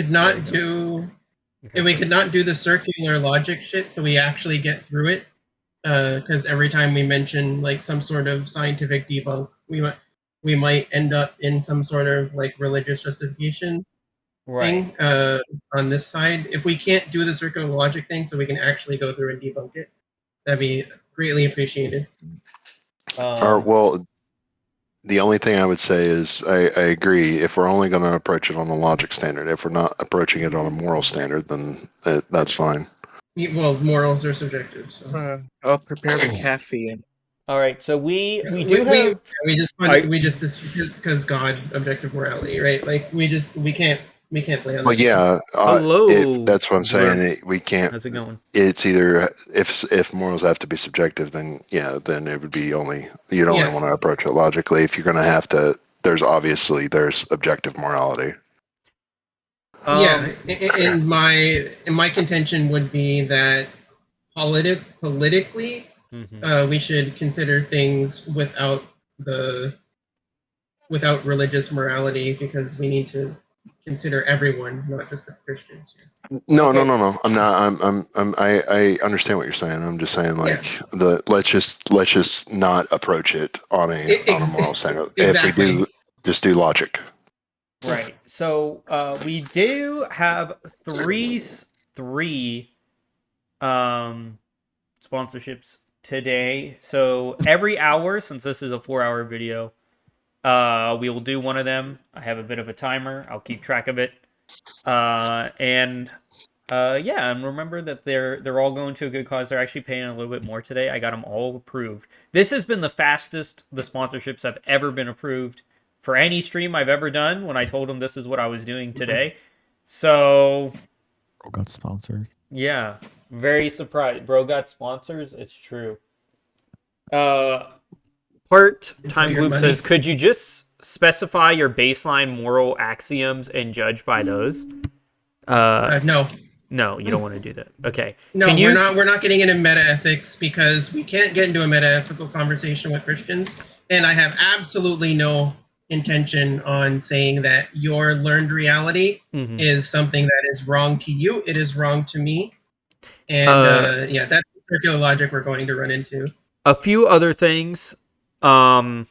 could not do if we could not do the circular logic shit, so we actually get through it. Because every time we mention like some sort of scientific debunk, we might end up in some sort of like religious justification thing on this side. If we can't do the circular logic thing, so we can actually go through and debunk it, that'd be greatly appreciated. Well, the only thing I would say is I agree. If we're only going to approach it on a logic standard, if we're not approaching it on a moral standard, then that's fine. Well, morals are subjective, so I'll prepare the caffeine. All right, so we just because God objective morality, right? Like we can't play on. Well, yeah. Hello. That's what I'm saying. We can't. How's it going? It's either if morals have to be subjective, then then it would be only you'd only want to approach it logically. If you're going to have to, there's objective morality. In my contention would be that politically, we should consider things without religious morality, because we need to consider everyone, not just the Christians. No. I'm not. I understand what you're saying. I'm just saying let's just not approach it on a moral standard. Exactly. If we do, just do logic. Right. So we do have three sponsorships today. So every hour, since this is a 4-hour video, we will do one of them. I have a bit of a timer. I'll keep track of it. And remember that they're all going to a good cause. They're actually paying a little bit more today. I got them all approved. This has been the fastest the sponsorships have ever been approved for any stream I've ever done when I told them this is what I was doing today. So Bro got sponsors. Yeah. Very surprised. Bro got sponsors. It's true. Part-time Gloop says, could you just specify your baseline moral axioms and judge by those? No. No, you don't want to do that. Okay. No, we're not getting into meta ethics, because we can't get into a meta ethical conversation with Christians, and I have absolutely no intention on saying that your learned reality is something that is wrong to you. It is wrong to me, and that's the circular logic we're going to run into. A few other things. The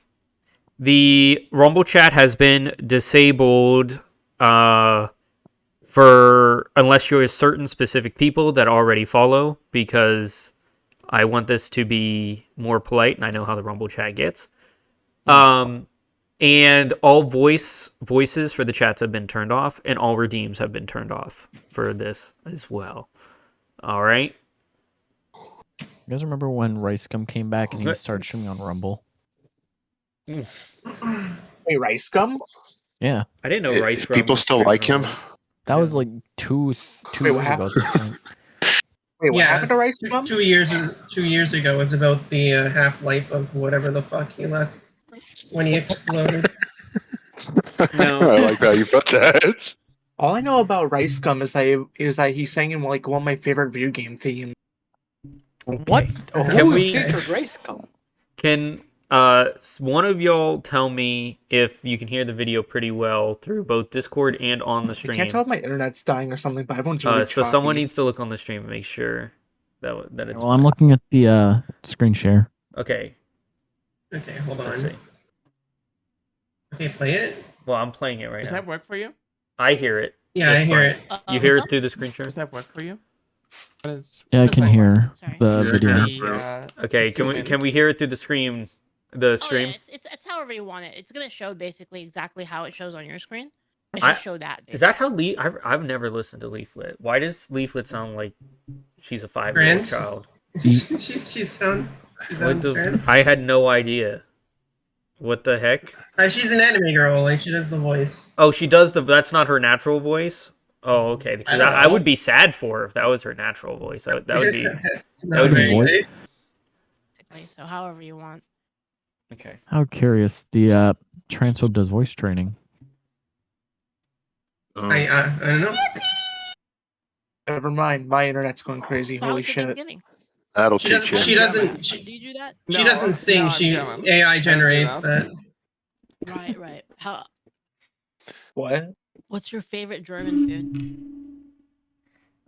Rumble chat has been disabled for unless you're certain specific people that already follow, because I want this to be more polite, and I know how the Rumble chat gets. And all voices for the chats have been turned off, and all redeems have been turned off for this as well. All right. You guys remember when Rice Gum came back and he started streaming on Rumble? Wait, Rice Gum? Yeah. I didn't know Rice Gum. People still like him? That was like two years ago at this point. Wait, what happened to Rice Gum? 2 years ago was about the half-life of whatever the fuck he left when he exploded. No. I like how you put that. All I know about Rice Gum is that he sang in like one of my favorite video game themes. Okay. What? Can we? Rice Gum? Can one of y'all tell me if you can hear the video pretty well through both Discord and on the stream? I can't tell if my internet's dying or something, but everyone's really so choppy. someone needs to look on the stream and make sure that it's. Well, I'm looking at the screen share. Okay. Okay, hold on. Okay, play it. Well, I'm playing it right now. Does that work for you? I hear it. Yeah, I hear it. You hear it through the screen share? Does that work for you? Yeah, I can hear the video. Okay, can we hear it through the stream? The stream. Oh, yeah, it's however you want it. It's gonna show basically exactly how it shows on your screen. It should show that. Basically. Is that how I've never listened to Leaflit. Why does Leaflit sound like she's a 5-year-old child? she sounds trans. I had no idea. What the heck? She's an anime girl. Like, she does the voice. Oh, she does that's not her natural voice? Oh, okay. Because I would be sad for her if that was her natural voice. That would be. That would be. So however you want. Okay. How curious. The transphobe does voice training. I don't know. Never mind. My internet's going crazy. Holy shit. That'll teach you. She doesn't. Do you do that? She doesn't sing. No, AI generates that. Right. How? What? What's your favorite German food?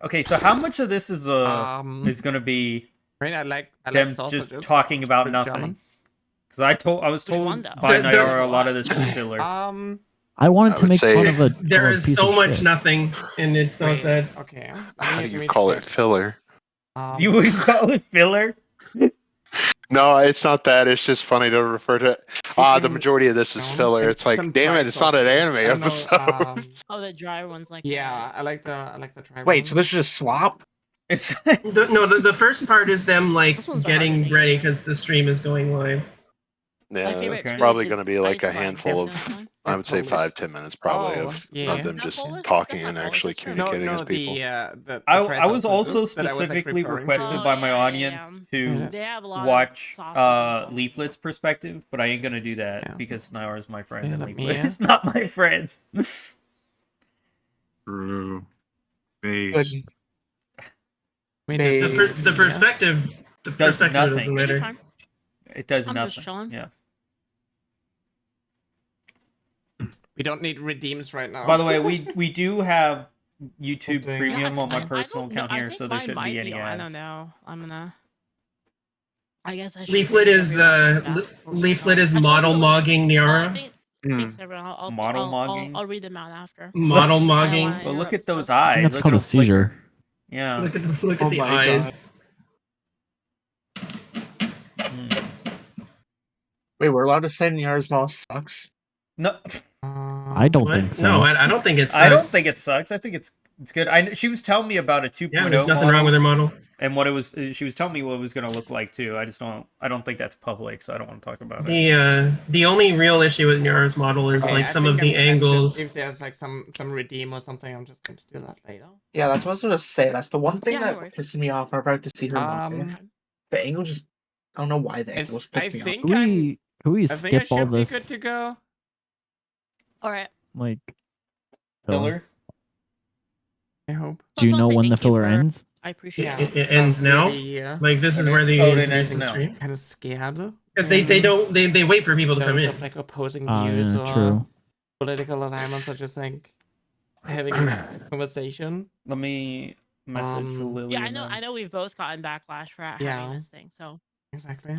Okay, so how much of this is gonna be I mean, I like them sausages. just talking It's about pretty nothing? German. Because I was Which told one, though? by The- Nyara a lot of this is filler. I wanted I to would make fun say of a There of a is piece so of much shit. nothing, and it's so Wait, sad. okay. How do Let you me call it check. filler? You would call it filler? No, it's not that. It's just funny to refer to. The majority of this is No. filler. And It's like, some damn dry it, it's not an sausages. anime I don't know, episode. Oh, the dry ones like yeah, I like the dry Wait, ones. so this is just slop? It's The first part is them like Those ones are hard to getting make. ready because the stream is going live. Yeah, My favorite it's food probably is going to be like a ice wine. handful That's of, one. I would say Polish. 5-10 minutes probably Oh, of yeah. them Not just Polish? talking That's and not Polish, actually that's German. communicating no, as people. the I dry was also sausages that I was, like, specifically referring requested to. by my yeah, audience to They have a lot watch of sauces. Leaflit's perspective, but I ain't gonna do that Yeah. because Nyara is my friend Yeah, and let Leaflit me, is not my friend. True. Base. Good. Wait, They- The, the perspective, the Does perspective nothing. doesn't Take your matter. time. It does I'm nothing. just chilling. Yeah. We don't need redeems right now. By the way, we do have YouTube Okay. Premium on my I personal don't know. account I here, think so there mine shouldn't might be any on. I ads. don't know. I guess I should. Leaflit read is everyone fast before we Leaflit start. is Actually, I'll model do it later. mogging I Nyara. think. Hmm. Thanks, everyone. Model mogging? I'll read them out after. Model I don't mogging. wanna But look interrupt at those stuff. I think eyes. that's Look called at a them flicker. seizure. Yeah. Look at Oh the my eyes. Mm. Wait, we're allowed to say Nyara's mouth sucks? No, I don't What? think so. No, I don't think it sucks. I don't think it sucks. I think it's good. She was telling me about a 2.0 Yeah, there's nothing model wrong with her model. and what it was. She was telling me what it was going to look like too. I don't think that's public, so I don't want to talk about it. The only real issue with Nyara's model is Okay, like I some of think the I'm just, angles. if there's like some redeem or something, I'm just going to do that later. Yeah, that's what I was gonna say. That's the one thing Yeah, no that worries. pisses me off about to see her model. The angle just, I don't know why the angle was pissed me off. Can we I think I skip all should be good this? to go. All right. Like, Filler. I hope. do you Just wanna know say when the thank you filler for- ends? I appreciate Yeah, it. It ends now. Like this is where they Oh, it introduce ends the now. stream Kind of scared. because they wait for people to come Those in. of like opposing Oh, views yeah, or true. political alignments are just like having a conversation. Let me message Lily. Yeah, and I then- know we've both gotten backlash for having Yeah. this thing. So, Exactly.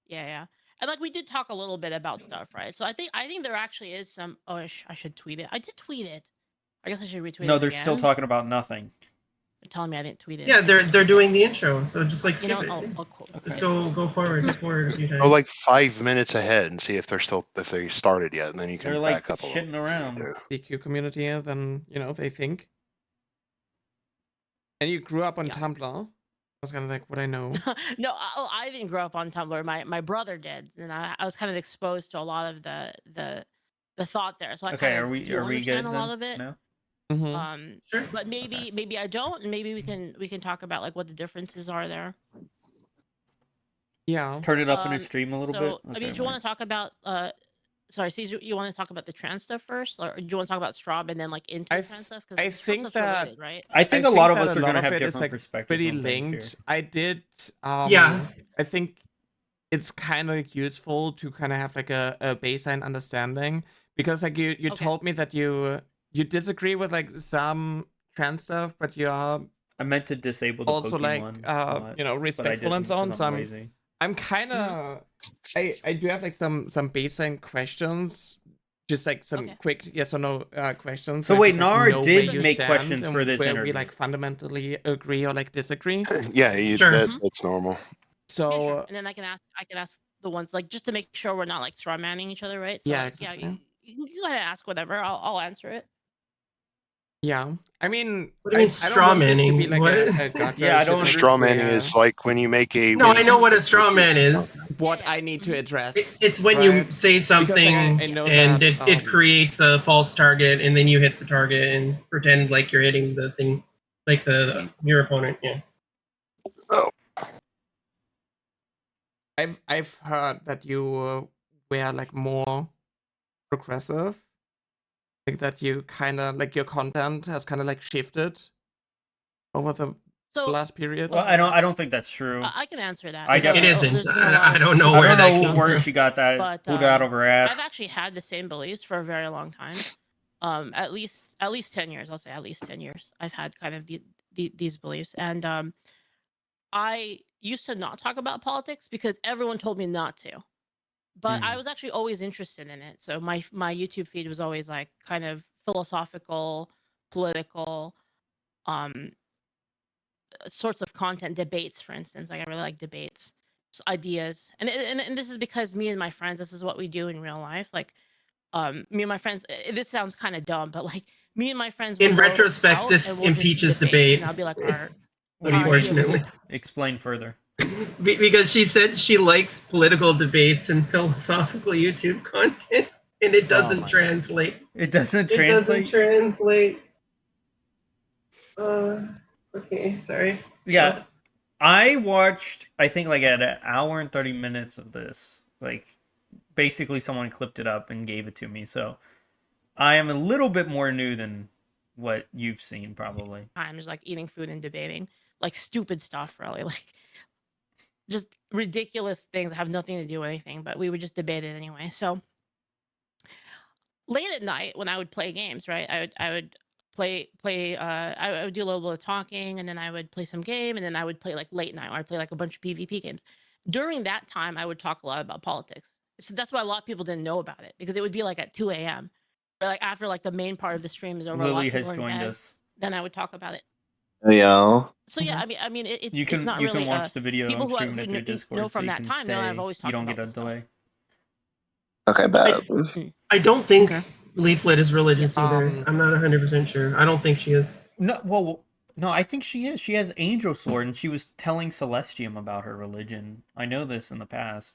yeah. And like we did talk a little bit about stuff, right? So I think there actually is some. Oh, I should tweet it. I did tweet it. I guess I should retweet it. No, they're still again. talking about nothing. They're telling me I didn't tweet it. Yeah, they're doing the intro, so just like You skip know, it. I'll quote. Just go forward a few times. Go like 5 minutes ahead and see if they started yet, and then you can They're like back up a little. shitting around. DQ community, then they think. And you grew up on Yeah. Tumblr. That's kind of like what I know. No, I didn't grow up on Tumblr. My brother did, and I was kind of exposed to a lot of the thought there. So I Okay, kind of are we good understand a lot then? of it. No? Mhm. Sure. But maybe I don't, and maybe we can talk about like what the differences are there. Yeah. Turn it up in your stream a little so, bit. I mean, do you want to talk about sorry, Caesar, you want to talk about the trans stuff first, or do you want to talk about Straub and then like into I the trans stuff? I think stuff's that- related, right? I think a lot of us that are going to have it is, different like, perspectives. pretty on things linked. here. I did. Yeah. I think it's kind of useful to kind of have like a baseline understanding, because like you Okay. told me that you disagree with like some trans stuff, but you are I meant to disable the also like Pokemon mod, but I respectful and didn't so on. 'cause So I'm lazy. I'm kind of I do have like some baseline questions, just like some Okay. quick yes or no questions. So I wait, just, like, Nara know did where you make stand questions and for this where interview. we like fundamentally agree or like disagree. Yeah, Sure. that's normal. So Yeah, sure. And then I can ask the ones like just to make sure we're not like straw manning each other, right? So, Yeah, yeah, exactly. you can go ahead and ask whatever. I'll answer it. yeah, I mean, What do you mean I don't want this to be straw like a manning? gotcha. Yeah, I it's just, don't like, Straw manning where- is like when you make a. No, I know what a straw man is. what Yeah, I need to address. It's when you right? say something I know and that, it creates a false target, and then you hit the target and pretend like you're hitting the thing, like your opponent. Yeah. I've heard that you were like more progressive, like that you kind of like your content has kind of like shifted over the So last period. Well, I don't think that's true. I can answer that. I So, It isn't. there's been a lot I of- don't know I where don't that know came where from. she got that. But, Pulled it out of her ass. I've actually had the same beliefs for a very long time. at least 10 years. I'll say at least 10 years. I've had kind of these beliefs, and I used to not talk about politics because everyone told me not to. But I was actually always interested in it. So my YouTube feed was always like kind of philosophical, political, sorts of content, debates, for instance. Like I really like debates, ideas, and this is because me and my friends, this is what we do in real life. Like, me and my friends. This sounds kind of dumb, but like me and my friends. In retrospect, this impeaches debate. And I'll be like, our. Unfortunately, explain further. Because she said she likes political debates and philosophical YouTube content, and it doesn't translate. It doesn't translate? It doesn't translate. Okay, sorry. Yeah. I watched, I think, like at 1 hour and 30 minutes of this. Like, basically someone clipped it up and gave it to me. So, I am a little bit more new than what you've seen, probably. I'm just like eating food and debating. Like, stupid stuff, really. Like, just ridiculous things that have nothing to do with anything, but we would just debate it anyway. So late at night when I would play games, right? I would play I would do a little bit of talking, and then I would play some game, and then I would play like late night, or I'd play like a bunch of PvP games. During that time, I would talk a lot about politics. So that's why a lot of people didn't know about it, because it would be like at 2 a.m. Or like after like the main part of the stream is over. Lily has joined us. Then I would talk about it. Yeah. So yeah, I mean, it's You can, it's not you really can watch the video. people I'm who streaming it through Discord, know from so you that can time stay. know I've always talked You don't about get a this stuff. delay. Okay, bad. I don't think Leaflit is religious either. I'm not 100% sure. I don't think she is. No, well, no, I think she is. She has Angel Sword, and she was telling Celestium about her religion. I know this in the past.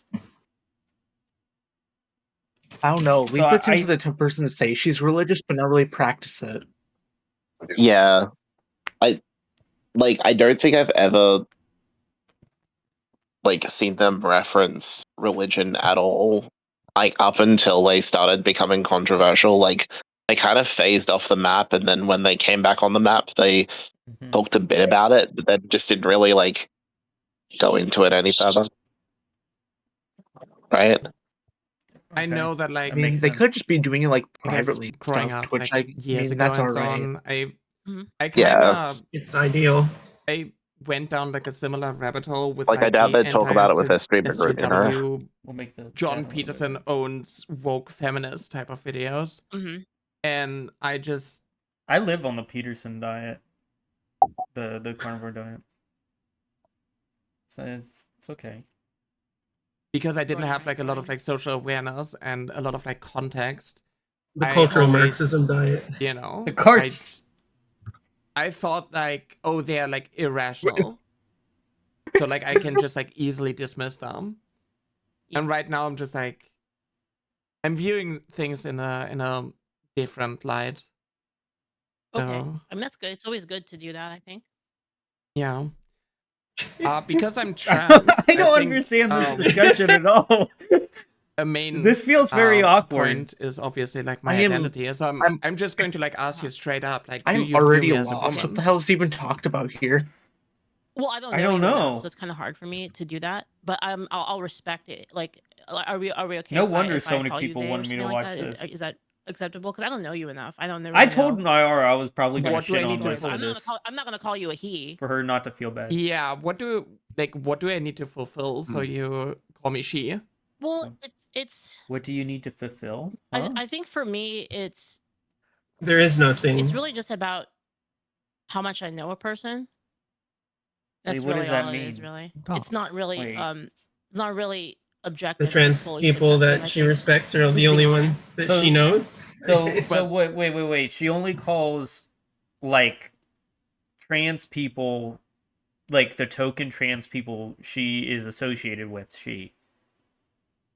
I don't know. So Leaflit seems the type of person to say she's religious, but not really practice it. Yeah. I don't think I've ever seen them reference religion at all. Like up until they started becoming controversial, like they kind of phased off the map, and then when they came back on the map, they talked a bit about it, but then just didn't really go into it any further. Right? I know that I mean, they could just be doing it like privately growing stuff. up, Which like, years ago that's and all so right. on, I kind Yeah. of It's ideal. I went down like a similar rabbit hole with I doubt the they'd talk about it with their streamer group, you know? SJW, We'll make the John Peterson owns woke feminist type of videos. And I live on the Peterson diet, the carnivore diet, so it's okay. Because I didn't have like a lot of like social awareness and a lot of like context. The cultural Marxism diet. You know, the I thought like, oh, they're like irrational, so like I can just like easily dismiss them. And right now I'm just like, I'm viewing things in a different light. Okay, So, I mean that's good. It's always good to do that, I think. yeah. Because I'm trans. I don't understand this discussion at all. This feels very awkward. Point is obviously like my identity. So I'm just going to like ask you straight up, like, do I'm you already view me as a lost. woman? What the hell is even talked about here? Well, I don't know. Enough, so it's kind of hard for me to do that. But I'll respect it. Like, are we okay? No wonder so many people wanted me to watch this. Is that acceptable? Because I don't know you enough. I don't know. I told Nyara I was probably going to shit on her for I'm this. I'm not gonna call you a he. For her not to feel bad. Yeah. What do I need to fulfill so you call me she? Well, it's. What do you need to fulfill? Huh? I think for me, there is nothing. It's really just about how much I know a person. That's what really does that all mean? it is. Really, it's not really not really objective. The trans people that she respects are the only ones that she knows. So wait. She only calls like trans people, like the token trans people she is associated with.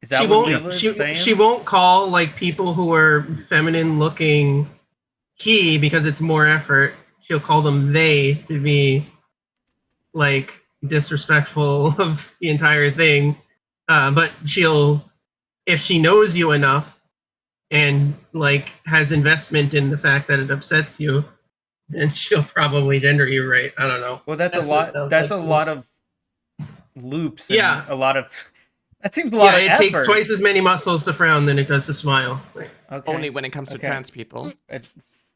Is that she won't call like people who are feminine looking he, because it's more effort. She'll call them they to be like disrespectful of the entire thing. But if she knows you enough and like has investment in the fact that it upsets you, then she'll probably gender you right. I don't know. Well, that's a lot. That's a lot of loops. And a lot of That seems a lot of it effort. takes twice as many muscles to frown than it does to smile. Right. Okay. Only when it comes to trans people.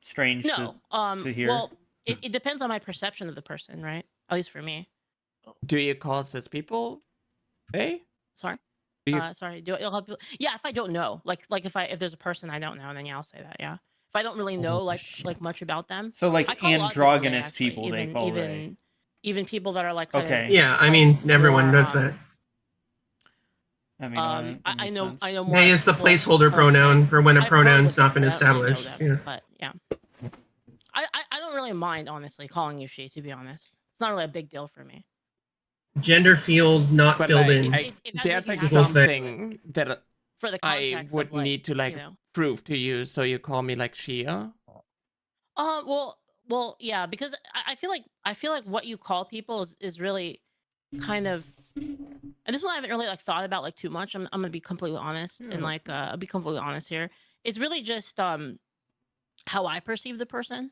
Strange No. to hear. Well, it depends on my perception of the person, right? At least for me. Do you call cis people they? Sorry. Do you... Sorry. It'll help you. Yeah, if I don't know, like if there's a person I don't know, then yeah, I'll say that. Yeah. If I don't really know like much about them. So like I call a lot of people androgynous they, people, they call even people that are like kind okay. of, Yeah, I mean everyone more, does that. I mean, I know more. They is the placeholder pronoun for when a pronoun's not been established. Yeah. But yeah, I don't really mind honestly calling you she. To be honest, it's not really a big deal for me. Gender field not but filled like, in. There's like People say- something that for the I context would of, like, need to like you know. prove to you, so you call me like Shia. Well, yeah, because I feel like what you call people is really kind of, and this one I haven't really like thought about like too much. I'm gonna be completely honest and like I'll be completely honest here. It's really just how I perceive the person,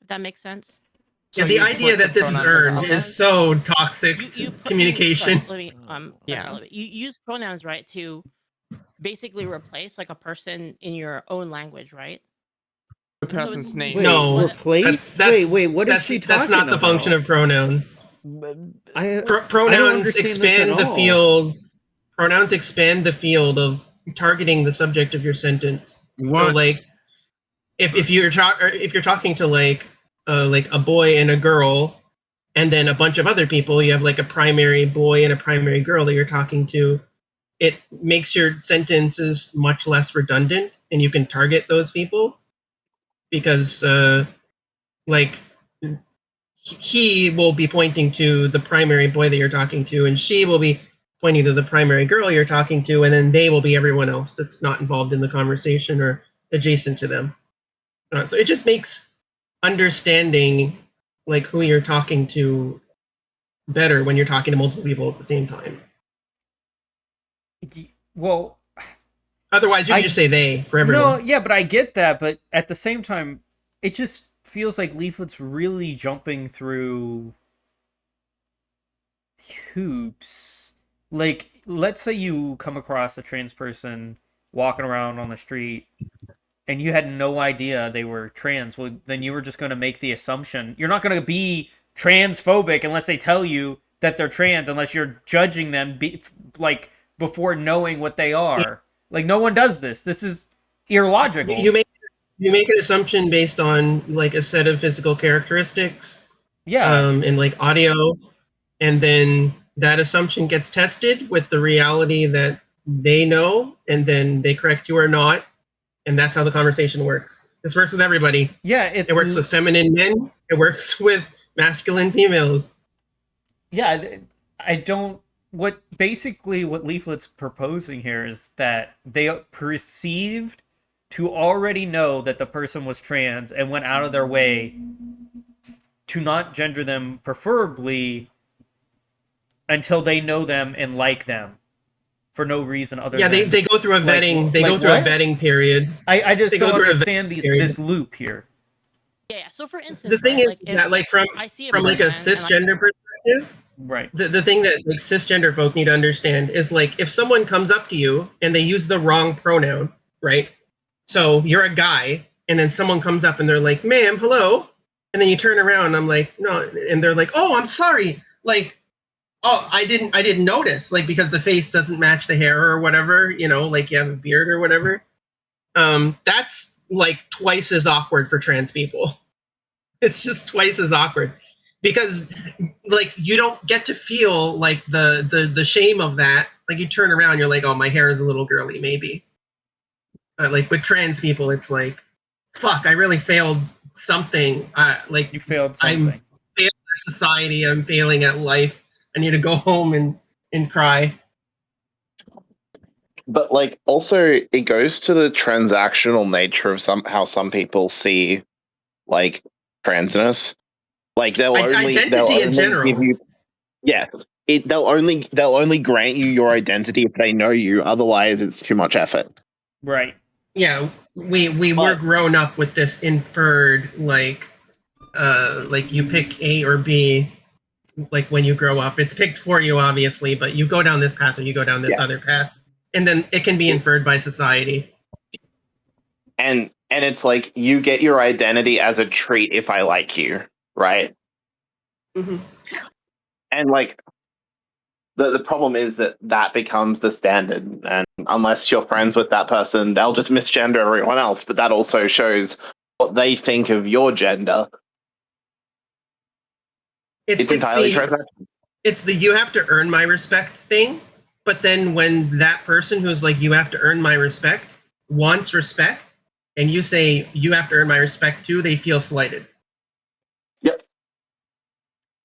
if that makes sense. Yeah, the idea that this is earned is so toxic communication. Let me you use pronouns, right, to basically replace like a person in your own language, right? The person's name. No, replace. Wait. What is she talking about? That's not the function of pronouns. Pronouns expand the field. Pronouns expand the field of targeting the subject of your sentence. What? So, like, if you're talking to like a boy and a girl, and then a bunch of other people, you have like a primary boy and a primary girl that you're talking to. It makes your sentences much less redundant, and you can target those people. Because, like, he will be pointing to the primary boy that you're talking to, and she will be pointing to the primary girl you're talking to, and then they will be everyone else that's not involved in the conversation or adjacent to them. So it just makes understanding, like, who you're talking to better when you're talking to multiple people at the same time. Well, otherwise you just say they for everyone. No, yeah, but I get that. But at the same time, it just feels like Leaflet's really jumping through hoops. Like, let's say you come across a trans person walking around on the street and you had no idea they were trans. Well, then you were just going to make the assumption. You're not going to be transphobic unless they tell you that they're trans, unless you're judging them before knowing what they are. Yeah. Like, no one does this. This is illogical. You make an assumption based on like a set of physical characteristics. Yeah. And like audio, and then that assumption gets tested with the reality that they know, and then they correct you or not, and that's how the conversation works. This works with everybody. Yeah, it works with feminine men. It works with masculine females. Yeah, I don't. What Leaflet's proposing here is that they perceived to already know that the person was trans and went out of their way to not gender them, preferably until they know them and like them for no reason other than... Yeah, they go through a vetting. They go through a vetting period. I just don't understand this loop here. Yeah, so for instance... The thing is that, like, from like a cisgender perspective... Right. The thing that like cisgender folk need to understand is, like, if someone comes up to you and they use the wrong pronoun, right? So you're a guy, and then someone comes up and they're like, "Ma'am, hello," and then you turn around and I'm like, "No," and they're like, "Oh, I'm sorry," like, "Oh, I didn't notice," like, because the face doesn't match the hair or whatever, you know, like you have a beard or whatever. That's like twice as awkward for trans people. It's just twice as awkward. Because, like, you don't get to feel like the shame of that. Like, you turn around, you're like, "Oh, my hair is a little girly, maybe." Like with trans people, it's like, "Fuck, I really failed something." Like, you failed something. I'm failing at society. I'm failing at life. I need to go home and cry. But, like, also it goes to the transactional nature of how some people see, like, transness. Like, they'll only in general. give you, yeah. They'll only grant you your identity if they know you. Otherwise, it's too much effort. Right. Yeah, we were grown up with this inferred, like you pick A or B, like when you grow up. It's picked for you, obviously, but you go down this path or you go down this other path, and then it can be inferred by society. And it's like you get your identity as a trait if I like you, right? Mm-hmm. And like the problem is that becomes the standard, and unless you're friends with that person, they'll just misgender everyone else. But that also shows what they think of your gender. It's entirely transactional. It's the you have to earn my respect thing, but then when that person who's like you have to earn my respect wants respect, and you say you have to earn my respect too, they feel slighted. Yep.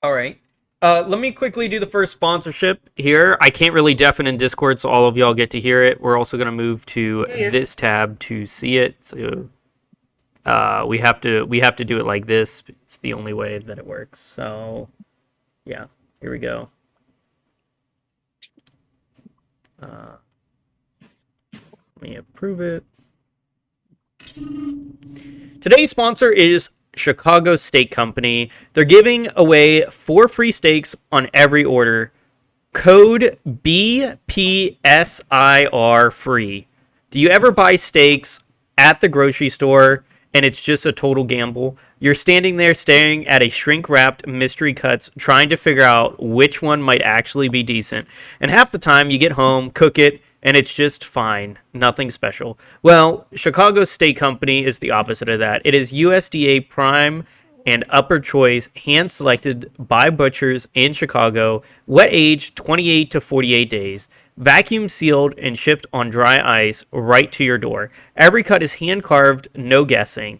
All right. Let me quickly do the first sponsorship here. I can't really deafen in Discord, so all of y'all get to hear it. We're also going to move to this tab to see it. So we have to do it like this. It's the only way that it works. So yeah, here we go. Let me approve it. Today's sponsor is Chicago Steak Company. They're giving away 4 free steaks on every order. Code BPSIR free. Do you ever buy steaks at the grocery store and it's just a total gamble? You're standing there staring at a shrink-wrapped mystery cuts, trying to figure out which one might actually be decent. And half the time you get home, cook it, and it's just fine. Nothing special. Well, Chicago Steak Company is the opposite of that. It is USDA Prime and Upper Choice, hand-selected by butchers in Chicago, wet-aged 28 to 48 days, vacuum-sealed and shipped on dry ice right to your door. Every cut is hand-carved, no guessing.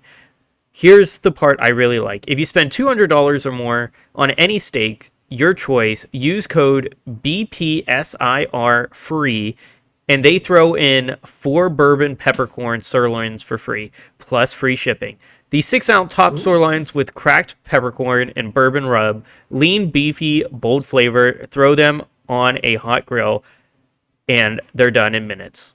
Here's the part I really like. If you spend $200 or more on any steak, your choice, use code BPSIR free, and they throw in 4 bourbon peppercorn sirloins for free, plus free shipping. These 6-ounce top sirloins with cracked peppercorn and bourbon rub, lean, beefy, bold flavor. Throw them on a hot grill, and they're done in minutes.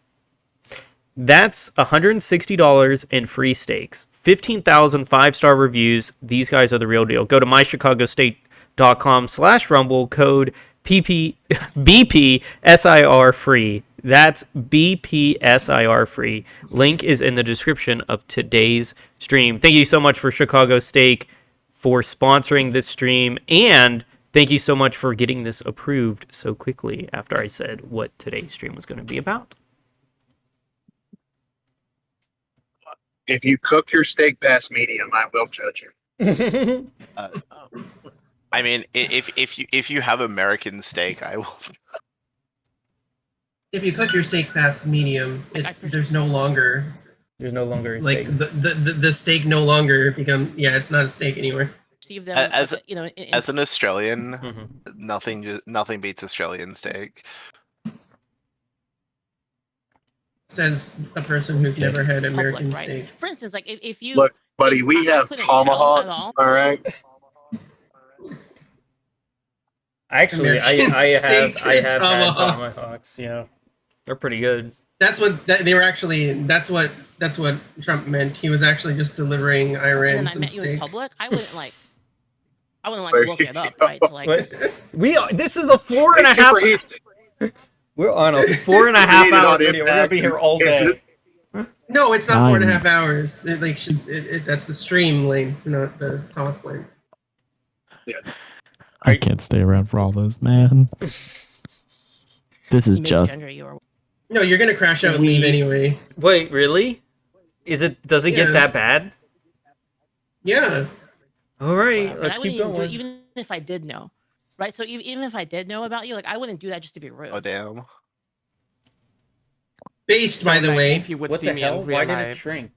That's $160 in free steaks. 15,000 5-star reviews. These guys are the real deal. Go to mychicagosteak.com/rumble, code BPSIR free. That's BPSIR free. Link is in the description of today's stream. Thank you so much for Chicago Steak for sponsoring this stream, and thank you so much for getting this approved so quickly after I said what today's stream was going to be about. If you cook your steak past medium, I will judge you. I mean, if you have American steak, I will. If you cook your steak past medium, there's no longer a like steak. The steak no longer become it's not a steak anymore. Perceive them As as an Australian, nothing beats Australian steak. Says a person who's never had American public, right? steak. For instance, like if you look, buddy, we have tomahawks. All right. Actually, I have had tomahawks. Yeah, they're pretty good. That's what they were actually. That's what Trump meant. He was actually just delivering Iran and then some I met steak. you in public. I wouldn't look it up, right? To like, this is a 4.5. We're on a 4.5 hour video. We're gonna be here all day. No, it's not 4.5 hours. That's the stream length, not the talk length. Yeah. I can't stay around for all those, man. This is just. No, you're gonna crash out and leave anyway. Wait, really? Does it get that bad? Yeah. All right, let's keep going. Even if I did know, right? So even if I did know about you, like I wouldn't do that just to be rude. Oh damn. Based, by the way, if you would what see the me hell? in real Why did it life, shrink?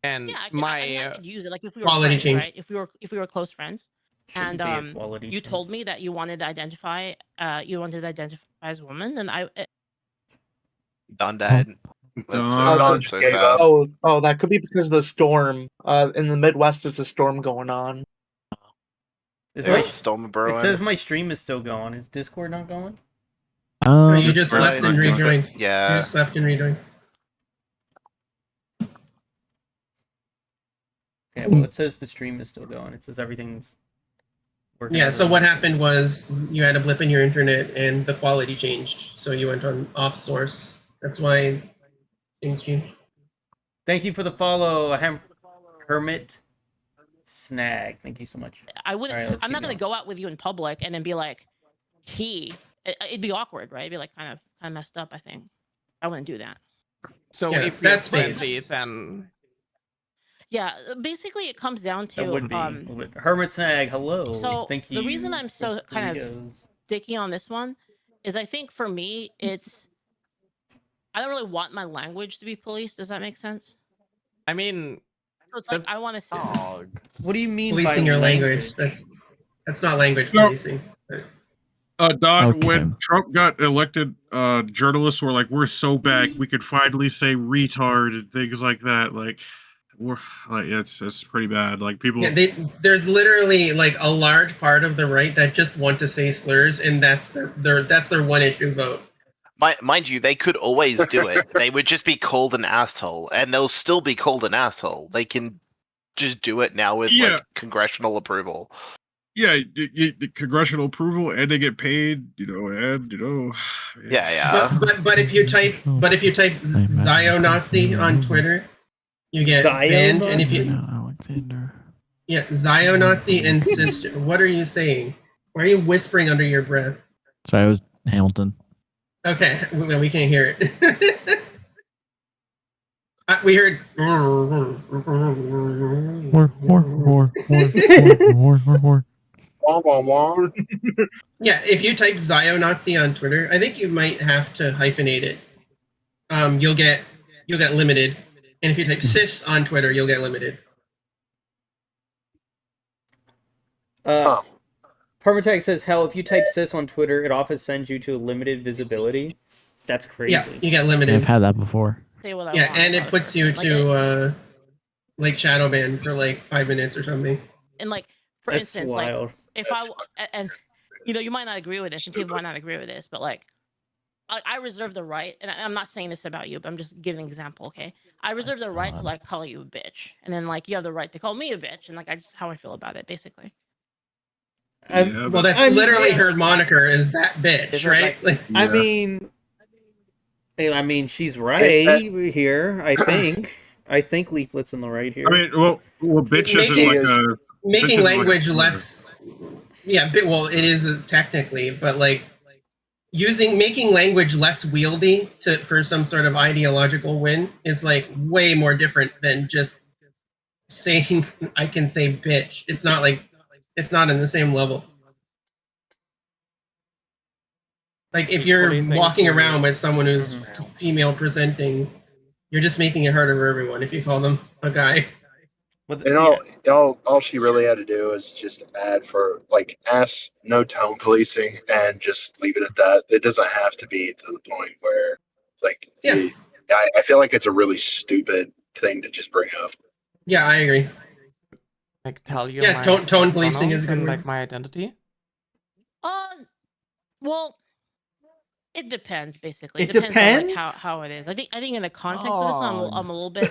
and I could use it like if we were quality friends, change. right? If we were close friends, and you told me that you wanted to identify as a woman, and I. Done that. So sad. Oh, that could be because of the storm. In the Midwest, there's a storm going on. Storm brewing. It says my stream is still going. Is Discord not going? No, you just left and rejoined. Yeah. You just left and rejoined. Okay, well, it says the stream is still going. It says everything's Yeah, so what happened was you had a blip in your internet and the quality changed. So you went on off source. That's why things changed. Thank you for the follow, Hermit Snag. Thank you so much. I wouldn't. Right, I'm not gonna go out with you in public and then be like, it'd be awkward, right? It'd be like kind of messed up. I think I wouldn't do that. So Yeah, if you're that's friendly, based. then Yeah, basically it comes down That to would be Hermit Snag. Hello. So Thank you. the reason I'm so kind of sticking on this one is I think for me I don't really want my language to be policed. Does that make sense? I mean, So it's like I want to say. What do you mean Policing by your language? That's not language policing. Don, when Trump got elected, journalists were like, "We're so back, we could finally say retard and things like that." Like, we're like, it's pretty bad. Like people. Yeah, there's literally like a large part of the right that just want to say slurs, and that's their one issue vote. Mind you, they could always do it. They would just be called an asshole, and they'll still be called an asshole. They can just do it now with like congressional approval. Yeah, the congressional approval, and they get paid, and Yeah. But if you type Zio-Nazi on Twitter, you get banned. And if you Alexander. Yeah, Zio-Nazi and sister. What are you saying? Why are you whispering under your breath? Sorry, it was Hamilton. Okay, we can't hear it. We heard. Yeah, if you type Zio-Nazi on Twitter, I think you might have to hyphenate it. You'll get limited, and if you type cis on Twitter, you'll get limited. Permatech says, "Hell, if you type cis on Twitter, it often sends you to limited visibility." That's crazy. Yeah, you get limited. I've had that before. Yeah, and it puts you to like shadow ban for like 5 minutes or something. And like, for instance, like if and you might not agree with this, and people might not agree with this, but like, I reserve the right, and I'm not saying this about you, but I'm just giving an example, okay? I reserve the right to like call you a bitch, and then like you have the right to call me a bitch, and like just how I feel about it, basically. Well, that's literally her moniker, is that bitch, right? I mean, she's right here. I think Leaflit's in the right here. I mean, well, bitch isn't like a making language less. Yeah, well, it is technically, but like making language less wieldy for some sort of ideological win is like way more different than just saying I can say bitch. It's not in the same level. Like if you're walking around with someone who's female presenting, you're just making it harder for everyone if you call them a guy. And all she really had to do is just ask no tone policing and just leave it at that. It doesn't have to be to the point where I feel like it's a really stupid thing to just bring up. Yeah, I agree. Like tell you my tone policing is good. Like my identity? Well, it depends basically. It depends on like how it is. I think in the context of this one, I'm a little bit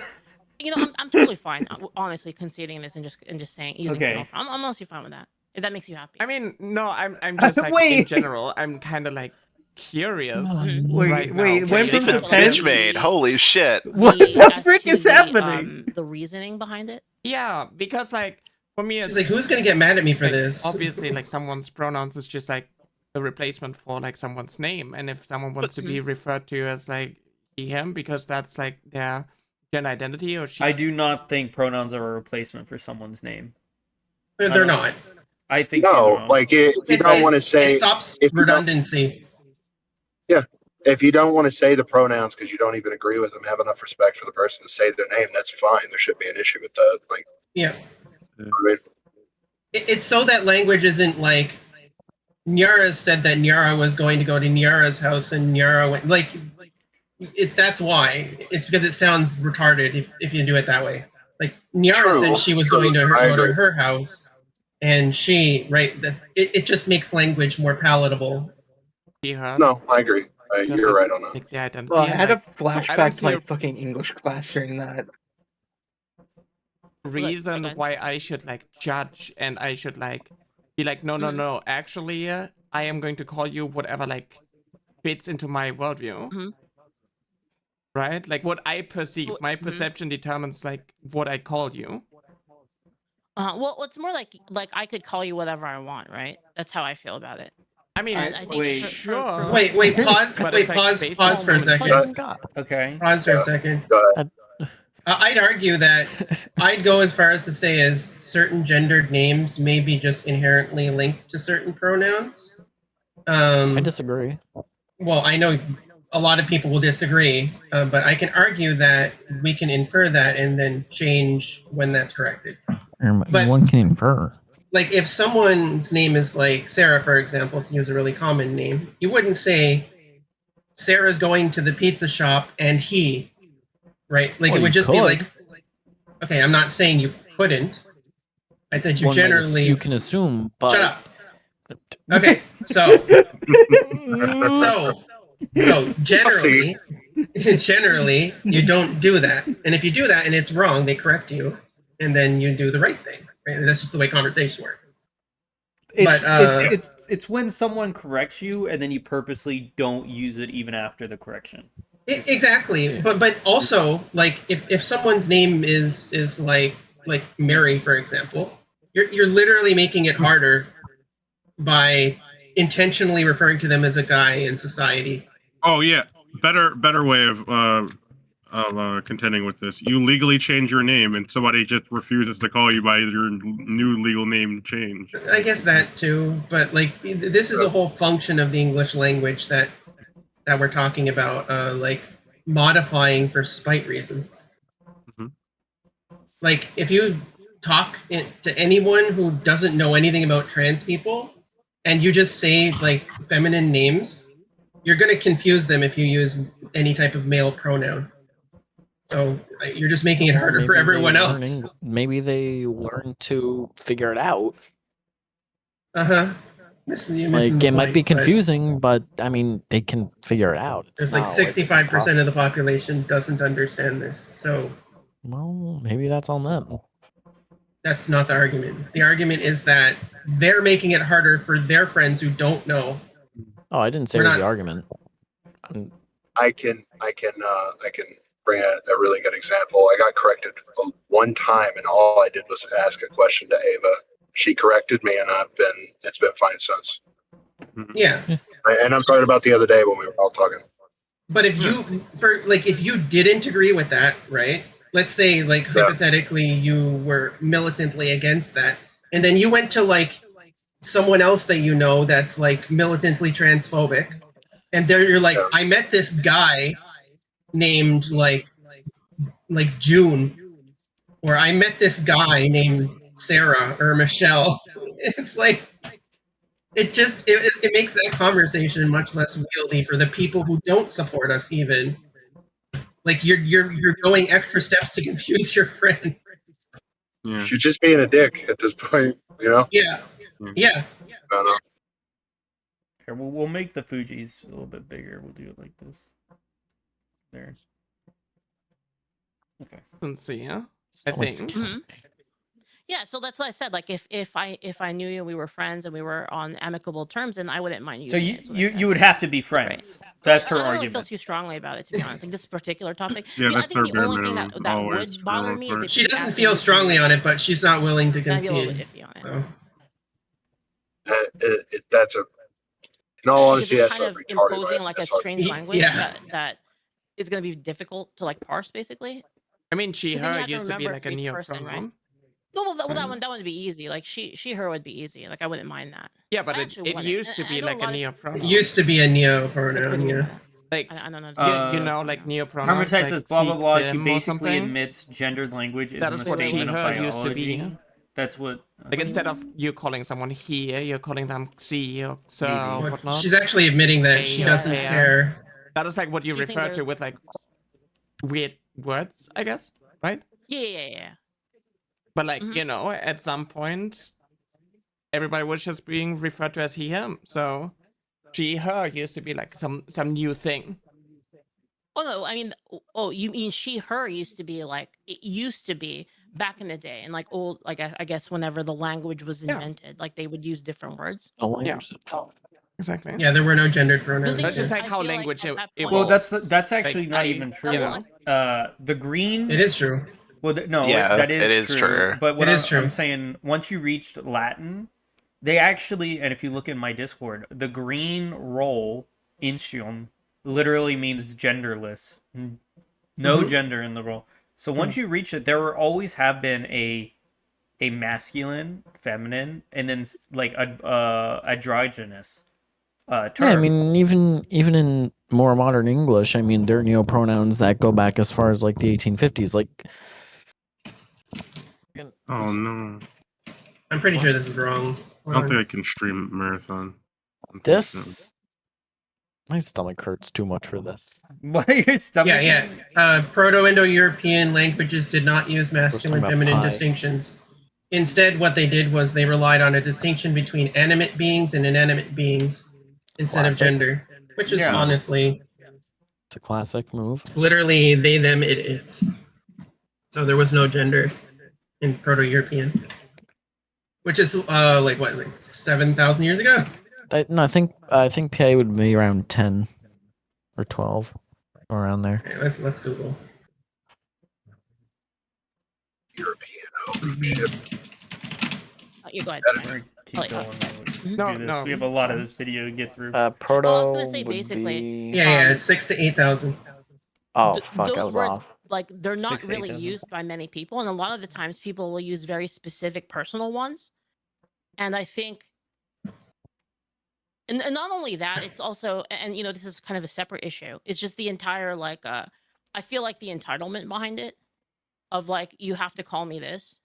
I'm totally fine, honestly, conceding this and just saying using I'm honestly fine with that. If that makes you happy. I mean, no, I'm just like in general, I'm kind of like curious. Wait, now. Went from depends. Bitch made. Holy shit! What the frick is happening? The reasoning behind it. Yeah, because like for me, it's like, who's gonna get mad at me for this? Obviously, like someone's pronouns is just like a replacement for like someone's name, and if someone wants to be referred to as like he/him because that's like their gender identity or she. I do not think pronouns are a replacement for someone's name. They're not. I think no. Like if you don't want to say, it stops redundancy. Yeah, if you don't want to say the pronouns because you don't even agree with them, have enough respect for the person to say their name. That's fine. There shouldn't be an issue with that. Like, yeah. I mean, it's so that language isn't like. Nyara said that Nyara was going to go to Nyara's house, and Nyara went like. That's why. It's because it sounds retarded if you do it that way. Like Nyara said she was going to go to her house, and it just makes language more palatable. No, I agree. You're right on that. Well, I had a flashback to my fucking English class during that. Reason why I should like judge and I should like be like, no. Actually, I am going to call you whatever like fits into my worldview. Right? Like what I perceive, my perception determines like what I call you. Well, it's more like I could call you whatever I want, right? That's how I feel about it. I mean, I think sure. Wait, pause. But Wait, it's, like, pause based for a on second. Okay. Pause for a second. I'd argue that I'd go as far as to say as certain gendered names may be just inherently linked to certain pronouns. I disagree. Well, I know a lot of people will disagree, but I can argue that we can infer that and then change when that's corrected. But one can infer. Like if someone's name is like Sarah, for example, to use a really common name, you wouldn't say Sarah's going to the pizza shop and he, right? Like it would just be like, okay, I'm not saying you couldn't. I said you generally. You can assume, but shut up. Okay, so generally, you don't do that, and if you do that and it's wrong, they correct you, and then you do the right thing. Right? That's just the way conversation works. It's when someone corrects you and then you purposely don't use it even after the correction. Exactly, but also like if someone's name is like Mary, for example, you're literally making it harder by intentionally referring to them as a guy in society. Oh yeah, better way of contending with this. You legally change your name, and somebody just refuses to call you by your new legal name change. I guess that too, but like this is a whole function of the English language that we're talking about, like modifying for spite reasons. Like if you talk to anyone who doesn't know anything about trans people, and you just say like feminine names, you're going to confuse them if you use any type of male pronoun. So you're just making it harder for everyone else. Maybe they learn to figure it out. Like it might be confusing, but I mean, they can figure it out. There's like 65% of the population doesn't understand this, so. Well, maybe that's on them. That's not the argument. The argument is that they're making it harder for their friends who don't know. Oh, I didn't say it was the argument. I can bring a really good example. I got corrected one time, and all I did was ask a question to Ava. She corrected me, and it's been fine since. Yeah. And I'm talking about the other day when we were all talking. But if you didn't agree with that, right? Let's say like hypothetically you were militantly against that, and then you went to like someone else that you know that's like militantly transphobic, and you're like, I met this guy named like June, or I met this guy named Sarah or Michelle. It's like it makes that conversation much less wieldy for the people who don't support us even. Like you're going extra steps to confuse your friend. Yeah. You're just being a dick at this point, you know? Yeah. Yeah. I don't know. Here, we'll make the Fujis a little bit bigger. We'll do it like this. There. Okay. Let's see, yeah. I think. Yeah, so that's what I said. Like if I knew you, we were friends, and we were on amicable terms, then I wouldn't mind using it. So you would have to be friends. Right. That's her argument. I don't really feel too strongly about it, to be honest. Like this particular topic. Yeah, I think the only thing that would bother me is if she doesn't feel strongly on it, but she's not willing to concede. So. That's a. In all honesty, that's kind of imposing like a strange language that is going to be difficult to like parse, basically. I mean, her used to be like a neo-pronoun. Right? No, well, that one would be easy. Like she, her would be easy. Like I wouldn't mind that. Yeah, but it used to be like a neo-pronoun. It used to be a neo-pronoun, yeah. Like I don't know. You know, like neo-pronouns. Hermitage says blah blah blah. She sim basically admits gendered language is a statement of biology. Used to be. That's what. Like instead of you calling someone he, you're calling them she or so or whatnot. She's actually admitting that she doesn't care. That is like what you refer to with like weird words, I guess, right? Yeah. But like, you know, at some point, everybody was just being referred to as he, him. So she, her used to be like some new thing. Oh no, I mean, you mean she, her used to be like, it used to be, back in the day, and like old, like I guess whenever the language was invented, like they would use different words. A language. Exactly. Yeah, there were no gendered pronouns. thing That's is, just like I how feel like language at that evolves. Well, point- that's actually Like, not even true. you know. The green. It is true. Well, no, Yeah, that it is is true. true. But what It is true. I'm saying, once you reached Latin, they actually, and if you look in my Discord, the green role, Intium, literally means genderless. No gender in the role. So once you reach it, there will always have been a masculine, feminine, and then like a androgynous term. Yeah, I mean, even in more modern English, I mean, there are neopronouns that go back as far as like the 1850s. Like, Oh no! I'm pretty sure this is wrong. I don't think I can stream Marathon. this, my stomach hurts too much for this. What are your stomach? Yeah. Proto-Indo-European languages did not use masculine about feminine pie. distinctions. Instead, what they did was they relied on a distinction between animate beings and inanimate beings instead of Classic. gender, which is Yeah. honestly, It's a classic move. it's literally they, them, it, it's. So there was no gender in Proto-European, which is like 7,000 years ago. No, I think PA would be around 10 or 12, around there. Okay, let's Google. European ownership. You go ahead. Keep going. No, Do this. no. We have a lot of this video to get through. Proto. Well, I was gonna say would basically, be- Yeah, 6,000 to 8,000. Oh th- fuck, I those was words, off. like they're not 6 to really 8,000. used by many people, and a lot of the times people will use very specific personal ones. And I think, and not only that, it's also, and you know, this is kind of a separate issue. It's just the entire like, I feel like the entitlement behind it, of like you have to call me this.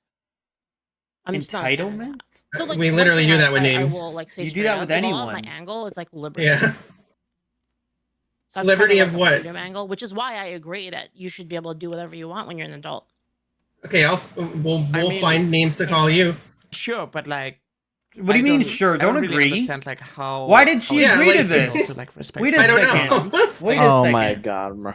I'm just not a fan of Entitlement? that. So like We one literally thing do that with I names. will like say You do straight that up, with like, a lot anyone. of my angle is like liberty. Yeah. So I've Liberty kind of like a what? freedom angle, which is why I agree that you should be able to do whatever you want when you're an adult. Okay, we'll I mean- find names to call you. Sure, but like, What do you mean? Sure, I don't really agree. understand like how. Why did she Yeah, agree to like- this? To, like, respect Wait a I don't second. know. Wait a Oh second. my god, bro.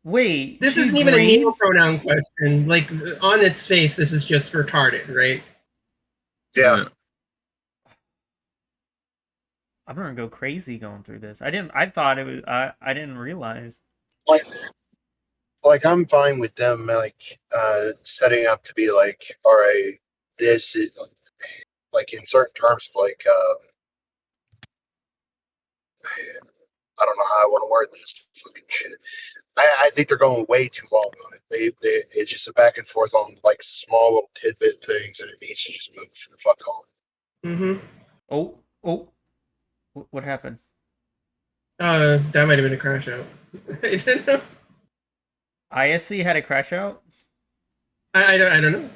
Wait. This she isn't even a agreed? neopronoun question. Like on its face, this is just retarded, right? Yeah. I'm gonna go crazy going through this. I thought it was. I didn't realize. Like I'm fine with them like setting up to be like, all right, this is like in certain terms of like I don't know how I want to word this fucking shit. I think they're going way too long on it. They it's just a back and forth on like small little tidbit things, and it needs to just move the fuck on. Mm-hmm. Oh. What happened? That might have been a crash out. I don't know. ISC had a crash out. I don't know.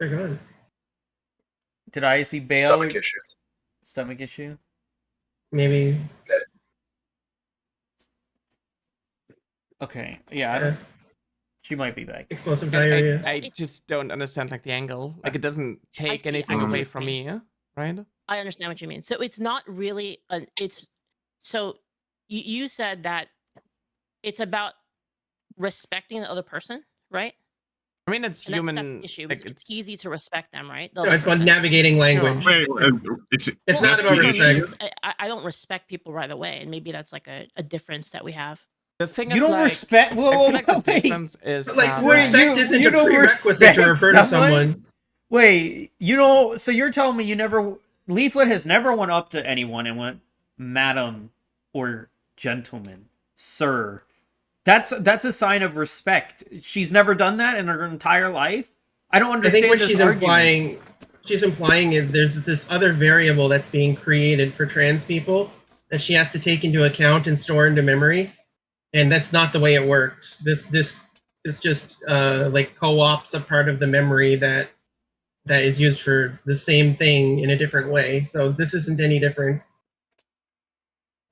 They're gone. Did ISC bail? Stomach issue. Stomach issue. Maybe. Okay. Yeah. I don't, she might be back. Explosive diarrhea. I just don't understand like the angle. Like it doesn't take see, anything I see away what from you me, right? I understand what you mean. So it's not really an. It's so you said that it's about respecting the other person, right? I mean, it's And human. that's the issue. Like, It's easy to respect them, right? The No, other it's about person. navigating language. Wait, it's It's not about for me, respect. it's- I don't respect people right away, and maybe that's like a difference that we have. The thing You is, don't like, respect. I Whoa, feel like the wait. difference is But, like, that, respect isn't you a don't prerequisite to respect refer to someone. Wait, you know? So you're telling me you never Leaflit has never went up to anyone and went, "Madam" or "Gentleman," "Sir." That's a sign of respect. She's never done that in her entire life. I don't I understand think what this she's argument. implying is there's this other variable that's being created for trans people that she has to take into account and store into memory, and that's not the way it works. This is just like co-ops a part of the memory that is used for the same thing in a different way. So this isn't any different.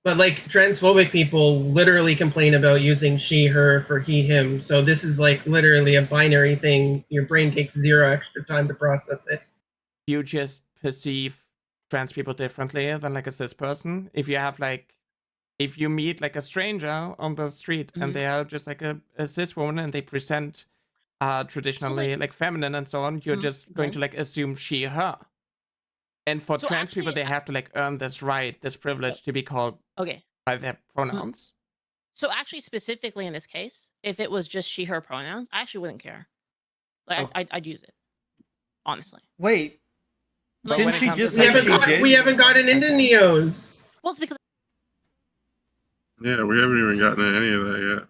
But like transphobic people literally complain about using she, her for he, him. So this is like literally a binary thing. Your brain takes 0 extra time to process it. you just perceive trans people differently than like a cis person. If you have like, if you meet like a stranger on the street and they are just like a cis woman and they present traditionally like feminine and so on, you're just going to like assume she, her. And for trans people, they have to like earn this right, this privilege to be called by their pronouns. So actually, specifically in this case, if it was just she, her pronouns, I actually wouldn't care. Like I'd use it, honestly. Wait, like, didn't she just say she did? We haven't gotten into Neos. Well, it's because. Yeah, we haven't even gotten to any of that yet.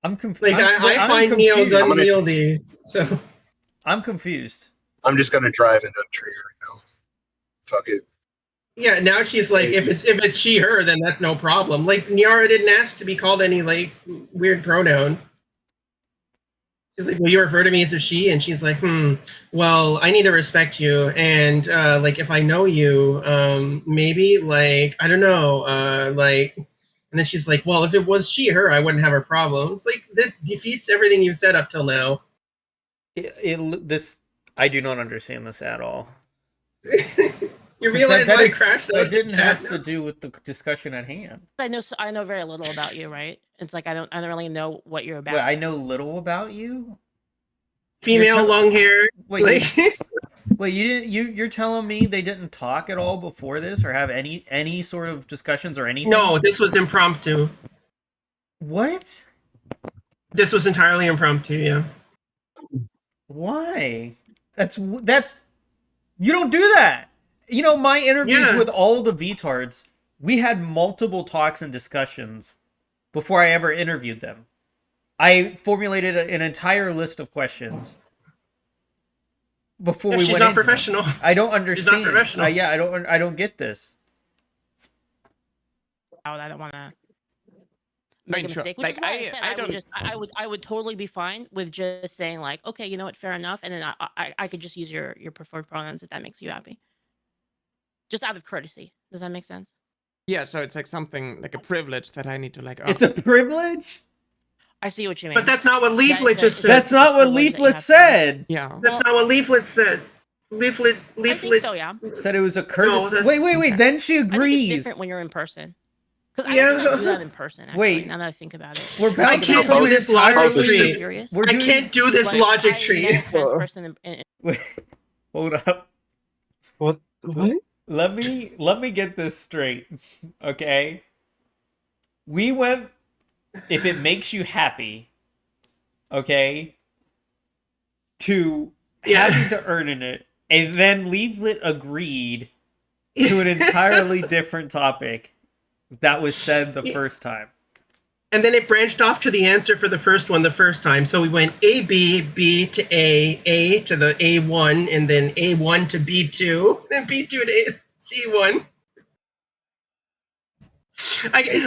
I'm confused. Like I find Neos unwieldy, so I'm confused. I'm just gonna drive into a tree right now. Fuck it. Yeah, now she's like, if it's she, her, then that's no problem. Like Nyara didn't ask to be called any like weird pronoun. She's like, will you refer to me as a she? And she's like, well, I need to respect you. And like if I know you, maybe like I don't know, like. And then she's like, well, if it was she, her, I wouldn't have a problem. It's like that defeats everything you've said up till now. I do not understand this at all. You realize why I crashed out? That didn't have to do with the discussion at hand. I know very little about you, right? It's like I don't really know what you're about. Wait, I know little about you. Female, long hair. Wait, like... wait, you didn't? You're telling me they didn't talk at all before this, or have any sort of discussions or anything? No, this was impromptu. What? This was entirely impromptu. Yeah. Why? That's you don't do that. You know, my interviews with all the VTards, we had multiple talks and discussions before I ever interviewed them. I formulated an entire list of questions before we went. She's not professional. I don't understand. She's not professional. Yeah, I don't get this. I don't want to make a mistake. Which is why I would totally be fine with just saying like, okay, you know what, fair enough, and then I could just use your preferred pronouns if that makes you happy. Just out of courtesy. Does that make sense? Yeah, so it's like something like a privilege that I need to like. It's a privilege? I see what you mean. But that's not what Leaflit just said. That's not what Leaflit said. Yeah. That's not what Leaflit said. Leaflit. I think so, yeah. Said it was a courtesy. Wait. Okay. Then she agrees. I think it's different when you're in person. Because I don't do that in person. Actually, wait. Now that I think about it, I can't do this logic tree. I can't do this logic tree. Wait, hold up. What? Let me get this straight, okay? We went, if it makes you happy, okay, to having to earn in it, and then Leaflit agreed to an entirely different topic that was said the first time. And then it branched off to the answer for the first one the first time. So we went A, B to A to the A1, and then A1 to B2, then B2 to C1.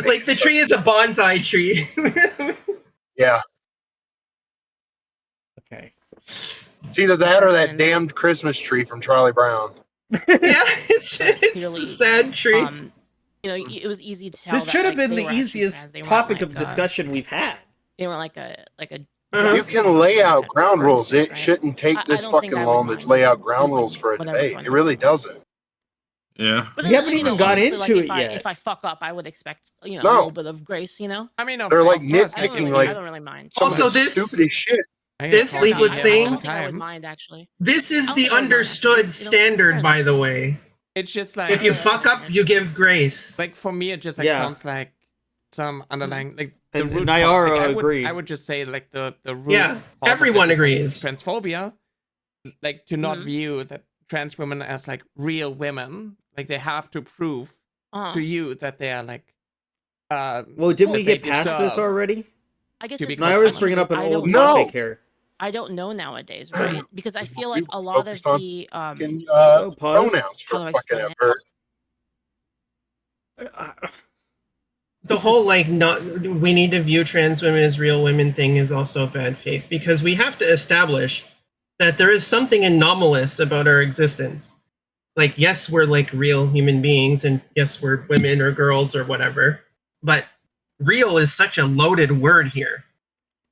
Like the tree is a bonsai tree. Yeah. Okay. It's either that or that damned Christmas tree from Charlie Brown. Yeah, it's the sad tree. You know, it was easy to tell. This should have been the easiest topic of discussion we've had. They weren't like a. You can lay out ground rules. It shouldn't take this fucking long to lay out ground rules for a debate. It really doesn't. Yeah. But we haven't even got into it yet. If I fuck up, I would expect a little bit of grace. You know. I mean, they're like nitpicking, like I don't really mind. Also, this stupid shit. This Leaflit saying. I don't think I would mind actually. This is the understood standard, by the way. It's just like if you fuck up, you give grace. Like for me, it just like sounds like some underlying like the root. Nyara agreed. I would just say like the root. Yeah, everyone agrees. Transphobia, like to not view that trans women as like real women. Like they have to prove to you that they are like. Well, didn't we get past this already? I guess Nyara's bringing up an old topic here. I don't know nowadays, right? Because I feel like a lot of the pronouns for fucking ever. The whole like we need to view trans women as real women thing is also bad faith because we have to establish that there is something anomalous about our existence. Like, yes, we're like real human beings, and yes, we're women or girls or whatever, but real is such a loaded word here.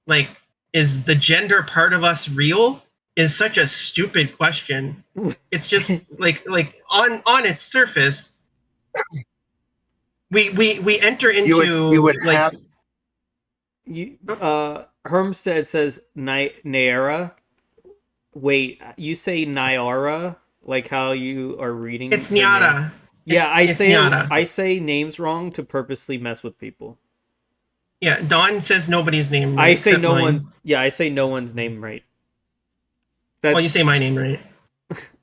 Like, is the gender part of us real? Is such a stupid question. It's just like on its surface, we enter into you would like have. Hermstead says Nyara. Wait, you say Nyara, like how you are reading? It's Nyara. Yeah, It's Nyara. I say names wrong to purposely mess with people. Yeah, Dawn says nobody's name right. I say no mine. one. Yeah, I say no one's name right. Well, you say my name right.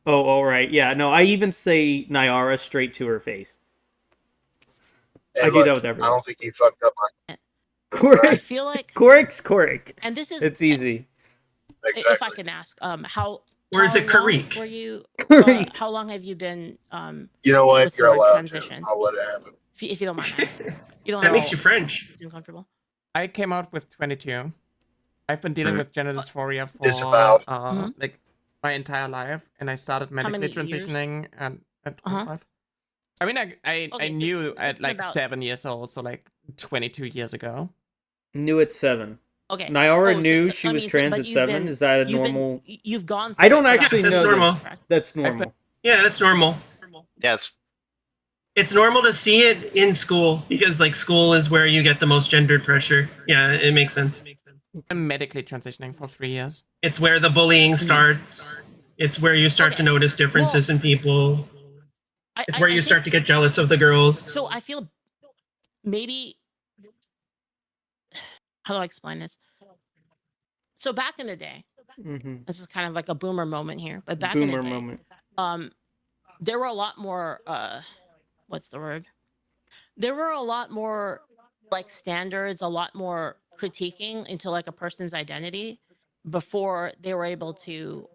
Oh, all right. Yeah, no, I even say Nyara straight to her face. Hey, I do that with everyone. I don't think you fucked up my. Correct. I feel like Correct's correct. And this is it's easy. Exactly. If I can ask, or is it Karik? Were you? Karik. How long have you been? You know what? With You're the word allowed transition? to. I'll let it happen. If you don't mind asking. You don't that makes you French. Uncomfortable. I came out with 22. I've been dealing with gender dysphoria for Disavowed. like my entire life, and I started medically transitioning at 25. I mean, I knew at like 7 years old, so like 22 years ago. Knew at 7. Okay. Nyara knew she was trans at 7. Is that a normal? You've gone. I don't actually that's know normal. this. That's normal. Yeah, that's normal. Yes. It's normal to see it in school because like school is where you get the most gendered pressure. Yeah, it makes sense. I'm medically transitioning for 3 years. It's where the bullying starts. It's where you start to notice differences in people. It's where you start to get jealous of the girls. So I feel maybe. How do I explain this? So back in the day, this is kind of like a boomer moment here, but back in the day, there were a lot more. What's the word? There were a lot more like standards, a lot more critiquing into like a person's identity before they were able to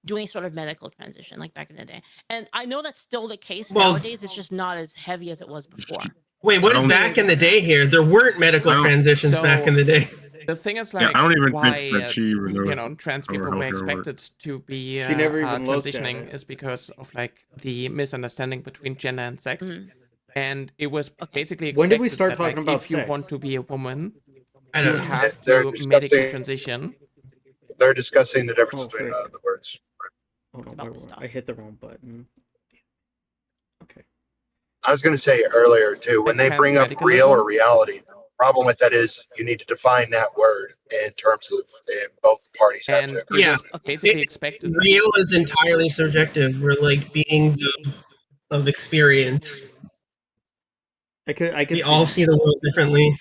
do any sort of medical transition, like back in the day. And I know that's still the case nowadays. It's just not as heavy as it was before. Wait, what is back in the day here? There weren't medical transitions back in the day. The thing is, like, I don't even why think that she trans people were expected to be She never even looked at transitioning it. is because of like the misunderstanding between gender and sex, and it was basically expected When did we start that, talking like, about if you sex? want to be a woman, I you don't know. have They're to discussing- medically transition. They're discussing the difference between the words. Hold on, I hit the wrong button. Okay. I was going to say earlier too, when they bring up real or reality, the problem with that is you need to define that word in terms of both parties have to agree. Yeah, basically expected. Real is entirely subjective. We're like beings of experience. I could we all see the world differently.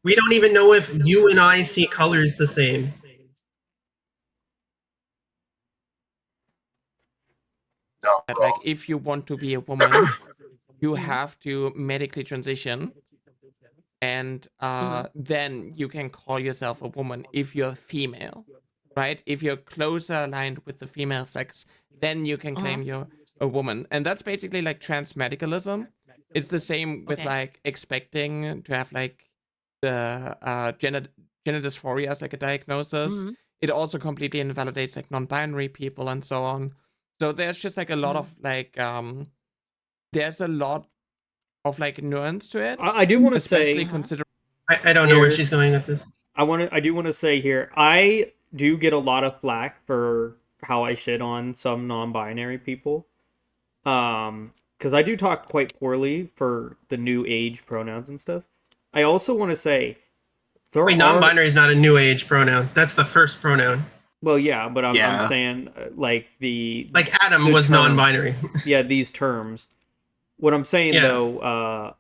We don't even know if you and I see colors the same. No, that like if you want to be a woman, you have to medically transition, and then you can call yourself a woman if you're female, right? If you're closer aligned with the female sex, then you can claim you're a woman. And that's basically like trans medicalism. It's the same with like expecting to have like the gender dysphoria as like a diagnosis. It also completely invalidates like non-binary people and so on. So there's just like a lot of like there's a lot of like nuance to it. I do want to especially say, consider. I don't know where she's going with this. I do want to say here, I do get a lot of flack for how I shit on some non-binary people, because I do talk quite poorly for the new age pronouns and stuff. I also want to say, Wait, non-binary is not a new age pronoun. That's the first pronoun. Well, yeah, but I'm saying like like Adam was non-binary. Yeah, these terms. What I'm saying though,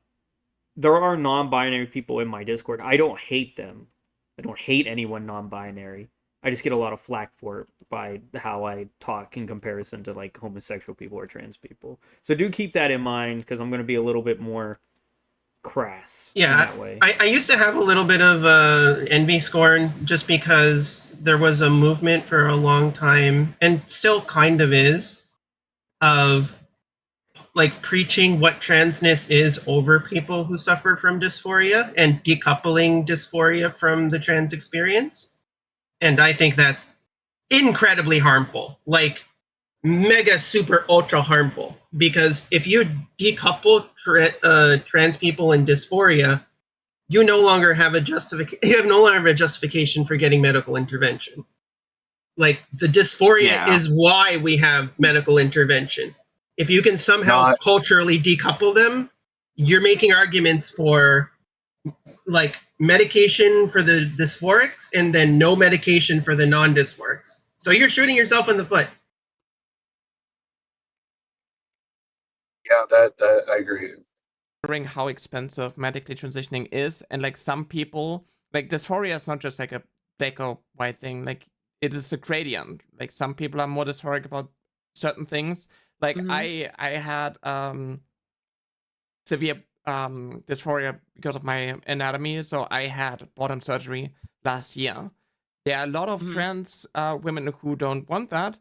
there are non-binary people in my Discord. I don't hate them. I don't hate anyone non-binary. I just get a lot of flack for it by how I talk in comparison to like homosexual people or trans people. So do keep that in mind because I'm going to be a little bit more crass. Yeah, in that way. I used to have a little bit of envy scorn just because there was a movement for a long time, and still kind of is, of like preaching what transness is over people who suffer from dysphoria and decoupling dysphoria from the trans experience. And I think that's incredibly harmful, like mega super ultra harmful, because if you decouple trans people and dysphoria, you no longer have a justification for getting medical intervention. Like the dysphoria is why we have medical intervention. If you can somehow culturally decouple them, you're making arguments for like medication for the dysphorics and then no medication for the non-dysphorics. So you're shooting yourself in the foot. Yeah, that I agree. How expensive medically transitioning is, and like some people, like dysphoria is not just like a black or white thing. Like it is a gradient. Like some people are more dysphoric about certain things. Like I had severe dysphoria because of my anatomy, so I had bottom surgery last year. There are a lot of trans women who don't want that,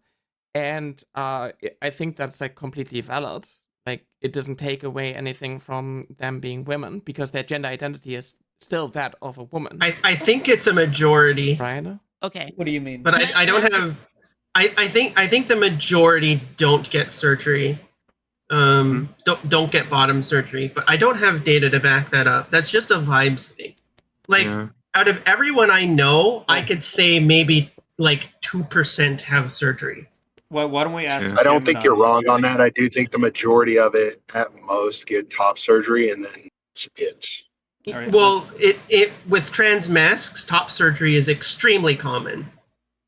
and I think that's like completely valid. Like it doesn't take away anything from them being women because their gender identity is still that of a woman. I think it's a majority. Right? Okay. What do you mean? But I don't have. I think the majority don't get surgery. Don't get bottom surgery, but I don't have data to back that up. That's just a vibes thing. Like out of everyone I know, I could say maybe like 2% have surgery. Well, why don't we ask? I don't think you're wrong on that. I do think the majority of it, at most, get top surgery, and then it's. Right, well, it with trans masks, top surgery is extremely common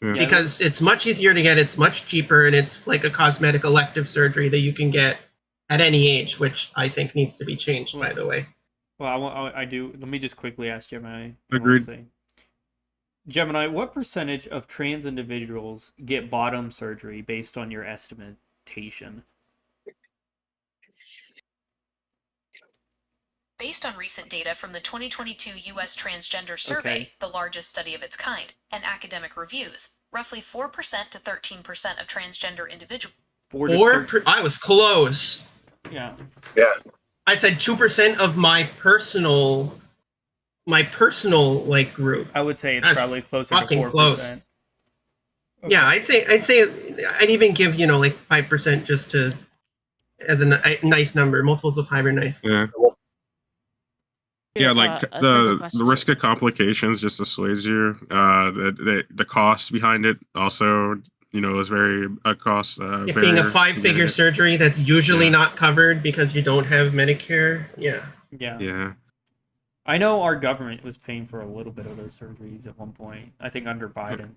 because it's much easier to get. It's much cheaper, and it's like a cosmetic elective surgery that you can get at any age, which I think needs to be changed. By the way. Well, I do. Let me just quickly ask Gemini. Agreed. Gemini, what percentage of trans individuals get bottom surgery based on your estimation? Based on recent data from the 2022 U.S. Transgender Survey, the largest study of its kind, and academic reviews, roughly 4% to 13% of transgender individuals. I was close. Yeah. Yeah. I said 2% of my personal like group. I would say it's probably closer to 4%. Close. Okay. Yeah, I'd say I'd even give like 5% just to as a nice number. Multiples of 5 are nice. Yeah. Yeah, like the risk of complications just assuages you. The cost behind it also, is very a cost. It being a 5-figure surgery that's usually not covered because you don't have Medicare. Yeah. Yeah. I know our government was paying for a little bit of those surgeries at one point. I think under Biden.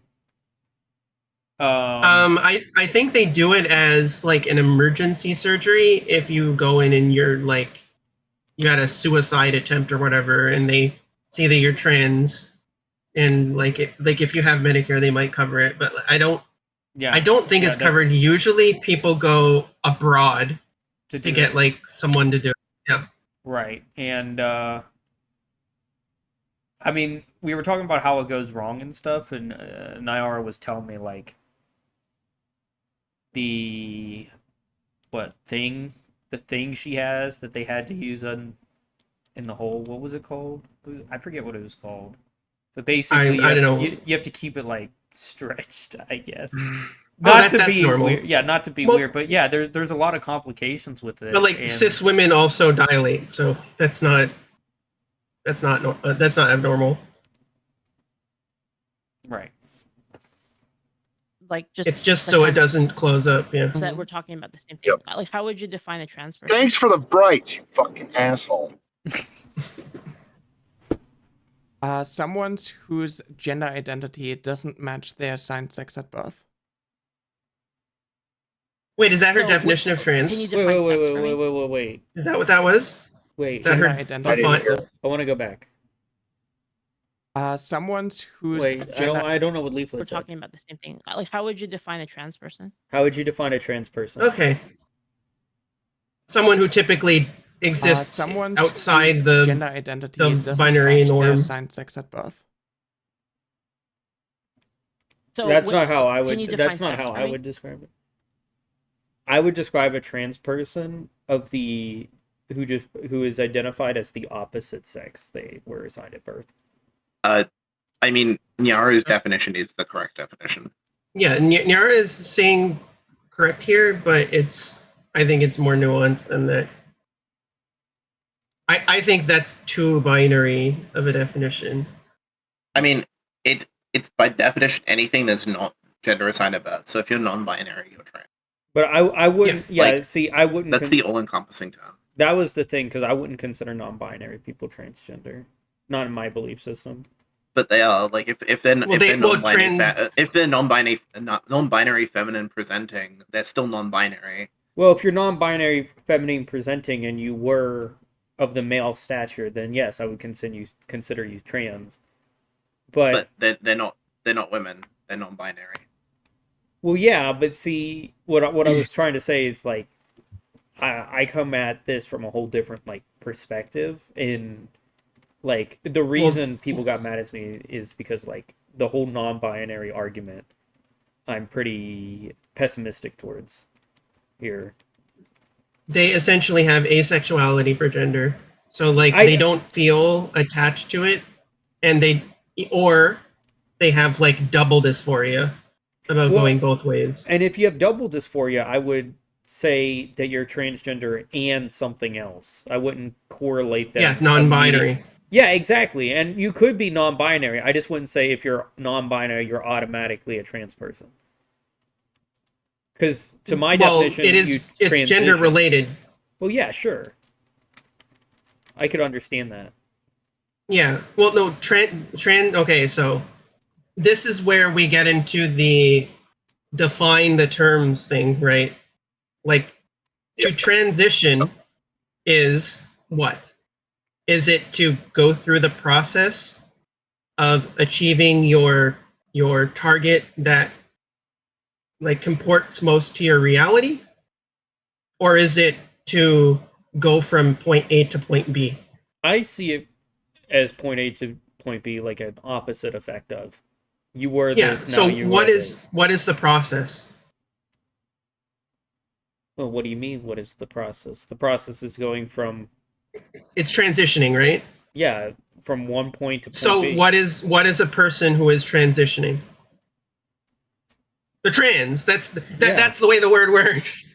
I think they do it as like an emergency surgery if you go in and you're like you had a suicide attempt or whatever, and they see that you're trans, and like if you have Medicare, they might cover it. But I don't think it's covered. Usually, people go abroad to get like someone to do it. Yeah. Right, and I mean, we were talking about how it goes wrong and stuff, and Nyara was telling me like the thing she has that they had to use in the hole. What was it called? I forget what it was called. But basically, I don't know. You have to keep it like stretched, I guess. That's normal. Weird. Yeah, not to be weird, but yeah, there's a lot of complications with it. But like cis women also dilate, so that's not abnormal. Right. Like it's just so it doesn't close up. Yeah. So that we're talking about the same thing. Yep. Like, how would you define a trans person? Thanks for the bright, you fucking asshole. Someone whose gender identity doesn't match their assigned sex at birth. Wait, is that her definition of trans? Can you define sex for me? Wait. Is that what that was? Wait. Is that her identity? I want to go back. Someone whose I don't know what Leaflit We're talking about the same thing. Like, how would you define a trans person? How would you define a trans person? Okay. Someone who typically exists outside the gender identity the binary norm. Assigned sex at birth. So that's not how I would. That's not how I would describe it. I would describe a trans person who is identified as the opposite sex they were assigned at birth. I mean, Nyara's definition is the correct definition. Yeah, Nyara is saying correct here, but I think it's more nuanced than that. I think that's too binary of a definition. I mean, it's by definition anything that's not gender assigned at birth. So if you're non-binary, you're trans. But I wouldn't. I wouldn't. That's the all-encompassing term. That was the thing, because I wouldn't consider non-binary people transgender. Not in my belief system. But they are like if they're non-binary feminine presenting, they're still non-binary. Well, if you're non-binary feminine presenting and you were of the male stature, then yes, I would consider you trans. But they're not women. They're non-binary. Well, yeah, but see, what I was trying to say is like, I come at this from a whole different like perspective, and like the reason people got mad at me is because like the whole non-binary argument, I'm pretty pessimistic towards here. They essentially have asexuality for gender, so like they don't feel attached to it, and they have like double dysphoria about going both ways. And if you have double dysphoria, I would say that you're transgender and something else. I wouldn't correlate them. Yeah, non-binary. Yeah, exactly. And you could be non-binary. I just wouldn't say if you're non-binary, you're automatically a trans person. Because to my definition, it's gender related. Well, yeah, sure. I could understand that. Yeah. Well, no, okay, so this is where we get into the define the terms thing, right? Like, to transition is what? Is it to go through the process of achieving your target that like comports most to your reality? Or is it to go from point A to point B? I see it as point A to point B, like an opposite effect of. You were this, so now you what is the process? Well, what do you mean, what is the process? The process is going from... It's transitioning, right? Yeah, from one point to point B. So what is a person who is transitioning? The trans. That's the way the word works.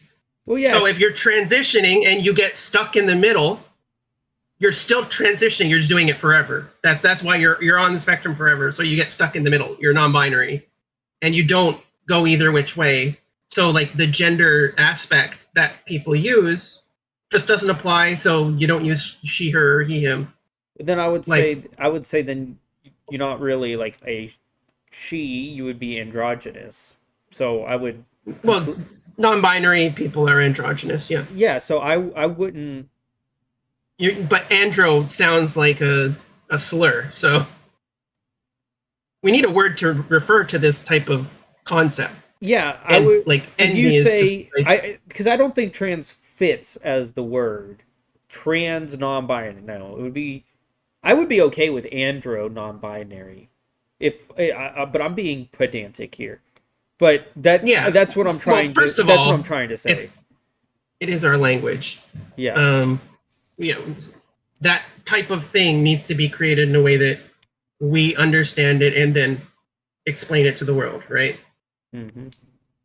Well, yeah. So if you're transitioning and you get stuck in the middle, you're still transitioning. You're just doing it forever. That's why you're on the spectrum forever. So you get stuck in the middle. You're non-binary, and you don't go either which way. So like the gender aspect that people use just doesn't apply. So you don't use she, her, or he, him. Then I would say then you're not really like a she. You would be androgynous. So I would. Well, non-binary people are androgynous. Yeah. Yeah. So I wouldn't. But andro sounds like a slur. So we need a word to refer to this type of concept. Yeah, I would like. If you say because I don't think trans fits as the word trans non-binary. No, it would be. I would be okay with andro non-binary, but I'm being pedantic here. But that's what I'm trying. That's what I'm trying to say. It is our language. Yeah. That type of thing needs to be created in a way that we understand it and then explain it to the world, right? Mm-hmm.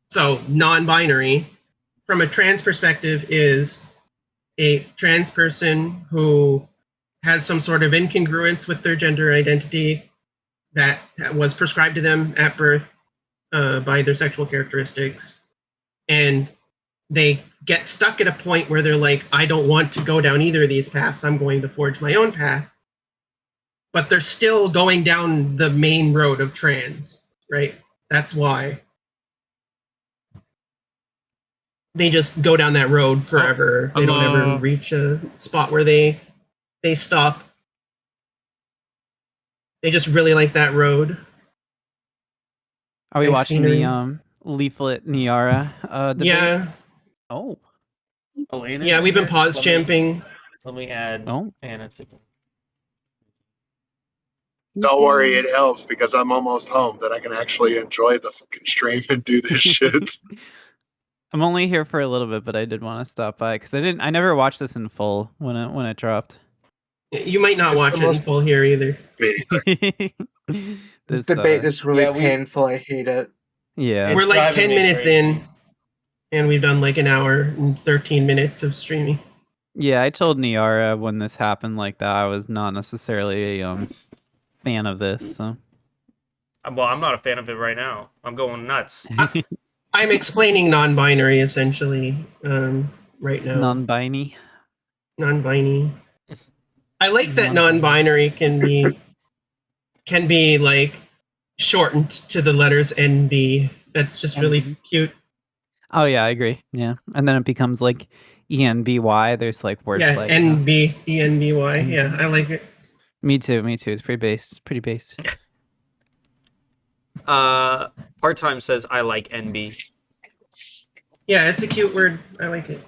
So non-binary, from a trans perspective, is a trans person who has some sort of incongruence with their gender identity that was prescribed to them at birth by their sexual characteristics, and they get stuck at a point where they're like, I don't want to go down either of these paths. I'm going to forge my own path. But they're still going down the main road of trans, right? That's why they just go down that road forever. They don't ever reach a spot where they stop. They just really like that road. Are we watching the Leaflit Nyara debate? Yeah. Oh. Yeah, we've been pause champing. Let me add Anna to them. Don't worry, it helps because I'm almost home. That I can actually enjoy the fucking stream and do this shit. I'm only here for a little bit, but I did want to stop by because I never watched this in full when it dropped. You might not watch it in full here either. This debate is really painful. I hate it. Yeah. We're like 10 minutes in, and we've done like an hour and 13 minutes of streaming. Yeah, I told Nyara when this happened like that I was not necessarily a fan of this. So. Well, I'm not a fan of it right now. I'm going nuts. I'm explaining non-binary essentially right now. Non-binary. Non-binary. I like that non-binary can be like shortened to the letters NB. That's just really cute. Oh yeah, I agree. Yeah, and then it becomes like ENBY. There's like wordplay. Yeah, NB, ENBY. Yeah, I like it. Me too. Me too. It's pretty based. Pretty based. Part-time says I like NB. Yeah, it's a cute word. I like it.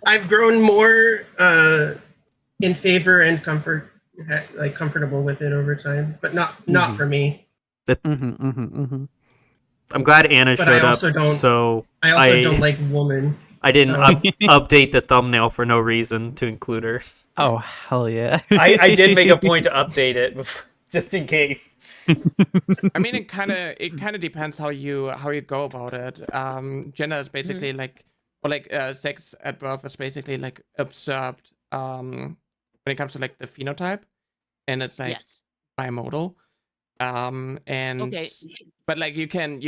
I've grown more in favor and comfortable with it over time, but not for me. Mm-hmm. I'm glad Anna But showed I also up. don't. So I also don't like woman. I didn't so. update the thumbnail for no reason to include her. Oh hell yeah! I did make a point to update it just in case. I mean, it kind of depends how you go about it. Gender is basically sex at birth is basically like observed when it comes to like the phenotype, and it's like bimodal. But like you can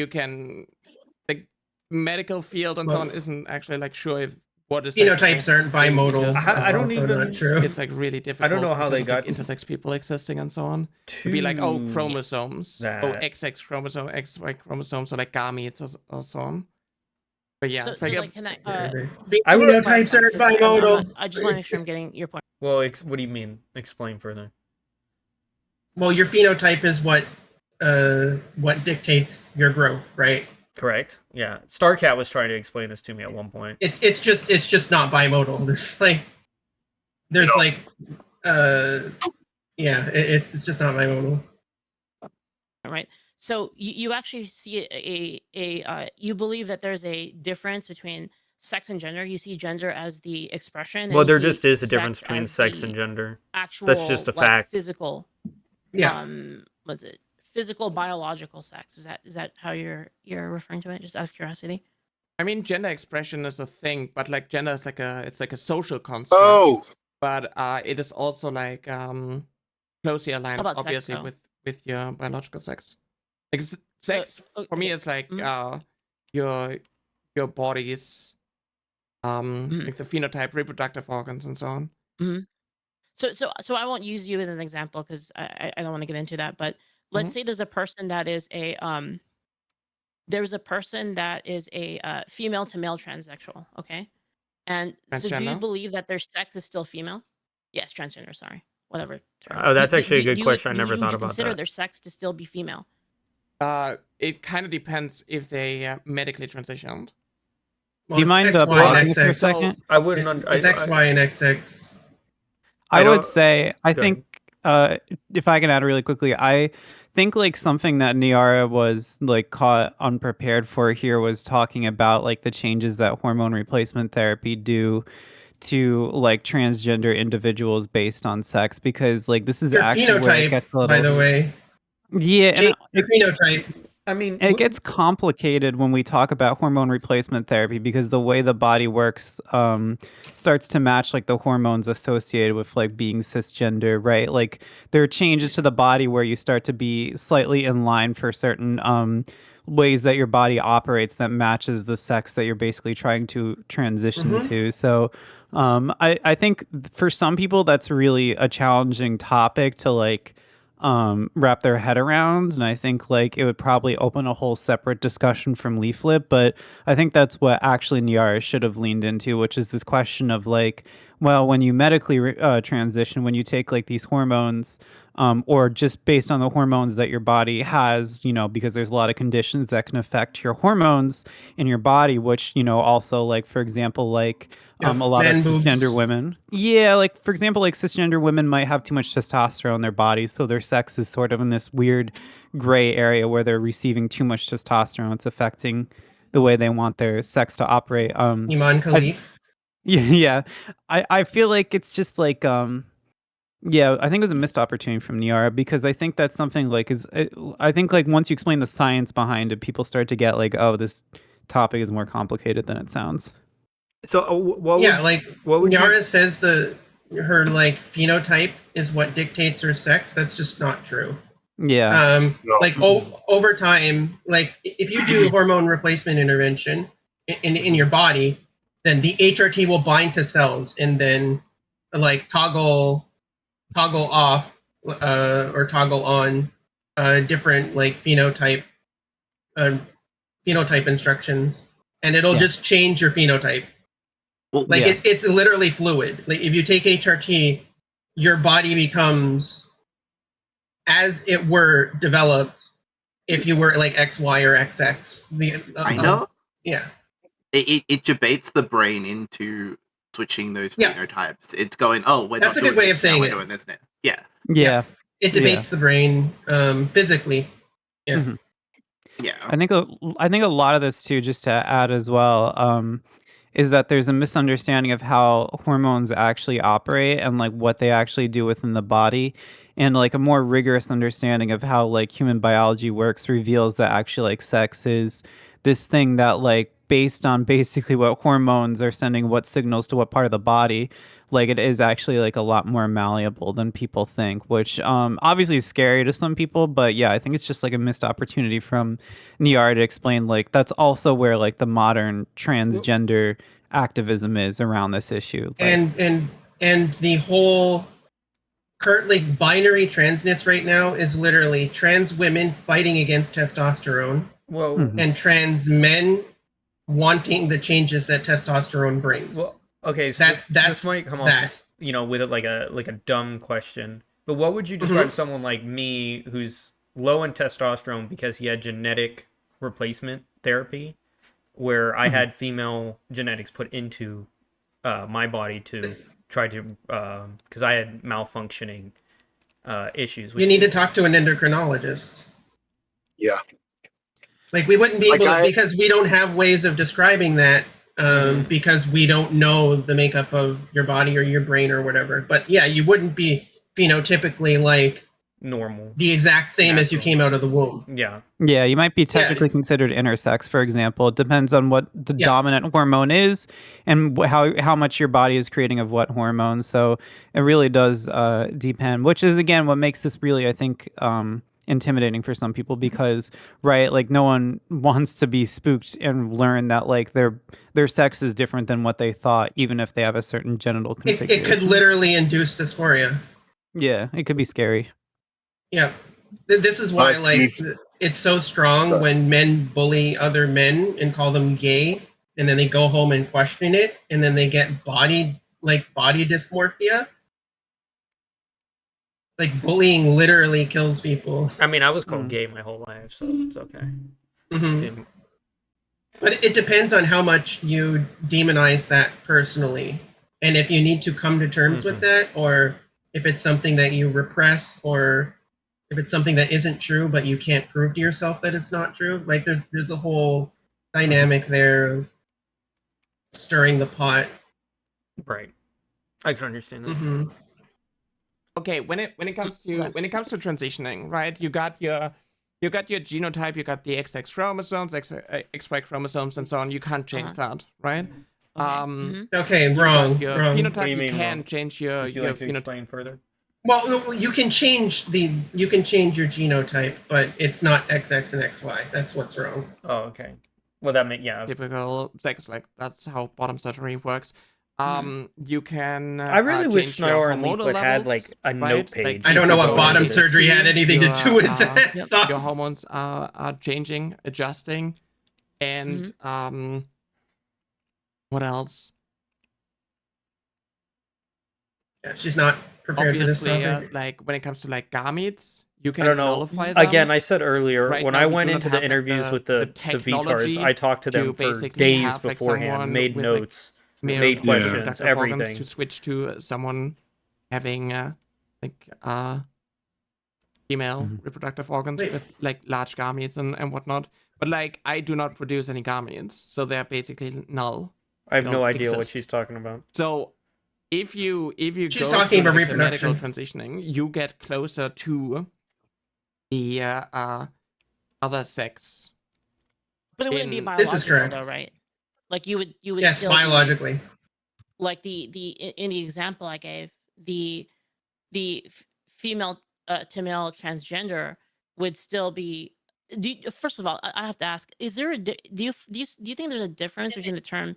like medical field and so on isn't actually like sure if what is phenotypes aren't bimodal. I don't also even. Not true. It's like really difficult. I don't know how they got intersex people existing and so on. To be like chromosomes, XX chromosome, XY chromosomes, or like gametes or so on. But yeah, it's like can phenotypes aren't bimodal. I just want to make sure I'm getting your point. Well, what do you mean? Explain further. Well, your phenotype is what dictates your growth, right? Correct. Yeah. Starcat was trying to explain this to me at one point. It's just not bimodal. It's just not bimodal. Right. So you actually see you believe that there's a difference between sex and gender. You see gender as the expression. Well, there just is a difference between sex and gender. Actual, that's just a fact. Physical. Yeah. Was it physical biological sex? Is that how you're referring to it? Just out of curiosity. I mean, gender expression is a thing, but like gender is like a social construct. Oh. But it is also like closely aligned, obviously, sex, with your biological sex. Like, sex for me is like your body's like the phenotype, reproductive organs, and so on. Mm-hmm. So I won't use you as an example because I don't want to get into that. But let's say there's a person that is a female to male transsexual, okay? And so do you believe that their sex is still female? Yes, transgender. Sorry, whatever. Oh, that's actually a good question. I never thought about that. Consider their sex to still be female? It kind of depends if they medically transitioned. Do you mind pausing for a second? I wouldn't. It's XY and XX. I would say, I think, if I can add really quickly, I think like something that Nyara was like caught unprepared for here was talking about like the changes that hormone replacement therapy do to like transgender individuals based on sex, because like this is your actually phenotype, where it gets a little, by the way. Yeah, and your phenotype. I mean, it gets complicated when we talk about hormone replacement therapy because the way the body works starts to match like the hormones associated with like being cisgender, right? Like there are changes to the body where you start to be slightly in line for certain ways that your body operates that matches the sex that you're basically trying to transition to. So I think for some people that's really a challenging topic to like wrap their head around, and I think like it would probably open a whole separate discussion from Leaflit, but I think that's what actually Nyara should have leaned into, which is this question of like, well, when you medically transition, when you take like these hormones or just based on the hormones that your body has, you know, because there's a lot of conditions that can affect your hormones in your body, which, you know, also like, for example, like a lot of cisgender women. Yeah, like for example, like cisgender women might have too much testosterone in their bodies, so their sex is sort of in this weird gray area where they're receiving too much testosterone. It's affecting the way they want their sex to operate. Iman Khalif. Yeah. I feel like it's just like yeah, I think it was a missed opportunity from Nyara, because I think that's something like I think like once you explain the science behind it, people start to get like, oh, this topic is more complicated than it sounds. So what would Nyara says her like phenotype is what dictates her sex. That's just not true. Yeah. Like over time, like if you do hormone replacement intervention in your body, then the HRT will bind to cells and then like toggle toggle off or toggle on different like phenotype instructions, and it'll just change your phenotype. Like it's literally fluid. Like if you take HRT, your body becomes as it were developed if you were like XY or XX. I know. Yeah. It debates the brain into switching those phenotypes. It's going, oh, That's a good way of saying it. We're doing this now. Yeah. Yeah. It debates the brain physically. Yeah. Mm-hmm. Yeah. I think a lot of this too, just to add as well, is that there's a misunderstanding of how hormones actually operate and like what they actually do within the body. And like a more rigorous understanding of how like human biology works reveals that actually like sex is this thing that like based on basically what hormones are sending what signals to what part of the body, like it is actually like a lot more malleable than people think, which obviously is scary to some people. But yeah, I think it's just like a missed opportunity from Nyara to explain like that's also where like the modern transgender activism is around this issue. Like, and the whole currently binary transness right now is literally trans women fighting against testosterone. Whoa. And trans men wanting the changes that testosterone brings. Well, okay, so this might come off, you know, with like a dumb question. But what would you describe someone like me who's low in testosterone because he had genetic replacement therapy, where I had female genetics put into my body to try to because I had malfunctioning issues. You need to talk to an endocrinologist. Yeah. Like we wouldn't be able to, because we don't have ways of describing that because we don't know the makeup of your body or your brain or whatever. But yeah, you wouldn't be phenotypically like normal, the exact same as you came out of the womb. Yeah. Yeah, you might be technically considered intersex, for example. It depends on what the dominant hormone is and how much your body is creating of what hormone. So it really does depend, which is, again, what makes this really, I think, intimidating for some people because, right, like no one wants to be spooked and learn that like their sex is different than what they thought, even if they have a certain genital configuration. It could literally induce dysphoria. Yeah, it could be scary. Yeah. This is why like it's so strong when men bully other men and call them gay, and then they go home and question it, and then they get body dysmorphia. Like bullying literally kills people. I mean, I was called gay my whole life, so it's okay. Mm-hmm. But it depends on how much you demonize that personally, and if you need to come to terms with that, or if it's something that you repress, or if it's something that isn't true but you can't prove to yourself that it's not true. Like there's a whole dynamic there of stirring the pot. Right. I can understand that. Mm-hmm. Okay, when it comes to transitioning, right? You got your genotype, you got the XX chromosomes, XY chromosomes, and so on. You can't change that, right? Okay, wrong. Your wrong. phenotype, you can change your Would you like to phenotype. explain further? Well, you can change your genotype, but it's not XX and XY. That's what's wrong. Oh, okay. Well, that makes typical sex, like that's how bottom surgery works. You can. I really wish Nyara and Leaflit had like a note page. Like, I don't know what bottom surgery had anything to do with that. Your hormones are changing, adjusting, and what else? Yeah, she's not prepared Obviously, for this topic. like when it comes to like gametes, you can I don't know. nullify them. Again, I said earlier, Right when now, I we went do into not the have, interviews with the technology VTards, I talked to them for basically days have, like, beforehand, someone made with, notes, male made questions, reproductive organs everything. to switch to someone having female reproductive organs with like large gametes and whatnot. But like I do not produce any gametes, so they're basically null. I have They no don't idea what exist. she's talking about. So if you She's go talking through about like, the medical reproduction. transitioning, you get closer to the other sex. But it wouldn't be in- biological, This is correct. though, right? Like you would Yes, still be- biologically. like in the example I gave, the female to male transgender would still be. First of all, I have to ask: is there do you think there's a difference between the term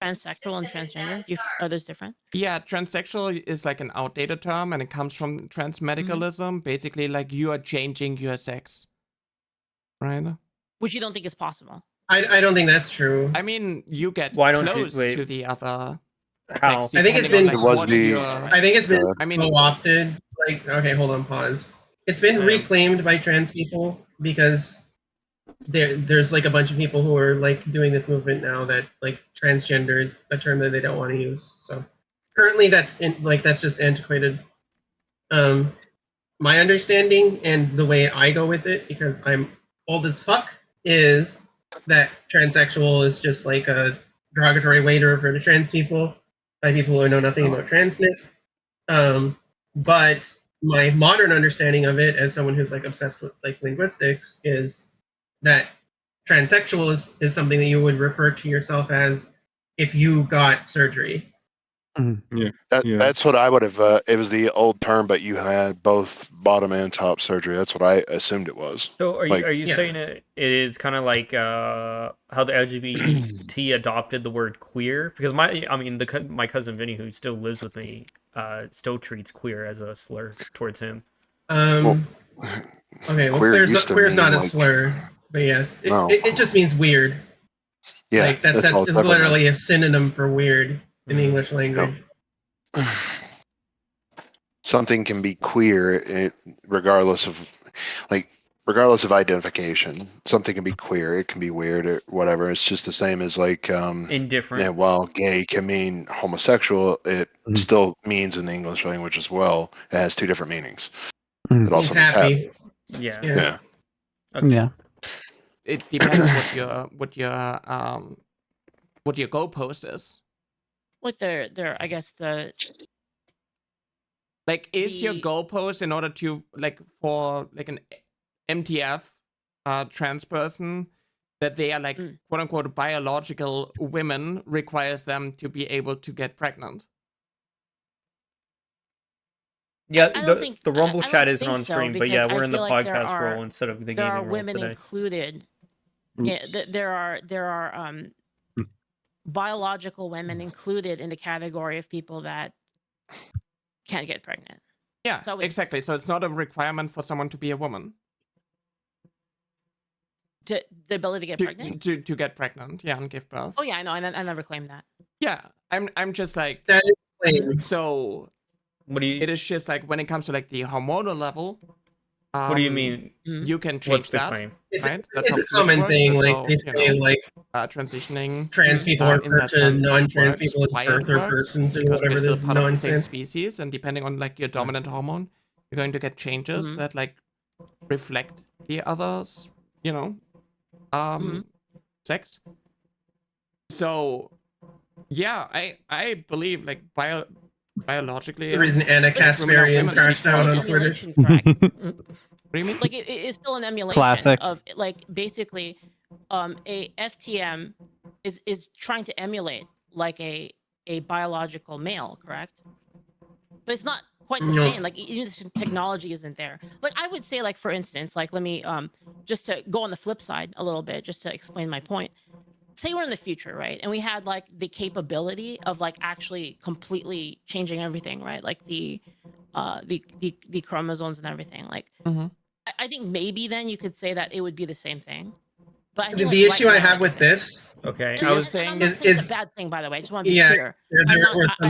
Transsexual and transgender? Are those different? Yeah, transsexual is like an outdated term, and it comes from transmedicalism. Basically, like you are changing your sex, right? Which you don't think is possible. I don't think that's true. I mean, you get Why don't you- close wait. to the other How? sex. I think it's depending been. on, like, what your- I think it's been I mean, co-opted. Like, okay, hold on, pause. It's been reclaimed by trans people because there's like a bunch of people who are like doing this movement now that like transgender is a term that they don't want to use. So currently, that's just antiquated. My understanding and the way I go with it, because I'm old as fuck, is that transsexual is just like a derogatory way to refer to trans people by people who know nothing about transness. But my modern understanding of it, as someone who's like obsessed with like linguistics, is that transsexual is something that you would refer to yourself as if you got surgery. Yeah, that's what I would have. It was the old term, but you had both bottom and top surgery. That's what I assumed it was. So are you saying it is kind of like how the LGBT adopted the word queer? Because my cousin Vinny, who still lives with me, still treats queer as a slur towards him. Okay, well, queer's not a slur, but yes, it just means weird. Yeah, like that's it's literally a synonym for weird in the English language. Something can be queer regardless of identification. Something can be queer, it can be weird or whatever. It's just the same as like indifferent. Yeah, while gay can mean homosexual, it still means in the English language as well. It has two different meanings. It also means happy. Yeah. Okay. Yeah. It depends what your goalpost is. What their I guess the like is your goalpost in order to like for like an MTF trans person that they are like quote unquote biological women requires them to be able to get pregnant. Yeah, I don't think the Rumble I don't chat isn't think on so, stream, but because yeah, I we're in the feel like podcast role instead of the there are gaming role women today. included. Yeah, there are biological women included in the category of people that can't get pregnant. Yeah, exactly. So it's not a requirement for someone to be a woman. The ability to get pregnant? To get pregnant, yeah, and give birth. Oh yeah, I know. I never claimed that. Yeah, I'm just like that is claimed. So what do you? It is just like when it comes to like the hormonal level. What do you mean? You can change What's the that, claim? right? It's a common thing. Like they say, like transitioning. trans people in refer that to sense non-trans works, people as why it birther works, persons or because we're whatever still the part of the same nonsense. species, and depending on like your dominant hormone, you're going to get changes that like reflect the other's, sex. So, yeah, I believe like biologically. That's the reason Anna Kasparian crashed out on Twitter. Correct. What do you mean? Like it's still an emulation Classic. of like basically a FTM is trying to emulate like a biological male, correct? But it's not quite the same. Like even the technology isn't there. Like I would say, like for instance, like let me just to go on the flip side a little bit, just to explain my point. Say we're in the future, right? And we had like the capability of like actually completely changing everything, right? Like the chromosomes and everything. Like I think maybe then you could say that it would be the same thing. But I think, the issue I have with this, okay, I was saying, I'm not saying it's a bad thing, by the way. I just want to be clear. I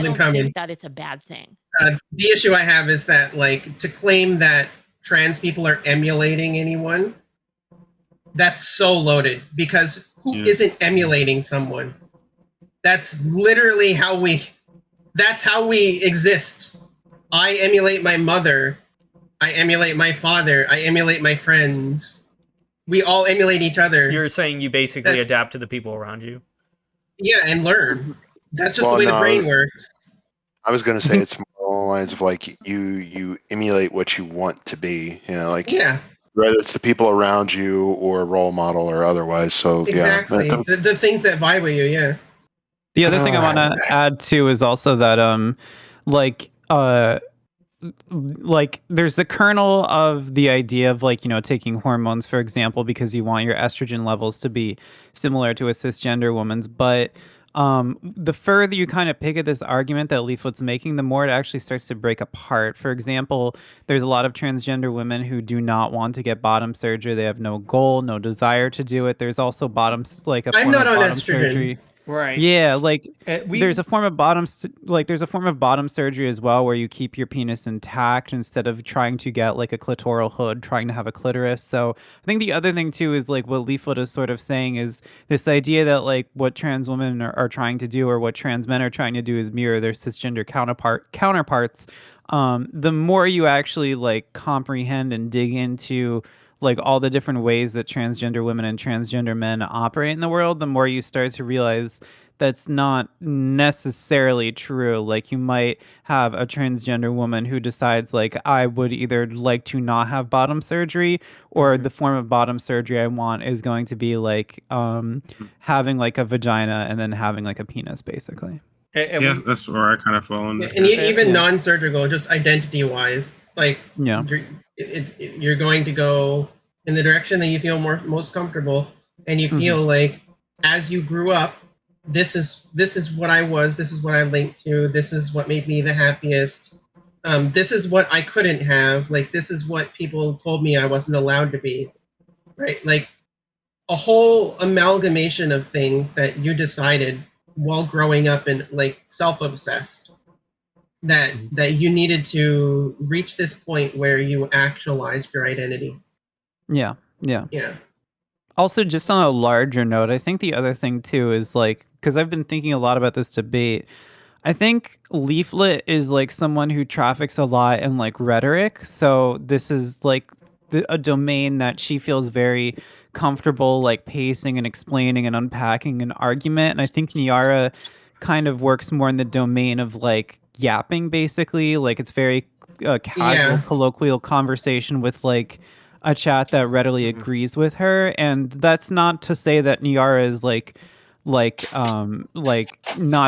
don't think that it's a bad thing. The issue I have is that, like, to claim that trans people are emulating anyone, that's so loaded, because who isn't emulating someone? That's literally how we exist. I emulate my mother. I emulate my father. I emulate my friends. We all emulate each other. You're saying you basically adapt to the people around you. Yeah, and learn. That's just the way the brain works. I was going to say it's more along the lines of like you emulate what you want to be. Like whether it's the people around you or a role model or otherwise. So exactly the things that vibe with you. Yeah. The other thing I want to add too is also that like there's the kernel of the idea of like taking hormones, for example, because you want your estrogen levels to be similar to a cisgender woman's, but the further you kind of pick at this argument that Leaflit's making, the more it actually starts to break apart. For example, there's a lot of transgender women who do not want to get bottom surgery. They have no goal, no desire to do it. There's also like a I'm form not of on bottom estrogen. surgery. Right. Yeah, like there's a form of bottom surgery as well, where you keep your penis intact instead of trying to get like a clitoral hood, trying to have a clitoris. So I think the other thing too is like what Leaflit is sort of saying is this idea that like what trans women are trying to do or what trans men are trying to do is mirror their cisgender counterparts. The more you actually like comprehend and dig into like all the different ways that transgender women and transgender men operate in the world, the more you start to realize that's not necessarily true. Like you might have a transgender woman who decides like I would either like to not have bottom surgery or the form of bottom surgery I want is going to be like having like a vagina and then having like a penis basically. Yeah, that's where I kind of fall in. And even non-surgical, just identity-wise, like you're going to go in the direction that you feel most comfortable, and you feel like as you grew up, this is what I was, this is what I linked to, this is what made me the happiest. This is what I couldn't have. Like this is what people told me I wasn't allowed to be. Right? Like a whole amalgamation of things that you decided while growing up and like self-obsessed that you needed to reach this point where you actualized your identity. Yeah. Yeah. Also, just on a larger note, I think the other thing too is like, because I've been thinking a lot about this debate. I think Leaflit is like someone who traffics a lot in like rhetoric. So this is like a domain that she feels very comfortable like pacing and explaining and unpacking an argument. And I think Nyara kind of works more in the domain of like yapping, basically. Like it's very casual, colloquial conversation with like a chat that readily agrees with her. And that's not to say that Nyara is like not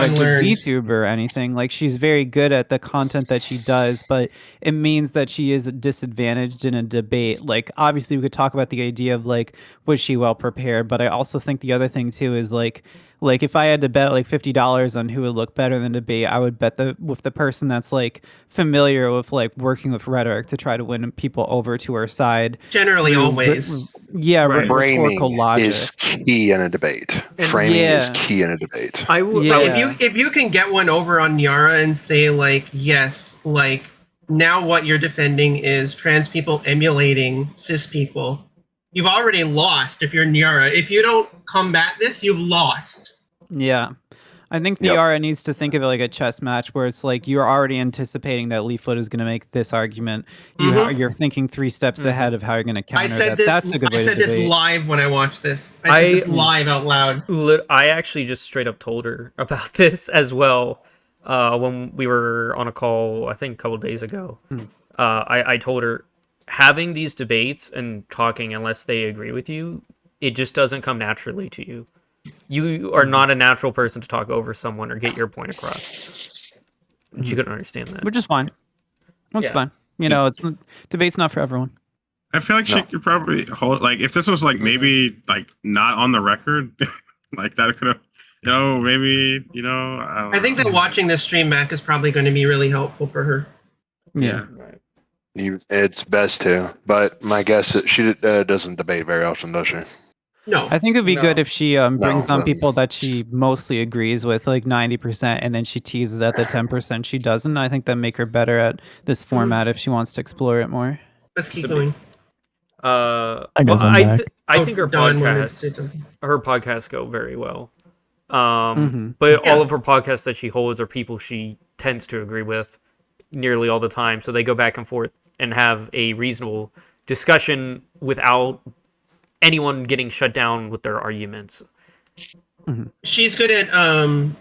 a good VTuber or anything. Like she's very good at the content that she does, but it means that she is disadvantaged in a debate. Like obviously we could talk about the idea of like was she well prepared, but I also think the other thing too is like if I had to bet like $50 on who would look better in the debate, I would bet with the person that's like familiar with like working with rhetoric to try to win people over to her side. Generally, always. Framing is key in a debate. Framing is key in a debate. If you can get one over on Nyara and say like, yes, like now what you're defending is trans people emulating cis people, you've already lost if you're Nyara. If you don't combat this, you've lost. Yeah. I think Nyara needs to think of it like a chess match where it's like you're already anticipating that Leaflit is going to make this argument. You're thinking 3 steps ahead of how you're going to counter that. That's a good way to debate. I said this live when I watched this. I said this live out loud. I actually just straight up told her about this as well when we were on a call, I think a couple of days ago. I told her having these debates and talking unless they agree with you, it just doesn't come naturally to you. You are not a natural person to talk over someone or get your point across. She couldn't understand that. Which is fine. That's fine. You know, debate's not for everyone. I feel like she could probably hold like if this was like maybe like not on the record, like that could have maybe I think that watching this stream back is probably going to be really helpful for her. Yeah. It's best to, but my guess is she doesn't debate very often, does she? No. I think it'd be good if she brings on people that she mostly agrees with, like 90%, and then she teases at the 10% she doesn't. I think that'd make her better at this format if she wants to explore it more. Let's keep going. I think her podcasts go very well. But all of her podcasts that she holds are people she tends to agree with nearly all the time. So they go back and forth and have a reasonable discussion without anyone getting shut down with their arguments. She's good at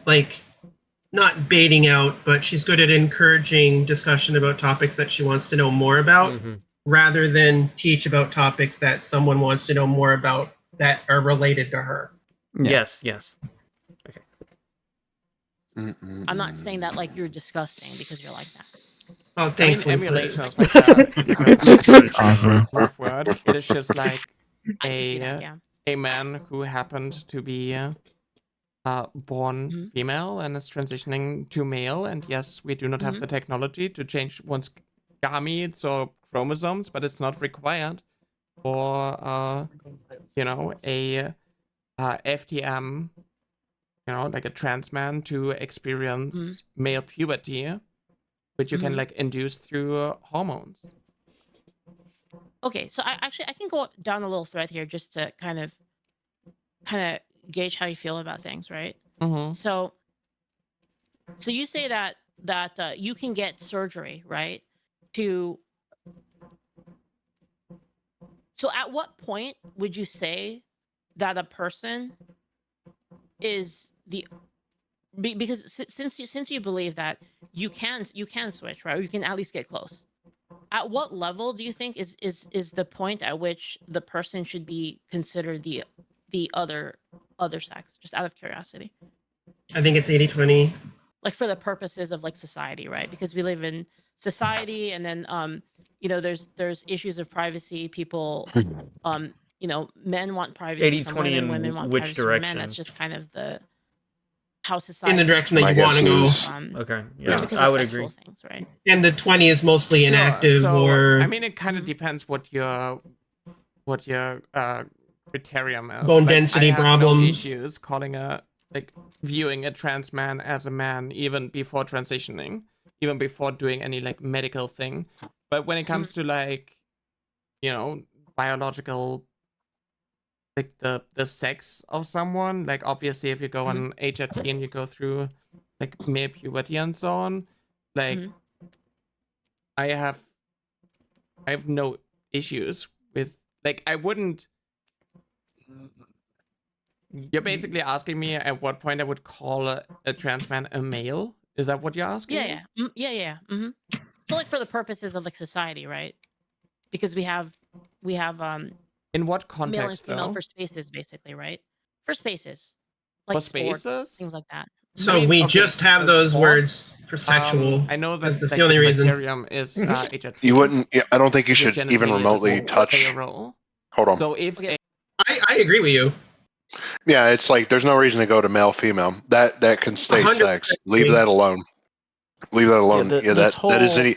like not baiting out, but she's good at encouraging discussion about topics that she wants to know more about, rather than teach about topics that someone wants to know more about that are related to her. Yeah. Yes. Okay. I'm not saying that like you're disgusting because you're like that. Oh, thanks. I mean, emulation is like a rough word. It is just like a man who happened to be born female and is transitioning to male, and yes, we do not have the technology to change one's gametes or chromosomes, but it's not required for you know, a FTM, you know, like a trans man to experience male puberty, which you can like induce through hormones. Okay, so I can go down a little thread here just to kind of gauge how you feel about things, right? So you say that you can get surgery, right? So at what point would you say that a person is because since you believe that you can switch, right? Or you can at least get close. At what level do you think is the point at which the person should be considered the other sex? Just out of curiosity. I think it's 80-20. Like for the purposes of like society, right? Because we live in society, and then you know, there's issues of privacy. People you know, men want privacy from women, women want privacy from men. That's just kind of how society in the direction that you want to go. Okay, yeah, because I would agree. Things, right? And the 20 is mostly inactive, or I mean, it kind of depends what your criterion is. Bone like, density I have problems. No issues calling viewing a trans man as a man even before transitioning, even before doing any like medical thing. But when it comes to like, you know, biological, like the sex of someone, like obviously if you go on HRT and you go through like male puberty and so on, like I have no issues with, like, I wouldn't. You're basically asking me at what point I would call a trans man a male? Is that what you're asking? Yeah. So like for the purposes of like society, right? Because we have in what context, male and female though? for spaces, basically, right? For spaces, like for sports, spaces, things like that. So I mean, we just have those words for sexual. I know that that's the only reason. Criterium is HRT. You wouldn't. I don't think you should even remotely touch. Play a role. Hold on. So if I agree with you. Yeah, it's like there's no reason to go to male female. That can stay 100% sex. Leave that alone. Leave that alone. Yeah, that is any.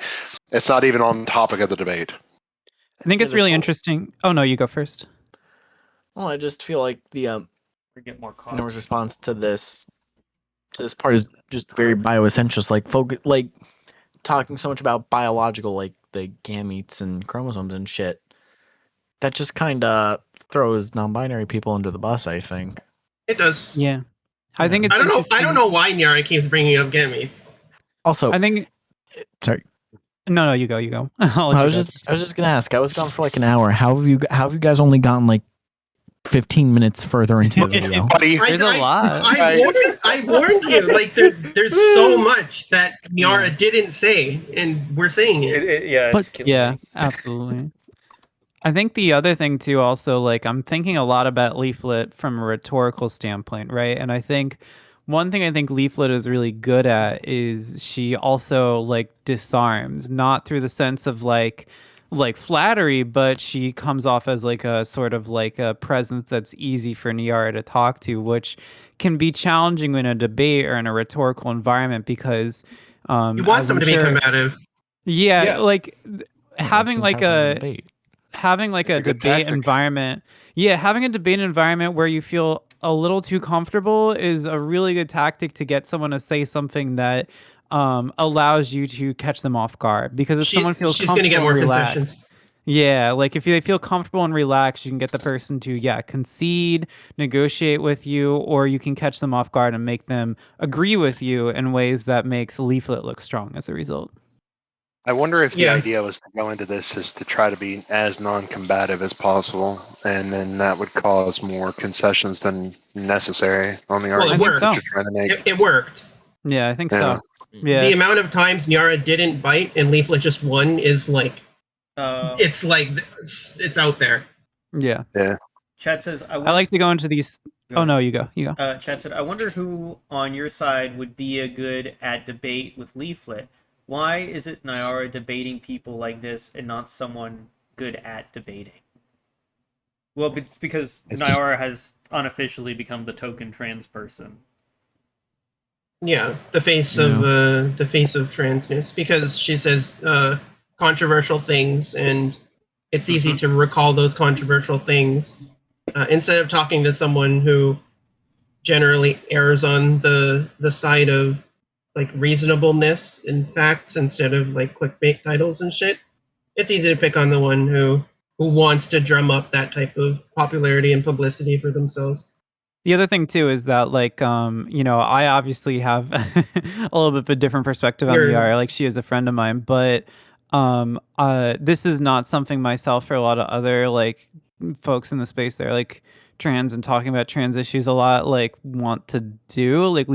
It's not even on topic of the debate. I think it's really interesting. Oh no, you go first. Well, I just feel like the get more Noah's response to this part is just very bioessentialist, like talking so much about biological, like the gametes and chromosomes and shit. That just kind of throws non-binary people under the bus, I think. It does. Yeah, I think it's. I don't know why Nyara keeps bringing up gametes. Also, I think. Sorry. No, you go. I was just gonna ask. I was gone for like an hour. How have you guys only gotten like 15 minutes further into the video? There's a lot. I warned you. Like there's so much that Nyara didn't say, and we're saying it. Yeah, absolutely. I think the other thing too, also, like, I'm thinking a lot about Leaflit from a rhetorical standpoint, right? And I think one thing I think Leaflit is really good at is she also like disarms, not through the sense of like flattery, but she comes off as like a sort of like a presence that's easy for Nyara to talk to, which can be challenging in a debate or in a rhetorical environment because you want them to be combative. Yeah, like having like a debate environment. Yeah, having a debate environment where you feel a little too comfortable is a really good tactic to get someone to say something that allows you to catch them off guard. Because if someone feels she's going to get more concessions. Yeah, like if they feel comfortable and relaxed, you can get the person to concede, negotiate with you, or you can catch them off guard and make them agree with you in ways that makes Leaflit look strong as a result. I wonder if the idea was to go into this is to try to be as non-combative as possible, and then that would cause more concessions than necessary on the argument that you're trying to make. It worked. Yeah, I think so. Yeah. The amount of times Nyara didn't bite and Leaflit just won is like, it's out there. Yeah. Yeah. Chat says, I like to go into these. Oh no, you go. Chat said, I wonder who on your side would be a good at debate with Leaflit. Why is it Nyara debating people like this and not someone good at debating? Well, it's because Nyara has unofficially become the token trans person Yeah, the face of transness, because she says controversial things, and it's easy to recall those controversial things instead of talking to someone who generally errs on the side of like reasonableness and facts instead of like clickbait titles and shit. It's easy to pick on the one who wants to drum up that type of popularity and publicity for themselves. The other thing too is that like I obviously have a little bit of a different perspective on Nyara. Like she is a friend of mine, but this is not something myself or a lot of other like folks in the space that are like trans and talking about trans issues a lot like want to do. Like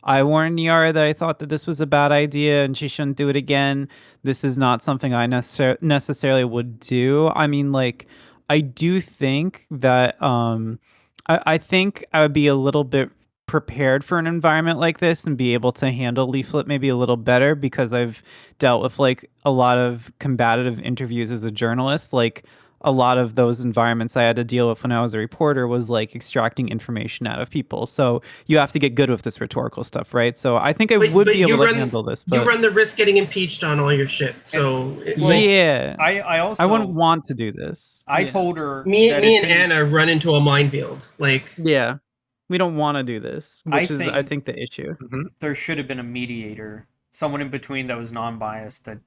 I warned Nyara that I thought that this was a bad idea and she shouldn't do it again. This is not something I necessarily would do. I mean, like I do think that I think I would be a little bit prepared for an environment like this and be able to handle Leaflit maybe a little better because I've dealt with like a lot of combative interviews as a journalist. Like a lot of those environments I had to deal with when I was a reporter was like extracting information out of people. So you have to get good with this rhetorical stuff, right? So I think I would be able to handle this. But you run the risk getting impeached on all your shit. So yeah, I wouldn't want to do this. I told her me and Anna run into a minefield. Like yeah, we don't want to do this, which is I think the issue. There should have been a mediator, someone in between that was non-biased that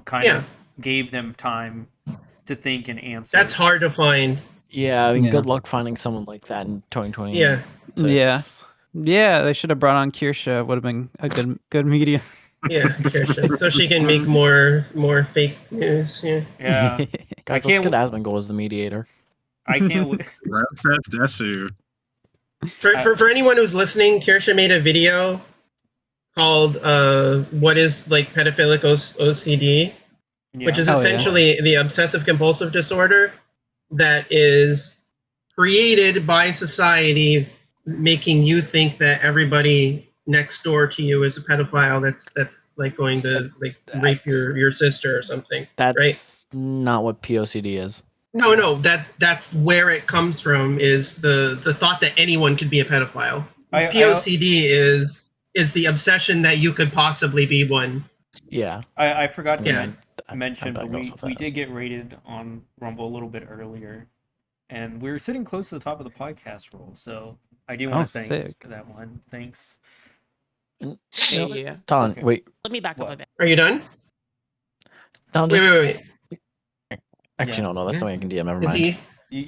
kind of gave them time to think and answer. That's hard to find. Yeah, I mean, good luck finding someone like that in 2020. Yeah. Yeah, they should have brought on Kirsha. Would have been a good media. Yeah, Kirsha, so she can make more fake news. Yeah. Yeah. Guys, let's get Asmongold as the mediator. I can't wait. For anyone who's listening, Kirsha made a video called "What is like pedophilic OCD," which is essentially the obsessive compulsive disorder that is created by society, making you think that everybody next door to you is a pedophile that's like going to like rape your sister or something. That's not what POCD is. No, that's where it comes from, is the thought that anyone could be a pedophile. POCD is the obsession that you could possibly be one. Yeah. I forgot to mention, but we did get rated on Rumble a little bit earlier, and we were sitting close to the top of the podcast roll, so I do want to thank that one. Thanks. Yeah. Don, wait. Let me back up a bit. Are you done? No, wait. Actually, no, that's something I can DM. Never mind.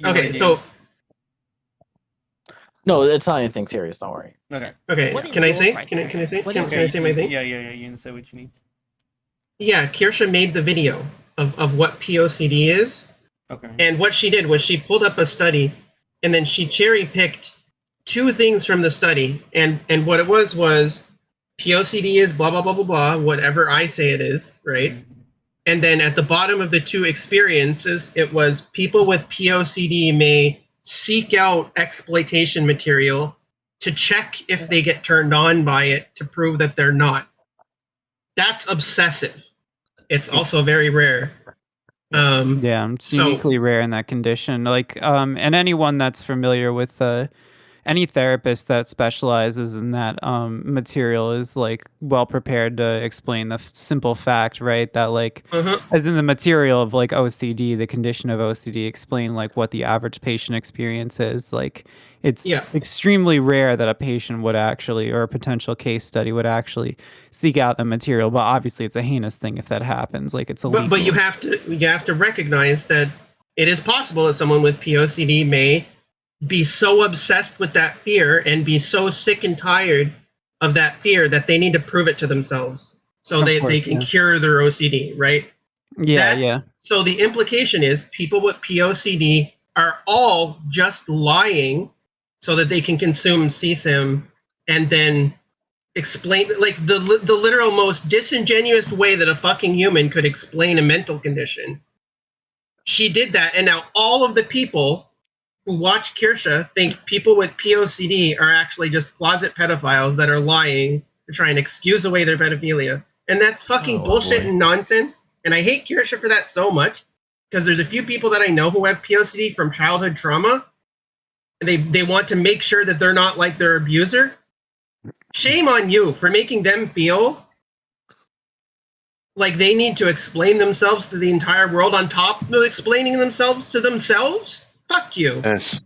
Okay, so. No, it's not anything serious. Don't worry. Okay. Can I say? Can I say? Can I say my thing? Yeah. You can say what you need. Yeah, Kirsha made the video of what POCD is. Okay. And what she did was she pulled up a study, and then she cherry picked two things from the study, and what it was POCD is blah blah blah blah blah, whatever I say it is, right? Mm-hmm. And then at the bottom of the two experiences, it was people with POCD may seek out exploitation material to check if they get turned on by it to prove that they're not. That's obsessive. It's also very rare. It's uniquely rare in that condition. Like, and anyone that's familiar with any therapist that specializes in that material is like well prepared to explain the simple fact, right? That like, as in the material of like OCD, the condition of OCD, explain like what the average patient experience is. Like, it's extremely rare that a patient would actually, or a potential case study would actually seek out the material. But obviously, it's a heinous thing if that happens. Like, it's illegal. But you have to recognize that it is possible that someone with POCD may be so obsessed with that fear and be so sick and tired of that fear that they need to prove it to themselves so they can cure their OCD, right? Yeah. So the implication is people with POCD are all just lying so that they can consume CSIM and then explain, like the literal most disingenuous way that a fucking human could explain a mental condition. She did that, and now all of the people who watch Kirsha think people with POCD are actually just closet pedophiles that are lying to try and excuse away their pedophilia. And that's fucking bullshit and nonsense. And I hate Kirsha for that so much, because there's a few people that I know who have POCD from childhood trauma. And they want to make sure that they're not like their abuser. Shame on you for making them feel like they need to explain themselves to the entire world on top of explaining themselves to themselves. Fuck you. Yes.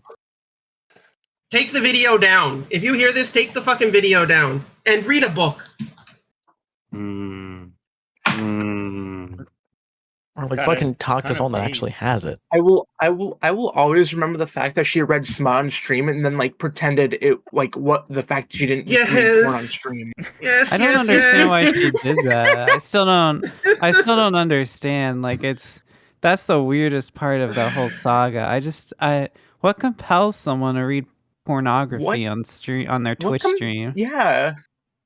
Take the video down. If you hear this, take the fucking video down and read a book. Or like fucking talk to someone that actually has it. I will always remember the fact that she read smut on stream and then like pretended it like what the fact that she didn't read porn on stream. Yes, I don't understand why she did that. I still don't understand. Like that's the weirdest part of that whole saga. What compels someone to read pornography on their Twitch stream? Yeah.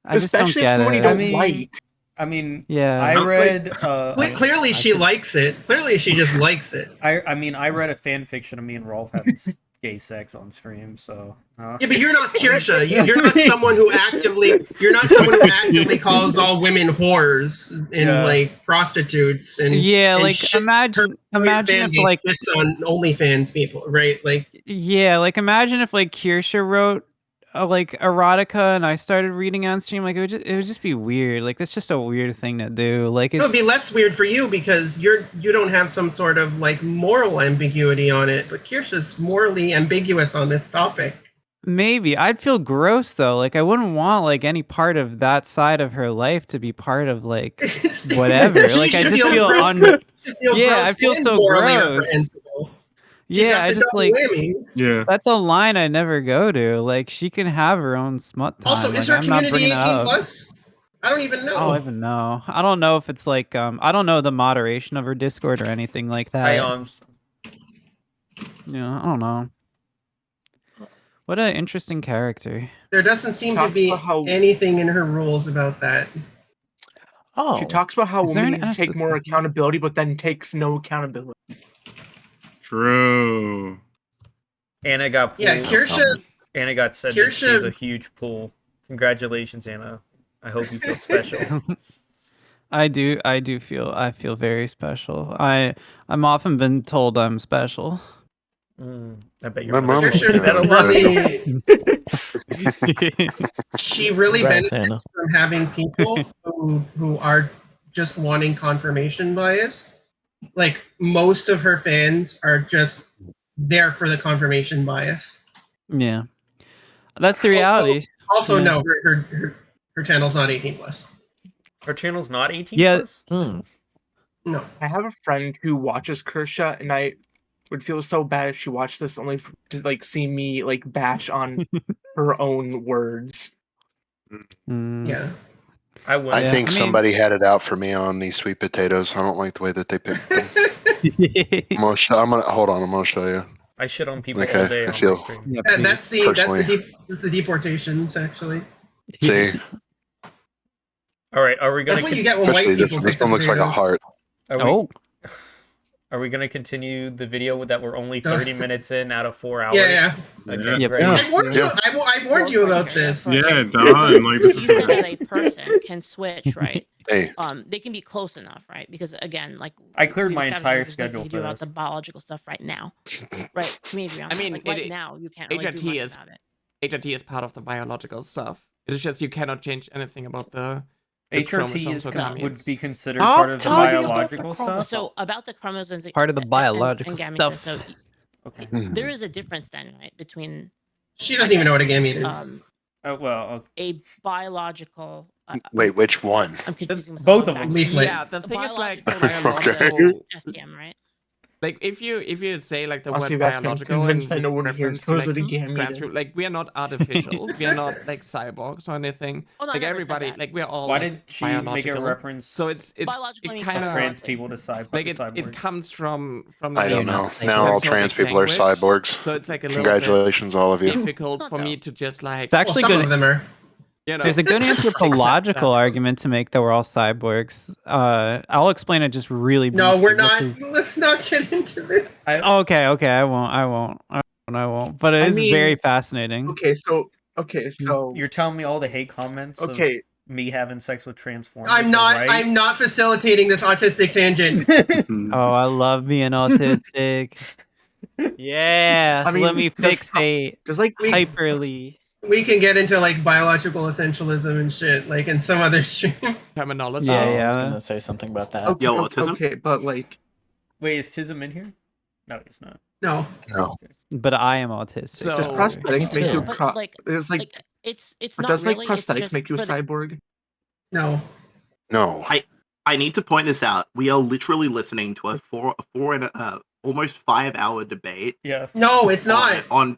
I just don't Especially if get somebody it. don't like. I mean, yeah. I read. Clearly, she likes it. Clearly, she just likes it. I mean, I read a fan fiction of me and Rolf having gay sex on stream. So. Yeah, but you're not Kirsha. You're not someone who actively. You're not someone who actively calls all women whores and like prostitutes and like imagine if like it's on OnlyFans people, right? Like like imagine if like Kirsha wrote like erotica and I started reading on stream. Like it would just be weird. Like that's just a weird thing to do. Like it would be less weird for you because you don't have some sort of like moral ambiguity on it, but Kirsha's morally ambiguous on this topic. Maybe I'd feel gross though. Like I wouldn't want like any part of that side of her life to be part of like whatever. Like I just feel I feel so gross. Yeah, I just like that's a line I never go to. Like she can have her own smut time. Also, is her community 18+? I don't even know. I don't even know. I don't know if it's like I don't know the moderation of her Discord or anything like that. Yeah, I don't know. What an interesting character. There doesn't seem to be anything in her rules about that. Oh, she talks about how women need to take more accountability, but then takes no accountability. True. Anna got pulled. Yeah, Kirsha. Anna got said that she's a huge pull. Congratulations, Anna. I hope you feel special. I feel very special. I'm often been told I'm special. I bet your mom she really benefits from having people who are just wanting confirmation bias. Like most of her fans are just there for the confirmation bias. Yeah, that's the reality. Also, no, her channel's not 18+. Her channel's not 18+. Yeah. No, I have a friend who watches Kirsha, and I would feel so bad if she watched this only to like see me like bash on her own words. Yeah. I think somebody had it out for me on these sweet potatoes. I don't like the way that they picked them. I'm gonna show you. I shit on people all day on my stream. Yeah, that's the deportations actually. See. All right, are we gonna? That's what you get when white people. This one looks like a heart. Are we going to continue the video that we're only 30 minutes in out of 4 hours? Yeah. Okay, great. I warned you about this. Yeah, Don. Like this is. You said that a person can switch, right? Hey. They can be close enough, right? Because again, like I cleared my entire schedule for about the biological stuff right now, right? I mean, like right now you can't really do much about it. HRT is part of the biological stuff. It's just you cannot change anything about the. HRT would be considered part of the biological stuff. So about the chromosomes, part of the biological stuff. So, okay, there is a difference then, right, between. She doesn't even know what a gamete is. A biological. Wait, which one? I'm confusing myself. Both of them. Leaflit. Yeah, the thing is like biological FDM, right? Like if you say like the I'll word biological and I know what reference to, like we are not artificial, we are not like cyborgs or anything. Oh, no, like everybody, like we're all. Why like, did she biological. make a reference? So it's it kind of trans people to cyborgs. Like it comes from. I don't know. Now all trans people are cyborgs. So it's like a congratulations, all of you. Difficult for me to just like. It's actually some of them are. You know, there's a good anthropological argument to make that we're all cyborgs. I'll explain it just really briefly. No, we're not. Let's not get into this. Okay, I won't. But it is very fascinating. Okay, so you're telling me all the hate comments. Okay. Of me having sex with Transformers. I'm not. Right? I'm not facilitating this autistic tangent. Oh, I love being autistic. Yeah, I mean, let me fixate. Just like hyperly. We can get into like biological essentialism and shit, like in some other stream. Terminology. I was gonna say something about that. Okay, okay, but like, wait, is Tism in here? No, he's not. No. But I am autistic. So does prosthetics make you but, like, there's like it's but not does really. like It's prosthetics just make you a for the- cyborg? No. No. I need to point this out. We are literally listening to almost 5-hour debate. Yeah. No, it's not. On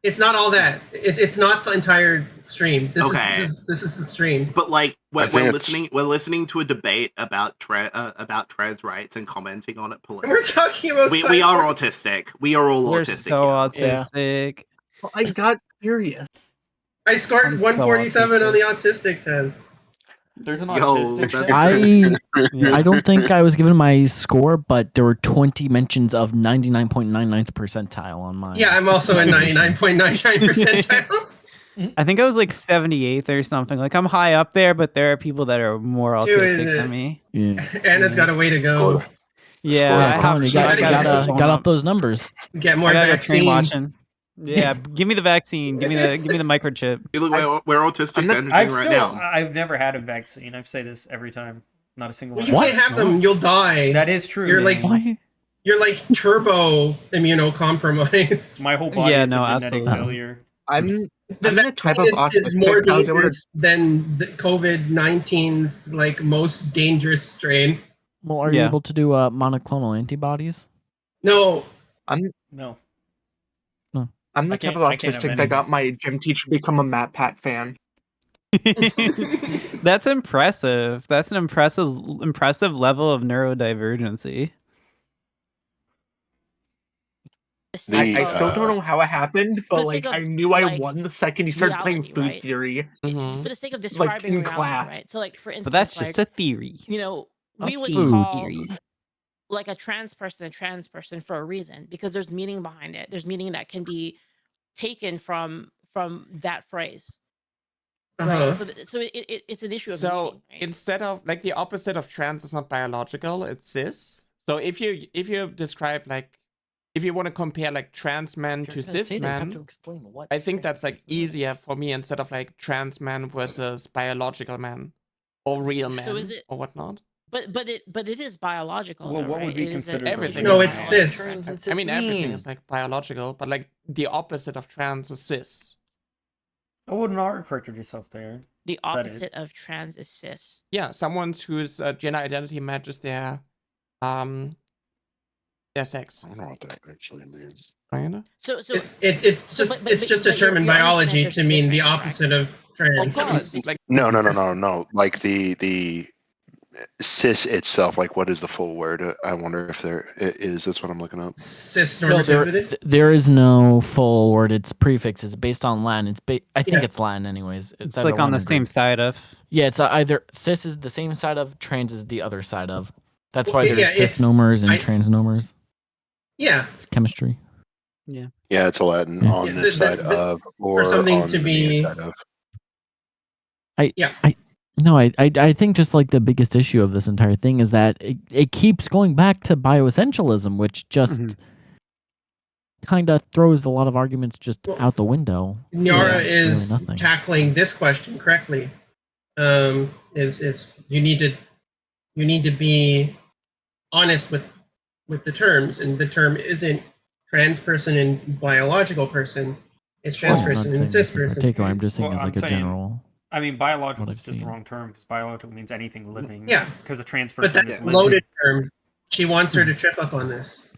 It's not all that. It's not the entire stream. This Okay. is the stream. But like I we're think listening to a debate about trans rights and commenting on it And politically. we're talking about We are cyborg. autistic. We are all We're autistic. so here. autistic. Well, I got curious. I scored I'm so 147 on autistic. the autistic test. There's an Yo, autistic that's- I don't think I was given my score, but there were 20 mentions of 99.99th percentile on mine. Yeah, I'm also in 99.99 percentile. I think I was like 78th or something. Like I'm high up there, but there are people that are more autistic Dude, than me. Yeah. Anna's got a way to go. Yeah, I Come on, have. you got, I gotta got up those numbers. Get more I gotta go train vaccines. watching. Yeah, give me the vaccine. Give me the microchip. You look, we're autistic energy right now. I've never had a vaccine. I've said this every time. Not a single Well, one. you can't have them. You'll die. That is true. You're like Why? you're like turbo immunocompromised. My whole body Yeah, is no, a genetic absolutely. failure. I'm The the type of vaccine is autistic. more I was able to- dangerous than the COVID-19's like most dangerous strain. Well, are you Yeah. able to do monoclonal antibodies? No, No. I'm the I type can't- of I can't have autistic that got my gym teacher to become a Matt Pat fan. That's impressive. That's an impressive level of neurodivergency. I still don't know how it happened, but the like sake of, I knew I like, won the second he started playing reality, food right? theory. For the sake of describing in reality, class. right? So, like, for instance, But that's just like, a theory. you know, we would Food call theory. like a trans person for a reason, because there's meaning behind it. There's meaning that can be taken from that phrase, right? So it's an issue of So meaning, right? instead of like the opposite of trans is not biological, it's cis. So if you describe like if you want to compare like trans men to cis men, I think that's like easier for me instead of like trans men versus biological men or real men So is it- or whatnot. But it is biological. Well, though, what would right? be It is considered Everything. No, is it's biological. cis. I mean, everything is like biological, but like the opposite of trans is cis. I wouldn't articulate yourself there. The That is- opposite of trans is cis. Yeah, someone whose gender identity matches their sex. I don't know what that actually means. Right? So it's just but it's just a you're- term in you're understanding biology there's to a mean the difference, right? opposite of trans. Of course. Like No. Like the cis itself. Like, what is the full word? I wonder if there is. That's what I'm looking up. Cis No, normativity. there is no full word. It's prefix. It's based on Latin. I think Yeah. it's Latin, anyways. It's either like on one the or same Greek. side of. Yeah, it's either cis is the same side of, trans is the other side of. That's Well, why there's yeah, it's- cisnomers and I- transnomers. Yeah, It's chemistry. Yeah, it's a Latin Yeah. on this side of or something on to the be- near side of. No, I think just like the biggest issue of this entire thing is that it keeps going back to bioessentialism, which just Mhm. kind of throws a lot of arguments just Well, out the window. Nyara Really is nothing. tackling this question correctly. Is you need to be honest with the terms, and the term isn't trans person and biological person. It's trans Well, I'm not person saying and cis this in person. particular. I'm just saying Well, as I'm like a saying- general. I mean, biological What is I've just the seen. wrong term because biological means anything living. Yeah. Because a trans But person that is living. loaded term, she wants her to trip up on this.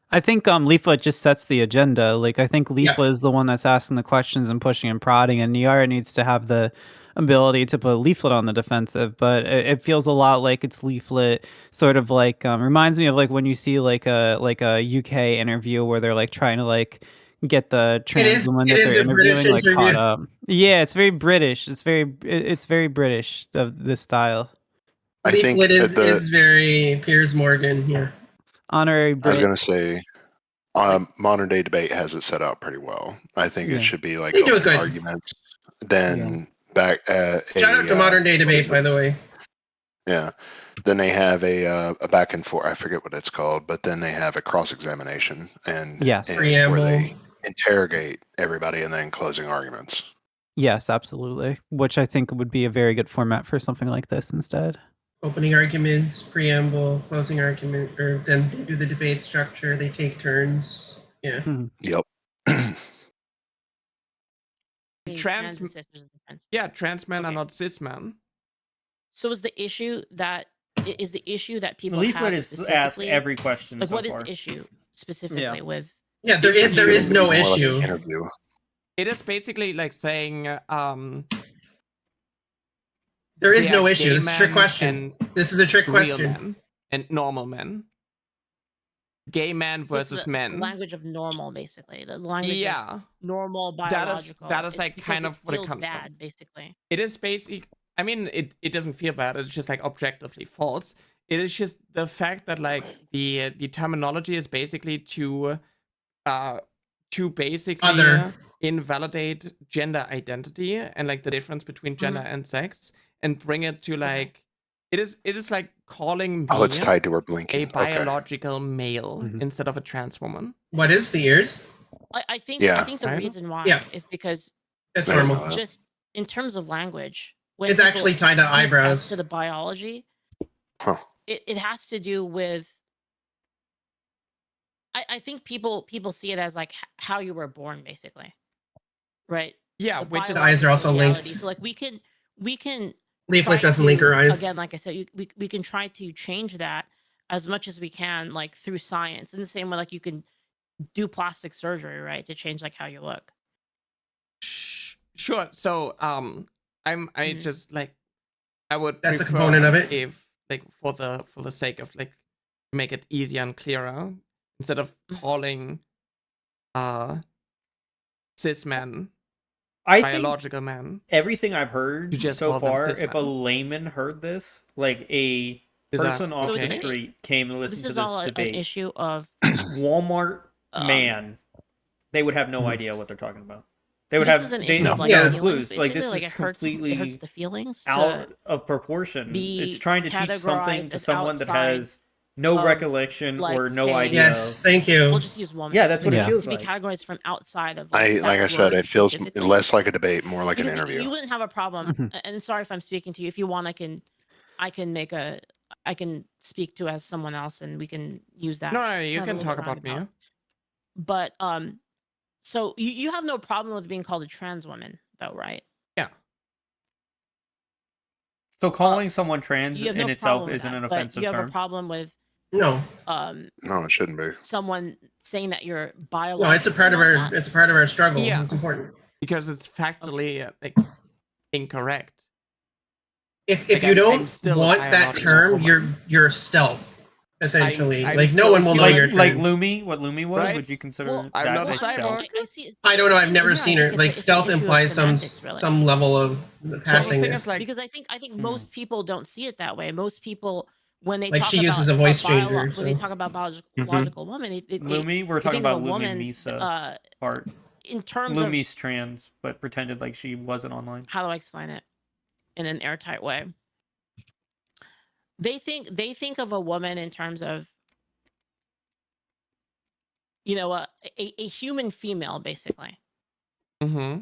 I think Leaflit just sets the agenda. Like I think Yeah. Leaflit is the one that's asking the questions and pushing and prodding, and Nyara needs to have the ability to put Leaflit on the defensive. But it feels a lot like it's Leaflit, sort of like reminds me of like when you see like a UK interview where they're like trying to like get the trans woman that is they're a British interviewing like interview. caught up. Yeah, it's very British. It's very British of this style. I think Leaflit that is very Piers Morgan. Yeah. Honorary I was Brit. going to say, modern day debate has it set out pretty well. I think Yeah. it should be like They do it open good. arguments. Then back at Shout out to Modern Day Debate, by the way. Yeah. Then they have a back and forth. I forget what it's called, but then they have a cross examination and Yes. and Preamble. where they interrogate everybody and then closing arguments. Yes, absolutely. Which I think would be a very good format for something like this instead. Opening arguments, preamble, closing argument, or then they do the debate structure. They take turns. Yeah. Yep. Trans and cis, there's a difference. Yeah, trans men are not cis men. So is the issue that people Leaflit have has asked specifically every question like so what is far. the issue specifically with? Yeah, there is no More like an issue. interview. It is basically like saying There is they no are issue. gay This is a trick men question. and This is a trick real question. men and normal men. Gay men versus It's the men. language of normal, basically. The language Yeah. of normal biological. That is like because kind of what it feels comes bad, from. basically. It is basic. I mean, it doesn't feel bad. It's just like objectively false. It is just the fact that like the terminology is basically to basically invalidate gender identity and like the difference between gender and sex and bring it to like it is like calling me it's tied to her blinking. a biological male instead of a trans woman. What is the ears? I think Yeah. I think the Right? reason why Yeah. is because It's I didn't normal. know that. just in terms of language, when It's people actually tied to speak as eyebrows. to the biology, Huh. it has to do with. I think people see it as like how you were born, basically, right? Yeah, The which is The eyes are also biological reality. linked. So like we can Leaflit try doesn't link her to- eyes. again, like I said, we can try to change that as much as we can, like through science. In the same way, like you can do plastic surgery, right, to change like how you look. Sure. So I just like I would That's a prefer component of it. if like for the sake of like make it easier and clearer instead of calling cis men I biological think men. everything I've heard You just so call them far, cis if a men. layman heard this, like a Is that person off the okay? street came to listen This to is this all an debate, issue of Walmart man, they would have no Mhm. idea what they're talking about. They so would this have is an they issue have of like no feelings, clues. Like basically. this Like is it completely hurts the feelings out to of proportion. be It's trying to teach something categorized to as someone that outside has no of, recollection like, or no say- idea. Yes, thank you. We'll just use woman. Yeah, that's what it Yeah. feels To be like. categorized from outside of Like that I said, word it feels specifically. less like a debate, more like Because an interview. you wouldn't have a problem. Mhm. And sorry if I'm speaking to you. If you want, I can speak to as someone else, and we can use that. No, It's you kind of a can little talk bit about me. roundabout. But so you have no problem with being called a trans woman, though, right? Yeah. So calling someone trans You have in no itself problem with isn't that, an but offensive you have term. a problem with No, No, it shouldn't be. someone saying that you're biological. no, it's a part of our. It's a part of our struggle. Yeah. It's important. Because it's factually like incorrect. If Like, you I'm don't still a want that biological term, woman. you're stealth, essentially. I'm like no still one will know human. you're Like trans. Lumi, what Lumi was? Right? Would you consider Well, that I'm not a like stealth? cyborg. I see. I don't know. I've never Here, seen I her. think Like it's an stealth issue of implies semantics, really. some level of So the thing passingness. is like Because I think most people don't see it that way. Most people, when they Like talk she about uses a voice changer, when they so- talk about biological woman, Lumi, we're they talking think of about a Lumi woman Misa part. in terms of Lumi's trans, but pretended like she wasn't online. how do I explain it in an airtight way? They think of a woman in terms of, you know, a human female, basically. mm-hmm.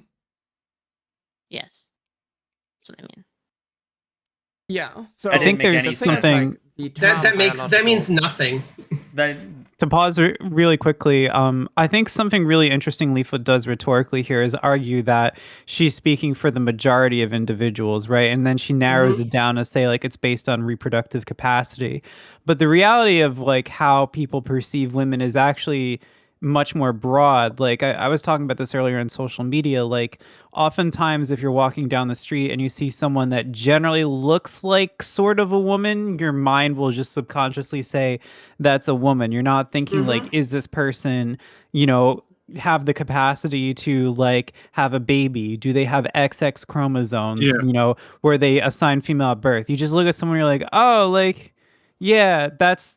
Yes, that's what I mean. Yeah. So I think there's the thing is, something- like, the that term that means biological- nothing. That To pause really quickly, I think something really interesting Leaflit does rhetorically here is argue that she's speaking for the majority of individuals, right? And then she narrows it down to say like it's based on reproductive capacity. But the reality of like how people perceive women is actually much more broad. Like I was talking about this earlier in social media. Like oftentimes if you're walking down the street and you see someone that generally looks like sort of a woman, your mind will just subconsciously say that's a woman. You're not thinking like, is this person, you know, have the capacity to like have a baby? Do they have XX chromosomes? Yeah. You know, were they assigned female at birth? You just look at someone, you're like, oh, like, yeah, that's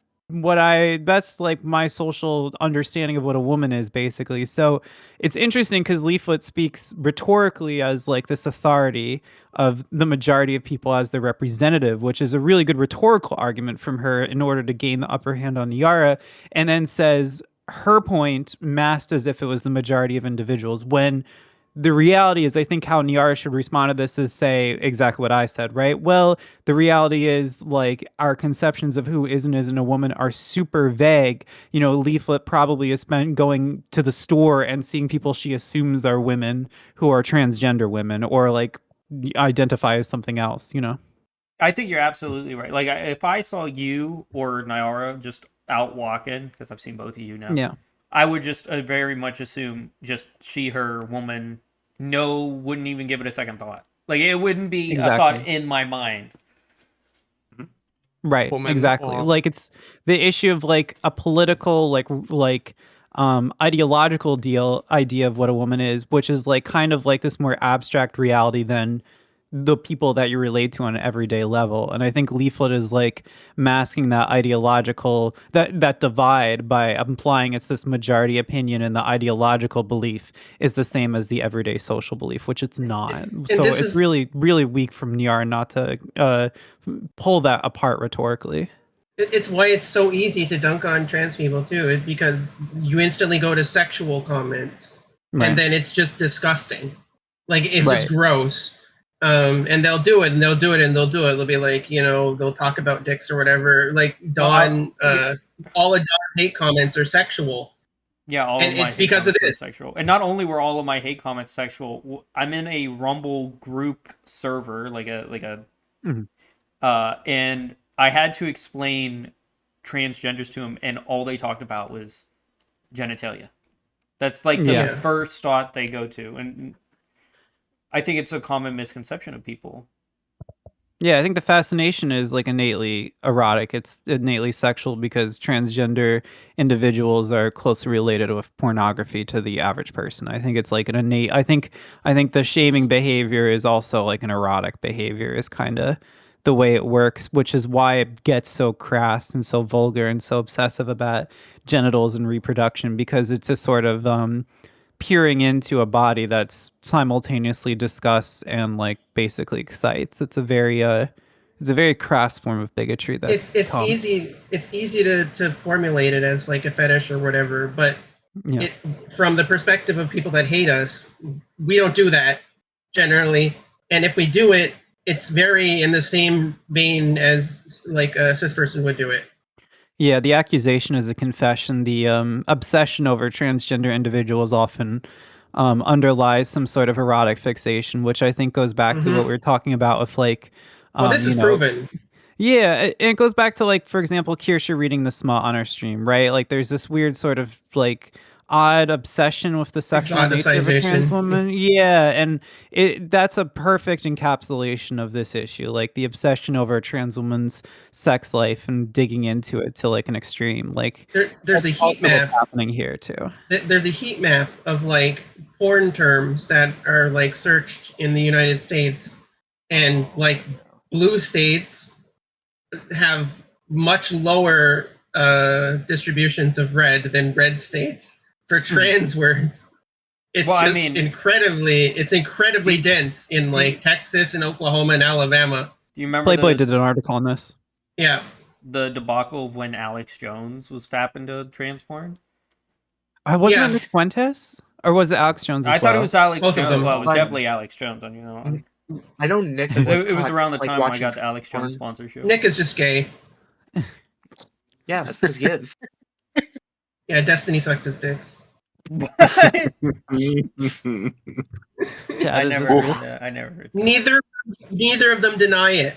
like my social understanding of what a woman is, basically. So it's interesting because Leaflit speaks rhetorically as like this authority of the majority of people as their representative, which is a really good rhetorical argument from her in order to gain the upper hand on Nyara, and then says her point masked as if it was the majority of individuals, when the reality is, I think how Nyara should respond to this is say exactly what I said, right? Well, the reality is, like, our conceptions of who is and isn't a woman are super vague. You know, Leaflit probably has spent going to the store and seeing people she assumes are women who are transgender women or like identify as something else, you know? I think you're absolutely right. Like, if I saw you or Nyara just out walking, because I've seen both of you now, Yeah. I would just very much assume just she, her, woman. No, wouldn't even give it a second thought. Like, it wouldn't be a thought in my mind. Right, Woman exactly. or Like, it's the issue of like a political ideological idea of what a woman is, which is like kind of like this more abstract reality than the people that you relate to on an everyday level. And I think Leaflet is like masking that ideological that divide by implying it's this majority opinion, and the ideological belief is the same as the everyday social belief, which it's not. And So this it's is really, really weak from Nyar not to pull that apart rhetorically. It's why it's so easy to dunk on trans people too, because you instantly go to sexual comments, Right. and then it's just disgusting. Like, it's Right. just gross. And they'll do it, and they'll do it, and they'll do it. They'll be like, you know, they'll talk about dicks or whatever. Like Dawn, all of Dawn's hate comments are sexual. Yeah, all And of my it's hate because of comments this. are sexual. And not only were all of my hate comments sexual, I'm in a Rumble group server, Mhm. and I had to explain transgenders to them, and all they talked about was genitalia. That's like the Yeah. first thought they go to, and I think it's a common misconception of people. Yeah, I think the fascination is like innately erotic. It's innately sexual because transgender individuals are closely related with pornography to the average person. I think it's like an innate. I think the shaming behavior is also like an erotic behavior. Is kind of the way it works, which is why it gets so crass and so vulgar and so obsessive about genitals and reproduction, because it's a sort of peering into a body that's simultaneously disgusts and like basically excites. It's a very crass form of bigotry. It's easy to formulate it as like a fetish or whatever, but Yeah. from the perspective of people that hate us, we don't do that generally. And if we do it, it's very in the same vein as like a cis person would do it. Yeah, the accusation is a confession. The obsession over transgender individuals often underlies some sort of erotic fixation, which I think goes back to what we were talking about with like, Well, this is proven. Yeah, it goes back to like, for example, Kirsha reading the smut on our stream, right? Like, there's this weird sort of like odd obsession with the sexual nature of a trans Exoticization. woman. Yeah, and that's a perfect encapsulation of this issue, like the obsession over a trans woman's sex life and digging into it to like an extreme. Like, there's a that's heat also what's map happening here too. There's a heat map of like porn terms that are like searched in the United States, and like blue states have much lower distributions of red than red states for trans words. It's it's incredibly dense in like Texas and Oklahoma and Alabama. Do you remember Playboy did an article on this. Yeah. The debacle of when Alex Jones was fapping to trans porn? Wasn't it Nick Fuentes? Or was it Alex Jones as I thought it was Alex Both Jones. of them. Well, it was definitely Alex Jones. On, you know, I know Nick. It was around the time when I got the Alex Jones sponsorship. Nick is just gay. Yeah, that's because he is. Yeah, Destiny sucked his dick. I never heard that. I never heard that. Neither of them deny it.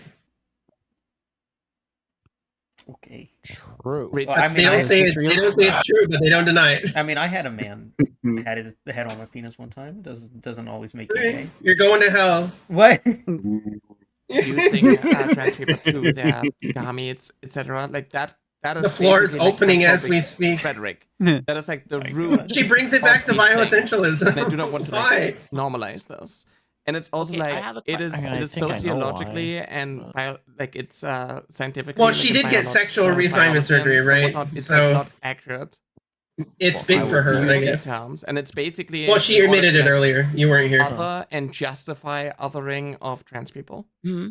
Okay. True. Well, I mean, they don't say it's true, but they don't deny it. I mean, I had a man had his head on my penis one time. Doesn't always make you gay. You're going to hell. What? Using trans people to their gametes, etc. Like that. That is the floor is basically, like, opening as we transphobic speak. Rhetoric. That is like the root. She brings it back to of these bioessentialism. things, and I do not want to like, normalize this. And it's also like it is sociologically and like it's scientifically. Well, she did get sexual reassignment surgery, right? It's so like not accurate. It's big for her, I guess. Terms, and it's basically. Well, she admitted it earlier. You weren't here. Other and justify othering of trans people. Mm-hmm.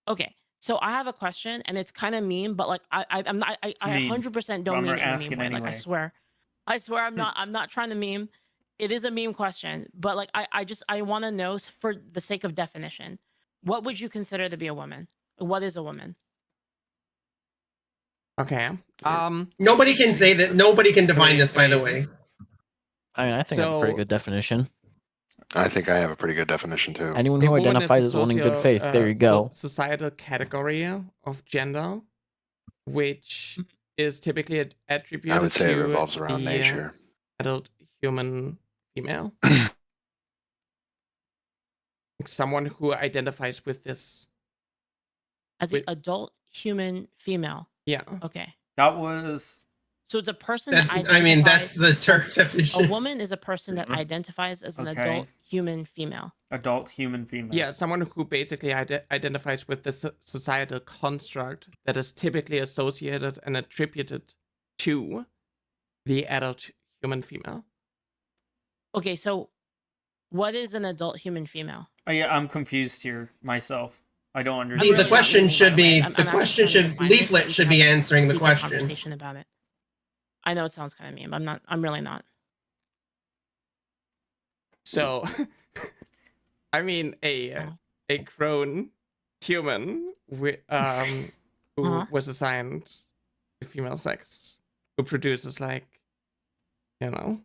Okay, so I have a question, and it's kind of mean, but like I'm not. I 100% don't mean it in a mean way. Like, I swear. I swear I'm not trying to meme. It is a meme question, but like I want to know for the sake of definition, what would you consider to be a woman? What is a woman? Okay. Nobody can say that. Nobody can define this, by the way. I mean, I think I have a pretty good definition. I think I have a pretty good definition too. Anyone who identifies as one in good faith, there you go. Societal category of gender, which is typically attributed I would say it to revolves around the nature. adult human female. Someone who identifies with this as an adult human female. Yeah. Okay. That was. So it's a person that that I mean, that's the term definition. A woman is a person that identifies as an adult human female. Adult human female. Yeah, someone who basically identifies with the societal construct that is typically associated and attributed to the adult human female. Okay, so what is an adult human female? Oh, yeah, I'm confused here myself. I don't understand. The question should be. The question should. Leaflit should be answering the question. Conversation about it. I know it sounds kind of meme. I'm really not. So, I mean, a grown human who was assigned the female sex, who produces female garments.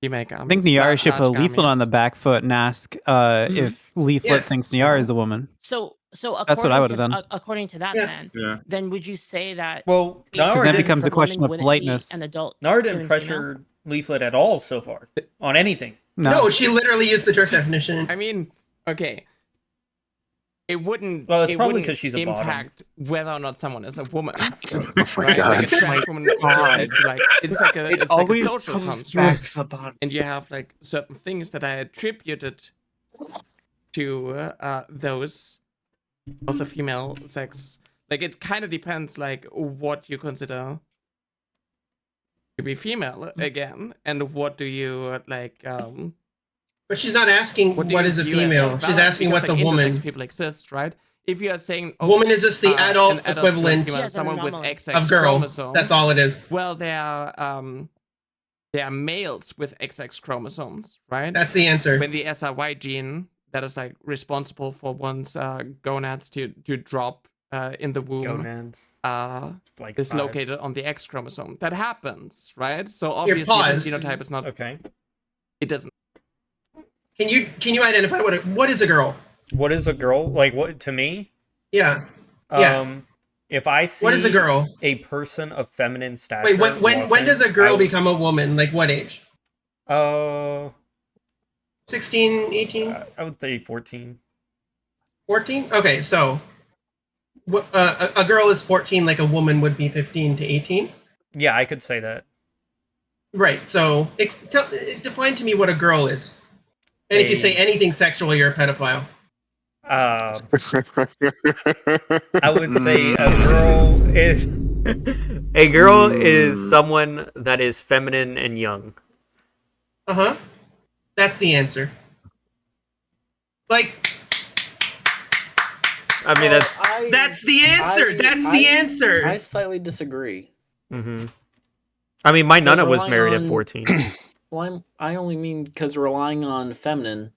I think Nyara should put a leaflet on the back foot and ask if Leaflit thinks Nyara is a woman. So that's what I would have done. According to that, then would you say that? Well, because then it becomes a question of politeness. An adult. Nyara didn't pressure Leaflit at all so far on anything. No, she literally used the term definition. I mean, okay. It wouldn't. Well, it's it probably wouldn't because she's a impact whether or not someone is a woman. Oh my right? god! Like a trans woman, it's like a social construct, and you have like certain things that are attributed to those of the female sex. Like it kind of depends, like what you consider to be female again, and what do you like. But she's not asking what is a female. She's asking what's a woman. People exist, right? If you are saying woman is just the adult equivalent someone with XX of girl. chromosomes, that's all it is. Well, there are males with XX chromosomes, right? That's the answer. When the SRY gene that is like responsible for one's gonads to drop in the womb is located on the X chromosome. That happens, right? So obviously the phenotype is not okay. It doesn't. Can you identify what is a girl? What is a girl? Like what to me? Yeah. If I see what is a girl? A person of feminine stature. Wait, when does a girl become a woman? Like what age? 16, 18? I would say 14. 14? Okay, so a girl is 14 like a woman would be 15 to 18? Yeah, I could say that. Right, so define to me what a girl is. And if you say anything sexual, you're a pedophile. I would say a girl is someone that is feminine and young. Uh-huh. That's the answer. Like I mean that's the answer. That's the answer. I slightly disagree. Mm-hmm. I mean, my nana was married at 14. Well, I only mean because relying on feminine.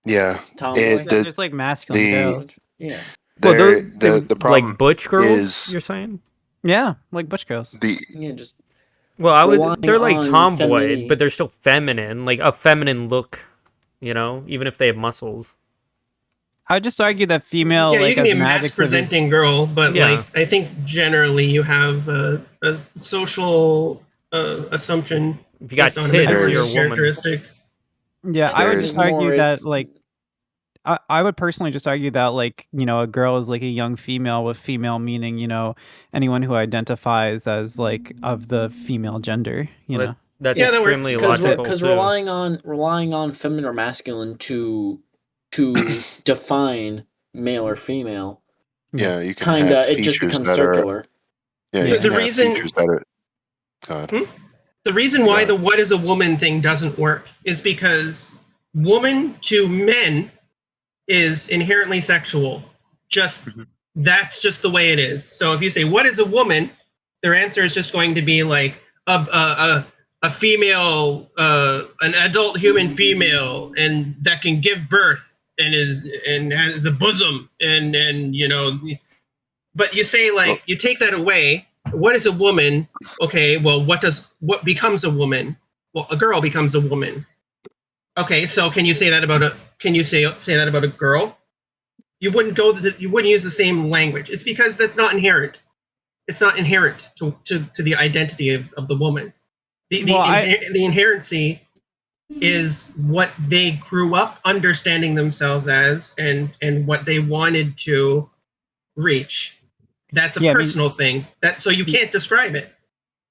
Yeah. There's like masculine girls. Yeah. The problem like butch girls. Is, you're saying? Yeah, like butch girls. Just. Well, they're like tomboy, but they're still feminine, like a feminine look. Even if they have muscles. I would just argue that female. Yeah, you can be a mask-presenting girl, but like I think generally you have a social assumption. If you got tits, you're a woman. Characteristics. Yeah, I would just argue that like. I would personally just argue that like a girl is like a young female, with female meaning anyone who identifies as like of the female gender. That's extremely logical because relying on feminine or masculine to define male or female. Yeah, you can have it just becomes circular. The reason the reason why the what is a woman thing doesn't work is because woman to men is inherently sexual. That's just the way it is. So if you say what is a woman, their answer is just going to be like a a female, an adult human female, and that can give birth and has a bosom, and but you say, like, you take that away. What is a woman? Okay, well, what becomes a woman? Well, a girl becomes a woman. Okay, so can you say that about a girl? You wouldn't you wouldn't use the same language. It's because that's not inherent. It's not inherent to the identity of the woman. The inherency is what they grew up understanding themselves as, and what they wanted to reach. That's a personal thing. So you can't describe it.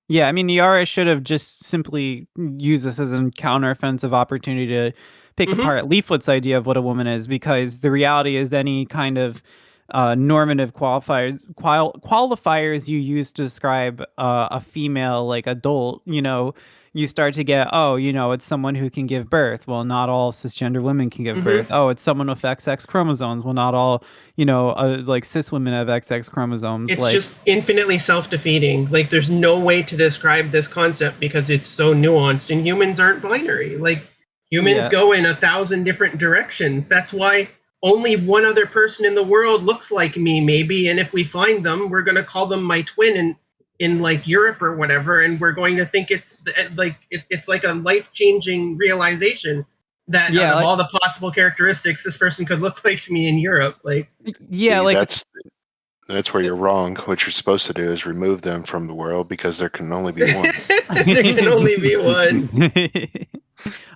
Yeah, I mean, Nyara should have just simply used this as a counteroffensive opportunity to pick apart Leaflit's idea of what a woman is, because the reality is any kind of normative qualifiers you use to describe a female, like, adult, you start to get, it's someone who can give birth. Well, not all cisgender women can give birth. Oh, it's someone with XX chromosomes. Well, not all, like, cis women have XX chromosomes. It's just infinitely self-defeating. Like, there's no way to describe this concept because it's so nuanced, and humans aren't binary. Like, humans go in 1,000 different directions. That's why only one other person in the world looks like me, maybe, and if we find them, we're going to call them my twin in like Europe or whatever, and we're going to think it's like a life-changing realization that out of all the possible characteristics, this person could look like me in Europe. Like, that's where you're wrong. What you're supposed to do is remove them from the world, because there can only be one. There can only be one.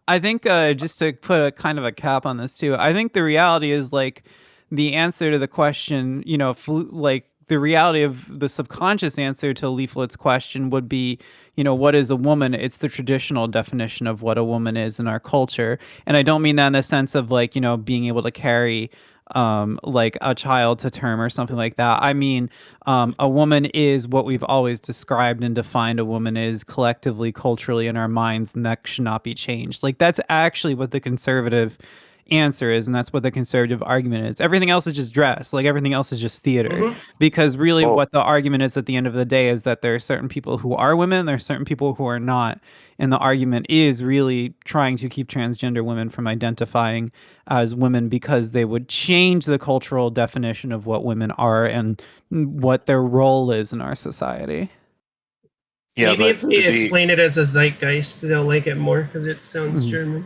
I think just to put a kind of a cap on this too, I think the reality is, like, the answer to the question, like, the reality of the subconscious answer to Leaflet's question would be, what is a woman? It's the traditional definition of what a woman is in our culture. And I don't mean that in the sense of, like, being able to carry like a child to term or something like that. I mean, a woman is what we've always described and defined a woman is collectively, culturally, in our minds, and that should not be changed. Like, that's actually what the conservative answer is, and that's what the conservative argument is. Everything else is just dress. Like, everything else is just theater. Because really what the argument is at the end of the day is that there are certain people who are women, there are certain people who are not. And the argument is really trying to keep transgender women from identifying as women, because they would change the cultural definition of what women are and what their role is in our society. Yeah, maybe if we explain it as a zeitgeist, they'll like it more, because it sounds German.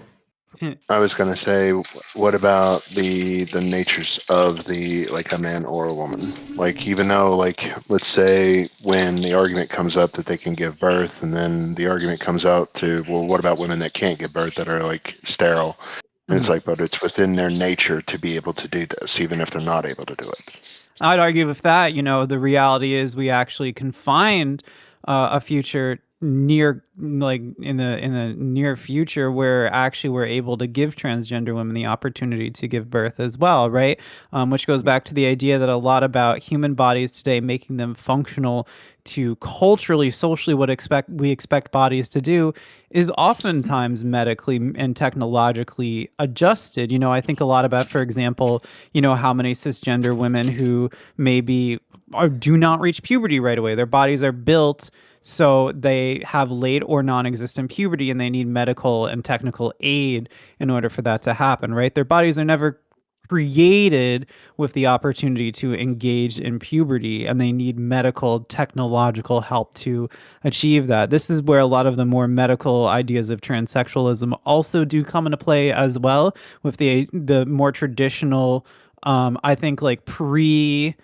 I was going to say, what about the natures of like a man or a woman? Like, even though, like, let's say when the argument comes up that they can give birth, and then the argument comes out to, well, what about women that can't give birth, that are, like, sterile? And it's like, but it's within their nature to be able to do this, even if they're not able to do it. I'd argue with that. The reality is we actually can find a future near, like, in the near future, where actually we're able to give transgender women the opportunity to give birth as well, right? Which goes back to the idea that a lot about human bodies today, making them functional to culturally, socially, what we expect bodies to do, is oftentimes medically and technologically adjusted. I think a lot about, for example, how many cisgender women who maybe do not reach puberty right away. Their bodies are built so they have late or non-existent puberty, and they need medical and technical aid in order for that to happen, right? Their bodies are never created with the opportunity to engage in puberty, and they need medical, technological help to achieve that. This is where a lot of the more medical ideas of transsexualism also do come into play as well, with the more traditional, I think, like, 2000s,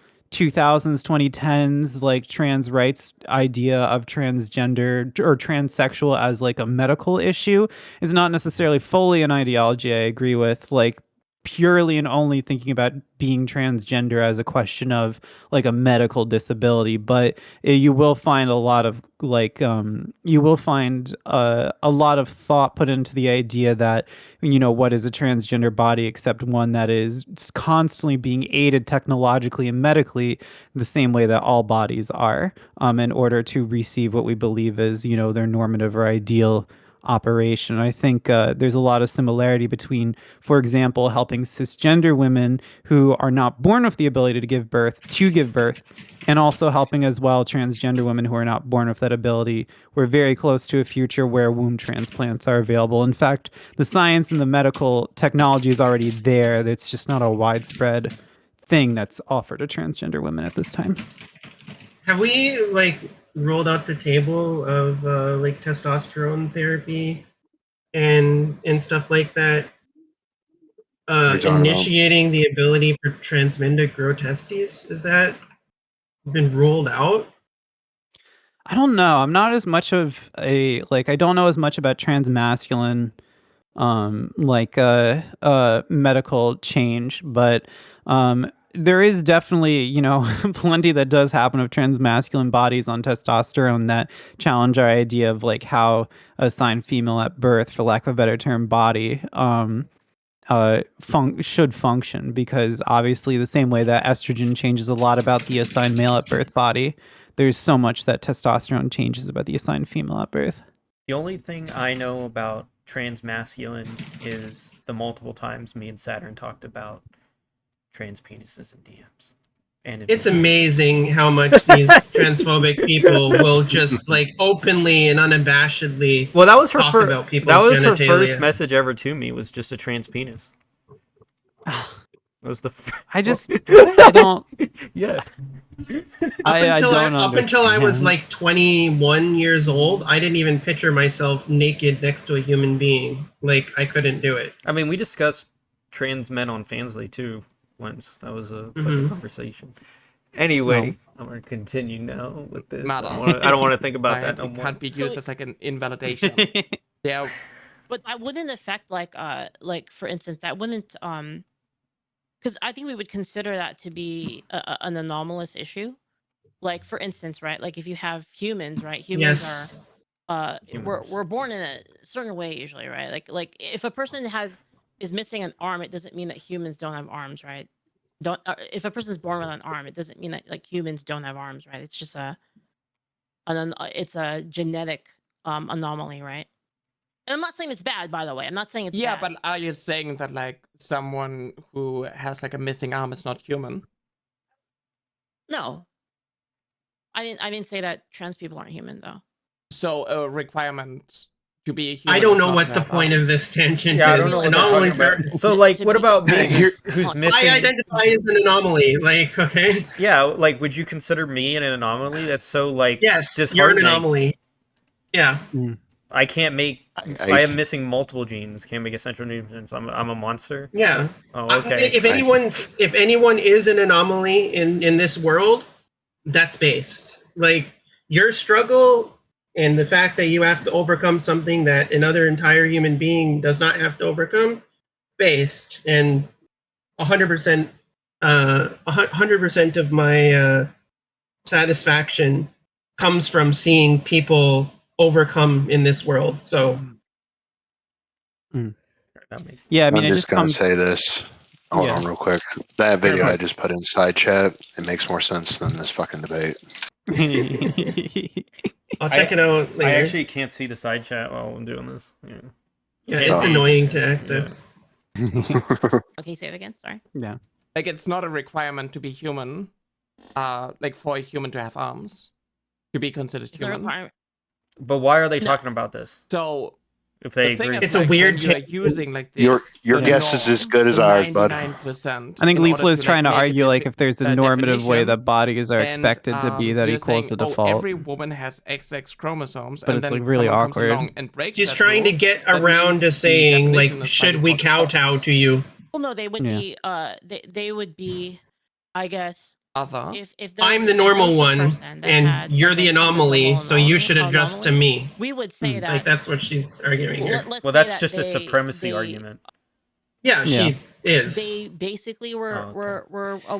2010s, like, trans rights idea of transgender or transsexual as, like, a medical issue is not necessarily fully an ideology I agree with. Like, purely and only thinking about being transgender as a question of, like, a medical disability, but you will find a lot of, like, you will find a lot of thought put into the idea that, what is a transgender body except one that is constantly being aided technologically and medically the same way that all bodies are, in order to receive what we believe is, their normative or ideal operation. I think there's a lot of similarity between, for example, helping cisgender women who are not born with the ability to give birth, and also helping as well transgender women who are not born with that ability. We're very close to a future where womb transplants are available. In fact, the science and the medical technology is already there. It's just not a widespread thing that's offered to transgender women at this time. Have we like rolled out the table of like testosterone therapy and stuff like that? Initiating the ability for trans men to grow testes, is that been ruled out? I don't know. I'm not as much of a I don't know as much about transmasculine medical change, but there is definitely, plenty that does happen of transmasculine bodies on testosterone that challenge our idea of like how assigned female at birth, for lack of a better term, body should function, because obviously the same way that estrogen changes a lot about the assigned male at birth body, there's so much that testosterone changes about the assigned female at birth. The only thing I know about transmasculine is the multiple times me and Saturn talked about trans penises and DMs. And it's amazing how much these transphobic people will just like openly and unabashedly that was her talk about people's that was genitalia. her first message ever to me, was just a trans penis. That was the I don't yeah. Up until I was like 21 years old, I didn't even picture myself naked next to a human being. Like, I couldn't do it. I mean, we discussed trans men on Fansly too once. That was quite a conversation. Anyway, I'm going to continue now with this. I don't want to think about that no more. It can't be used as like an invalidation. Yeah. But that wouldn't affect like for instance, that wouldn't because I think we would consider that to be an anomalous issue. Like, for instance, right? Like, if you have humans, right? Humans are we're born in a certain way usually, right? Like if a person is missing an arm, it doesn't mean that humans don't have arms, right? If a person is born with an arm, it doesn't mean that like humans don't have arms, right? It's just it's a genetic anomaly, right? And I'm not saying it's bad, by the way. I'm not saying it's bad. But are you saying that like someone who has like a missing arm is not human? No. I didn't say that trans people aren't human, though. So a requirement to be a human. I don't know what the point of this tangent is. I don't know what anomalies are. So, like, what about me, who's missing? I identify as an anomaly. Like, okay. Yeah, like, would you consider me an anomaly? That's so like yes, you're an anomaly. Yeah. I can't make. I am missing multiple genes. Can't make essential nutrients. I'm a monster. Yeah. Oh, okay. If anyone is an anomaly in this world, that's based. Like, your struggle and the fact that you have to overcome something that another entire human being does not have to overcome, based. And 100%, 100% of my satisfaction comes from seeing people overcome in this world. So, yeah, I mean, I'm just gonna say this. Hold on, real quick. That video I just put in side chat. It makes more sense than this fucking debate. I'll check it out later. I actually can't see the side chat while I'm doing this. Yeah, it's annoying to access. Okay, say it again. Sorry. Yeah. Like, it's not a requirement to be human. Like for a human to have arms to be considered human. But why are they talking about this? So if they agree, it's a weird using like your guess is as good as ours, bud. 99%. I think Leaflit is trying to argue like if there's a normative way that bodies are expected to be, that equals the default. Every woman has XX chromosomes, but and it's then like really awkward. And breaks She's trying to get around to saying like, should we kowtow to you? Well, no, they would be. They would be, I guess. If I'm the normal one and you're the anomaly, so you should adjust to me. We would say that. Like, that's what she's arguing here. Well, that's just a supremacy argument. Yeah, she is. They basically were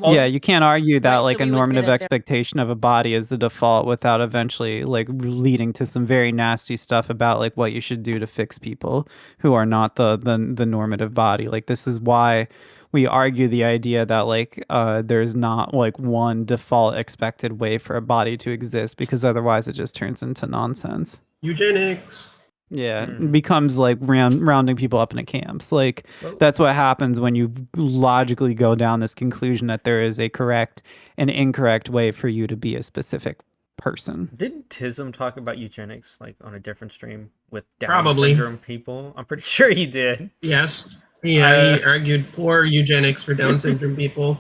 yeah, you can't argue that like a normative expectation of a body is the default without eventually like leading to some very nasty stuff about like what you should do to fix people who are not the normative body. Like, this is why we argue the idea that like there's not like one default expected way for a body to exist, because otherwise it just turns into nonsense. Eugenics. Yeah, it becomes like rounding people up into camps. Like that's what happens when you logically go down this conclusion that there is a correct and incorrect way for you to be a specific person. Didn't Tism talk about eugenics like on a different stream with Down Probably. syndrome people? I'm pretty sure he did. Yes. Yeah, he argued for eugenics for Down syndrome people.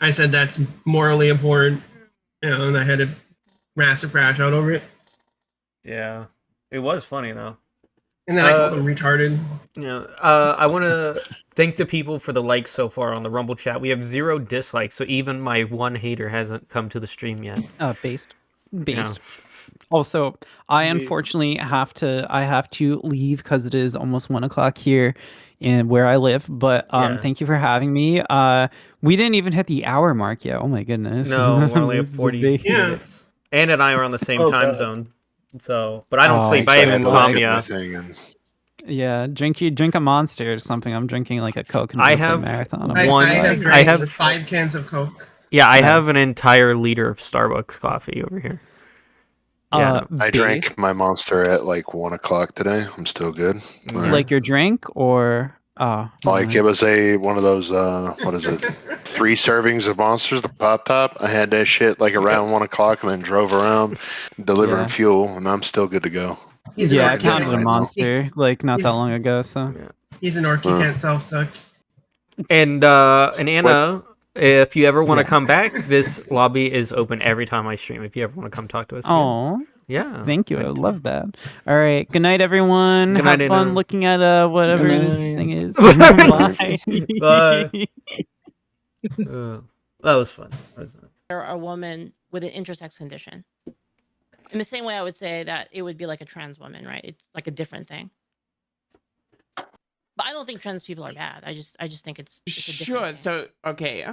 I said that's morally abhorrent, and I had a massive crash out over it. Yeah, it was funny though. And then I called him retarded. Yeah. I want to thank the people for the likes so far on the Rumble chat. We have 0 dislikes, so even my one hater hasn't come to the stream yet. Based. Also, I unfortunately have to leave because it is almost 1:00 here in where I live. But thank you for having me. We didn't even hit the hour mark yet. Oh my goodness. No, we're only at 40 minutes. Ann and I are on the same time zone. So, but I don't sleep. I have insomnia. Yeah, drink a Monster or something. I'm drinking like a Coke. And I have marathon. I have drank 5 cans of Coke. Yeah, I have an entire liter of Starbucks coffee over here. Yeah, I drank my Monster at like 1:00 today. I'm still good. Like your drink or like it was one of those what is it? 3 servings of Monsters, the pop top. I had that shit like around 1:00 and then drove around delivering fuel, and I'm still good to go. I pounded a Monster like not that long ago. So he's an orc. He can't self suck. And Anna, if you ever want to come back, this lobby is open every time I stream. If you ever want to come talk to us. Oh, yeah. Thank you. I love that. All right. Good night, everyone. Good Have night, fun Anna. looking at whatever this thing is. Bye. That was fun. Or a woman with an intersex condition. In the same way, I would say that it would be like a trans woman, right? It's like a different thing. But I don't think trans people are bad. I just think it's a different thing. So okay.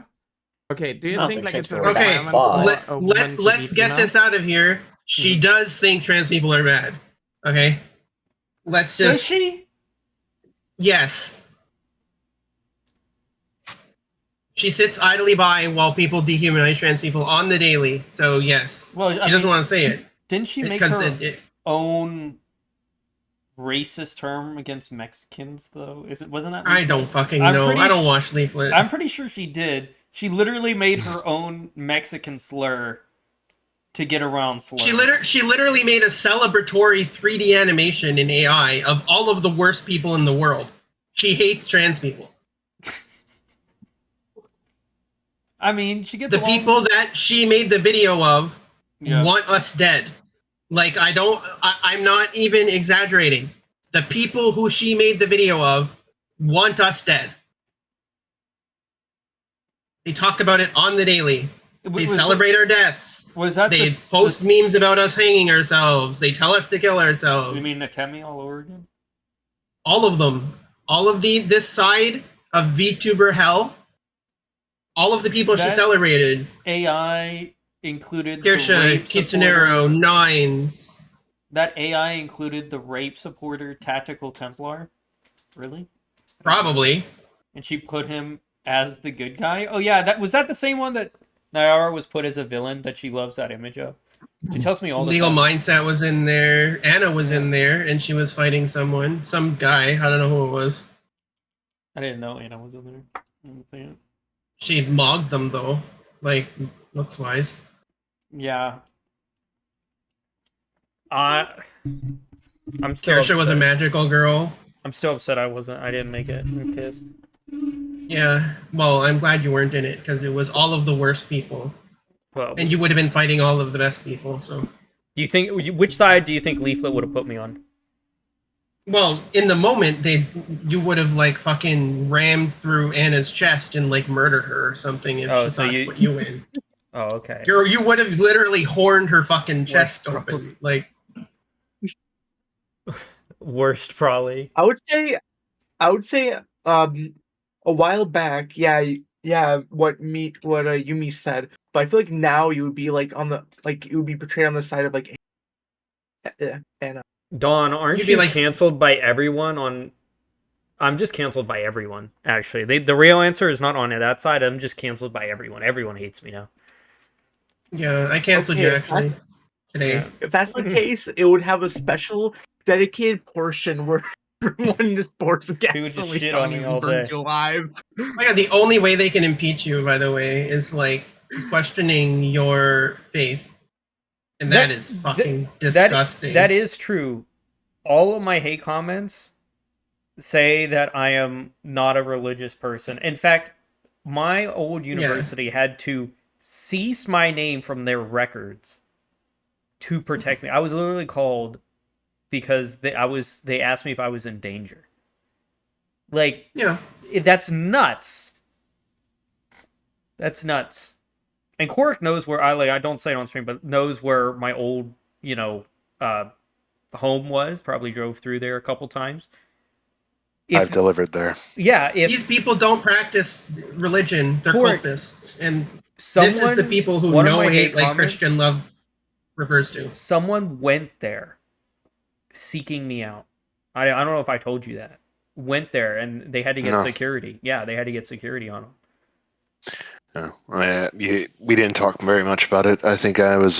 Okay, do you No, think like it's a okay? requirement for a woman to Let's be get female? this out of here. She does think trans people are bad. Okay, let's just. Does she? Yes. She sits idly by while people dehumanize trans people on the daily. So yes, Well, she doesn't want to say it. Didn't she make because her own racist term against Mexicans though? Wasn't that? I don't fucking know. I don't watch Leaflit. I'm pretty sure she did. She literally made her own Mexican slur to get around slurs. She literally made a celebratory 3D animation in AI of all of the worst people in the world. She hates trans people. I mean, she gets the people that she made the video of want us dead. Like I'm not even exaggerating. The people who she made the video of want us dead. They talk about it on the daily. They celebrate our deaths. They post memes about us hanging ourselves. They tell us to kill ourselves. You mean Nakemi all over again? All of them. All of this side of VTuber hell. All of the people she celebrated. AI included Kirsha, Kitsunero, Nines. That AI included the rape supporter Tactical Templar? Really? Probably. And she put him as the good guy? Oh yeah, was that the same one that Nyara was put as a villain that she loves that image of? She tells me all the Legal time. Mindset was in there. Anna was in there, and she was fighting someone. Some guy. I don't know who it was. I didn't know Anna was in there. She mogged them, though. Like, looks-wise. Yeah. I'm still Kirsha was a magical girl. I'm still upset I didn't make it. I'm pissed. Yeah, well, I'm glad you weren't in it, because it was all of the worst people. Well, and you would have been fighting all of the best people, so... Do you think... Which side do you think Leaflit would have put me on? Well, in the moment, you would have, like, fucking rammed through Anna's chest and, like, murdered her or something if she thought put you in. Oh, okay. You would have literally horned her fucking chest open. Like... Worst, probably. I would say a while back, what Yumi said, but I feel like now you would be like you would be portrayed on the side of like Anna. Dawn, aren't you canceled by everyone on? I'm just canceled by everyone. Actually, the real answer is not on that side. I'm just canceled by everyone. Everyone hates me now. Yeah, I canceled you actually today. If that's the case, it would have a special dedicated portion where everyone just pours would just gasoline shit on on you me and all burns day. you alive. Oh my God, the only way they can impeach you, by the way, is like questioning your faith. And that is fucking disgusting. That is true. All of my hate comments say that I am not a religious person. In fact, my old university had to cease my name from their records to protect me. I was literally called because they asked me if I was in danger. Like, that's nuts. That's nuts. And Korik knows where I don't say it on stream, but knows where my old, home was. Probably drove through there a couple times. I've delivered there. Yeah, these people don't practice religion, they're cultists, and this is the people who know hate like Christian love refers to. Someone went there seeking me out. I don't know if I told you that. Went there and they had to get security. Yeah, they had to get security on them. We didn't talk very much about it. I think I was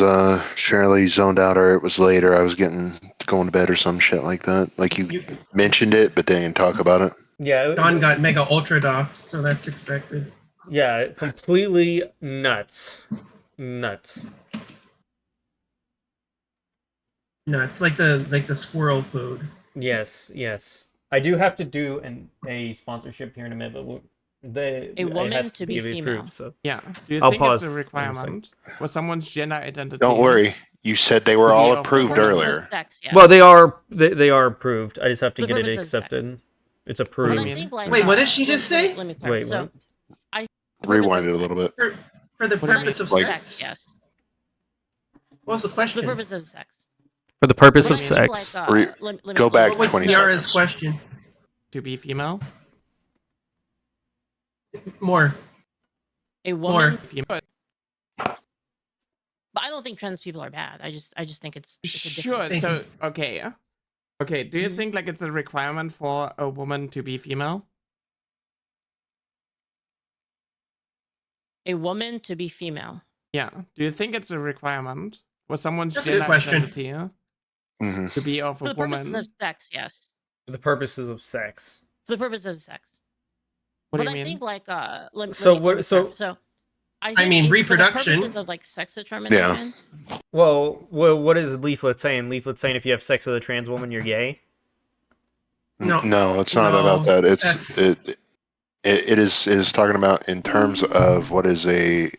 fairly zoned out, or it was late, or I was going to bed or some shit like that. Like you mentioned it, but they didn't talk about it. Yeah, Don got mega ultra doxed, so that's expected. Yeah, completely nuts. Nuts. Nuts, like the squirrel food. Yes. I do have to do a sponsorship here in a minute, but a woman to be female. Approved, so. Yeah. Do you I'll think pause it's a requirement for someoone's gender identity? Don't worry. You said they were all approved earlier. Sex, yes. Well, they are approved. I just have to get it accepted. It's approved. But I think, like, wait, what did she just say? Let me clarify. Wait, so, rewind it a little bit. For the purpose of sex, yes. What was the question? For the purpose of sex. For the purpose of sex. Go back what was 20 Nyara's seconds. question? To be female? More. A woman. More female. But I don't think trans people are bad. I just think it's a sure. So okay. Do you think like it's a requirement for a woman to be female? A woman to be female. Yeah. Do you think it's a requirement for someone's That's a gender good question. identity to be of a For the woman? purposes of sex, yes. For the purposes of sex. For the purposes of sex. What but do you I mean? think like I mean reproduction. For the purposes of like sex determination. Yeah. Well, what is Leaflit saying? Leaflit saying if you have sex with a trans woman, you're gay. No, it's not about that. It is talking about in terms of what is a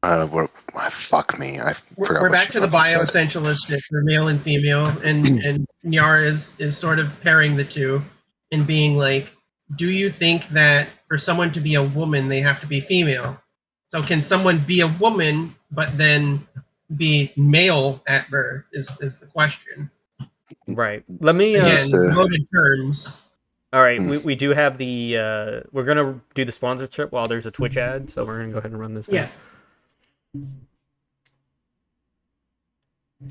what fuck me. I forgot. We're back to the bioessentialistic for male and female, and Nyara is sort of pairing the two and being like, do you think that for someone to be a woman they have to be female? So can someone be a woman but then be male at birth is the question. Right. Let me again, loaded terms. All right, we do have the we're gonna do the sponsorship while there's a Twitch ad, so we're gonna go ahead and run this. Yeah.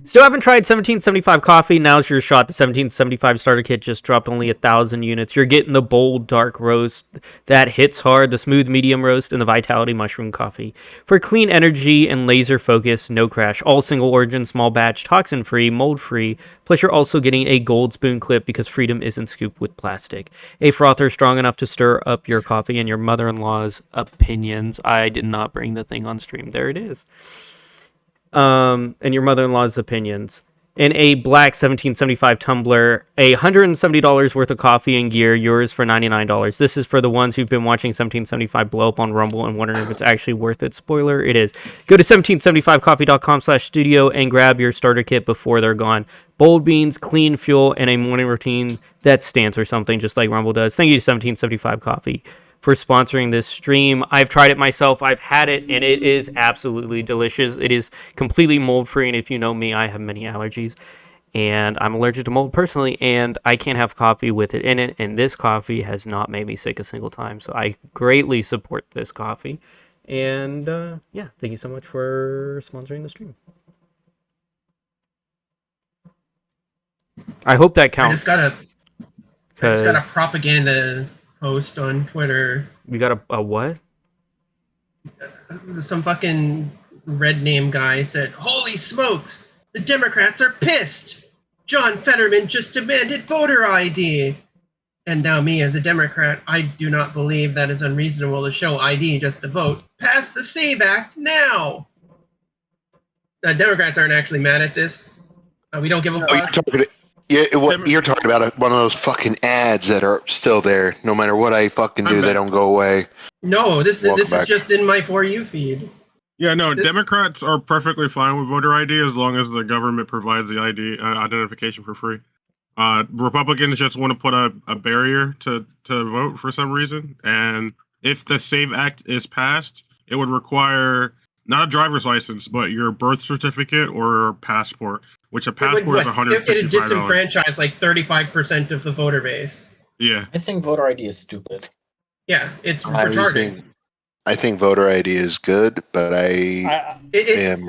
Still haven't tried 1775 coffee. Now's your shot. The 1775 starter kit just dropped only 1,000 units. You're getting the bold dark roast that hits hard, the smooth medium roast, and the vitality mushroom coffee. For clean energy and laser focus, no crash. All single origin, small batch, toxin free, mold free. Plus you're also getting a gold spoon clip because freedom isn't scooped with plastic. A frother strong enough to stir up your coffee and your mother-in-law's opinions. I did not bring the thing on stream. There it is. And your mother-in-law's opinions. In a black 1775 tumbler, $170 worth of coffee and gear, yours for $99. This is for the ones who've been watching 1775 blow up on Rumble and wondering if it's actually worth it. Spoiler, it is. Go to 1775coffee.com/studio and grab your starter kit before they're gone. Bold beans, clean fuel, and a morning routine that stands for something just like Rumble does. Thank you to 1775 Coffee for sponsoring this stream. I've tried it myself. I've had it, and it is absolutely delicious. It is completely mold-free, and if you know me, I have many allergies, and I'm allergic to mold personally, and I can't have coffee with it in it, and this coffee has not made me sick a single time, so I greatly support this coffee. And, yeah, thank you so much for sponsoring the stream. I hope that counts. I just got a propaganda post on Twitter. You got a what? Some fucking red name guy said, "Holy smokes, the Democrats are pissed. John Fetterman just demanded voter ID. And now me as a Democrat, I do not believe that is unreasonable to show ID just to vote. Pass the SAVE Act now! Democrats aren't actually mad at this. We don't give a fuck. You're talking about one of those fucking ads that are still there. No matter what I fucking do, they don't go away. No, this is just in my For You feed. Yeah, no, Democrats are perfectly fine with voter ID as long as the government provides the ID identification for free. Republicans just want to put a barrier to vote for some reason, and if the SAVE Act is passed, it would require not a driver's license, but your birth certificate or passport, which a passport is $155. It would disenfranchise like 35% of the voter base. Yeah. I think voter ID is stupid. Yeah, it's retarded. I think voter ID is good, but I think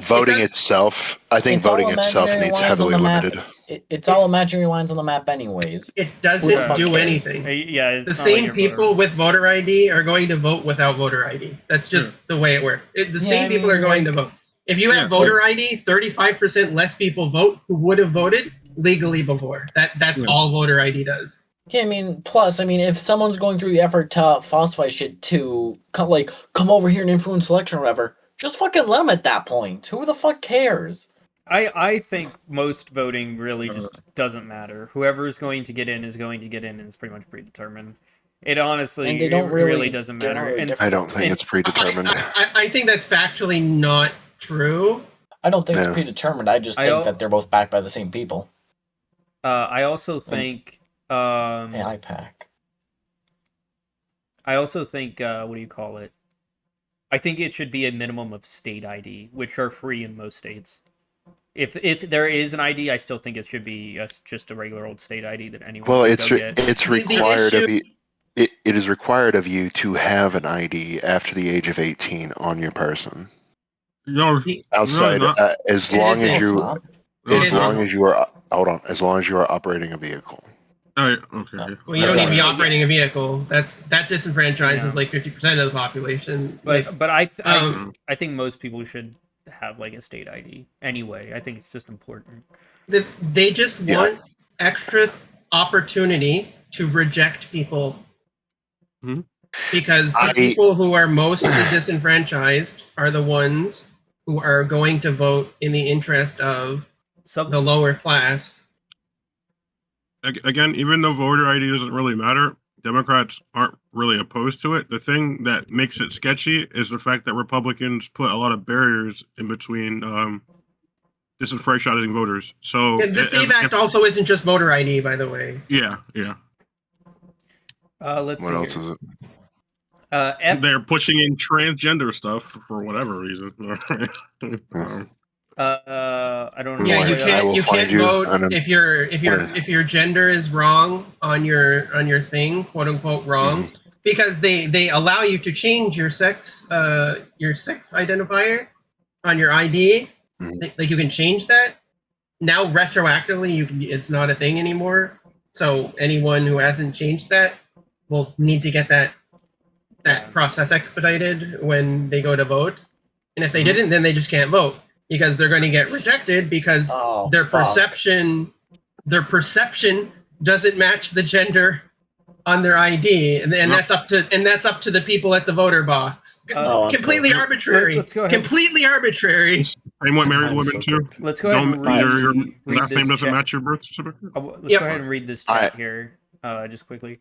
voting itself. I think voting itself needs heavily limited. It's all imaginary lines on the map, anyways. It doesn't do anything. Yeah, the same people with voter ID are going to vote without voter ID. That's just the way it works. The same people are going to vote. If you have voter ID, 35% less people vote who would have voted legally before. That's all voter ID does. Yeah, I mean, plus, if someone's going through the effort to falsify shit to come over here and influence election or whatever, just fucking let them at that point. Who the fuck cares? I think most voting really just doesn't matter. Whoever is going to get in is going to get in, and it's pretty much predetermined. It honestly really doesn't matter. I don't think it's predetermined. I think that's factually not true. I don't think it's predetermined. I just think that they're both backed by the same people. I also think... IPAC. I also think, what do you call it? I think it should be a minimum of state ID, which are free in most states. If there is an ID, I still think it should be just a regular old state ID that anyone can go get. It's required of you. It is required of you to have an ID after the age of 18 on your person. No, outside, as long as you are operating a vehicle. Oh, okay. Well, you don't need to be operating a vehicle. That disenfranchises like 50% of the population. But I think most people should have like a state ID anyway. I think it's just important. They just want extra opportunity to reject people. Mm-hmm. Because the people who are mostly disenfranchised are the ones who are going to vote in the interest of the lower class. Again, even though voter ID doesn't really matter, Democrats aren't really opposed to it. The thing that makes it sketchy is the fact that Republicans put a lot of barriers in between disenfranchising voters. So the SAVE Act also isn't just voter ID, by the way. Yeah. Let's see. What else is it? They're pushing in transgender stuff for whatever reason. I don't know. Yeah, you can't vote if your gender is wrong on your thing, quote unquote wrong, because they allow you to change your sex identifier on your ID. Like you can change that. Now retroactively, it's not a thing anymore. So anyone who hasn't changed that will need to get that process expedited when they go to vote. And if they didn't, then they just can't vote. Because they're going to get rejected because their perception doesn't match the gender on their ID, and that's up to the people at the voter box. Completely arbitrary. Let's go ahead. Completely arbitrary. Same with married women too. Let's go ahead and read your read last this name doesn't chat. match your birth certificate. Let's go ahead and read this chat here, just quickly.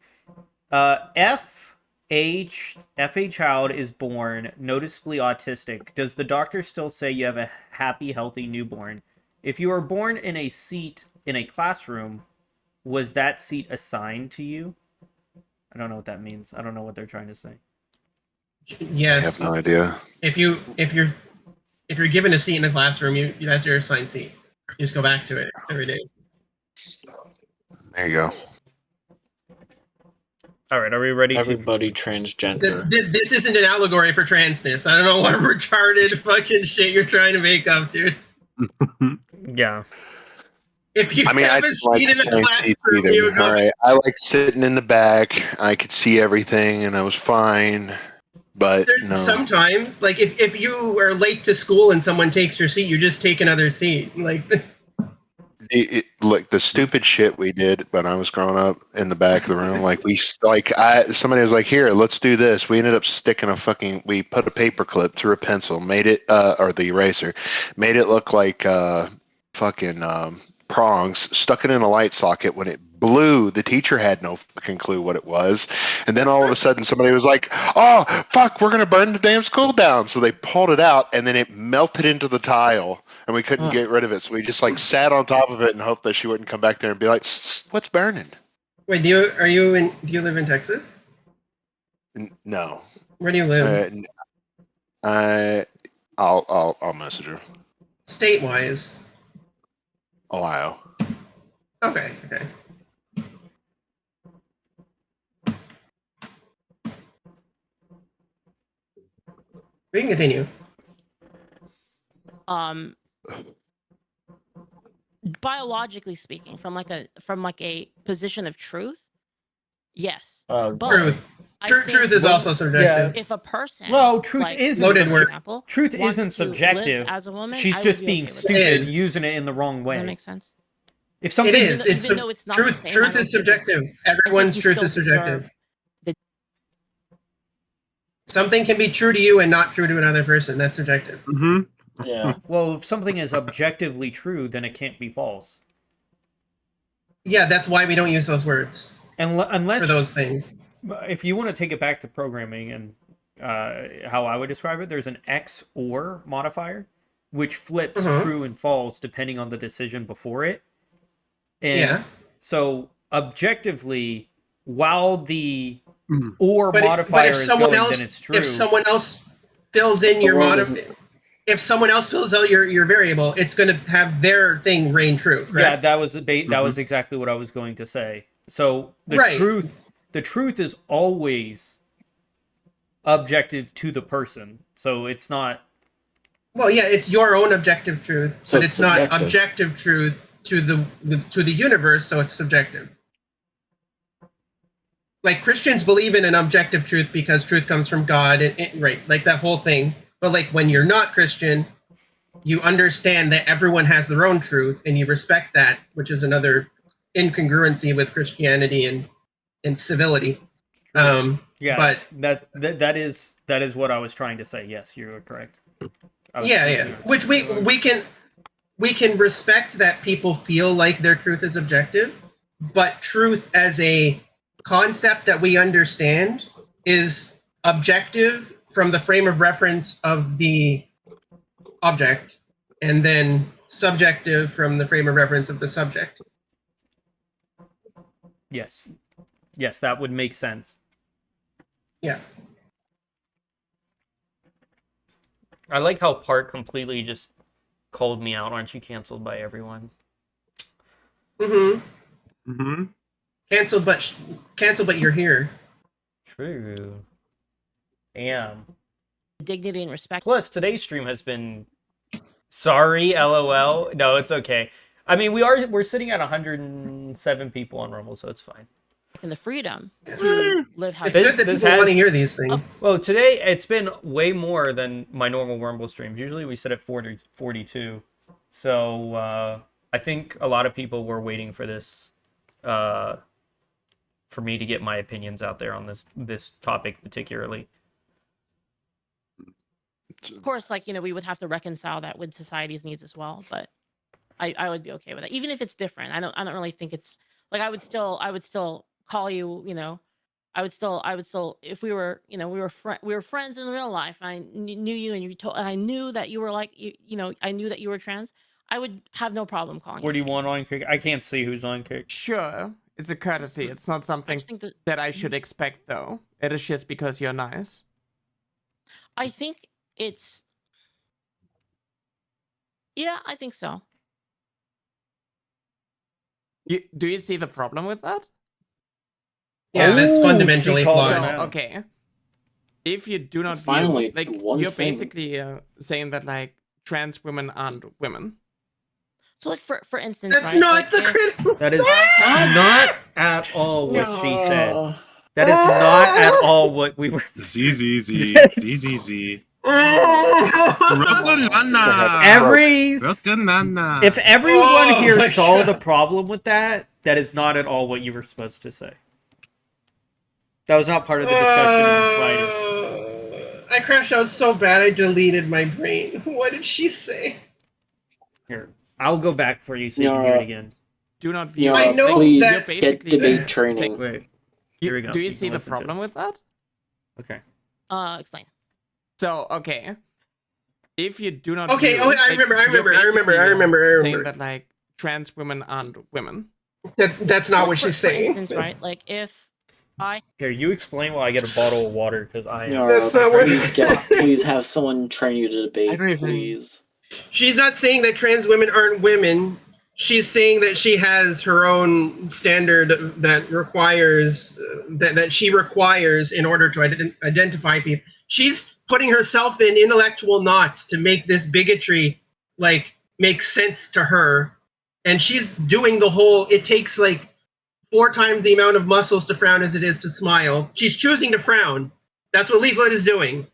If a child is born noticeably autistic, does the doctor still say you have a happy, healthy newborn? If you are born in a seat in a classroom, was that seat assigned to you? I don't know what that means. I don't know what they're trying to say. Yes. I have no idea. If you're given a seat in a classroom, that's your assigned seat. You just go back to it every day. There you go. All right, are we ready? Everybody transgender. This isn't an allegory for transness. I don't know what retarded fucking shit you're trying to make up, dude. Yeah. If you have a seat in a classroom, you all right. I like sitting in the back. I could see everything, and I was fine. But no. Sometimes, like if you are late to school and someone takes your seat, you just take another seat. Like Look, the stupid shit we did when I was growing up in the back of the room, somebody was like, "Here, let's do this." We ended up sticking we put a paper clip through a pencil, made it, or the eraser, made it look like prongs, stuck it in a light socket. When it blew, the teacher had no fucking clue what it was, and then all of a sudden somebody was like, "Oh fuck, we're gonna burn the damn school down!" So they pulled it out, and then it melted into the tile. And we couldn't get rid of it, so we just sat on top of it and hoped that she wouldn't come back there and be like, "What's burning?" Wait, do you live in Texas? No. Where do you live? I'll message her. State-wise. Ohio. Okay. We can continue. Biologically speaking, from a position of truth, yes. Truth. Truth is also subjective. If a person, truth isn't loaded word. example, Truth wants isn't to subjective. live as a woman, She's I would just be being okay with stupid, that. using it in the wrong way. Does that make sense? If something It is. Even though it's not the truth. same, Truth is subjective. Everyone's truth is subjective. Something can be true to you and not true to another person. That's subjective. Mm-hmm. Yeah. Well, if something is objectively true, then it can't be false. Yeah, that's why we don't use those words. Unless for those things. If you want to take it back to programming and how I would describe it, there's an XOR modifier, which flips true and false depending on the decision before it. And so objectively, while the or modifier is going, then it's true. If someone else fills in your modifier, if someone else fills out your variable, it's going to have their thing reign true. Correct? Yeah, that was exactly what I was going to say. So the truth is always objective to the person. So it's not. Well, yeah, it's your own objective truth, but it's not objective truth to the universe. So it's subjective. Like Christians believe in an objective truth because truth comes from God, right? Like that whole thing. But like when you're not Christian, you understand that everyone has their own truth, and you respect that, which is another incongruency with Christianity and civility. Yeah, but that is what I was trying to say. Yes, you are correct. Yeah. Which we can respect that people feel like their truth is objective, but truth as a concept that we understand is objective from the frame of reference of the object, and then subjective from the frame of reference of the subject. Yes, that would make sense. Yeah. I like how Park completely just called me out. Aren't you canceled by everyone? Cancelled, but you're here. True. Damn. Dignity and respect. Plus, today's stream has been. Sorry, LOL. No, it's okay. I mean, we're sitting at 107 people on Rumble, so it's fine. And the freedom to live how it's good that people want to hear these things. Well, today it's been way more than my normal Rumble streams. Usually we sit at 42. So I think a lot of people were waiting for this, for me to get my opinions out there on this topic particularly. Of course, we would have to reconcile that with society's needs as well, but I would be okay with that, even if it's different. I don't really think it's like I would still call you. I would still if we were we were friends in real life. And I knew you, and I knew that you were I knew that you were trans. I would have no problem calling. 41 on kick. I can't see who's on kick. Sure, it's a courtesy. It's not something that I should expect, though. It is just because you're nice. I think it's. Yeah, I think so. Do you see the problem with that? Yeah, that's fundamentally flawed. Okay. If you do not Finally, view, you're basically saying that trans women aren't women. So for instance, that's not the critical. That is not at all what she said. That is not at all what we were. ZZZ. If everyone here my saw God. the problem with that, that is not at all what you were supposed to say. That was not part of the discussion in the slightest. I crashed out so bad I deleted my brain. What did she say? Here, I'll go back for you so you can hear it again. Do not view. I know please that. get debate training. Wait, here we go. Do you see the problem with that? Okay. Explain. So, okay. If you do not Okay, view, oh, I remember. Saying that, like, trans women aren't women. That's not what For she's saying. instance, right? Like, if I... Here, you explain while I get a bottle of water, because I am... That's not what... Please have someone train you to debate, please. She's not saying that trans women aren't women. She's saying that she has her own standard that requires that she requires in order to identify people. She's putting herself in intellectual knots to make this bigotry like make sense to her, and she's doing the whole. It takes like 4 times the amount of muscles to frown as it is to smile. She's choosing to frown. That's what Leaflit is doing.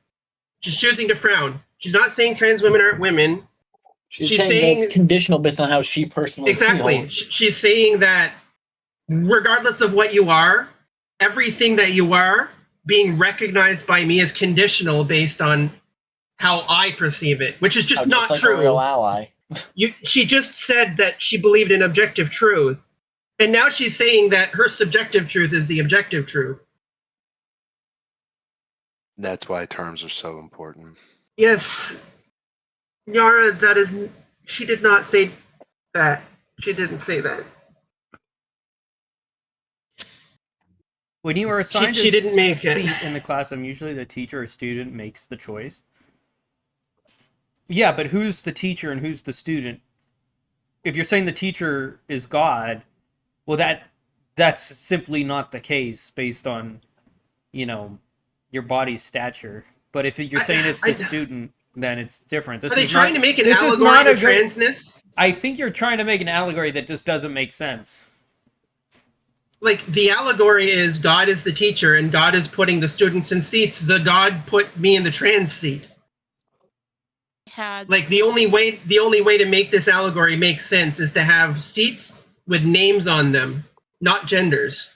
She's choosing to frown. She's not saying trans women aren't women. She's saying it's conditional based on how she personally feels. She's saying that regardless of what you are, everything that you are being recognized by me is conditional based on how I perceive it, which is just not like true. A real ally. She just said that she believed in objective truth, and now she's saying that her subjective truth is the objective truth. That's why terms are so important. Yes, Nyara, that is. She did not say that. She didn't say that. When you are assigned she didn't make seat it. in the classroom, usually the teacher or student makes the choice. Yeah, but who's the teacher and who's the student? If you're saying the teacher is God, well, that's simply not the case based on, your body's stature. But if you're saying it's the student, then it's different. Are they trying to make an allegory to transness? I think you're trying to make an allegory that just doesn't make sense. Like, the allegory is God is the teacher and God is putting the students in seats. The God put me in the trans seat. Like, the only way to make this allegory make sense is to have seats with names on them, not genders.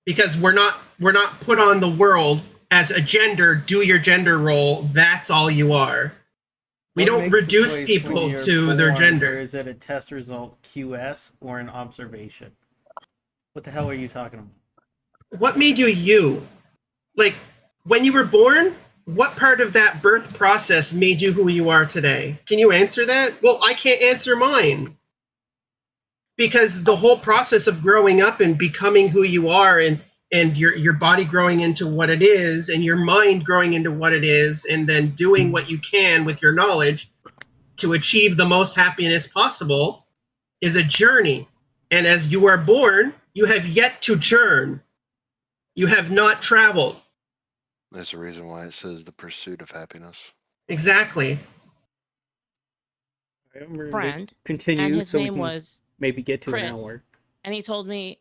Because we're not put on the world as a gender, do your gender role, that's all you are. We don't reduce people to their gender. Or is it a test result QS or an observation? What the hell are you talking about? What made you you? Like, when you were born, what part of that birth process made you who you are today? Can you answer that? Well, I can't answer mine. Because the whole process of growing up and becoming who you are and your body growing into what it is and your mind growing into what it is and then doing what you can with your knowledge to achieve the most happiness possible is a journey. And as you are born, you have yet to journey. You have not traveled. That's the reason why it says the pursuit of happiness. Exactly. Friend, continue, and his so name was maybe get to Chris, an hour. And he told me,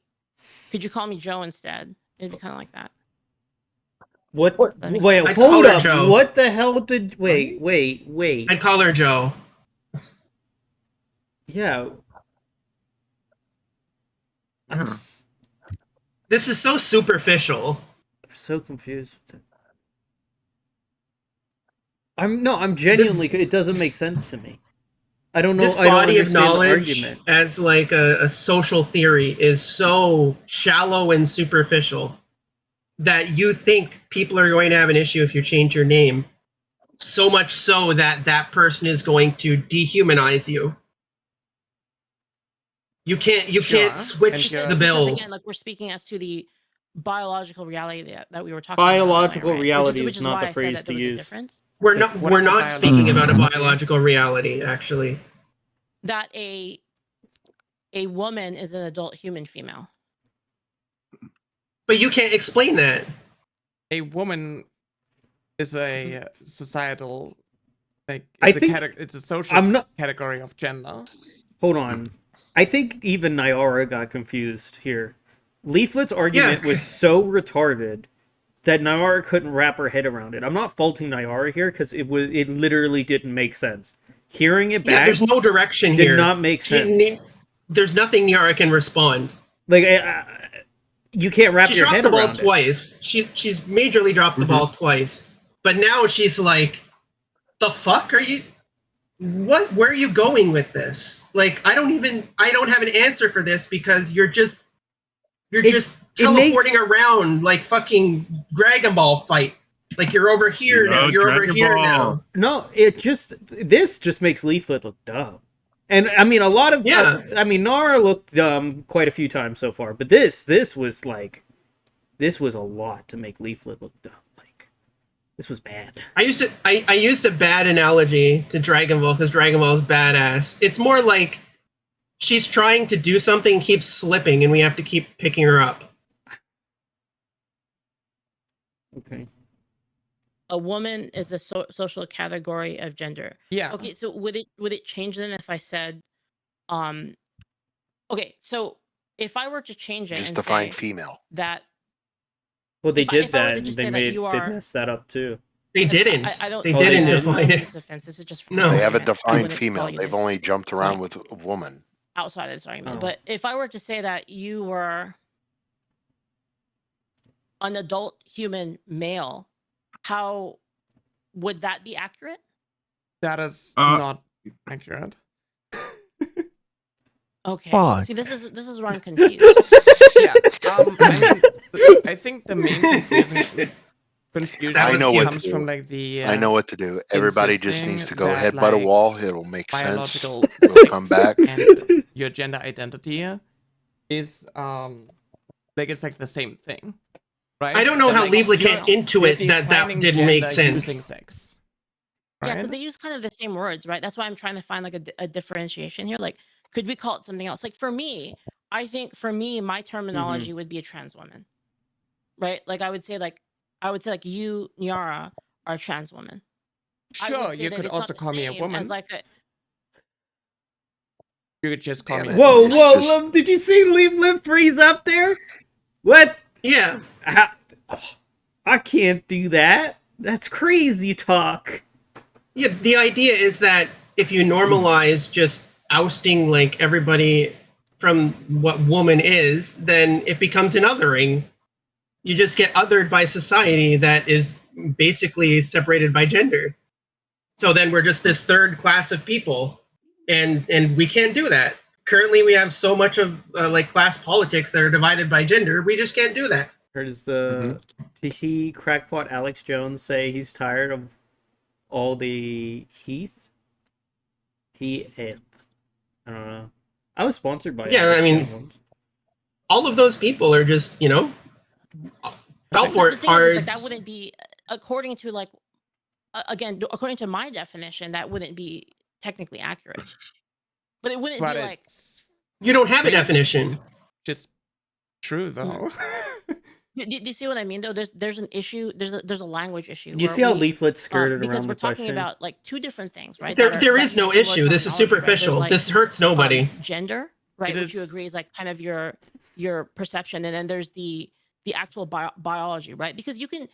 could you call me Joe instead? It'd be kind of like that. What? Wait, hold up. Joe. What the hell did... Wait. I'd call her Joe. Yeah. This is so superficial. I'm so confused. I'm genuinely... it doesn't make sense to me. I don't know. This body of knowledge as like a social theory is so shallow and superficial that you think people are going to have an issue if you change your name. So much so that that person is going to dehumanize you. You can't switch the bill. Because again, like we're speaking as to the biological reality that we were talking biological about. Reality is not the phrase to use. We're not speaking about a biological reality, actually. That a woman is an adult human female. But you can't explain that. A woman is a societal, like it's a social category of gender. Hold on. I think even Nyara got confused here. Leaflet's argument was so retarded that Nyara couldn't wrap her head around it. I'm not faulting Nyara here because it literally didn't make sense. Hearing it back, there's no direction did here. not make sense. There's nothing Nyara can respond. Like you can't wrap your head around it. She's dropped the ball twice. She's majorly dropped the ball twice, but now she's like, "The fuck are you? What? Where are you going with this? Like, I don't have an answer for this because you're just teleporting around like fucking Dragon Ball fight. Like you're over here now. You're over here now. No, this just makes Leaflit look dumb. And I mean, a lot of Nara looked dumb quite a few times so far, but this was a lot to make Leaflit look dumb. Like this was bad. I used a bad analogy to Dragon Ball because Dragon Ball is badass. It's more like she's trying to do something, keeps slipping, and we have to keep picking her up. Okay. A woman is a social category of gender. Yeah. Okay, so would it change then if I said, okay, so if I were to change it Just and define say female. that. Well, they did if I were that. to just They say made that you they are, messed that up too. They didn't. I don't. They didn't define it. This offense. This is just No. They haven't argument. I defined wouldn't female. call you They've this only jumped around with a woman. outside of this argument. Oh. But if I were to say that you were an adult human male, how would that be accurate? That is not accurate. Okay. Fuck. See, this is where I'm confused. Yeah. I think the main confusion comes from like the. I know what to do. Everybody just needs to go that, headbutt a like, wall. It'll make sense. biological It'll come back. and your gender identity is like it's like the same thing, right? I don't know And, how like, Leaflit can't intuit you're that defining didn't make gender using sense. sex. Yeah, Right? because they use kind of the same words, right? That's why I'm trying to find like a differentiation here. Like, could we call it something else? Like for me, I think my terminology would be a trans woman, right? Like I would say like you, Nyara, are a trans woman. Sure, you could also call me a woman. As like a, You could just call me. Whoa! Did you see Leaflit freeze up there? What? Yeah. I can't do that. That's crazy talk. Yeah, the idea is that if you normalize just ousting like everybody from what woman is, then it becomes an othering. You just get othered by society that is basically separated by gender. So then we're just this third class of people, and we can't do that. Currently, we have so much of like class politics that are divided by gender. We just can't do that. Heard Tihi crackpot Alex Jones say he's tired of all the Heath. I don't know. I was sponsored by. Yeah, Alex I mean, Jones. all of those people are just fell for it hard. like, that wouldn't be according to like again according to my definition that wouldn't be technically accurate. But it wouldn't be like you don't have a definition. Just true though. Do you see what I mean? Though there's an issue. There's a language issue. You see how Leaflit skirted because around we're the talking question? about like two different things, right? There is no issue. This is superficial. Like, this hurts nobody. Gender, right? Which you agree is like kind of your perception, and then there's the actual biology, right? Because you can,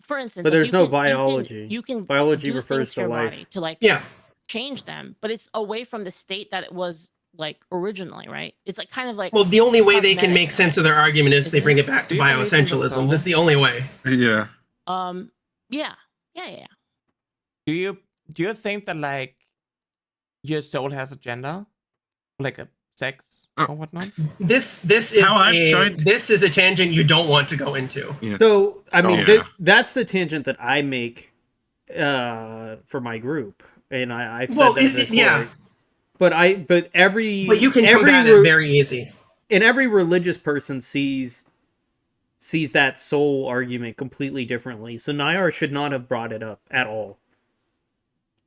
for instance, But like, there's no biology. You can biology do refers things to your life. body to like change them, but it's away from the state that it was like originally, right? It's like kind of like, well, the only way they can make sense of their argument is they bring it back to Do you believe in the bioessentialism. soul? That's the only way. Yeah. yeah. Do you think that like your soul has a gender, like a sex or whatnot? This is a tangent you don't want to go into. Yeah. So I mean, that's the tangent that I make for my group, and I've said that before. Yeah. But you can combat it very easy. And every religious person sees that soul argument completely differently. So Nyara should not have brought it up at all.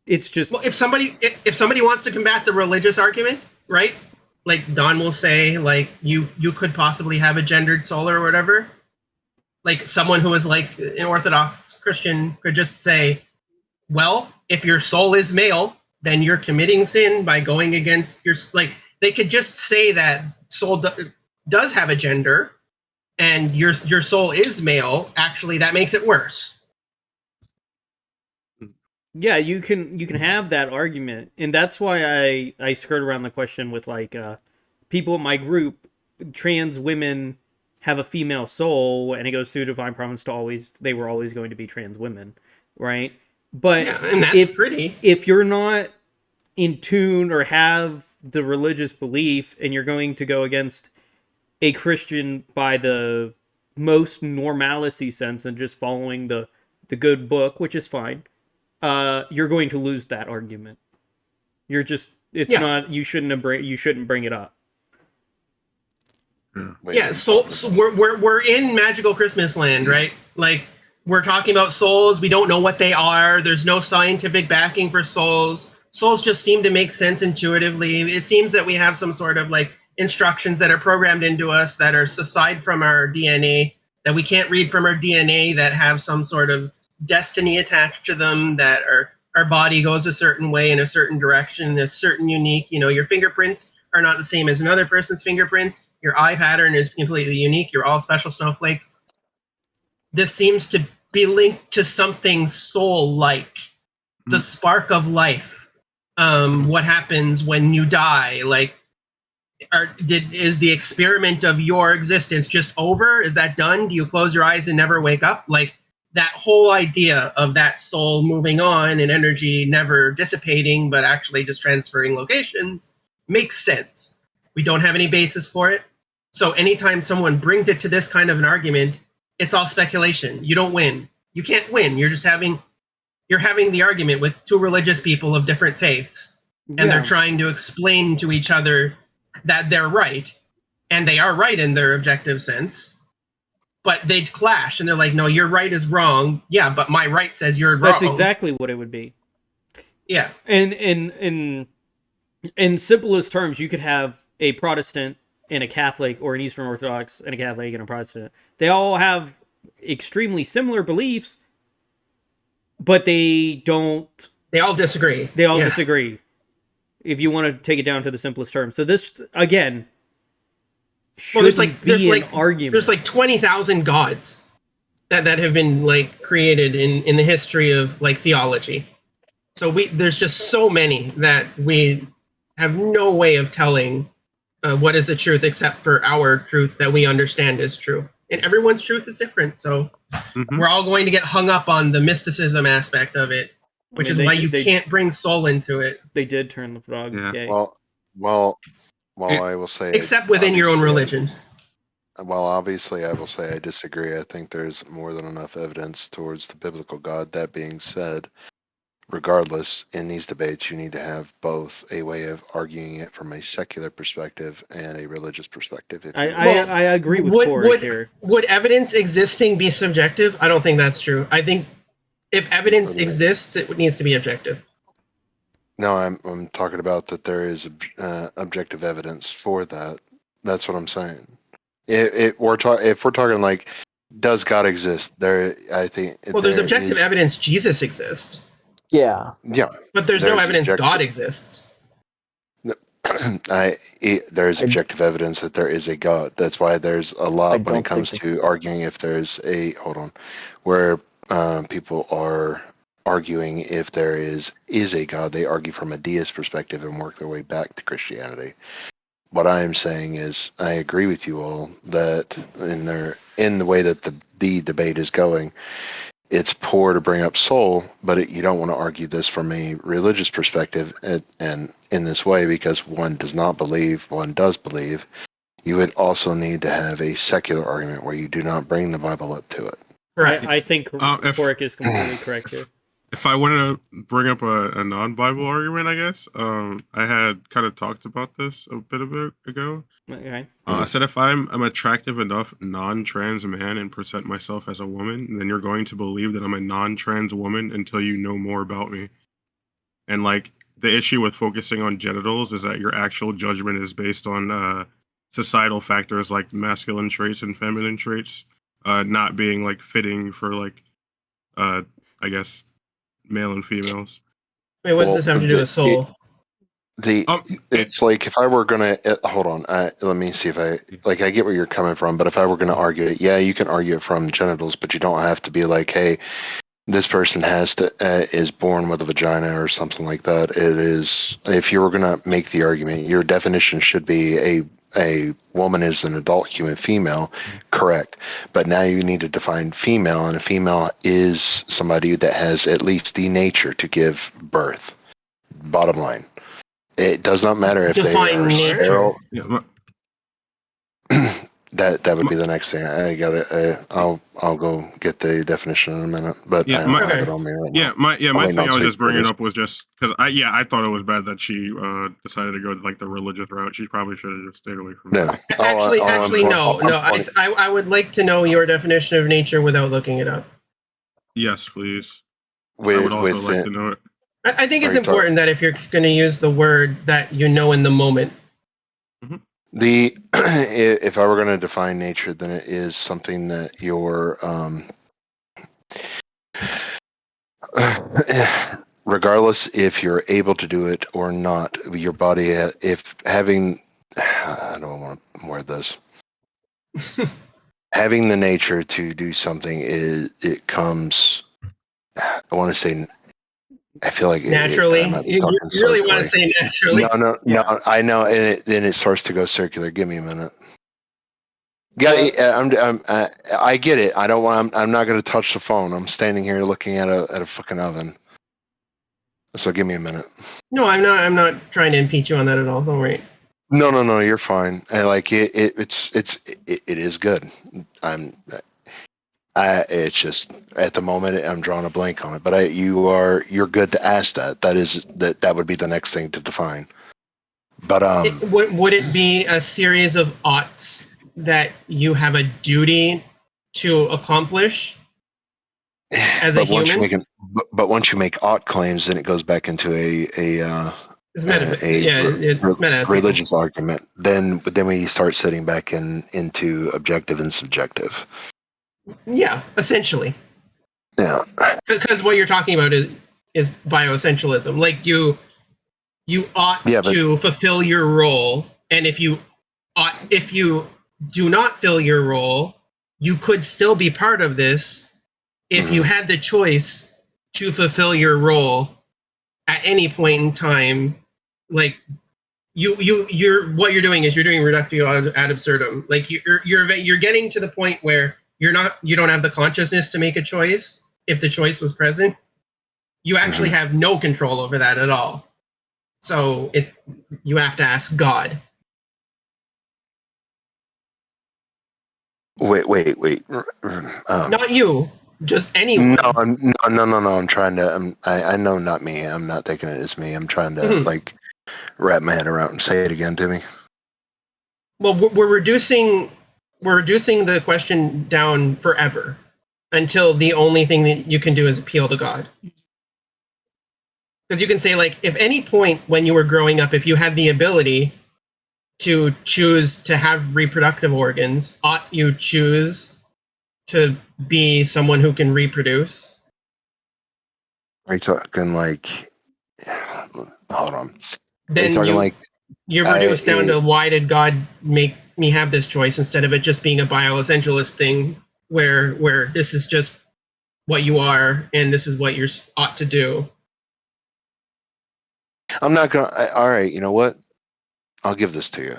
It's just, well, if somebody wants to combat the religious argument, right? Like Don will say, like you could possibly have a gendered soul or whatever. Like someone who is like an Orthodox Christian could just say, well, if your soul is male, then you're committing sin by going against your, like, they could just say that soul does have a gender, and your soul is male, actually that makes it worse. Yeah, you can have that argument, and that's why I skirt around the question with like people in my group, trans women have a female soul, and it goes through divine providence to they were always going to be trans women, right? But yeah, and that's pretty. If you're not in tune or have the religious belief, and you're going to go against a Christian by the most normalcy sense and just following the good book, which is fine, you're going to lose that argument. You're just not. You shouldn't bring it up. Yeah, so we're in magical Christmas land, right? Like we're talking about souls. We don't know what they are. There's no scientific backing for souls. Souls just seem to make sense intuitively. It seems that we have some sort of like instructions that are programmed into us that are aside from our DNA, that we can't read from our DNA, that have some sort of destiny attached to them, that our body goes a certain way in a certain direction, a certain unique, your fingerprints are not the same as another person's fingerprints. Your eye pattern is completely unique. You're all special snowflakes. This seems to be linked to something soul-like, the spark of life. What happens when you die? Like, is the experiment of your existence just over? Is that done? Do you close your eyes and never wake up? Like, that whole idea of that soul moving on and energy never dissipating, but actually just transferring locations makes sense. We don't have any basis for it. So anytime someone brings it to this kind of an argument, it's all speculation. You don't win. You can't win. You're having the argument with two religious people of different faiths, and they're trying to explain to each other that they're right, and they are right in their objective sense. But they'd clash, and they're like, no, your right is wrong. Yeah, but my right says you're wrong. That's exactly what it would be. Yeah. And in simplest terms, you could have a Protestant and a Catholic, or an Eastern Orthodox and a Catholic and a Protestant. They all have extremely similar beliefs, but they don't... They all disagree. They all disagree, if you want to take it down to the simplest terms. So this, again... there's like 20,000 gods that have been like created in the history of like theology. So there's just so many that we have no way of telling what is the truth except for our truth that we understand is true. And everyone's truth is different. So we're all going to get hung up on the mysticism aspect of it, which is why you can't bring soul into it. They did turn the frogs gay. Well, I will say... Except within your own religion. Well, obviously, I will say I disagree. I think there's more than enough evidence towards the biblical God. That being said, regardless, in these debates, you need to have both a way of arguing it from a secular perspective and a religious perspective. I agree with Corey here. Would evidence existing be subjective? I don't think that's true. I think if evidence exists, it needs to be objective. No, I'm talking about that there is objective evidence for that. That's what I'm saying. If we're talking like, does God exist? I think. Well, there's objective evidence Jesus exists. Yeah. But there's no evidence God exists. There's objective evidence that there is a God. That's why there's a lot when it comes to arguing if there's where people are arguing if there is a God. They argue from a deist perspective and work their way back to Christianity. What I am saying is, I agree with you all that in the way that the debate is going, it's poor to bring up soul, but you don't want to argue this from a religious perspective and in this way, because one does not believe, one does believe. You would also need to have a secular argument where you do not bring the Bible up to it. Right. I think Corey is completely correct here. If I wanted to bring up a non-Bible argument, I guess, I had kind of talked about this a bit ago. Okay. I said if I'm attractive enough non-trans man and present myself as a woman, then you're going to believe that I'm a non-trans woman until you know more about me. And like the issue with focusing on genitals is that your actual judgment is based on societal factors like masculine traits and feminine traits, not being like fitting for like I guess male and females. Wait, what does this have to do with soul? It's like if I were gonna hold on, let me see if I get where you're coming from. But if I were gonna argue it, yeah, you can argue it from genitals, but you don't have to be like, hey, this person is born with a vagina or something like that. It is, if you were gonna make the argument, your definition should be a woman is an adult human female, correct? But now you need to define female, and a female is somebody that has at least the nature to give birth. Bottom line. It does not matter if Define they are nature. sterile. That would be the next thing. I got it. I'll go get the definition in a minute, but I don't have it on me right now. My thing I was just bringing up was just because I thought it was bad that she decided to go like the religious route. She probably should have just stayed away from that. Actually, no. I would like to know your definition of nature without looking it up. Yes, please. I would also like to know it. I think it's important that if you're going to use the word that you know in the moment. If I were going to define nature, then it is something that you're regardless if you're able to do it or not, your body, if having, I don't want to word this, having the nature to do something it comes, I want to say, I feel like naturally. You really want to say naturally? No. I know, and it starts to go circular. Give me a minute. Yeah, I get it. I don't want. I'm not going to touch the phone. I'm standing here looking at a fucking oven. So give me a minute. No, I'm not. I'm not trying to impeach you on that at all. Don't worry. No. You're fine. And like it is good. It's just at the moment I'm drawing a blank on it. But you're good to ask that. That would be the next thing to define. But would it be a series of oughts that you have a duty to accomplish as a human? But once you make ought claims, then it goes back into a religious argument. Then we start sitting back into objective and subjective. Yeah, essentially. Yeah. Because what you're talking about is bioessentialism. Like you ought to fulfill your role, and if you do not fill your role, you could still be part of this if you had the choice to fulfill your role at any point in time. Like you're what you're doing is you're doing reductio ad absurdum. Like you're getting to the point where you don't have the consciousness to make a choice. If the choice was present, you actually have no control over that at all. So if you have to ask God. Wait. Not you, just anyone. No. I'm trying to. I know, not me. I'm not thinking it is me. I'm trying to wrap my head around and say it again to me. Well, we're reducing the question down forever until the only thing that you can do is appeal to God. Because you can say, like, if any point when you were growing up, if you had the ability to choose to have reproductive organs, ought you choose to be someone who can reproduce? Are you talking like? Hold on. Then you're reduced down to why did God make me have this choice instead of it just being a bioessentialist thing where this is just what you are and this is what you ought to do. I'm not gonna. All right, you know what? I'll give this to you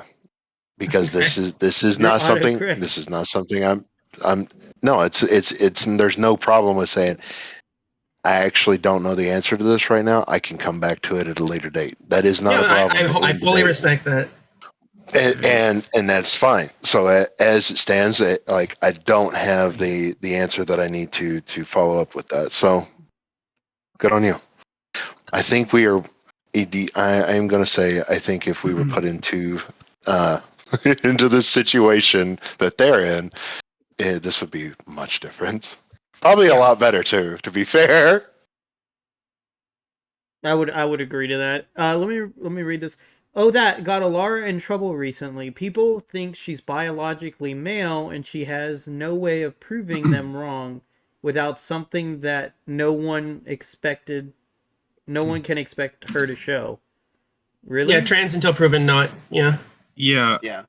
because this is not something. This is not something I'm. No, it's. There's no problem with saying. I actually don't know the answer to this right now. I can come back to it at a later date. That is not a problem. I fully respect that. And that's fine. So as it stands, like I don't have the answer that I need to follow up with that. So good on you. I think we are. I am going to say I think if we were put into into this situation that they're in, this would be much different. Probably a lot better too. To be fair. I would agree to that. Let me read this. Oh, that got Alara in trouble recently. People think she's biologically male and she has no way of proving them wrong without something that no one can expect her to show. Really? Yeah, trans until proven not. Yeah. Yeah. Yeah.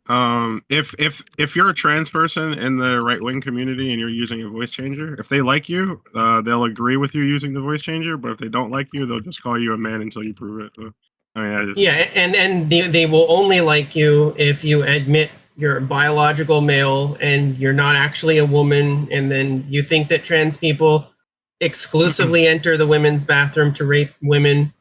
If you're a trans person in the right wing community and you're using a voice changer, if they like you, they'll agree with you using the voice changer. But if they don't like you, they'll just call you a man until you prove it. So, I mean, Yeah, and they will only like you if you admit you're a biological male and you're not actually a woman, and then you think that trans people exclusively enter the women's bathroom to rape women,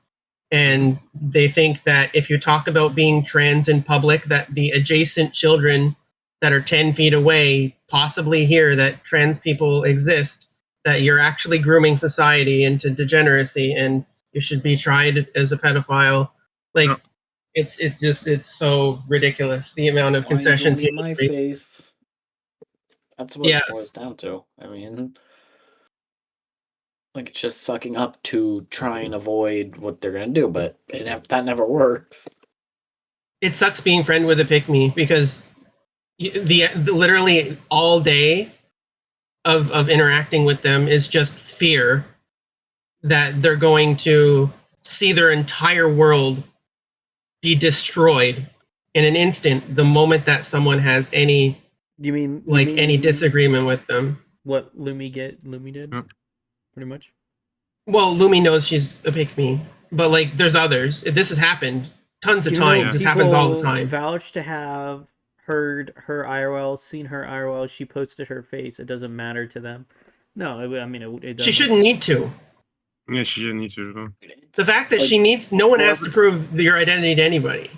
and they think that if you talk about being trans in public, that the adjacent children that are 10 feet away possibly hear that trans people exist, that you're actually grooming society into degeneracy and you should be tried as a pedophile. Like, it's so ridiculous, the amount of concessions in my face. That's what it boils down to. I mean, like, it's just sucking up to try and avoid what they're gonna do, but that never works. It sucks being friend with a pick me because the literally all day of interacting with them is just fear that they're going to see their entire world be destroyed in an instant the moment that someone has any any disagreement with them. What Lumi did? Pretty much. Well, Lumi knows she's a pick me, but like there's others. This has happened tons of times. This happens all the time. Vouch to have heard her IRL, seen her IRL. She posted her face. It doesn't matter to them. No, I mean it doesn't. She shouldn't need to. Yeah, she didn't need to. The fact that she needs, no one has to prove your identity to anybody.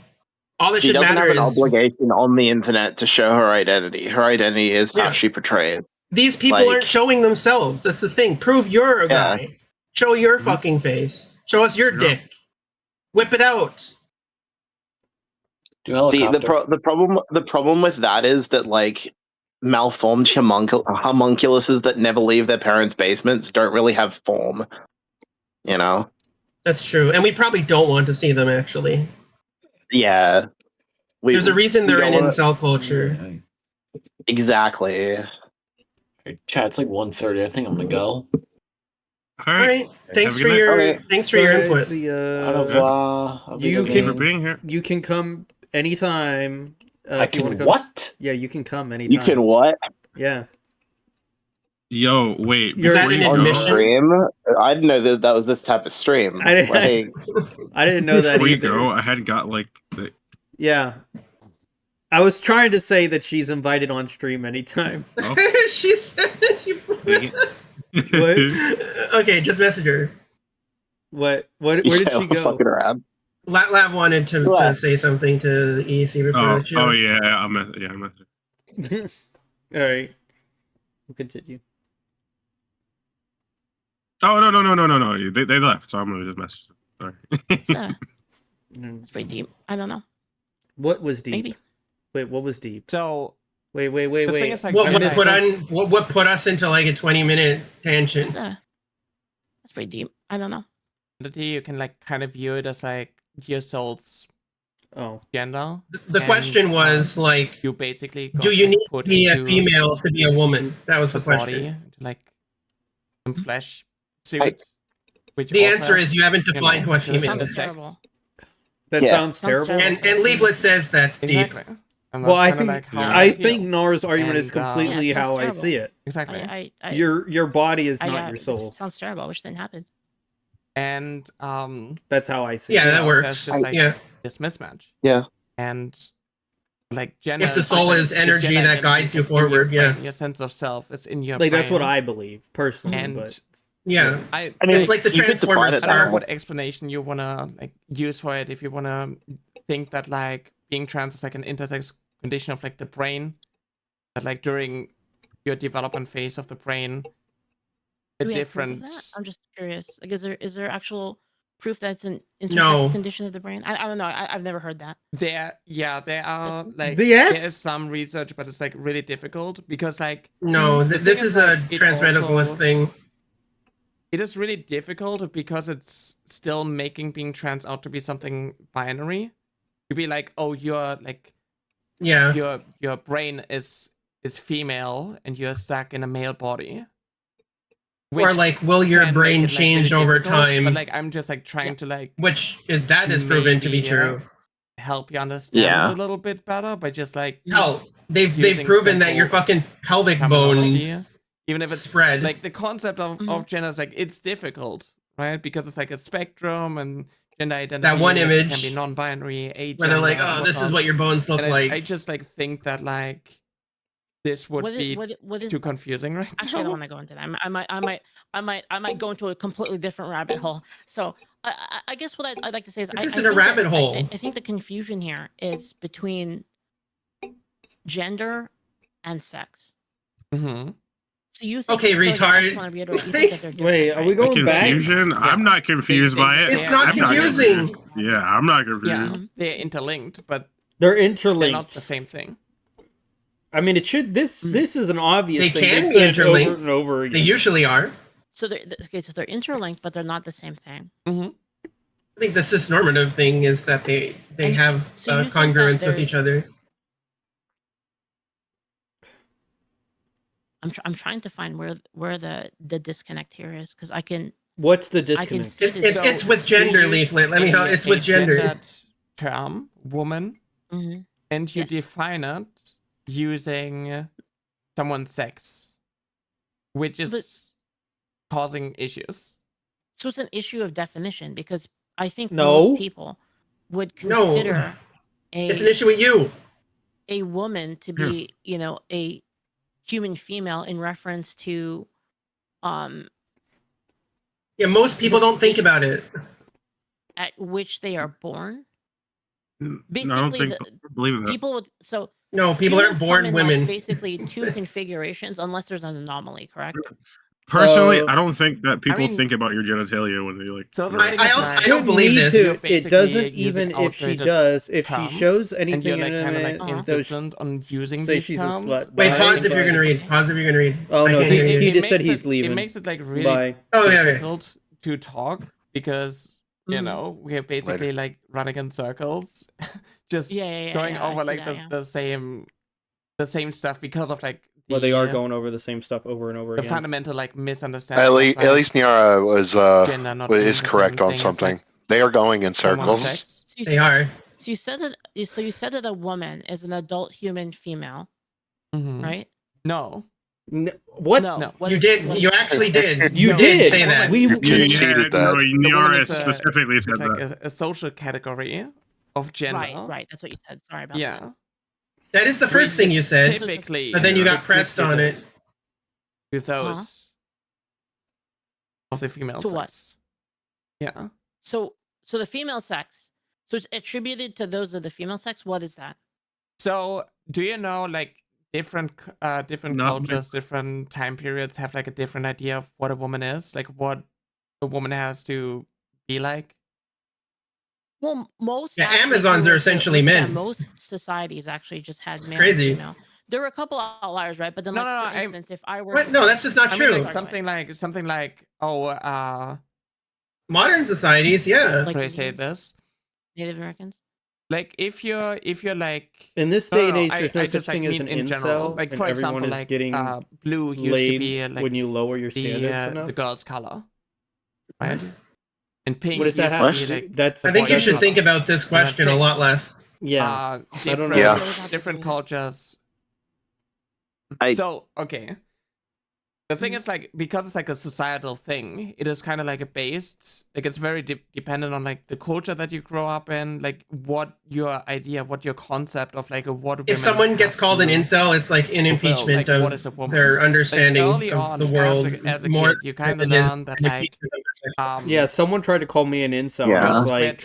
All that She should doesn't matter have an is obligation on the internet to show her identity. Her identity is how she portrays. these people aren't showing themselves. That's the thing. Prove you're a guy. Show your fucking face. Show us your dick. Whip it out. The problem with that is that like malformed homunculuses that never leave their parents' basements don't really have form. You know? That's true. And we probably don't want to see them actually. Yeah. There's a reason they're in incel culture. Exactly. Hey, chat, it's like 1:30. I think I'm gonna go. All right. Thanks for your input. See you You can come anytime. I if you wanna can come. what? Yeah, you can come anytime. You can what? Yeah. Yo, wait. Is that an admission? Stream? I didn't know that was this type of stream. I didn't know that Before you either. go, I had got like the... Yeah. I was trying to say that she's invited on stream anytime. Oh. She said What? Okay, just message her. Where did she go? Fucking around. Lav wanted to say something to the EC before the show. Oh yeah, I'm messaging. All right. We'll continue. Oh no! They left, so I'm gonna just message them. Sorry. It's pretty deep. I don't know. What was deep? Maybe. Wait, what was deep? So wait. the thing is, like, what put us into like a 20-minute tangent? That's pretty deep. I don't know. You can like kind of view it as like your soul's gender. The question was like, you basically do you need to be a female to be a woman? That was the question. Body, like some flesh suit. The answer is you haven't defined what female is. That sounds terrible. And Leaflit says that's deep. Well, I think Nara's argument is completely how I see it. Exactly. Your body is not your soul. It sounds terrible. I wish that didn't happen. And that's how I see it. Yeah, that works. Just, like, yeah. this mismatch. Yeah. And like gender, if the soul is energy that guides you forward, your sense of self is in your like brain. that's what I believe personally. And but yeah, I mean, it's like the Transformers. I don't know what explanation you wanna like use for it. If you wanna think that like being trans is like an intersex condition of like the brain, that like during your development phase of the brain, a different. I'm just curious. Like, is there actual proof that's an intersex condition of the brain? I don't know. I've never heard that. There are like there is some research, but it's like really difficult because like this is a transmedicalist thing. It is really difficult because it's still making being trans out to be something binary. To be like, oh, you're like, your brain is female and you're stuck in a male body. or like, will your brain change over time? But like, I'm just like trying to like, which that is proven to be true. Help you understand it a little bit better by just like hell, they've proven that your fucking pelvic bones even if it's spread. Like the concept of gender is like it's difficult, right? Because it's like a spectrum and gender identity. That one image can be non-binary, where they're like, oh, this is what your bones look like. I just like think that like this would be too confusing, right? Actually, I don't want to go into that. I might go into a completely different rabbit hole. So I guess what I'd like to say is, this isn't a rabbit hole. I think the confusion here is between gender and sex. Mm-hmm. So you think, okay, retard. Wait, are we going back? Confusion? I'm not confused by it. It's not confusing. Yeah, I'm not confused. Yeah, they're interlinked, but they're interlinked. They're not the same thing. I mean, it should. This is an obvious. They thing can be interlinked. Over and over again. They usually are. So they're interlinked, but they're not the same thing. Mm-hmm. I think the cisnormative thing is that they have congruence with each other. I'm trying to find where the disconnect here is, because I can. What's the disconnect? I can see it's with gender, Leaflit. Let me help. It's with gender. That term, woman, and you define it using someone's sex, which is causing issues. So it's an issue of definition, because I think most people would consider it's an issue with you, a woman, to be a human female in reference to most people don't think about it, at which they are born. Basically, no, I don't think believe that. People would people aren't born women. Basically, two configurations, unless there's an anomaly, correct? Personally, I don't think that people think about your genitalia when they like. So I don't believe this. It doesn't even if she does. If she shows anything and you're, like, inanimate, kind of insistent on using say these she's terms. a slut. Wait, pause if you're gonna read. Pause if you're gonna read. Oh no, he just said he's leaving. It makes it like really difficult to talk, because you know we're basically like running in circles, just going over like the same stuff, because of like. Well, they are going over the same stuff over and over the again. The fundamental like misunderstanding. At least Nyara is correct on something. Like, they are going in circles. They are. So you said that a woman is an adult human female, right? No. What? No. You did. You actually did. You did say that. We conceded that. Nyara specifically said it's like that. a social category of gender. Right. That's what you said. Sorry about that. Yeah. That is the first thing you said, typically, but then you got pressed on it. With those of the female sex. What? Yeah. So the female sex. So it's attributed to those of the female sex. What is that? So do you know like different cultures, different time periods have like a different idea of what a woman is, like what a woman has to be like? Well, most Amazons are essentially men. Most societies actually just had male crazy. and female. There were a couple outliers, right? But then, for instance, if I were no, that's just not true. Mean, like, something like modern societies, yeah. How do I say this? Native Americans. Like if you're like in this day and age, there's no I such just, thing like, as an in incel. general. Like for example, is like getting blue used to be like when you lower your standards enough. The girl's color, right? And pink. What does that have to do? That's. I think you should think about this question a lot less. Yeah. Different cultures. So okay. The thing is, like, because it's like a societal thing, it is kind of like it's very dependent on like the culture that you grow up in, like what your concept of like what. If someone gets called an incel, it's like an impeachment of their understanding of the world. As a kid, you kind of learn that like. Someone tried to call me an incel. Yeah. I was like,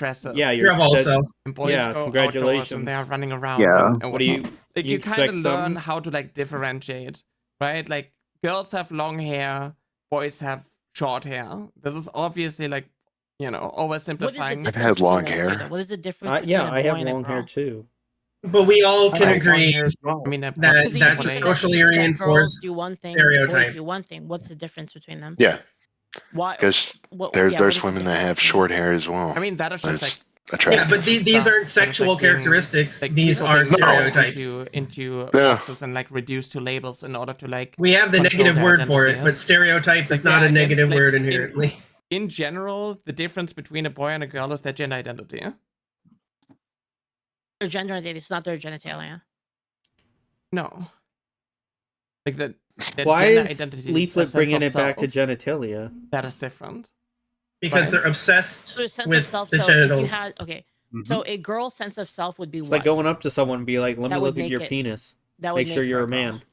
you're also. And boys go congratulations. And they're running around. Yeah. And what do you? Like you kind of learn how to like differentiate, right? Like. Girls have long hair, boys have short hair. This is obviously like, oversimplifying. I've had long hair. What is the difference? I have long hair too. But we all can agree that's a socially reinforced do one thing, stereotype. Boys do one thing. What's the difference between them? Yeah. Why? Because there's women that have short hair as well. I mean, that is just attractive. Yeah, but these aren't sexual characteristics. These are stereotypes. Into boxes and like reduced to labels in order to like. We have the negative word for it, but stereotype is not a negative word inherently. In general, the difference between a boy and a girl is their gender identity. Their gender identity is not their genitalia. No. Like the Why gender is identity, Leaflit bringing it back to genitalia? That is different. Because they're obsessed So sense with of self, the so genitals. If you had, so a girl's sense of self would be It's what? like going up to someone and be like, "Let me look at your penis. That would Make sure you're a man."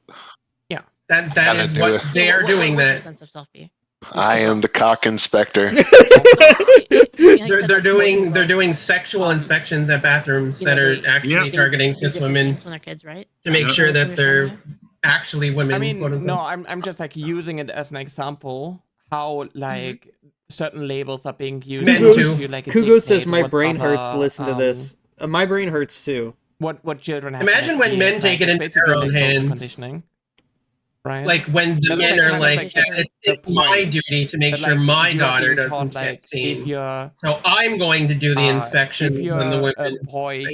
Yeah, that is what they are doing. What would your That sense of self be? I am the cock inspector. they're doing sexual inspections at bathrooms that are actually targeting cis women when they're kids, right? to make sure that they're actually women. I mean, quote unquote. no, I'm just like using it as an example how like certain labels are being used. To like Kugo says my brain hurts to listen to this. My brain hurts too. What children have. Imagine when men take it into their own hands. Conditioning. Right. Like when the men are like, it's my duty to make sure my daughter doesn't get seen. So I'm going to do the inspections on the women.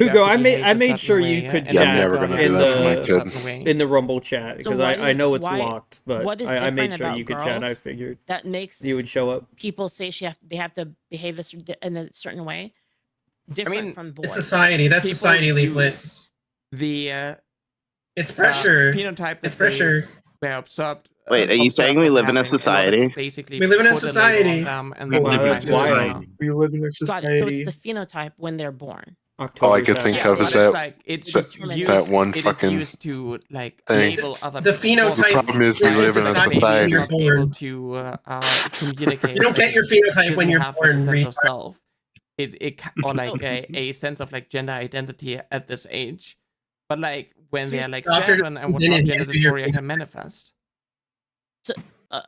Hugo, I made sure you could chat I'm never going to do that for my kid. in the Rumble chat because I know it's locked, but what is I made sure about you could chat. I figured that makes you would show up. People say they have to behave in a certain way. Different from boys. It's society. That's society, Leaflit. It's pressure. Phenotype. It's pressure. We're observed. Wait, are you saying we live in a society? Basically, we live in a society. We live in a society. Got it. So it's the phenotype when they're born. All I could think of is that that one fucking used to like thing. label other the phenotype. The problem is we live in a society. You're born. To communicate. You don't get your phenotype when you're born. Sense of self. It or like a sense of like gender identity at this age, but like when they're like 7 and whatnot, gender dysphoria can manifest. So,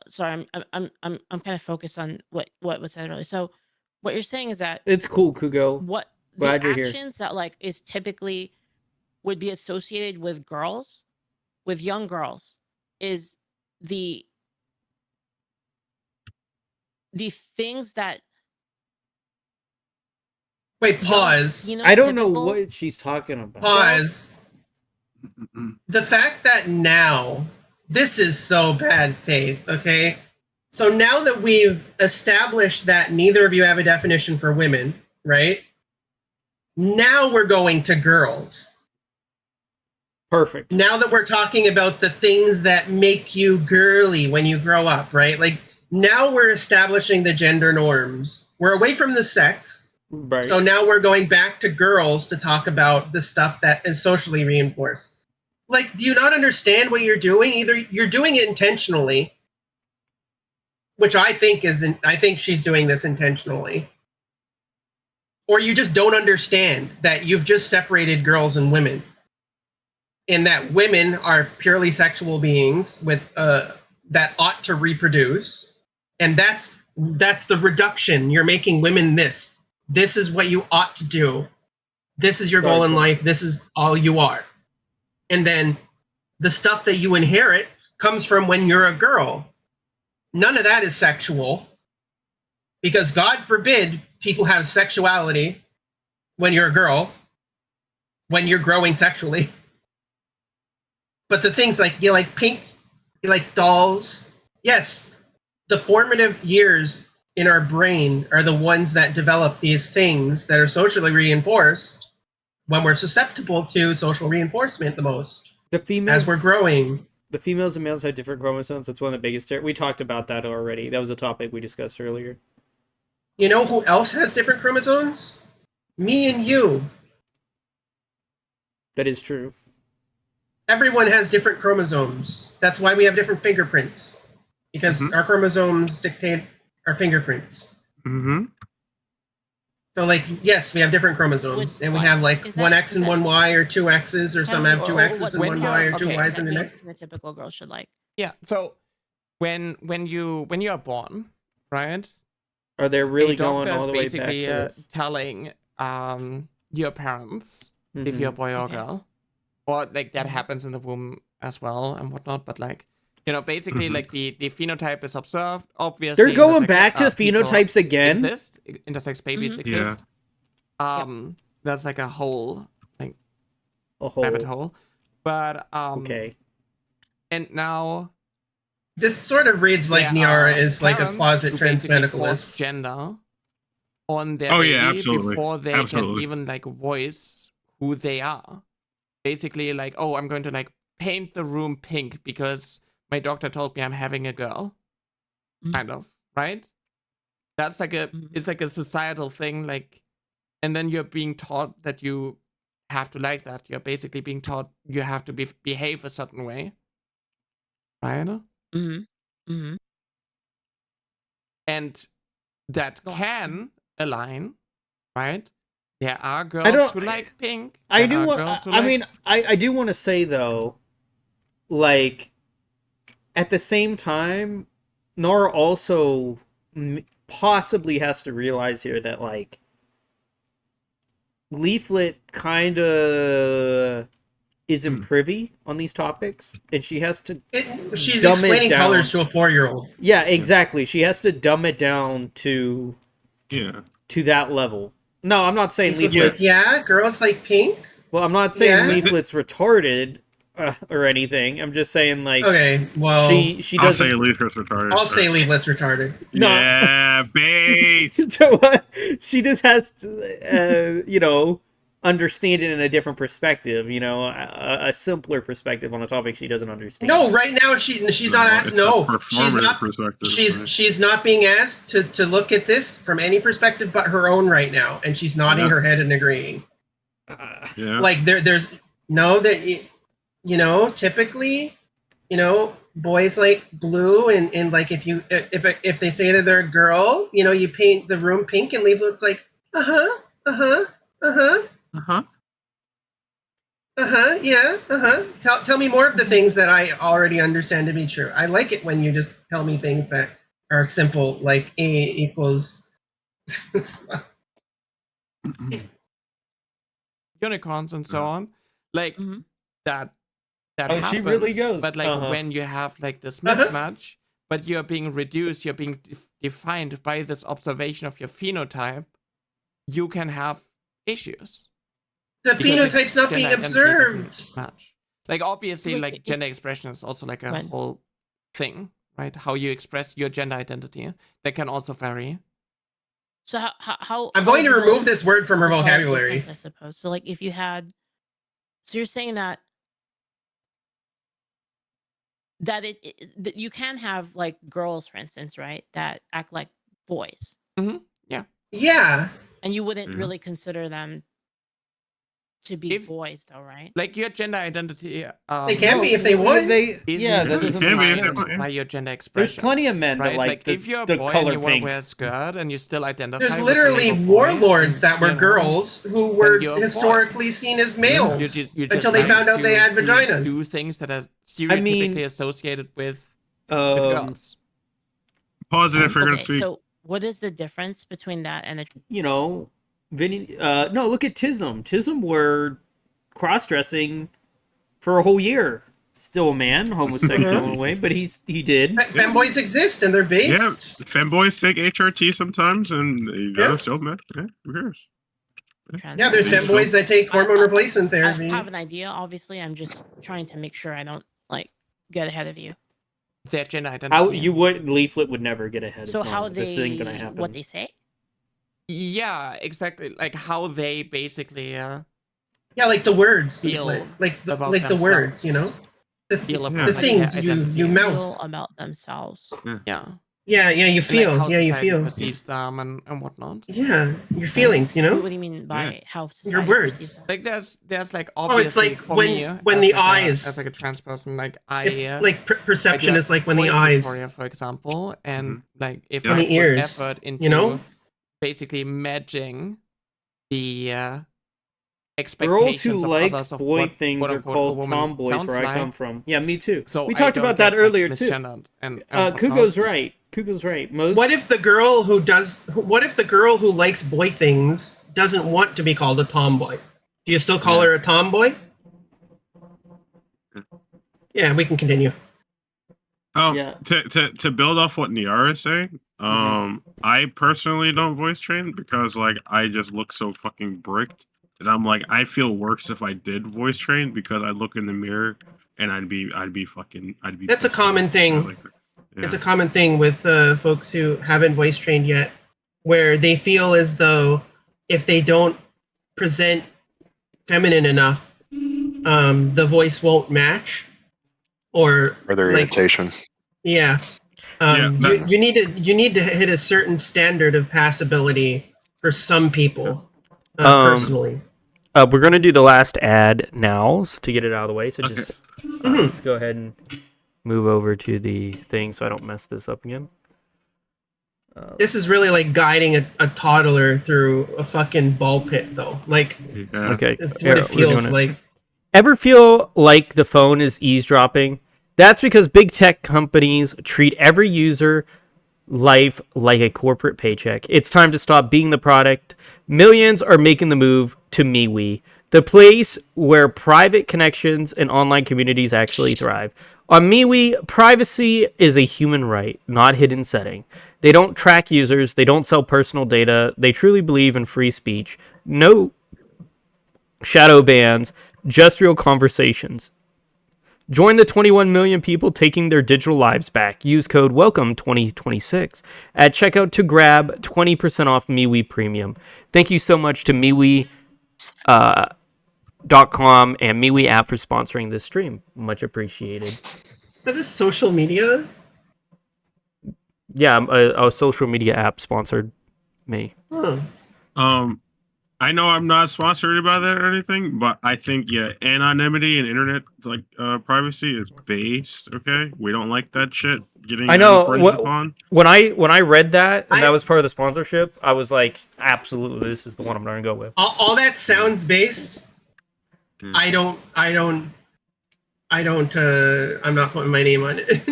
sorry, I'm kind of focused on what was said earlier. So, what you're saying is that it's cool, Kugo. What Glad the you're actions that like is typically would be associated with girls, with young girls, is the things that. Wait, pause. I don't know what she's talking about. Pause. The fact that now, this is so bad faith, okay? So now that we've established that neither of you have a definition for women, right? Now we're going to girls. Perfect. Now that we're talking about the things that make you girly when you grow up, right? Like, now we're establishing the gender norms. We're away from the sex. Right. So now we're going back to girls to talk about the stuff that is socially reinforced. Like, do you not understand what you're doing? Either you're doing it intentionally, which I think she's doing this intentionally, or you just don't understand that you've just separated girls and women, and that women are purely sexual beings with that ought to reproduce, and that's the reduction. You're making women this. This is what you ought to do. This is your goal in life. This is all you are. And then the stuff that you inherit comes from when you're a girl. None of that is sexual. Because God forbid people have sexuality when you're a girl, when you're growing sexually. But the things like, you like pink, you like dolls. Yes, the formative years in our brain are the ones that develop these things that are socially reinforced when we're susceptible to social reinforcement the most. The females, as we're growing. The females and males have different chromosomes. That's one of the biggest. We talked about that already. That was a topic we discussed earlier. You know who else has different chromosomes? Me and you. That is true. Everyone has different chromosomes. That's why we have different fingerprints. Because our chromosomes dictate our fingerprints. Mm-hmm. So, like, yes, we have different chromosomes. And we have, like, one X and one Y, or two X's, or some have two X's and one Y, or two Ys and an X. The typical girl should like. Yeah, so when you are born, right? Are they really going all the way back to basically this? telling your parents if you're a boy or girl. Or, like, that happens in the womb as well and whatnot, but, like, you know, basically, like, the phenotype is observed. Obviously, they're going back to phenotypes again. Intersex babies exist. That's like a whole like A whole rabbit hole. But okay. And now this sort of reads like Nyara is like a closet transmedicalist. Gender on their baby absolutely. before they Absolutely. can even like voice who they are. Basically, like, oh, I'm going to like paint the room pink because my doctor told me I'm having a girl. Kind of, right? That's like it's like a societal thing, like, and then you're being taught that you have to like that. You're basically being taught you have to behave a certain way, right? And that can align, right? There are girls who like pink. I do want to say though, like, at the same time, Nora also possibly has to realize here that, like, Leaflit kind of isn't privy on these topics, and she has to she's explaining colors to a 4-year-old. Yeah, exactly. She has to dumb it down to that level. No, I'm not saying Leaflit. Like, yeah, girls like pink. Well, I'm not saying Leaflit's retarded or anything. I'm just saying, like, okay, well, she doesn't. I'll say Leaflet's retarded. I'll say Leaflet's retarded. No. Yeah, base. So, she just has to, you know, understand it in a different perspective. You know, a simpler perspective on a topic she doesn't understand. No, right now she's not asked. No, she's not being asked to look at this from any perspective but her own right now, and she's nodding her head and agreeing. Like there's no that you know, typically, you know, boys like blue, and like if they say that they're a girl, you know, you paint the room pink, and Leaflet's like Tell me more of the things that I already understand to be true. I like it when you just tell me things that are simple, like A equals unicorns and so on, like that happens, she really goes. But like when you have like this mismatch, but you're being reduced, you're being defined by this observation of your phenotype, you can have issues. The phenotype's not being observed. Match. Like obviously, like gender expression is also like a whole thing, right? How you express your gender identity, that can also vary. So how I'm going to remove this word from her vocabulary, I suppose. So like if you had, so you're saying that that that you can have like girls, for instance, right, that act like boys. Yeah. And you wouldn't really consider them to be boys, though, right? Like your gender identity, they can be if they want. That doesn't defined by your gender expression. There's plenty of men that like if you're a boy and you want to wear a skirt and you still identify. There's literally warlords that were girls who were historically seen as males until they found out they had vaginas. Do things that are stereotypically associated with girls. Positive if you're going to speak. So what is the difference between that and you know, Vinny? No, look at Tism. Tism were cross-dressing for a whole year. Still a man, homosexual in a way, but he did. Femboys exist and they're based. Yeah, femboys take HRT sometimes, and you know, still men. Yeah, who cares? Yeah, there's femboys that take hormone replacement therapy. I have an idea. Obviously, I'm just trying to make sure I don't like get ahead of you. Their gender identity. Leaflet would never get ahead. So of how this they ain't gonna happen. what they say? Yeah, exactly. Like how they basically. Yeah, like the words. Feel like the words, you know. The things you mouth about themselves. Yeah, you feel. Like how you society feel. perceives them and whatnot. Yeah, your feelings, you know. What do you mean by how society your words? Like there's like obviously it's like for when the like eyes as like a trans person, like like perception is like when the eyes, dysphoria, for example, and like if I put ears, effort into you know, basically matching the girls who of like others of boy what, things are called tomboys where I come from. Yeah, me too. So we talked about that earlier too. And Kugo's right. Kugo's right. What if the girl who likes boy things doesn't want to be called a tomboy? Do you still call her a tomboy? Yeah, we can continue. Oh, to build off what Nyara is saying, I personally don't voice train because like I just look so fucking bricked, and I'm like I feel worse if I did voice train because I look in the mirror and I'd be That's a common thing. Like, It's a common thing with folks who haven't voice trained yet, where they feel as though if they don't present feminine enough, the voice won't match, or their like, irritation. yeah. You need to hit a certain standard of passability for some people, personally. We're gonna do the last ad now to get it out of the way. So just let's go ahead and move over to the thing so I don't mess this up again. This is really like guiding a toddler through a fucking ball pit, though. Like, Okay, it's what it feels like. Ever feel like the phone is eavesdropping? That's because big tech companies treat every user life like a corporate paycheck. It's time to stop being the product. Millions are making the move to MeWe, the place where private connections and online communities actually thrive. On MeWe, privacy is a human right, not hidden setting. They don't track users, they don't sell personal data, they truly believe in free speech. No shadow bans, just real conversations. Join the 21 million people taking their digital lives back. Use code WELCOME2026 at checkout to grab 20% off MeWe Premium. Thank you so much to MeWe.com and MeWe app for sponsoring this stream. Much appreciated. Is that a social media? Yeah, a social media app sponsored me. I know I'm not sponsored by that or anything, but I think anonymity and internet like privacy is based. Okay, we don't like that shit getting infringed upon. When I read that and that was part of the sponsorship, I was like, absolutely, this is the one I'm gonna go with. All that sounds based. I'm not putting my name on it.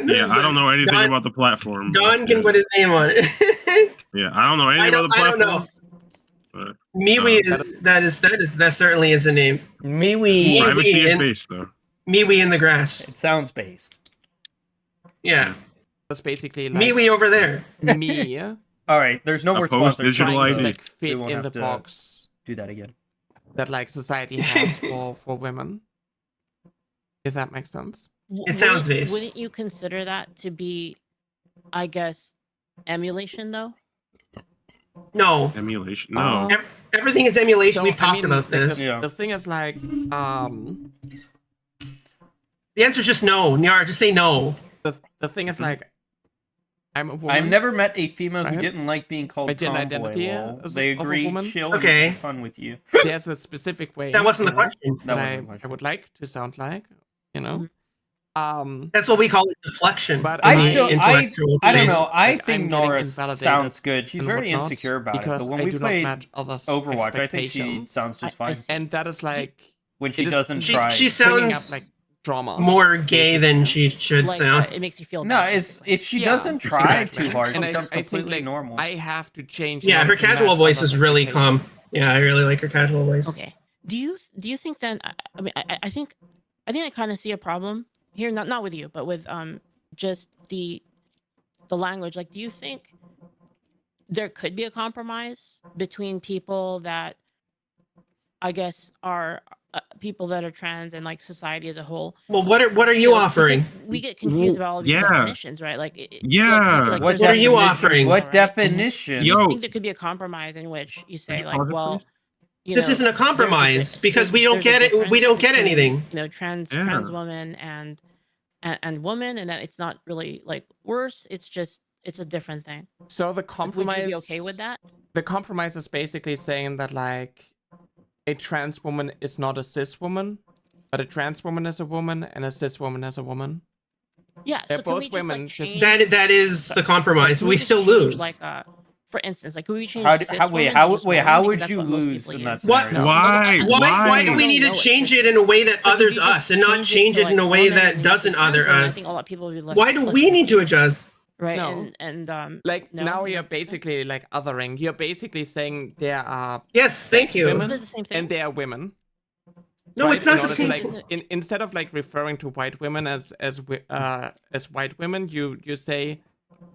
Yeah, I don't know anything about the platform. Don can put his name on it. Yeah, I don't know anything about the platform. I don't know. MeWe that certainly is a name. MeWe. Privacy is based though. MeWe in the grass. It sounds based. Yeah. That's basically like MeWe over there. Me. All right, there's no more sponsors. Trying ID. to like fit in the box. Do that again. That like society has for women. If that makes sense. It sounds based. Wouldn't you consider that to be, I guess, emulation though? No. Emulation. No. Everything is emulation. So, We've talked about this. The thing is like, the answer is just no. Nyara, just say no. The thing is like, I'm a woman. I've never met a female who didn't like being called gender tomboy. identity They agree, chill, okay. and have fun with you. There's a specific way. That wasn't the question. That I would like to sound like, you know. That's what we call it, deflection. But I don't know. I think Nora sounds good. She's very insecure about it. But when we played Overwatch, I think she sounds just fine. And that is like when she doesn't try. She sounds up, like drama. More gay than she should sound. It makes you feel. No, if she doesn't try too hard, she sounds completely normal. I have to change. Yeah, her casual voice is really calm. Yeah, I really like her casual voice. Okay. Do you think then? I mean, I think I kind of see a problem here, not with you, but with just the language. Like, do you think there could be a compromise between people that I guess are people that are trans and like society as a whole? Well, what are you offering? We get confused about all these definitions, right? Like, what are you offering? What definition? Do you think there could be a compromise in which you say like, well, this isn't a compromise because we don't get it. We don't get anything. You know, trans woman and woman, and that it's not really like worse. It's a different thing. So the compromise. Would you be okay with that? The compromise is basically saying that like a trans woman is not a cis woman, but a trans woman is a woman and a cis woman is a woman. Yeah, they're so both women. That is the compromise, but we still lose. Like, for instance, like, could we change? How would you lose in that scenario? Why do we need to change it in a way that others us and not change it in a way that doesn't other us? I think a lot of people would be less. Why do we need to adjust? Right, no. like now you're basically like othering. You're basically saying there are thank you. women the same thing? and there are women. No, right? It's not the same. Instead of like referring to white women as white women, you say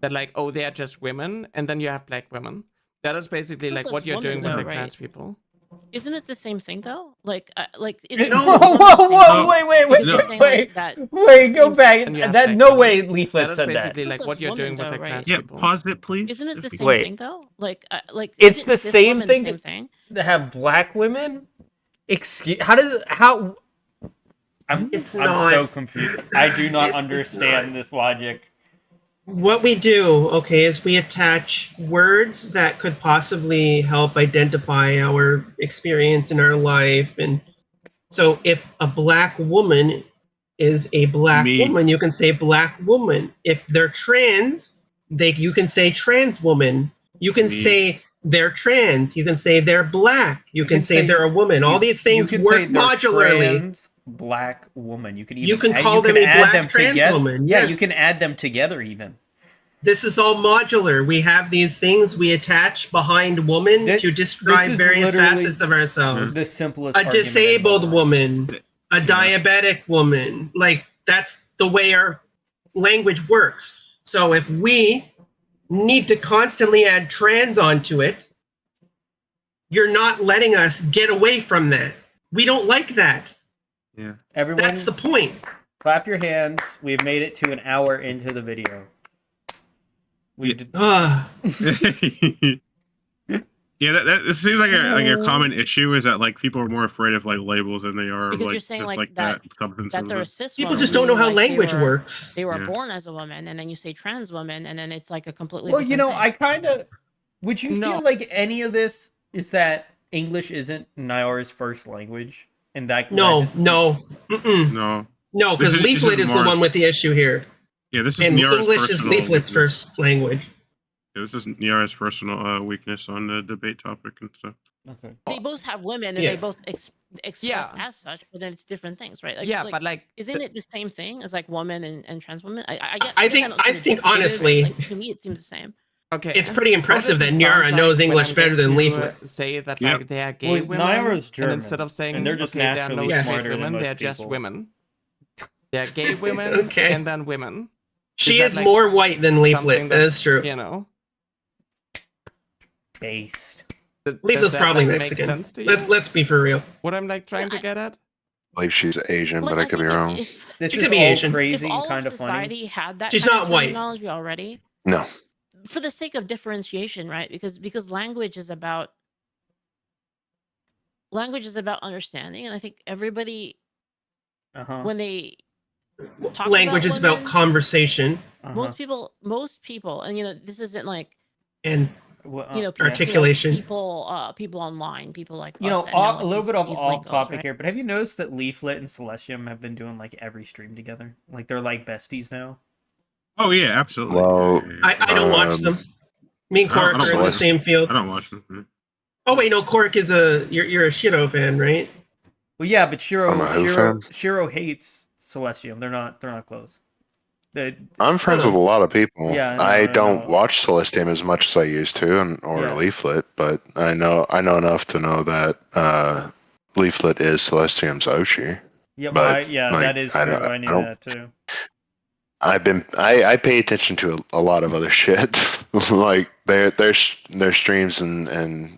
that like, oh, they are just women, and then you have black women. That is basically It's like just what you're women, doing with though, like right? trans people. Isn't it the same thing though? Like is it? Whoa, is one whoa, the same whoa, thing? wait, Because you're saying like that. wait, go same back. And you have That black no women. way Leaflit That is said that. basically It's like just what you're women, doing with though, like right? trans Yeah, people. pause it, please. Isn't it the same Wait. thing though? Like It's isn't the cis same women thing the same thing? to have black women? Excuse, how I'm not. so confused. I do not It's understand not. this logic. What we do, okay, is we attach words that could possibly help identify our experience in our life. And so if a black woman is a black Me. woman, you can say black woman. If they're trans, you can say trans woman. You can Me. say they're trans. You can say they're black. You can say they're a woman. All these things you can work say they're modularly. Trans black woman. You can even You can add, call you them can a add black them trans together. woman, Yeah, you yes. can add them together even. This is all modular. We have these things we attach behind woman to describe is various literally facets of ourselves. The simplest A argument in the disabled world. woman, a diabetic woman. Like, that's the way our language works. So if we need to constantly add trans onto it, you're not letting us get away from that. We don't like that. Yeah. Everyone, that's the point. Clap your hands. We've made it to an hour into the video. Yeah, that seems like a common issue is that like people are more afraid of like labels than they are Because like you're saying just like that that substance that of they're it. a cis People woman, just don't know meaning, how like, language works. They were Yeah. born as a woman, and then you say trans woman, and then it's like a completely Well, different you know, thing. I kind of. Would you feel like any of this is that English isn't Nyara's first language, and that No, just no, mm-mm. No, no, because Leaflit is the one with the issue here. Yeah, this is and Nyara's English is personal Leaflit's weakness. first language. Yeah, this is Nyara's personal weakness on the debate topic and stuff. Okay. They both have women, and Yeah. they both express as such, but then it's different things, right? Like, Yeah, but like, isn't it the same thing as like woman and trans woman? I guess I think don't see the difference. honestly, Like, to me, it seems the same. Okay, it's pretty how impressive does that it Nyara sound knows like when English I'm better than going to, Leaflit. say that Yep. like they are gay Well, women, Nyara's German, and instead of saying and they're just okay, there are no naturally straight smarter than women, most they're just people. women. They're gay women, Okay. and then women. She that, is like, more white than something Leaflit. That is true. You know, Based. Leaflit's that, probably like, make Mexican. sense to you? Let's be for real. What I'm like trying to get at? I believe she's Asian, Like, but I could be think wrong. If This She is could be all Asian. crazy if and all kind of of funny. society had that She's kind not of white. terminology already, No. for the sake of differentiation, right? Because language is about understanding, and I think everybody when they talk Language about is about women, conversation most people, and this isn't like and articulation. people online, people like You us know, that know, like, a little bit of these off lingos, topic right? here, but have you noticed that Leaflit and Celestium have been doing like every stream together? Like they're like besties now. Oh yeah, absolutely. I don't watch them. Me and Cork are in the same field. I don't watch them. Oh wait, no, Cork is you're a Shiro fan, right? Well, yeah, but I'm a who fan? Shiro hates Celestium. They're not close. I'm friends with a lot of people. Yeah, I don't watch Celestium as much as I used to, or Yeah. Leaflit, but I know enough to know that Leaflit is Celestium's Oshi. Yeah, But, that is true. I knew that too. I pay attention to a lot of other shit, like their streams and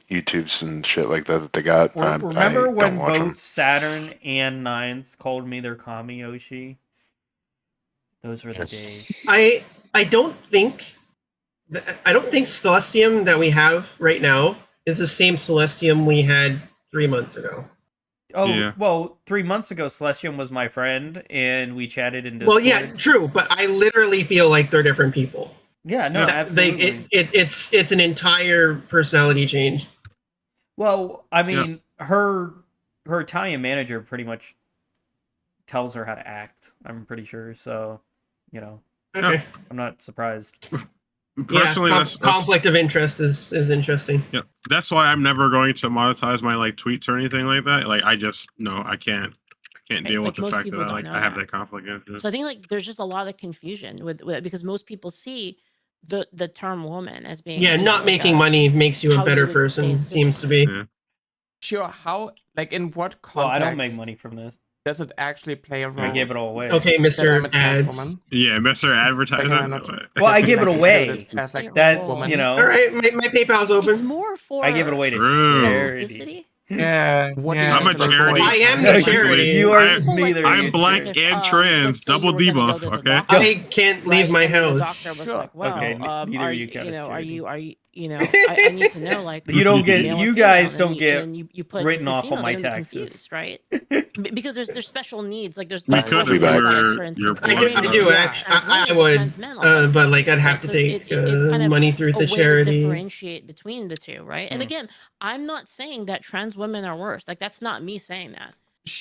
YouTubes and shit like that they got. Remember I when don't watch both them. Saturn and Nines called me their Kami Oshi? Those were the days. I don't think Celestium that we have right now is the same Celestium we had 3 months ago. Oh, Yeah. well, 3 months ago, Celestium was my friend, and we chatted in Discord. Well, yeah, true, but I literally feel like they're different people. Yeah, no, absolutely. It's an entire personality change. Well, I mean, her Italian manager pretty much tells her how to act. I'm pretty sure, so Okay. I'm not surprised. Personally, yeah, that's conflict of interest is interesting. Yeah, that's why I'm never going to monetize my like tweets or anything like that. Like, I just I can't deal with the most fact people that don't know I have that. that conflict of interest. So I think like there's just a lot of confusion with it because most people see the term woman as being not making money makes you a better person. Seems to be. Sure. How, like, in what context? Well, I don't make money from this. does it actually play a role? I gave it all away. Okay, that I'm Mr. a trans Ads. woman? Yeah, Mr. Advertisement. Well, I Just give it like away. included as like That woman. you know. All right, my PayPal's open. It's more for I give it away to True. charity. Yeah. What do yeah. you I'm a think about charity. I am the technically. charity. You are I- neither. I'm is black charity. and trans, let's say you double were gonna go debuff, to the okay? doctor, I can't leave right? my And then the house. doctor was Sure. like, "Well, Okay, neither are of you, you count you as know, are charity. you, I need to know, like, You don't get. male or You female, guys and don't then get and then you put written the off on female, my they're gonna be taxes. confused, right? Because there's special needs, like there's Because other we're things, like, your for instance, blood I do type. actually. trans I women, would, trans men also have but special like I'd needs, have right? to So take it's kind of money through a the way to charity. differentiate between the two, right? And again, I'm not saying that trans women are worse. Like that's not me saying that.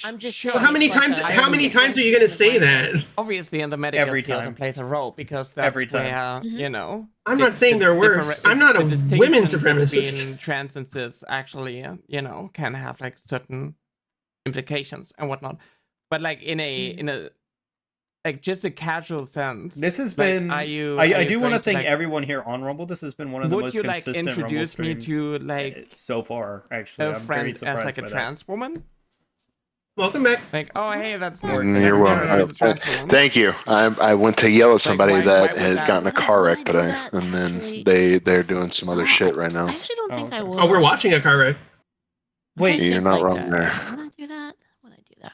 I'm just Sure. saying How many it's like times? a How many times are you gonna say that? Obviously, in the medical Every field, time. it plays a role because that's Every time. where Mhm. you know. I'm not saying they're worse. I'm not a women supremacist. Between trans and cis actually, you know, can have like certain implications and whatnot. But like in a like just a casual sense. This has like, been. Are you? I you do want to going thank like, everyone here on Rumble. This has been one of the would most you like consistent introduce Rumble me streams to like so far. Actually, a I'm very friend surprised as like a by trans woman? Welcome back. Like, oh hey, that's Or that's You're Nyara, welcome. she's a trans woman. Thank you. I went to yell at somebody why that would had that- gotten a car wreck, but and then they're doing some other shit right now. I actually don't think I would. Oh, we're watching a car wreck. Wait, You're not wrong Would there. I do that? Would I do that?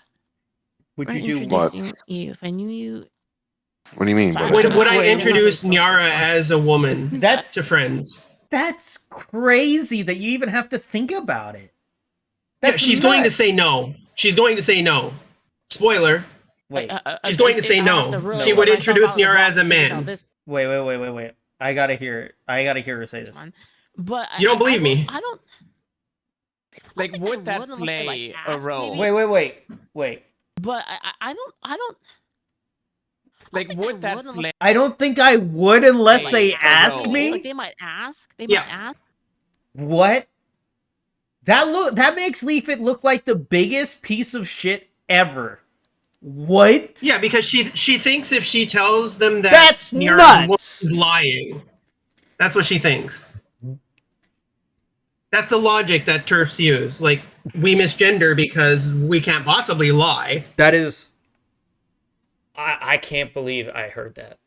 Would Or you do what? introducing you if I knew you? What do you mean? Sorry, by that? Would I Wait, introduce wait, wait. Nyara as a woman That's to friends? That's crazy that you even have to think about it. Yeah, she's going to say no. She's going to say no. Spoiler. Wait. She's going to say no. She would introduce Nyara as a man. Wait. I gotta hear it. I gotta hear her say this. But You don't believe me? I don't. Like, would that play a role? Wait. But I don't. Like, would that play? I don't think I would unless they Like, ask no. me. Like they might ask. They might ask. What? That makes Leaflit look like the biggest piece of shit ever. What? Yeah, because she thinks if she tells them that That's Nyara's nuts. is lying. That's what she thinks. That's the logic that TERFs use. Like, we misgender because we can't possibly lie. That is... I can't believe I heard that.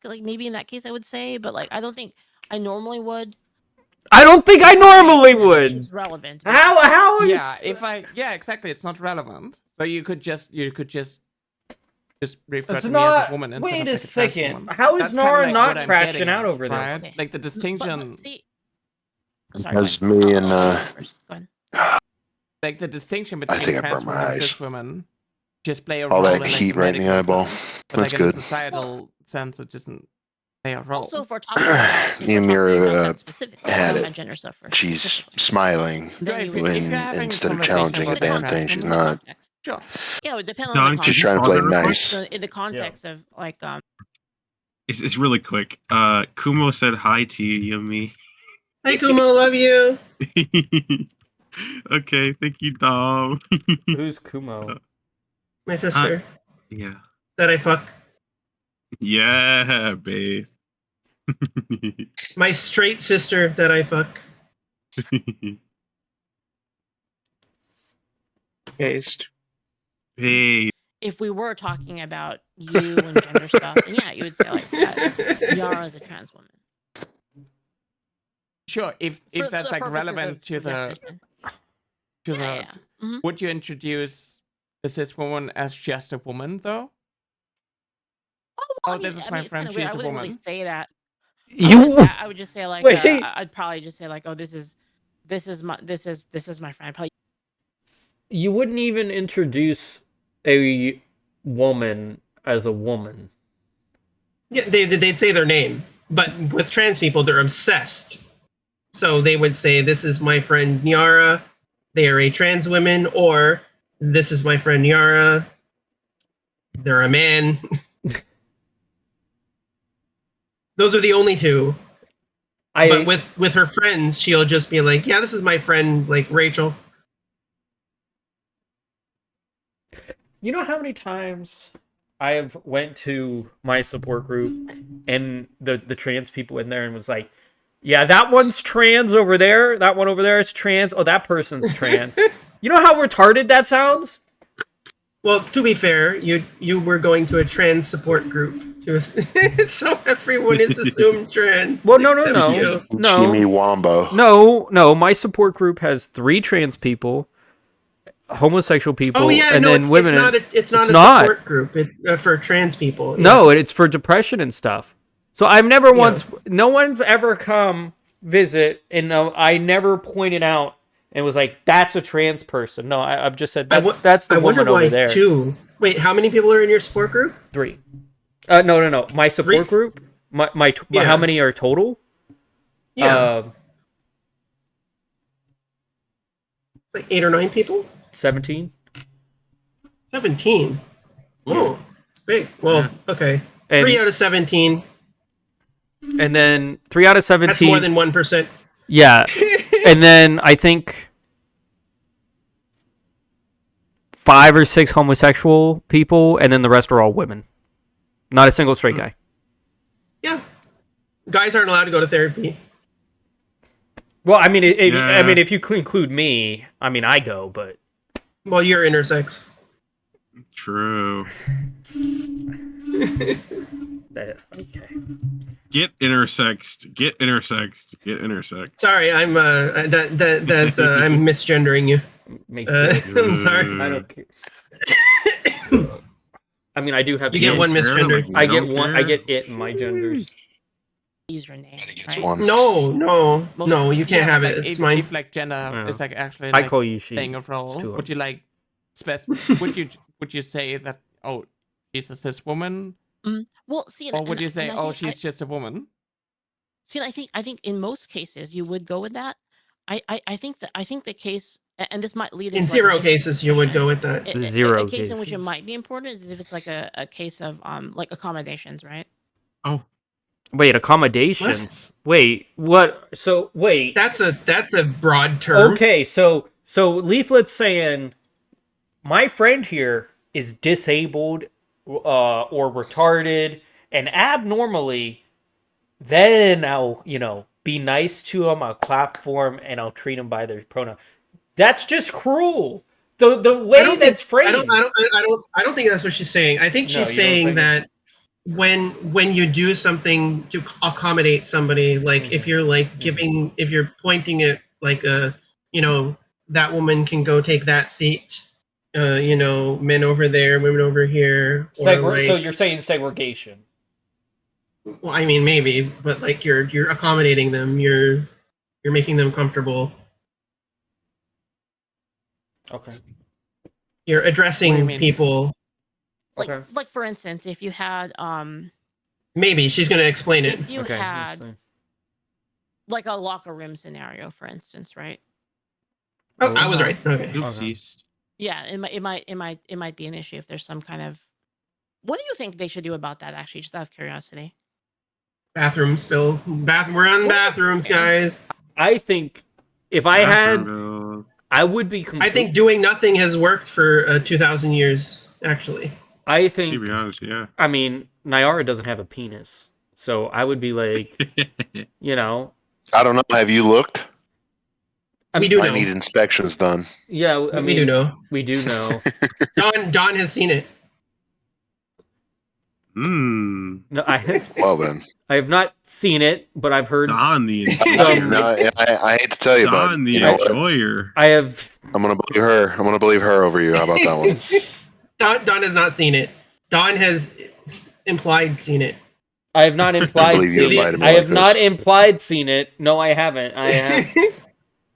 Like maybe in that case I would say, but like I don't think I normally would. I don't think I normally would. It's relevant. How is? Yeah, exactly. It's not relevant. So you could just refer It's to me not- as a woman instead wait of a like a trans second. woman. How is That's kinda Nara like not what I'm crashing getting out at, over this? right? Okay. Like the distinction. Sorry. Because me and Like the distinction I between think I trans burned my women and eyes. cis women just play a All role that in like, heat the right in the medical eyeball. sense, but That's like in a good. societal sense, it doesn't play a role. Also, if we're talking about, if Me and we're talking about Mira that specifically, had talking it. about gender stuff first. She's smiling Then you if would- when if you're having a instead of conversation challenging a about damn trans thing, she's women, not. Sure. Yeah, it would depend on Don, the could context. She's trying to pause play it real quick? nice. So in the context of like It's really quick. Kumo said hi to you, Yumi. Hi, Kumo. Love you. Okay, thank you, Dom. Who's Kumo? My sister Yeah. that I fuck. Yeah, babe. My straight sister that I fuck. Based. Hey. if we were talking about you and gender stuff, then yeah, you would say like that. Yara's a trans woman. Sure, if For that's the like purposes relevant of to the definition. Yeah. Mhm. would you introduce a cis woman as just a woman though? I this mean- is I my mean, it's friend. kinda weird. She's I a wouldn't woman. really say that. You- I would just say like Wait. I'd probably just say like, oh, this is my friend. Probably You wouldn't even introduce a woman as a woman. Yeah, they'd say their name, but with trans people, they're obsessed. So they would say, "This is my friend Nyara. They are a trans woman," or "This is my friend Nyara. They're a man." Those are the only two. But with her friends, she'll just be like, "Yeah, this is my friend, like Rachel." You know how many times I've went to my support group and the trans people in there and was like, Yeah, that one's trans over there. That one over there is trans. Oh, that person's trans. You know how retarded that sounds? Well, to be fair, you were going to a trans support group, so everyone is assumed trans. Well, no. Jimmy Wombo. No. My support group has 3 trans people, homosexual people, and then women. It's not a support group for trans people. No, it's for depression and stuff. So I've never no one's ever come visit, and I never pointed out and was like, "That's a trans person." No, I've just said that's the woman over there. Wait, how many people are in your support group? 3. No. My support group. My how many are total? Yeah. Like 8 or 9 people. 17. 17. Oh, it's big. Well, okay. 3 out of 17. And then 3 out of 17. That's more than 1%. Yeah. And then I think 5 or 6 homosexual people, and then the rest are all women. Not a single straight guy. Yeah. Guys aren't allowed to go to therapy. Well, I mean, if you include me, I mean, I go, but... Well, you're intersex. True. Okay. Get intersexed. Sorry, I'm that's I'm misgendering you. I'm sorry. I don't care. I mean, I do have. You get one misgender. I get one. I get it in my genders. Username. Right? No, you can't have it. It's mine. If like gender is like actually I like call you she. playing a role, would you like would you say that she's a cis woman? Well, see, or would you say she's just a woman? See, I think in most cases you would go with that. I think the case, and this might lead into in 0 cases you would go with that. A case in which it might be important is if it's like a case of like accommodations, right? Oh, wait, accommodations. What? Wait, what? So wait, that's a broad term. Okay, so Leaflet's saying my friend here is disabled or retarded and abnormally. Then I'll, be nice to them. I'll clap for them and I'll treat them by their pronoun. That's just cruel. The way that's framed. I don't think that's what she's saying. I think she's saying that when you do something to accommodate somebody, like if you're like if you're pointing it like that woman can go take that seat. Men over there, women over here. So you're saying segregation. Well, I mean, maybe, but like you're accommodating them. You're making them comfortable. Okay. You're addressing people. Like for instance, if you had maybe she's going to explain it. If you had like a locker room scenario, for instance, right? Oh, I was right. Okay. Oopsies. Yeah, it might be an issue if there's some kind of. What do you think they should do about that? Actually, just out of curiosity. Bathroom spills. We're on bathrooms, guys. I think if I had, I would be. I think doing nothing has worked for 2,000 years. Actually, I think. To be honest, yeah. I mean, Nyara doesn't have a penis, so I would be like, I don't know. Have you looked? We do know. I need inspections done. Yeah, we do know. We do know. Don has seen it. No, well then. I have not seen it, but I've heard. Don the I hate to tell you, but Don the enjoyer. I have. I'm gonna believe her over you. How about that one? Don has not seen it. Don has implied seen it. I have not implied seen it. I have not implied seen it. No, I haven't. I have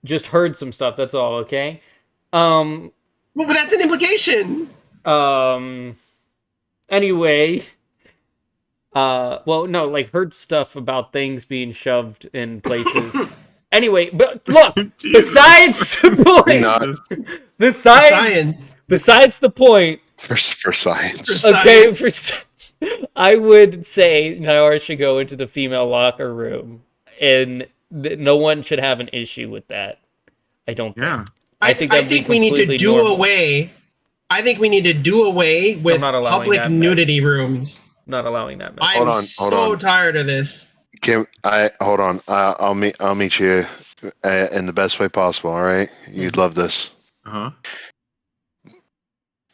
just heard some stuff. That's all. Okay. Well, but that's an implication. Anyway. Well, no, like heard stuff about things being shoved in places. Anyway, but look, besides the point, besides the point, for science. Okay, I would say Nyara should go into the female locker room, and no one should have an issue with that. I don't. Yeah, I think we need to do away. I think we need to do away with public nudity rooms. Not allowing that. I'm so tired of this. Can I hold on? I'll meet you in the best way possible. All right, you'd love this. Uh huh.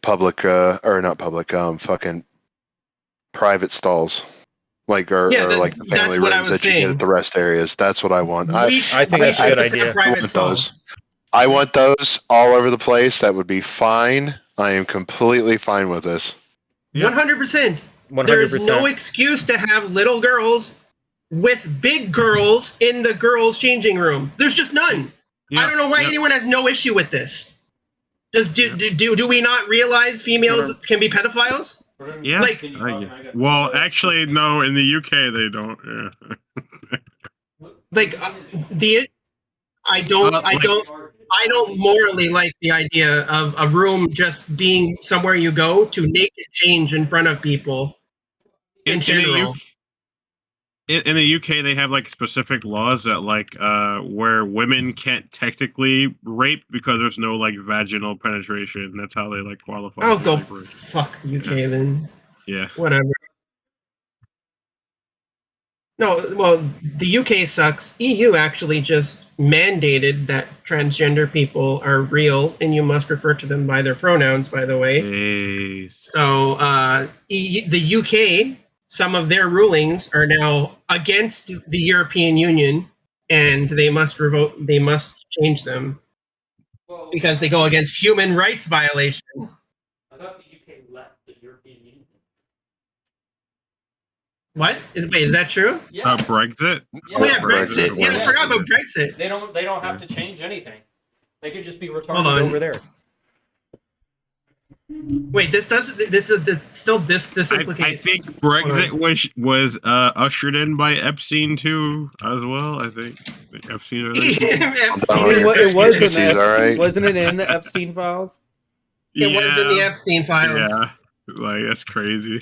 Public, or not public, fucking private stalls, like or like the family that's what I rooms was that you get at saying. the rest areas. That's what I want. I think that's a good idea. Private stalls. I want those all over the place. That would be fine. I am completely fine with this. 100%. 100%. There's no excuse to have little girls with big girls in the girls' changing room. There's just none. I don't know why anyone has no issue with this. Do we not realize females can be pedophiles? Yeah. Like, well, actually, no. In the UK, they don't. Yeah. like I don't morally like the idea of a room just being somewhere you go to naked change in front of people. In general. In the UK, they have like specific laws that like where women can't technically rape because there's no like vaginal penetration. That's how they like qualify. Oh, for, go like, rape. fuck UK then. Yeah. Whatever. No, well, the UK sucks. EU actually just mandated that transgender people are real, and you must refer to them by their pronouns. By the way, so the UK, some of their rulings are now against the European Union, and they must revoke. They must change them because they go against human rights violations. I thought the UK left the European Union. What is that true? Yeah. Brexit. Oh yeah, Brexit. Yeah, I forgot about Brexit. They don't have to change anything. They could just be Hold retarded on. over there. Wait, this still implicates. I think Brexit was ushered in by Epstein too, as well. I think Epstein. It was in the, wasn't it in the Epstein files? It was in the Epstein files. Yeah, like that's crazy.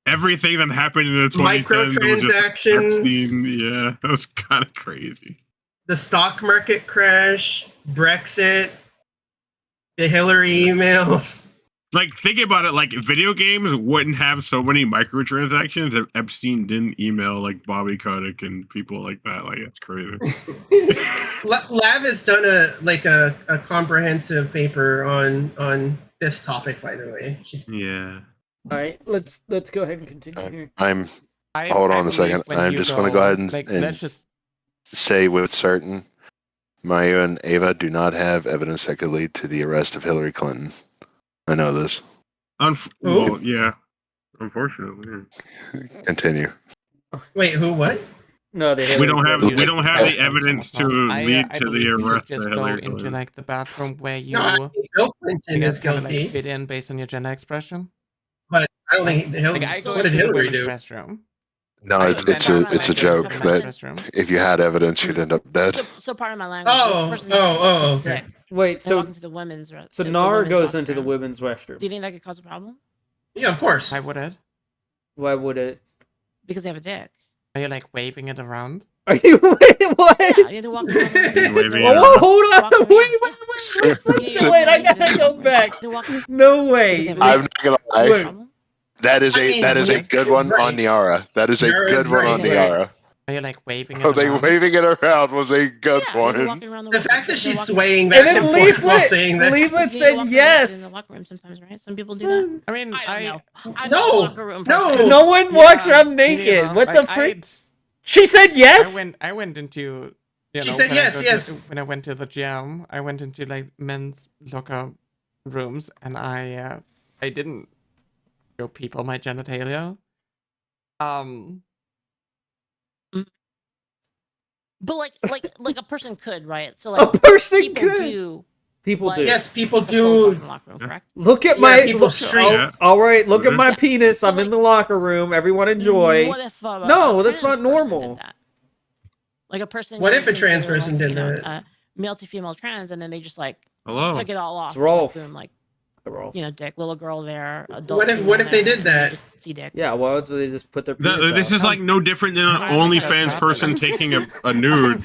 Everything that happened in the 2010s was just Epstein. Yeah, that was kind of crazy. The stock market crash, Brexit, the Hillary emails. Like, think about it. Like, video games wouldn't have so many microtransactions if Epstein didn't email like Bobby Kotick and people like that. Like, that's crazy. Lav has done a comprehensive paper on this topic, by the way. Yeah. All right, let's go ahead and continue here. Hold on a second. I'm just going to go ahead and, let's just say with certain, Mario and Ava do not have evidence that could lead to the arrest of Hillary Clinton. I know this. Well, yeah. Unfortunately. Continue. Wait, who? What? No, we don't have the evidence to lead to the arrest. Just go into like the bathroom where you. No, I think Bill Clinton is guilty. Like, fit in based on your gender expression. But I don't think Hillary. Like, what did Hillary do? Restroom. No, it's a joke that if you had evidence, you'd end up dead. So part of my language. Okay. Wait, so into the women's so Nyara goes into the women's restroom. Do you think that could cause a problem? Yeah, of course. Why would it? Why would it? Because they have a dick. Are you like waving it around? Are you what? Yeah, they're walking around. Hold on. Wait, I gotta go back. No way. I'm not gonna lie. That is a good one on Nyara. That is a good one on Nyara. Are you like waving it around? Waving it around was a good one. The fact that she's swaying back and forth while saying that. Leaflit said yes. In the locker room sometimes, right? Some people do that. I mean, no one walks around naked. What the frick? She said yes. I went into. She said yes. When I went to the gym, I went into like men's locker rooms, and I didn't show people my genitalia. But like a person could, right? So like a person people could. Do. People do. Yes, people do. Look at my. All right, look at my Yeah. penis. So, I'm in the locker room. Everyone enjoy. What if, no, that's not normal. Like a person. What if a trans person did that? Male to female trans, and then they just like took it all off. It's Rolf. Like, boom, like dick, little girl there. Adult what if they did that? Just see dick. Yeah, well, they just put their. This is like no different than an OnlyFans person taking a nude.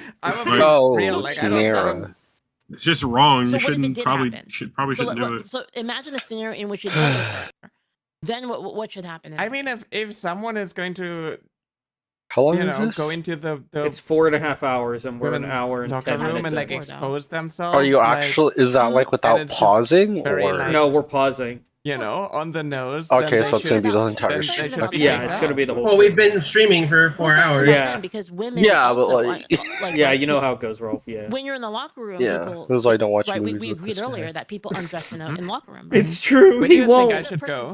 It's just wrong. So you should probably do it. So imagine a scenario in which it doesn't. then what should happen? I mean, if someone is going to, how long is this? go into the it's 4.5 hours, and we're an hour and locker 10 room minutes and like in. expose themselves. Are you actually? Is that like without pausing or? No, we're pausing. On the nose. Okay, so it's gonna be the entire stream. Yeah, it's gonna be the whole. Well, we've been streaming for 4 hours. Yeah, because women. Yeah, also, but like, yeah, you know how it goes, Rolf. Yeah. When you're in the locker room, yeah, people, this is why I don't watch right, movies. we agreed earlier that people undress in the locker room. It's true. Where do He you won't. think I should go?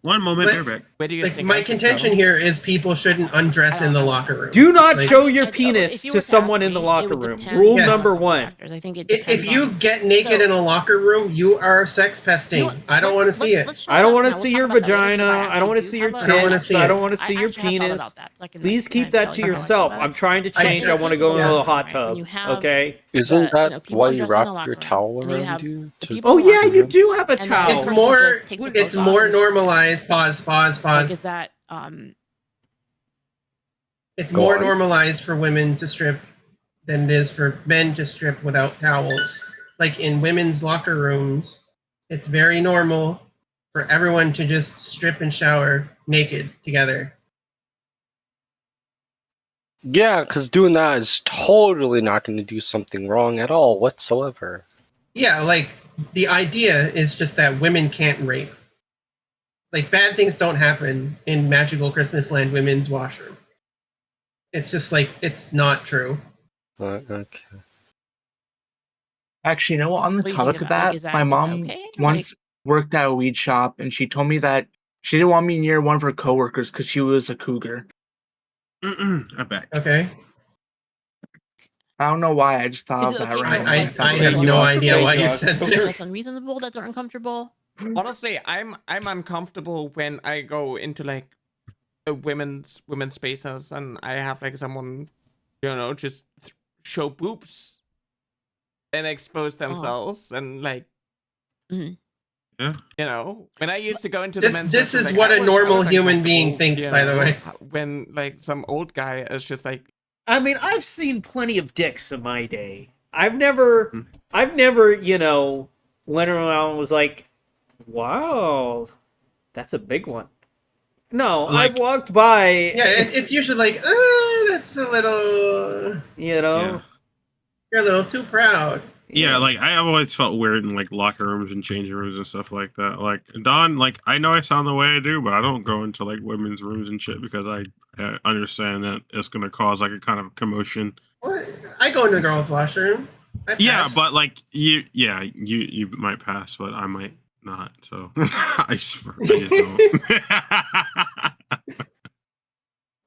One moment, But- they're back. Where do you Like think my I should contention go? here is people shouldn't undress in the locker room. Do not Like, show your if penis you to were to someone ask in the me, it locker would room. depend Rule on number several 1. factors. I think it If depends you on- get naked in a locker room, you are sex pesting. I don't want to see it. I don't want to see your vagina. I don't want to see your tits. I don't wanna see I it. don't want to see your penis. Please keep that to yourself. I'm trying to change. I want to go into the hot tub. Okay. Isn't that why you wrap your towel around you? Oh yeah, you do have a towel. It's more normalized. Pause. Is that It's Go more on. normalized for women to strip than it is for men to strip without towels. Like in women's locker rooms, it's very normal for everyone to just strip and shower naked together. Yeah, because doing that is totally not going to do something wrong at all whatsoever. Yeah, like the idea is just that women can't rape. Like bad things don't happen in Magical Christmas Land women's washroom. It's just like it's not true. Okay. Actually, you know what? On the What do you topic think of about- like, that, is that- my is that mom okay? once worked at a weed shop, and she told me that she didn't want me near one of her coworkers because she was a cougar. I'm back. Okay. I don't know why. I just thought Is of it that okay right for now. I women have to no work idea with why you people said that that. are unreasonable, that are uncomfortable. Honestly, I'm uncomfortable when I go into like a women's spaces and I have like someone, just show boobs and expose themselves and like, Yeah. when I used to go into This- the men's this spaces, is like, what I a was normal human being uncomfortable, thinks, by the way. when like some old guy is just like, I mean, I've seen plenty of dicks in my day. I've never, went around and was like, wow, that's a big one. No, I've walked by. Yeah, it's usually like, that's a little. Yeah. You're a little too proud. Yeah, like I've always felt weird in like locker rooms and changing rooms and stuff like that. Like Don, like I know I sound the way I do, but I don't go into like women's rooms and shit because I understand that it's gonna cause like a kind of commotion. What? I go in the girls' washroom. I Yeah, pass. but like you might pass, but I might not. So I just don't.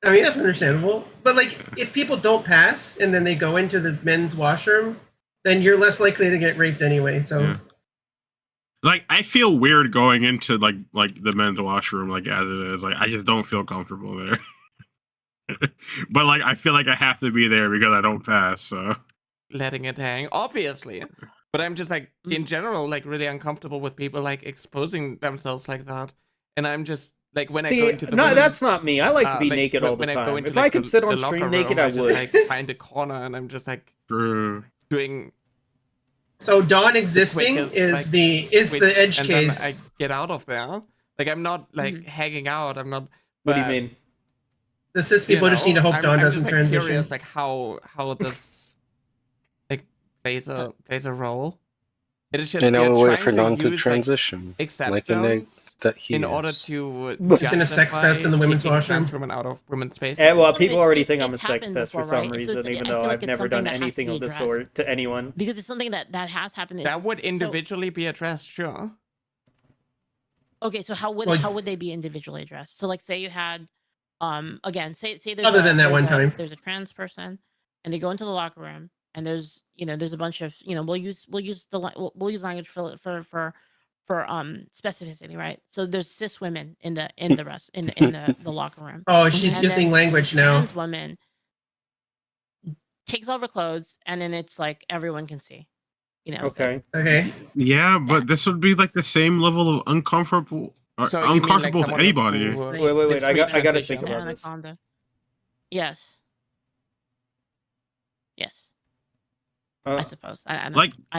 I mean, that's understandable. But like, if people don't pass and then they go into the men's washroom, then you're less likely to get raped anyway. So. Yeah. Like I feel weird going into like the men's washroom like as it is. Like I just don't feel comfortable there. But like I feel like I have to be there because I don't pass. So letting it hang, obviously. But I'm just like in general like really uncomfortable with people like exposing themselves like that. And I'm just like when I go into the that's not me. I like to be like, naked all the when I go time. into, If like, I could the- sit the on locker stream room, naked, I I just would. like find a corner and I'm just like doing. So Dawn existing quickest, is like, the switch, edge and case. Then I get out of there. Like I'm not like hanging out. I'm not. What do you but, mean? The cis people just need to hope Dawn I'm doesn't just, like, transition. Curious, like how this like plays a role. It is just And we now are we wait trying for Dawn to use, transition, like, like an egg acceptance that he in is. order to He's gonna sex fest in the women's kicking washroom? trans women out of women's space. Well, people already think I'm a it's sex happened pest for before, some right? So reason, it's- even I though feel like I've it's never something done that has to anything be of the addressed. sort to anyone. Because it's something that has happened. That would individually be addressed, sure. Okay, so how would they be individually addressed? So like say you had again, say there's Other than that one time. there's a trans person and they go into the locker room and there's there's a bunch of we'll use language for specificity, right? So there's cis women in the locker room. Oh, she's And using then language the now. Trans woman takes off her clothes and then it's like everyone can see. Okay. Okay. yeah, but this would be like the same level of uncomfortable. So you mean, like, uncomfortable with someone anybody. who, Wait. is I got to pre-transition. think about this. Anaconda. Yes. I suppose. I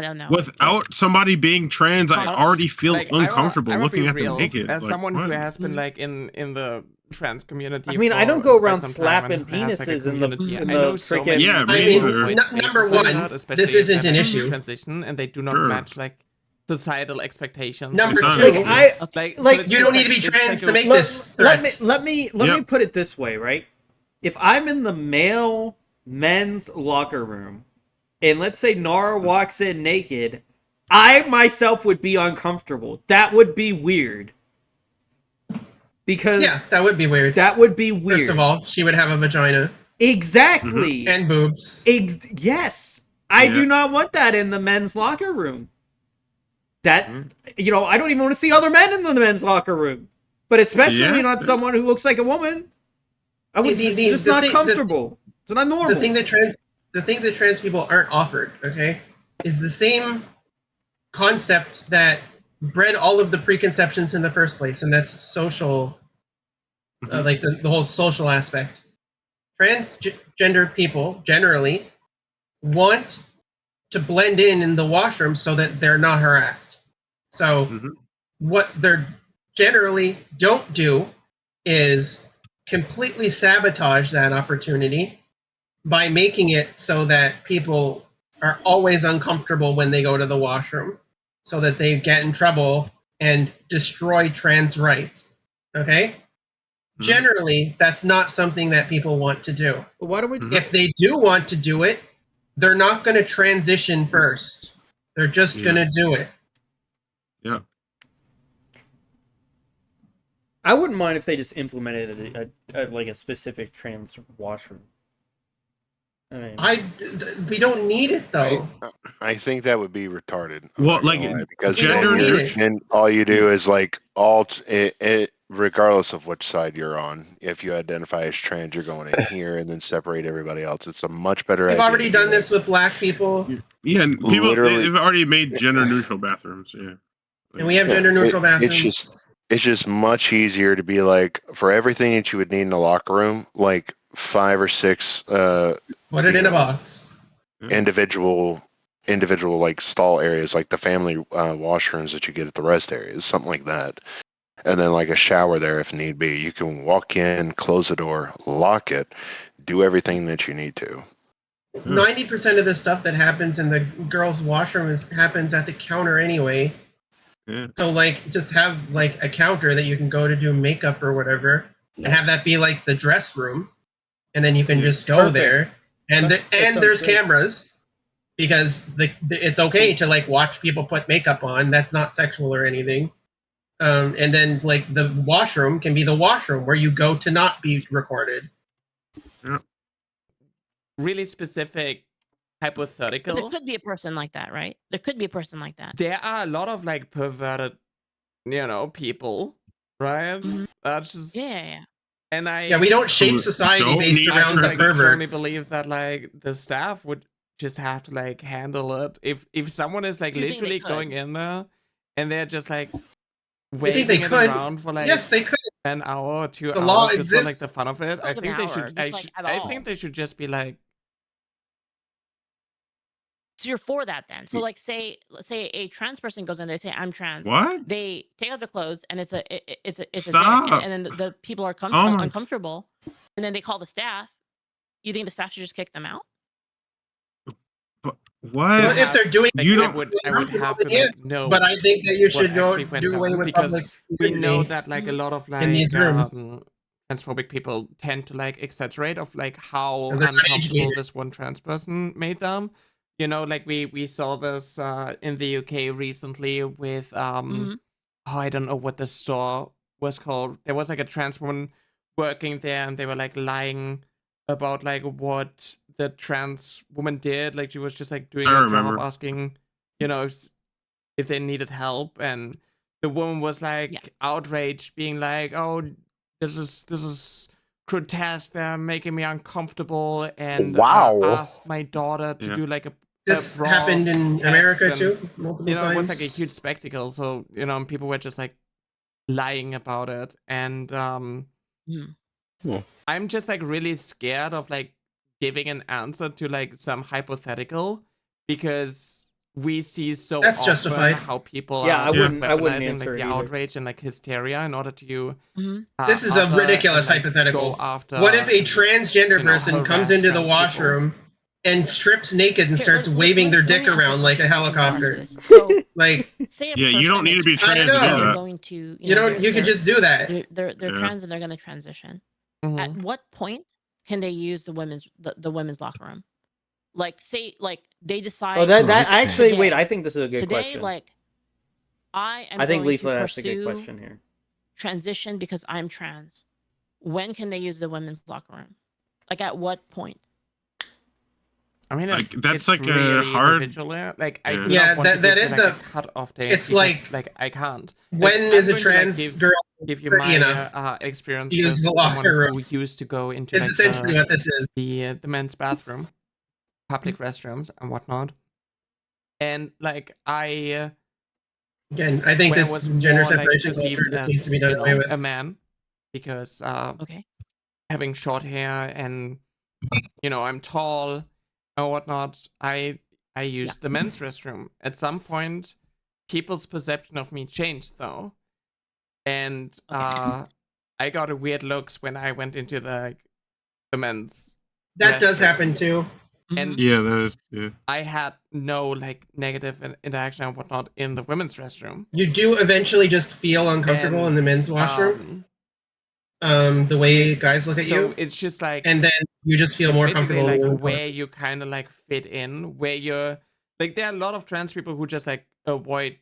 don't know. Without somebody being trans, I already feel uncomfortable looking at them naked. As like, someone who what? has been like in the trans community. I mean, I don't for go quite around some time slapping and who has, like, a penises in the community. in I know the so freaking. many Yeah, people me who either. avoid spaces Number like one, that, especially this if isn't they're, an like, issue. transition and they do not Sure. match like societal expectations. Number which is, two, so it's you just, don't need like, to be it's trans like to make this threat. Let me put it this way, right? If I'm in the male men's locker room, and let's say Nara walks in naked, I myself would be uncomfortable. That would be weird. Because yeah, that would be weird. That would be weird. First of all, she would have a vagina. Exactly. And boobs. Yes. I do not want that in the men's locker room. That, you know, I don't even want to see other men in the men's locker room. But especially not someone who looks like a woman. It's just not comfortable. It's not normal. The thing that trans people aren't offered, okay, is the same concept that bred all of the preconceptions in the first place, and that's social, like the whole social aspect. Transgender people generally want to blend in the washroom so that they're not harassed. So what they're generally don't do is completely sabotage that opportunity by making it so that people are always uncomfortable when they go to the washroom, so that they get in trouble and destroy trans rights. Okay? Generally, that's not something that people want to do. But why do we? If they do want to do it, they're not going to transition first. They're just going to do it. Yeah. I wouldn't mind if they just implemented like a specific trans washroom. We don't need it though. I think that would be retarded. Well, like because gender then all you do is like regardless of which side you're on. If you identify as trans, you're going in here and then separate everybody else. It's a much better We've idea. already done this with black people. Yeah, and people Literally- they've already made gender neutral bathrooms. Yeah. And we have gender neutral bathrooms. It's just much easier to be like, for everything that you would need in a locker room, like 5 or 6 put it in a box. Individual like stall areas, like the family washrooms that you get at the rest areas, something like that. And then like a shower there if need be. You can walk in, close the door, lock it, do everything that you need to. 90% of the stuff that happens in the girls' washroom happens at the counter anyway. Yeah. So like, just have like a counter that you can go to do makeup or whatever, and have that be like the dress room, and then you can just go there. And there's cameras, because it's okay to like watch people put makeup on. That's not sexual or anything. And then like the washroom can be the washroom where you go to not be recorded. Really specific hypothetical. But there could be a person like that, right? There could be a person like that. There are a lot of like perverted, people, right? That's just yeah. And I we don't shape society based around the I strongly perverts. believe that like the staff would just have to like handle it. If someone is like Do you think literally they could? going in there and they're just like think waving they it could? around for like Yes, they could. an hour or 2 The hours law just for like exists. the fun of it. I Not think an they hour, should. just, like, at I all. think they should just be like. So you're for that then? So like, let's say a trans person goes in, they say I'm trans. What? They take off their clothes and it's a dick, Stop. and then the people are Oh my- uncomfortable, and then they call the staff. You think the staff should just kick them out? What? Well, if they're doing, Like, You I don't- would have to yes, like know. but I think that you what should go actually went do away down, with because public we know nudity that like a lot of like in these rooms. transphobic people tend to like exaggerate of like how 'Cause they're not uncomfortable educated. this one trans person made them. Like we saw this in the UK recently with I don't know what the store was called. There was like a trans woman working there, and they were like lying about like what the trans woman did. Like she was just like doing I her remember. job, asking, if they needed help, and the woman was like outraged, being like, "Oh, this is grotesque. They're making me uncomfortable," and Wow. asked my daughter to do like a This bra happened in test, America and, too, multiple it was like a times. huge spectacle. So people were just like lying about it, and I'm just like really scared of like giving an answer to like some hypothetical, because we see so That's often justified. how people Yeah, are I wouldn't weaponizing answer like it the either. outrage and like hysteria in order to This is a other ridiculous and, like, hypothetical. go after, What if a transgender you know, person comes harass into the trans people? washroom and strips naked and Here, starts waving their dick me ask around like a question in regards to helicopter? this. So, Like, say a Yeah, you don't person need to is be trans trans to do know. and they're that. going to, you don't. You could just do that. They're Yeah. trans and they're going to transition. At what point can they use the women's locker room? Like, say, like they decide. Oh, that actually. today, Wait, I think this is a good today, question. like, I am I think going to Leaflit asked a good pursue question here. transition because I'm trans. When can they use the women's locker room? Like, at what point? I mean, Like, that's it's like a really hard. individual. Like, I Yeah. do Yeah, not want to that give you, ends like, up- a cut-off date. it's because, like, I can't. When Like, is I'm a going to, like, trans girl give you pretty my enough experience to use with the someone locker room? who used to go into Is like essentially what this is. the men's bathroom, public restrooms, and whatnot. And like Again, I think when I this was gender more, like, separation culture perceived just as, needs to be done you know, away with. a man, because Okay. having short hair and, you know, I'm tall and whatnot, I used the men's restroom. At some point, people's perception of me changed though, and I got a weird looks when I went into the men's. That does restroom. happen too. And Yeah, that is. Yeah. I had no like negative interaction and whatnot in the women's restroom. You do eventually just feel uncomfortable in the men's washroom. The way guys look at you. So it's just like, and then you just feel it's more basically comfortable in like the women's where washroom. you kind of like fit in, where you're like, there are a lot of trans people who just like avoid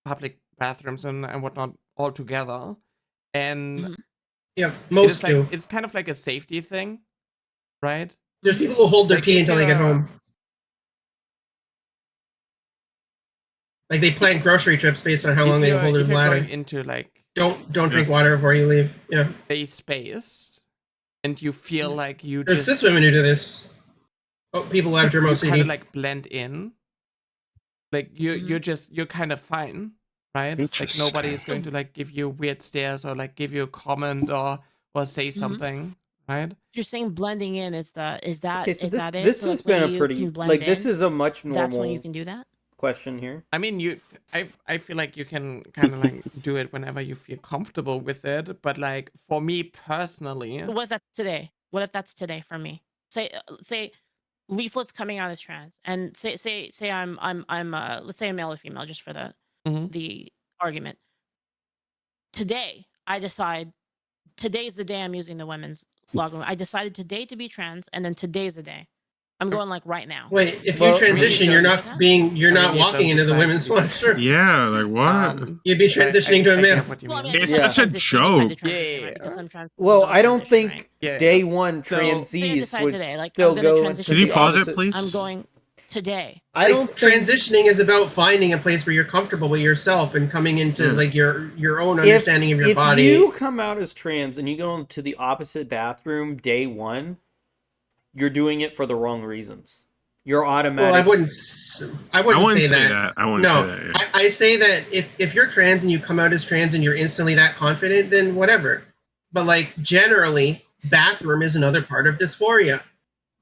public bathrooms and whatnot altogether. And yeah, most like, do. It's kind of like a safety thing, right? There's people who hold their Like, pee if until they get you're- home. Like they plan grocery trips based on how long they hold their if you're bladder. going into like Don't drink water before you leave. Yeah. a space, and you feel like you There's just cis women who do this. Oh, people who have germ you OCD. kind of like blend in. Like you're kind of fine, right? Like nobody is going to like give you weird stares or like give you a comment or say something, right? You're saying blending in is that Okay, so is that it? this So, has like, when been a you pretty can blend like this in, is a much normal. That's when you can do that. Question here. I mean, I feel like you can kind of like do it whenever you feel comfortable with it, but like for me personally, What if that's today? What if that's today for me? Say Leaflet's coming out as trans, and say I'm let's say a male or female, just for the argument. Today, I decide today's the day I'm using the women's locker room. I decided today to be trans, and then today's the day. I'm going like right now. Wait, if you transition, you're not walking into the women's washroom. Yeah, like what? You'd be transitioning to a male. It's such a joke. Well, I don't think Yeah. day one So, say I transies decide would today, like, still I'm gonna go transition into Could you the pause it, opposite- please? I'm going today. I Like, don't think transitioning is about finding a place where you're comfortable with yourself and coming into like your own understanding of your body. If you come out as trans and you go into the opposite bathroom day one, you're doing it for the wrong reasons. You're automatic. Well, I wouldn't say that. I wouldn't say that, yeah. I say that if you're trans and you come out as trans and you're instantly that confident, then whatever. But like generally, bathroom is another part of dysphoria.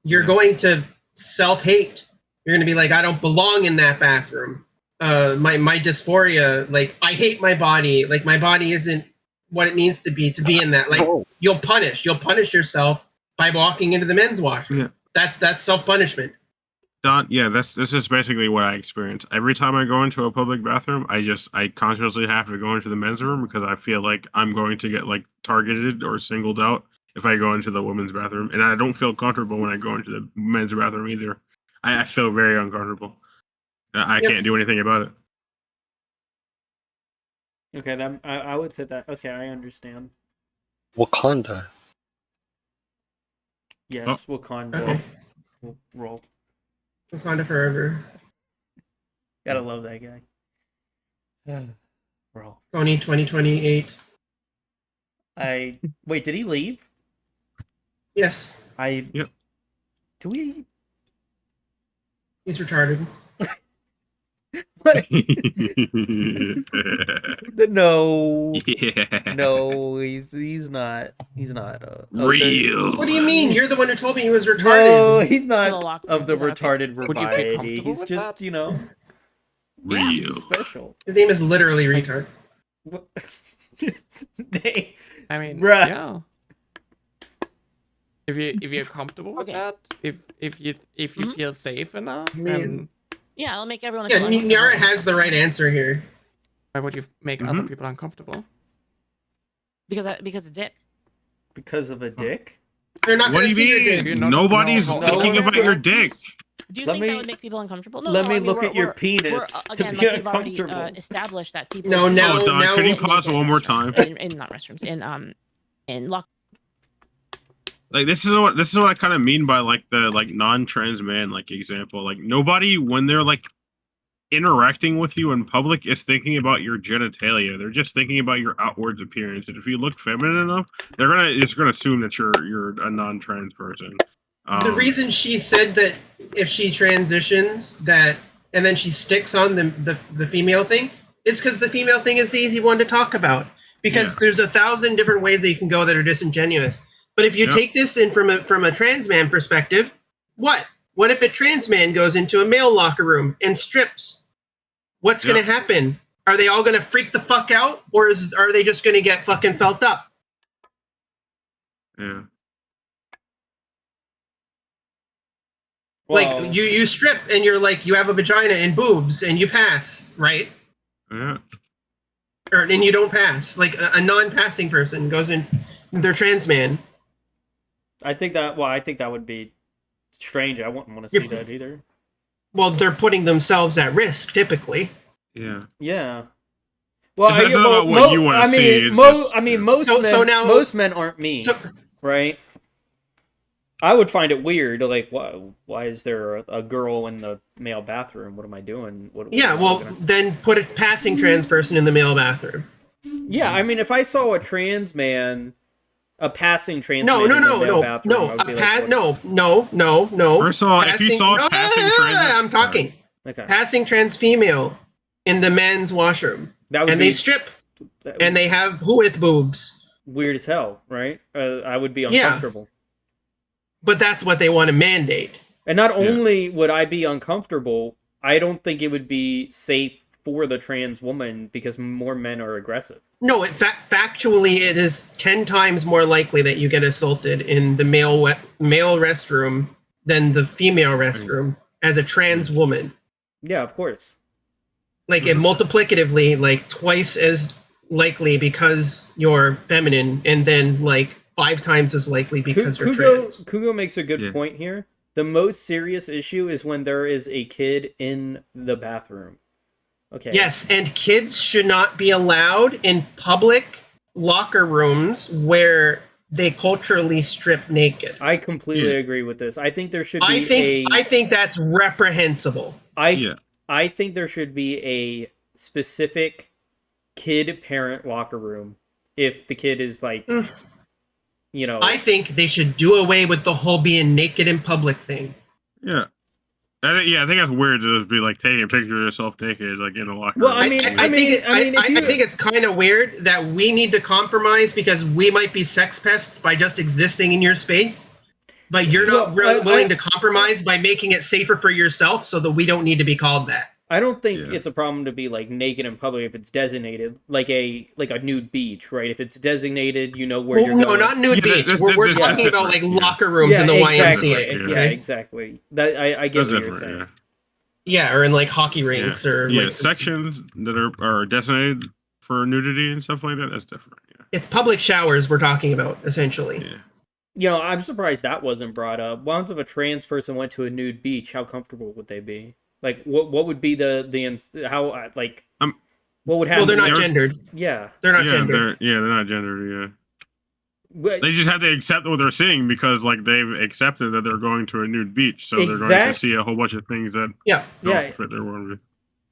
You're going to self-hate. You're going to be like, I don't belong in that bathroom. My dysphoria, like I hate my body. Like my body isn't what it needs to be in that. Like you'll punish yourself by walking into the men's washroom. Yeah. That's self-punishment. Don, yeah, this is basically what I experience. Every time I go into a public bathroom, I consciously have to go into the men's room because I feel like I'm going to get like targeted or singled out if I go into the women's bathroom, and I don't feel comfortable when I go into the men's bathroom either. I feel very uncomfortable. I can't do anything about it. Okay, that I would say that. Okay, I understand. Wakanda. Yes, Wakanda. We'll roll. Wakanda forever. Gotta love that guy. Roll. Tony 2028. Wait, did he leave? Yes. Do we? He's retarded. No. Yeah. No, he's not. He's not. Real. What do you mean? You're the one who told me he was retarded. No, he's To the not locker of room. the Is that okay? retarded Would you feel variety. comfortable He's with just, that? you know, Real. special. His name is literally retard. I mean, Bruh. yeah. If you're comfortable with that, if you feel safe enough, and Yeah, I'll make everyone. Yeah, feel Nyara uncomfortable. has the right answer here. why would you make other people uncomfortable? Because a dick. Because of a dick? They're not What going do to you see your mean? dick. Nobody's thinking about your dick. Do you Let think me- that would make people uncomfortable? No, let no, me I mean, look we're- at your we're- penis we're, to again, be like we've already uncomfortable. established that people. No, now, Don, now. can you pause one more time? In not restrooms, in lock. Like this is what I kind of mean by like the like non-trans man like example. Like nobody when they're like interacting with you in public is thinking about your genitalia. They're just thinking about your outwards appearance. And if you look feminine enough, they're just gonna assume that you're a non-trans person. The reason she said that if she transitions that and then she sticks on the female thing is because the female thing is the easy one to talk about. Because there's 1,000 different ways that you can go that are disingenuous. But if you take this in from a trans man perspective, what? What if a trans man goes into a male locker room and strips? What's going to happen? Are they all going to freak the fuck out, or are they just going to get fucking felt up? Yeah. Like you strip and you're like you have a vagina and boobs and you pass, right? Yeah. And you don't pass. Like a non-passing person goes in, they're trans man. I think that would be strange. I wouldn't want to see that either. Well, they're putting themselves at risk typically. Yeah. Yeah. Well, That's not about what you want to see. Most men aren't me, right? I would find it weird. Like, why is there a girl in the male bathroom? What am I doing? Then put a passing trans person in the male bathroom. Yeah, I mean, if I saw a trans man, a passing trans man No. in the male bathroom, I would be like, no. First of all, if you saw a passing trans, I'm talking. Okay. Passing trans female in the men's washroom, and they strip, and they have with boobs. Weird as hell, right? I would be uncomfortable. But that's what they want to mandate. And not only would I be uncomfortable, I don't think it would be safe for the trans woman because more men are aggressive. No, factually, it is 10 times more likely that you get assaulted in the male restroom than the female restroom as a trans woman. Yeah, of course. Like, it multiplicatively, like, twice as likely because you're feminine, and then, like, 5 times as likely because you're trans. Kugo makes a good point here. The most serious issue is when there is a kid in the bathroom. Okay. Yes, and kids should not be allowed in public locker rooms where they culturally strip naked. I completely agree with this. I think there should be I think that's reprehensible. I think there should be a specific kid-parent locker room if the kid is like... You know, I think they should do away with the whole being naked in public thing. Yeah. I think that's weird to be like taking a picture of yourself naked, like in a locker Well, room. I think it's kind of weird that we need to compromise because we might be sex pests by just existing in your space, but you're not willing to compromise by making it safer for yourself so that we don't need to be called that. I don't think it's a problem to be like naked in public if it's designated, like a nude beach, right? If it's designated, you know where you're going. No, not nude beach. We're talking about like locker rooms in the YMCA. Yeah, exactly. That I get what you're saying. Yeah, or in like hockey rinks or like sections that are designated for nudity and stuff like that. That's different. Yeah, it's public showers we're talking about essentially. Yeah. You know, I'm surprised that wasn't brought up. Once if a trans person went to a nude beach, how comfortable would they be? Like, what would be how like what would happen? Well, they're not gendered. Yeah, they're not gendered. They're not gendered. Yeah, they just have to accept what they're seeing because like they've accepted that they're going to a nude beach, so they're going to see a whole bunch of things that don't fit their worldview.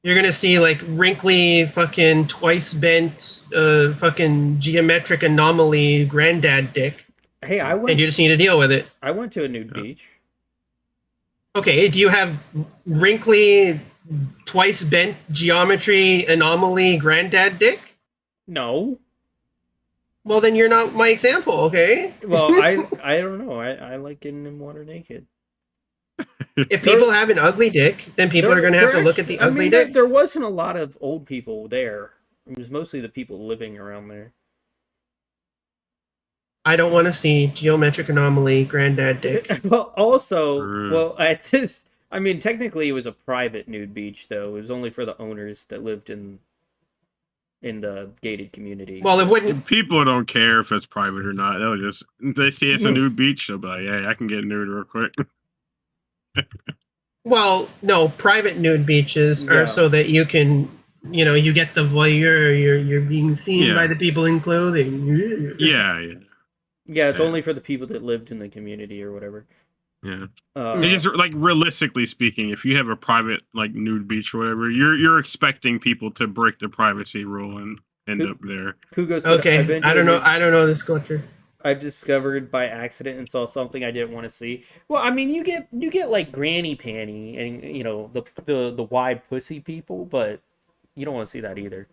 You're gonna see like wrinkly, fucking twice bent, fucking geometric anomaly granddad dick. Hey, and you just need to deal with it. I went to a nude beach. Okay, do you have wrinkly twice bent geometry anomaly granddad dick? No. Well, then you're not my example, okay? Well, I don't know. I like getting in water naked. If people have an ugly dick, then people are going to have to look at the ugly dick. There wasn't a lot of old people there. It was mostly the people living around there. I don't want to see geometric anomaly granddad dick. Well, also, well, at this, I mean, technically it was a private nude beach, though. It was only for the owners that lived in the gated community. Well, it wouldn't. People don't care if it's private or not. They see it's a nude beach, they'll be like, "Hey, I can get nude real quick." Well, no, private nude beaches are so that you can, you get the voyeur. You're being seen by the people in clothing. Yeah. Yeah, it's only for the people that lived in the community or whatever. Yeah. It's just like realistically speaking, if you have a private like nude beach or whatever, you're expecting people to break the privacy rule and end up there. Kugo said, Okay, I don't know this culture. I discovered by accident and saw something I didn't want to see. Well, I mean, you get like granny panty and the wide pussy people, but you don't want to see that either.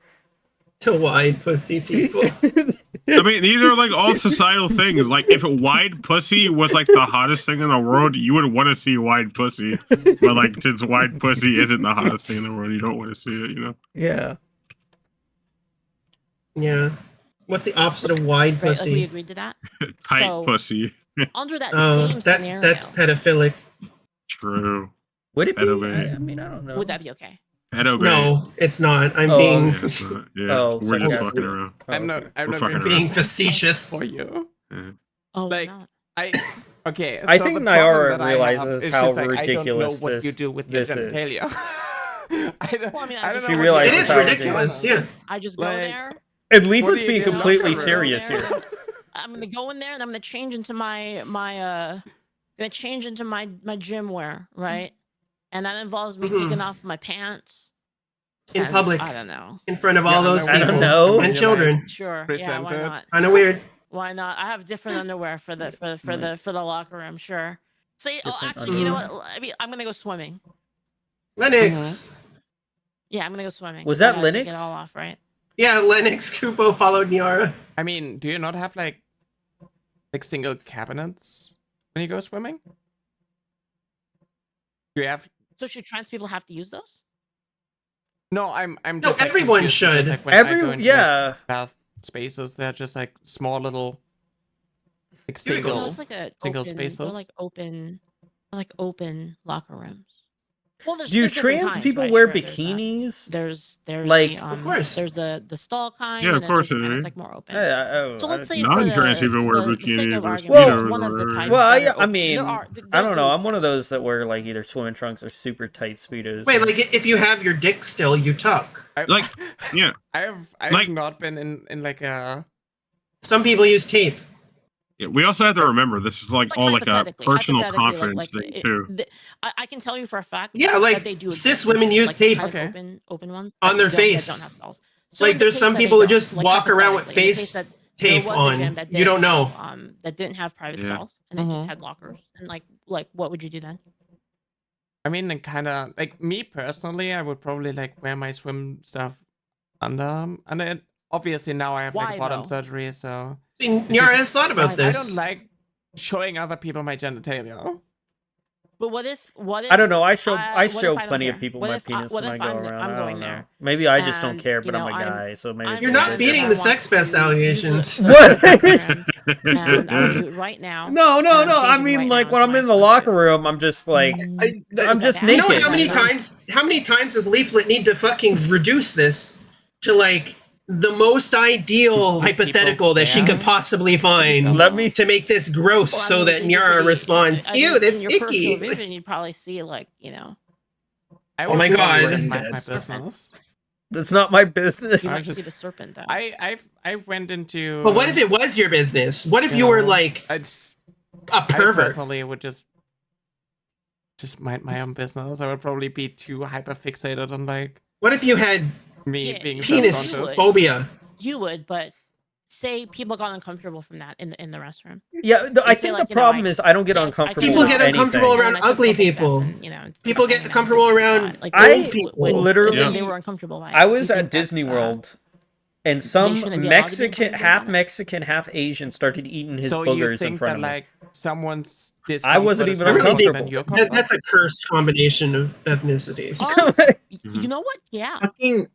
To wide pussy people. I mean, these are like all societal things. Like, if a wide pussy was like the hottest thing in the world, you would want to see wide pussy. But like, since wide pussy isn't the hottest thing in the world, you don't want to see it. Yeah. Yeah. What's the opposite of wide pussy? Like we agreed to that. Tight pussy. Under that same scenario, that's pedophilic. True. Would it be? Pedo-bait. I mean, I don't know. Would that be okay? No, it's not. I'm being. Yeah, it's not. Yeah, we're just fucking around. I'm not being facetious for you. Oh, like okay. I so think the Nyara problem that I have realizes is how just, like, ridiculous I don't know what you do with your this is. genitalia. I don't know. She realizes it is how ridiculous. Yeah. I just go there. And Leaflet's being completely serious here. I'm gonna go in there and I'm gonna change into my gym wear, right? And that involves me taking off my pants in public. I don't know. In front of all those people. I don't know. And children. Sure. Yeah. Why not? Kind of weird. Why not? I have different underwear for the locker room. Sure. Say, actually, you know what? I mean, I'm gonna go swimming. Lennox. Yeah, I'm gonna go swimming. Was that Take Lennox? it all off, right? Yeah, Lennox Kupo followed Nyara. I mean, do you not have like single cabinets when you go swimming? Do you have? So should trans people have to use those? No, I'm No, just. Like, everyone confused should. Because, like, when I go into, like, bath spaces, they're just like small little, like single, Well, it's like single open, spaces. they're like open locker rooms. Well, Do there's different trans kinds, people right? wear Sure, bikinis? There's like, the, of course. There's the stall kind. Yeah, of and then course there's the it kind is. that's like more open. So let's say non-trans for people wear the sake bikinis of or argument, speedos it's one of the or types whatever. that are I open. mean, I don't know. I'm one of those that wear like either swimming trunks or super tight speedos. Wait, like if you have your dick still, you tuck. Yeah. I've not been in like a. Some people use tape. Yeah, we also have to remember this is like all like a personal confidence thing too. I can tell you for a fact. Yeah, like that they do cis women use like, tape kind of open ones on their that face. don't have stalls. Like there's some people who just walk around with face that tape there was a on. gym that You don't didn't know. have, that didn't have private Yeah. stalls and they just had lockers. And like what would you do then? I mean, and kind of like me personally, I would probably like wear my swim stuff under it. Obviously, now I have Why, like bottom though? surgery, so. I mean, Nyara has thought about I this. don't like showing other people my genitalia. But what if I don't know. I show what if I don't plenty of care? people What my if penis what when I if go I'm around. I'm I going don't know. there? Maybe I just don't And, care, you but I'm know, a guy, so maybe. You're not beating the sex pest allegations. What? And I would do it right now. No. and I'm I changing mean, right like now when into I'm my in the swimsuit. locker room, I'm just like, I'm just bad? You naked. know how many times does Leaflit need to fucking reduce this to like the most ideal hypothetical that she could possially find to make this gross so that Nyara responds, ew, that's in your peripheral icky. vision, you'd probably see like Oh my god. Just my business. That's not my business. You I might see just- the serpent though. I went into. But what if it was your business? What if you were like It's a I pervert? personally would just mind my own business. I would probably be too hyper fixated on like What if you had me being penis self-conscious. phobia? You would, but say people got uncomfortable from that in the restroom. Yeah, I think the problem is I don't get uncomfortable. People get with uncomfortable anything. around ugly people. People get comfortable around old people. Literally, they were uncomfortable by it. I was You at think that's, Disney World, and some shouldn't be allowed to be Mexican, half Mexican, half Asian started eating his So you boogers in think front that of me. like someone's I wasn't discomfort is even more uncomfortable. important than your comfort? That's a cursed combination of ethnicities. You know what? Yeah. Fucking,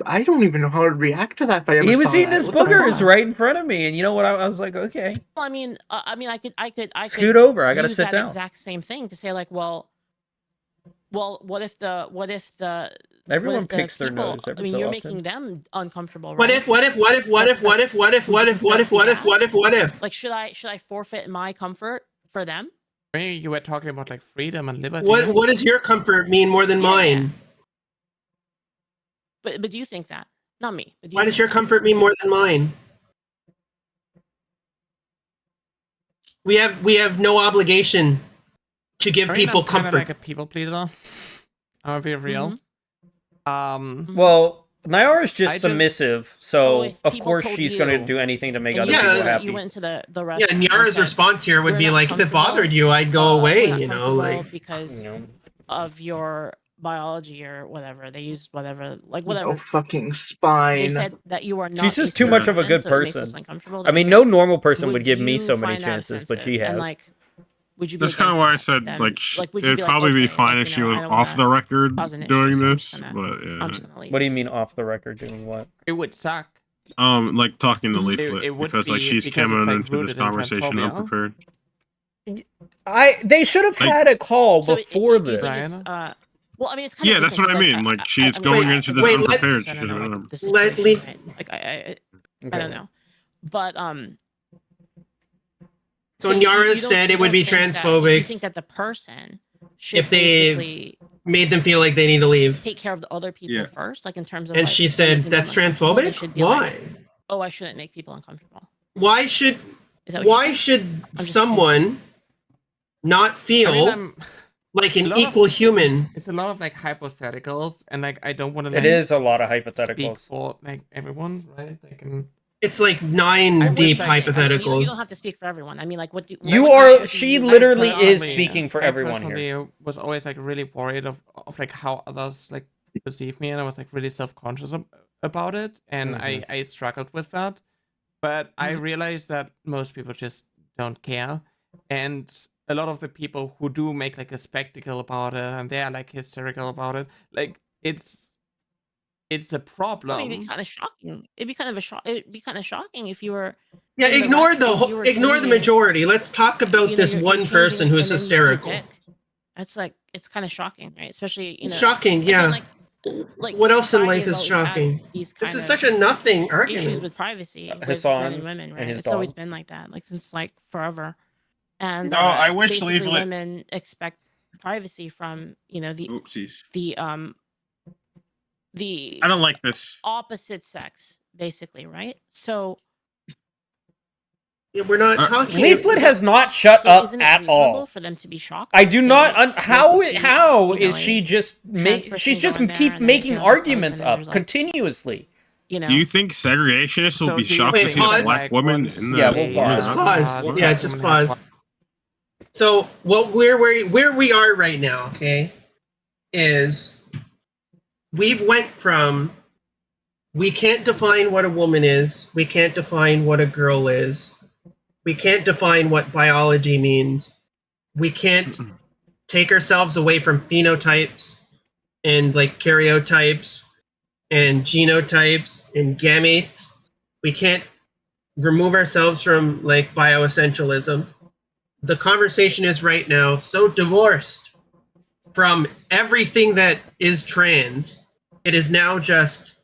I don't even know how I'd react to that if I ever He was saw eating that. his What the boogers fuck? right in front of me, and you know what? I was like, okay. Well, I could Scoot over, I gotta use sit that down. exact same thing to say like, well, what if the Everyone picks their people, nose every I mean, so you're often. making them uncomfortable, What right? if? What if? What if? What if? What if? What if? What if? What if? What if? What if? What if? Like, should I forfeit my comfort for them? Maybe you were talking about like freedom and liberty. What does your comfort mean more than mine? But do you think that? Not me. But do Why you does think your that? comfort mean more than mine? We have no obligation to give I mean, people I'm kind of comfort. like a people pleaser. I'm gonna be real. Well, Nyara's I just just- submissive, so if of people course told she's going to you, do anything to make and other you people went to- happy. You went to the restaurant. Yeah, Nyara's and said, response here would "We're be not like, if it comfortable, bothered you, I'd go away. we're not You know, comfortable like because of your biology or whatever. They used whatever, like whatever. No fucking They spine. said that you are not. She's just a too much of a cisgender, good so it makes us person. uncomfortable. I mean, no normal person would give me you so many find that chances, but she offensive? has. And like, would you be That's kind of against why I that? said Then, like would you it'd be like, probably be okay, fine like, if you she know, was I don't off wanna the record cause an issue, doing so I'm this, just but I'm yeah. just gonna leave. What do you mean off the record doing what? It would suck. Like talking to It Leaflit would because like be she's because it's, coming like, into this rooted in conversation transphobia. unprepared. They should have Like- had a call So before you think this. it's, well, I mean, it's kind Yeah, of that's what I mean. Like she's going into this unprepared. She I should don't know, have like, done the Let situation, Leaf- right? Like I don't know, but So you Nyara don't- said you it would don't be think that- transphobic you think that the person should if they basically made them feel like they need to leave. take care of the other people Yeah. first, like in terms of. And like, she them said, making them that's uncomfortable, they transphobic? should be Why? like, oh, I shouldn't make people uncomfortable. Why should Is that what you why said? should just someone not feel I mean, like an a lot of- equal human? It's a lot of like hypotheticals, and like I don't want to. It Like, is a lot of speak hypotheticals. for like everyone, right? Like, It's like 9 I wish deep I could- I mean, hypotheticals. You don't have to speak for everyone. I mean, like, what do You what are. do She you- literally I is personally- speaking for I everyone personally here. was always like really worried of like how others like perceive me, and I was like really self-conscious about it, and I struggled with that. But I realized that most people just don't care, and a lot of the people who do make like a spectacle about it, and they are like hysterical about it, like it's a problem. It'd be kind of shocking. It'd be kind of shocking if you were. Yeah, in the ignore rest- the if you whole, were ignore the changing- majority. Let's talk about you know, this you're one changing person it who's and then you see a hysterical. dick. That's like it's kind of shocking, right? Especially It's shocking, again, yeah. like What else in society life has is always had shocking? These This kind is of such a nothing issues argument. with privacy with Hassan men and women, and right? his It's always dog. been like that, like since like forever. And No, I wish basically Leaflit- women expect privacy from the Oopsies. the I don't like this. opposite sex, basically, right? So Yeah, we're not talking. Leaflit has not shut so up isn't it at reasonable all. for them to be shocked? I do They not. like to How see, is like, she just trans person she's just go in there keep and then making they feel like arguments and then up there's, like, continuously. Do you think segregationists will So be do you shocked to think see a that, black like, woman once in the? Yeah, we'll pause. Just pause. What Yeah, trans just women have pause. So where we are right now, okay, is we've went from we can't define what a woman is, we can't define what a girl is, we can't define what biology means, we can't take ourselves away from phenotypes and like karyotypes and genotypes and gametes. We can't remove ourselves from like bioessentialism. The conversation is right now so divorced from everything that is trans. It is now just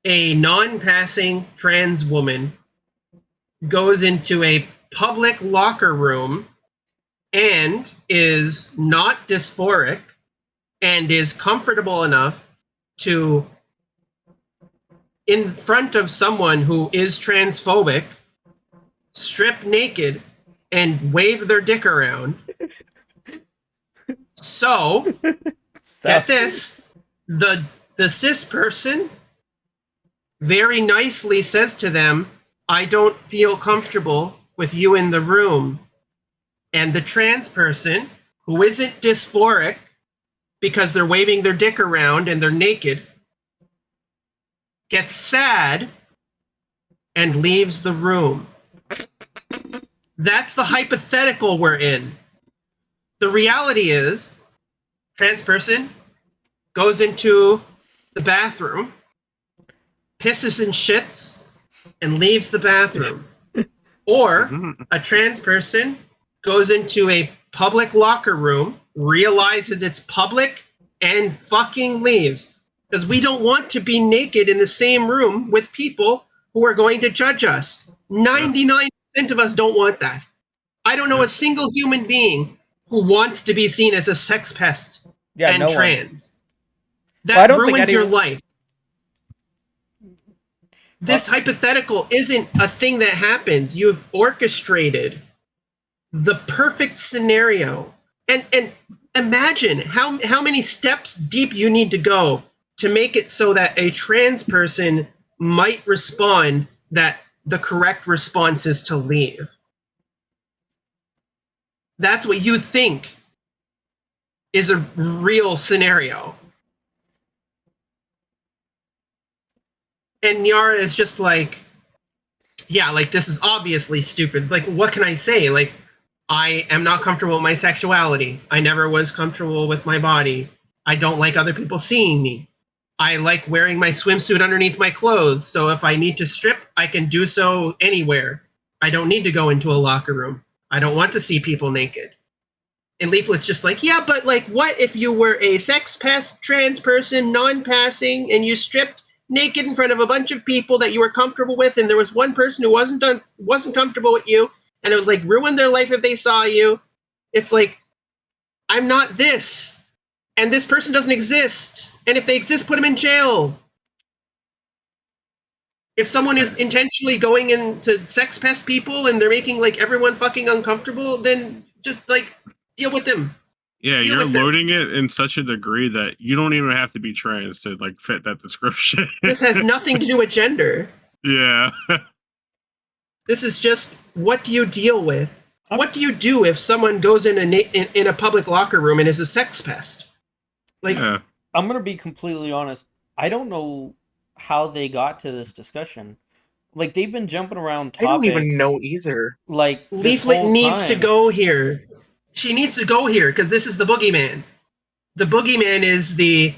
a non-passing trans woman goes into a public locker room and is not dysphoric and is comfortable enough to, in front of someone who is transphobic, strip naked and wave their dick around. So, get this, the cis person very nicely says to them, I don't feel comfortable with you in the room. And the trans person, who isn't dysphoric because they're waving their dick around and they're naked, gets sad and leaves the room. That's the hypothetical we're in. The reality is, trans person goes into the bathroom, pisses and shits, and leaves the bathroom. Or a trans person goes into a public locker room, realizes it's public, and fucking leaves. Because we don't want to be naked in the same room with people who are going to judge us. 99% of us don't want that. I don't know a single human being who wants to be seen as a sex pest and no trans. Well, I That don't think ruins your anyone- life. This hypothetical isn't a thing that happens. You've orchestrated the perfect scenario. And imagine how many steps deep you need to go to make it so that a trans person might respond that the correct response is to leave. That's what you think is a real scenario. And Nyara is just like, yeah, like, this is obviously stupid. Like, what can I say? Like, I am not comfortable with my sexuality. I never was comfortable with my body. I don't like other people seeing me. I like wearing my swimsuit underneath my clothes, so if I need to strip, I can do so anywhere. I don't need to go into a locker room. I don't want to see people naked. And Leaflit's just like, yeah, but like, what if you were a sex pest, trans person, non-passing, and you stripped naked in front of a bunch of people that you were comfortable with, and there was one person who wasn't comfortable with you, and it was like ruin their life if they saw you. It's like, I'm not this, and this person doesn't exist, and if they exist, put them in jail. If someone is intentionally going into sex pest people and they're making like everyone fucking uncomfortable, then just like deal with them. Yeah, you're loading it in such a degree that you don't even have to be trans to like fit that description. This has nothing to do with gender. Yeah. This is just, what do you deal with? What do you do if someone goes in a public locker room and is a sex pest? Like, I'm gonna be completely honest. I don't know how they got to this discussion. Like, they've been jumping around topics. I don't even know either. Like, Leaflit needs to go here. She needs to go here because this is the boogeyman. The boogeyman is the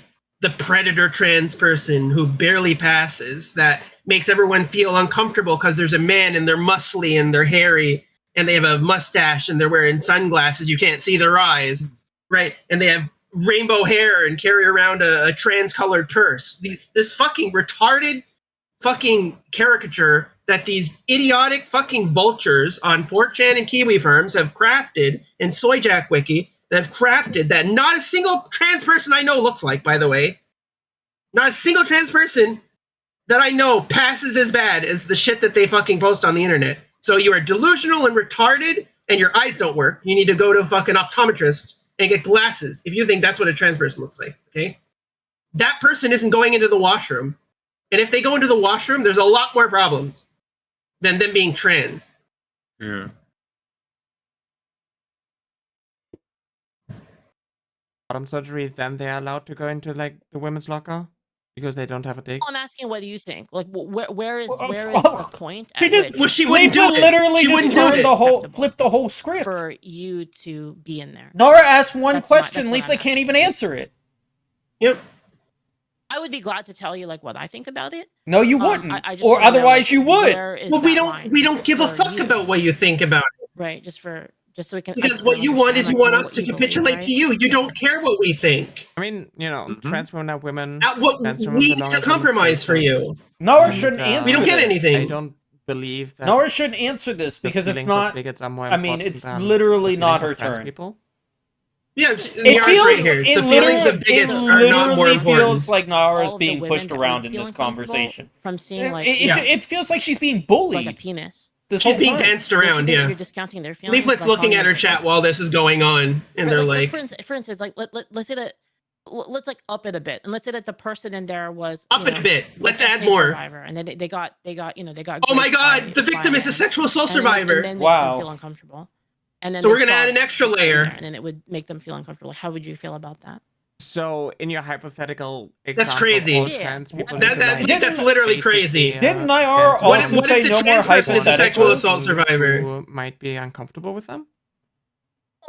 predator trans person who barely passes, that makes everyone feel uncomfortable because there's a man and they're muscly and they're hairy and they have a mustache and they're wearing sunglasses. You can't see their eyes, right? And they have rainbow hair and carry around a trans-colored purse. This fucking retarded fucking caricature that these idiotic fucking vultures on 4chan and Kiwi firms have crafted, and Soyjack Wiki that have crafted, that not a single trans person I know looks like, by the way. Not a single trans person that I know passes as bad as the shit that they fucking post on the internet. So you are delusional and retarded, and your eyes don't work. You need to go to a fucking optometrist and get glasses if you think that's what a trans person looks like, okay? That person isn't going into the washroom. And if they go into the washroom, there's a lot more problems than them being trans. Yeah. Bottom surgery, then they're allowed to go into like the women's locker because they don't have a dick. I'm asking, what do you think? Like, where is the point at which Well, she wouldn't do it. Literally She just wouldn't do turned it. flipped the whole script for you to be in there? Nora asked one That's question. what I'm Leaflet can't even answer it. Yep. I would be glad to tell you like what I think about it. No, you wouldn't. I just Or wanna know, otherwise like, you would. where is Well, we that don't give a for fuck you? about what you think about it. Right, just so we can. Because what you want is you want us to capitulate to you. You don't care what we think. I mean, you know, trans women are women. What trans women we need belong to in women's compromise for spaces. you. Nora shouldn't answer We don't get this. anything. I don't believe that. Nora shouldn't answer this the because it's feelings of not. bigots are more I mean, important it's than literally the not feelings her of trans turn. people. Yeah, It Nyara's feels, right here. it The feelings of bigots are not more literally important. feels like Nara's All of the being women pushed that around would in feel this uncomfortable conversation. from seeing like It feels like she's being bullied. like a penis. This She's whole being time. danced Don't you around, think yeah. You're discounting their feelings. Leaflet's by looking calling at her them chat while this is going on, and they're like, for instance, like let's say that let's like up it a bit, and let's say that the person in there was up it a bit. Let's add more. Survivor, and then they got Oh my God, the victim is a sexual assault survivor. And then make them feel uncomfortable. And then so we're gonna add an extra layer, and then it would make them feel uncomfortable. How would you feel about that? So in your hypothetical example, that's crazy. Trans people that's literally crazy. Didn't Nyara also what say if the no trans more person is a sexual assault survivor? Who might be uncomfortable with them?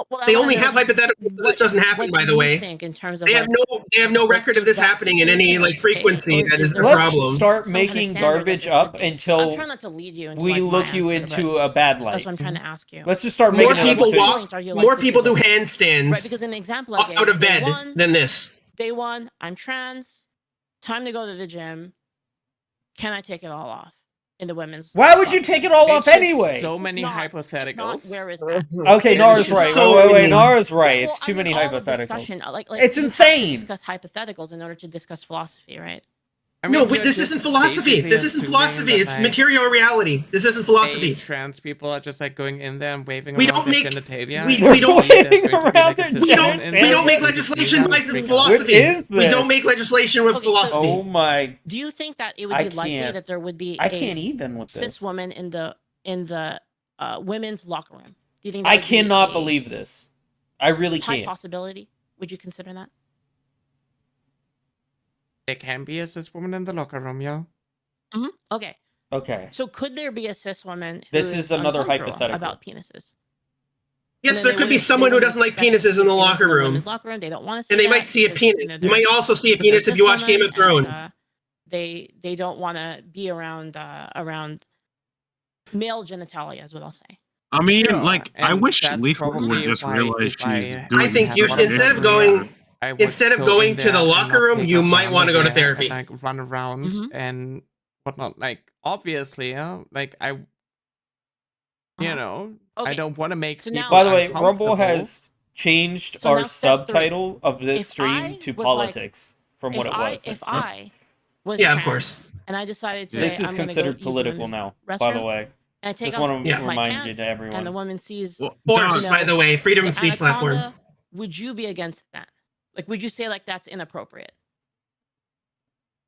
Well, they only have hypotheticals. This doesn't happen, by the way. Think in terms of they have no record of this happening in any like frequency. That is a problem. Let's start making garbage up until I'm trying not to lead you into we look you into a bad light. That's what I'm trying to ask you. Let's just start more making people walk. More people do handstands. Right, because in the example I gave, out of bed than this. Day one, I'm trans. Time to go to the gym. Can I take it all off? In the women's. Why would you take it all off anyway? So many hypotheticals. Where is that? Okay, Nara's right. So wait, Nara's right. Well, It's too many hypotheticals. It's insane. Discuss hypotheticals in order to discuss philosophy, right? I mean, no, this isn't philosophy. This isn't philosophy. It's material reality. This isn't philosophy. Trans people are just like going in there and waving we around don't make, their genitalia. We don't we don't make legislation with philosophy. We don't make legislation with philosophy. Oh my! Do you think that it would be likely that there would be a cis woman in the women's locker room? Do you think? I cannot believe this. I really can't. High possibility. Would you consider that? There can be a cis woman in the locker room, yeah. Mm-hmm. Okay. Okay. So could there be a cis woman? This is another hypothetical about penises. Yes, there could be someone who doesn't like penises in the locker room. They don't want to see and they might see a penis. You might also see a penis if you watch Game of Thrones. They don't want to be around male genitalia, is what I'll say. I mean, I wish Leaflit would just realize she's doing. I think you should, instead of going to the locker room, you might want to go to therapy. And, like run around and whatnot. Like obviously, I don't want to make. So now, by the way, Rumble has changed our subtitle of this stream to politics from what it was. If I was of course, and I decided to, this is considered political now. By the way. And I take just off want to my remind pants, you to everyone. and the woman sees. Forced, by the way, freedom of speech platform. Would you be against that? Like, would you say like that's inappropriate?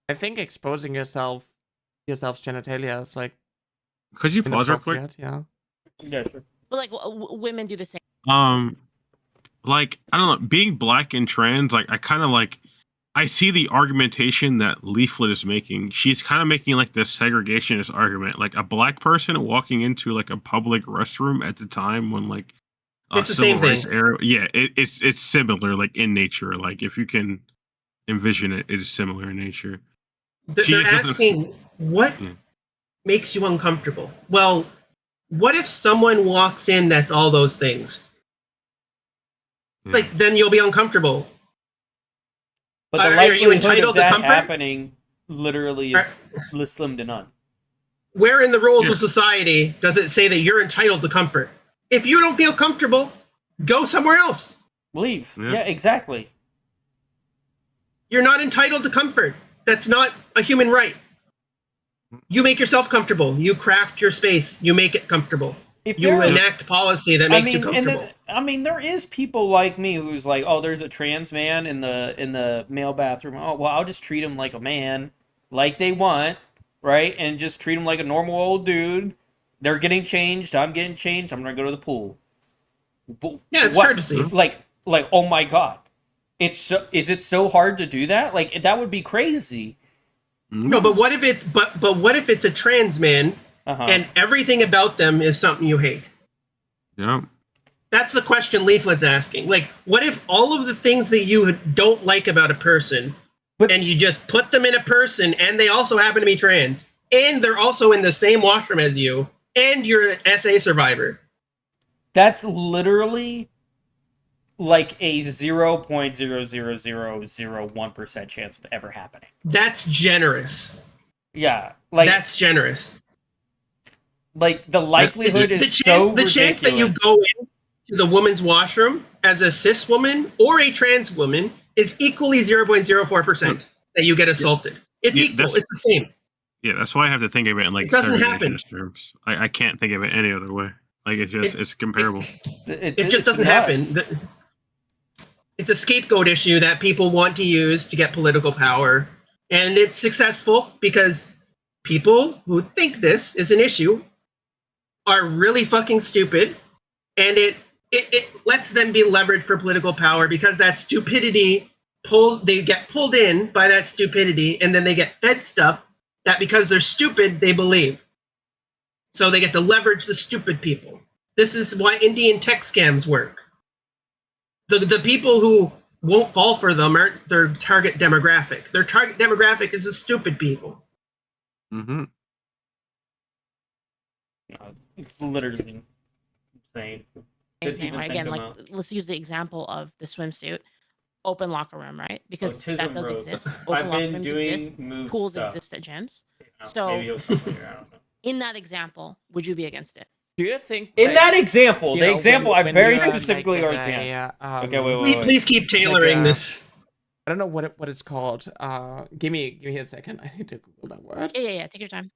I think exposing yourself's genitalia is like. Could you pause real quick? Yeah. Yeah, sure. But like, women do the same. Like I don't know, being black and trans, like I kind of like. I see the argumentation that Leaflit is making. She's kind of making like this segregationist argument, like a black person walking into like a public restroom at the time when like it's the same thing. Yeah, it's similar, like in nature. Like if you can envision it, it is similar in nature. They're asking what makes you uncomfortable. Well, what if someone walks in that's all those things? Yeah. Like then you'll be uncomfortable. But the likelihood of that happening literally is slim to none. Where in the rules of society does it say that you're entitled to comfort? If you don't feel comfortable, go somewhere else. Leave. Yeah, exactly. You're not entitled to comfort. That's not a human right. You make yourself comfortable. You craft your space. You make it comfortable. You enact policy that makes you comfortable. There is people like me who's like, oh, there's a trans man in the male bathroom. Oh, well, I'll just treat him like a man, like they want, right? And just treat him like a normal old dude. They're getting changed. I'm getting changed. I'm gonna go to the pool. Yeah, it's courtesy. Like, oh my god, is it so hard to do that? Like, that would be crazy. No, but what if it's a trans man? And everything about them is something you hate. Yeah. That's the question Leaflet's asking. Like, what if all of the things that you don't like about a person, and you just put them in a person, and they also happen to be trans, and they're also in the same washroom as you, and you're an SA survivor? That's literally like a 0.00001% chance of ever happening. That's generous. Yeah. That's generous. Like, the likelihood is so ridiculous. The chance that you go into the woman's washroom as a cis woman or a trans woman is equally 0.04% that you get assaulted. It's equal. It's the same. Yeah, that's why I have to think of it in like it doesn't happen. Terms. I can't think of it any other way. Like it's comparable. It just doesn't happen. it's a scapegoat issue that people want to use to get political power, and it's successful because people who think this is an issue are really fucking stupid, and it lets them be leveraged for political power because that stupidity they get pulled in by that stupidity, and then they get fed stuff that because they're stupid they believe. So they get to leverage the stupid people. This is why Indian tech scams work. The people who won't fall for them aren't their target demographic. Their target demographic is the stupid people. Mm-hmm. It's literally insane. Same thing, right? Again, like let's use the example of the swimsuit. Open locker room, right? Because that does exist. Open locker rooms exist. Pools exist at gyms. So in that example, would you be against it? Do you think in that example, the example I very specifically understand. Okay, wait. Please keep tailoring this. I don't know what it's called. Give me a second. I need to Google that word. Yeah. Take your time.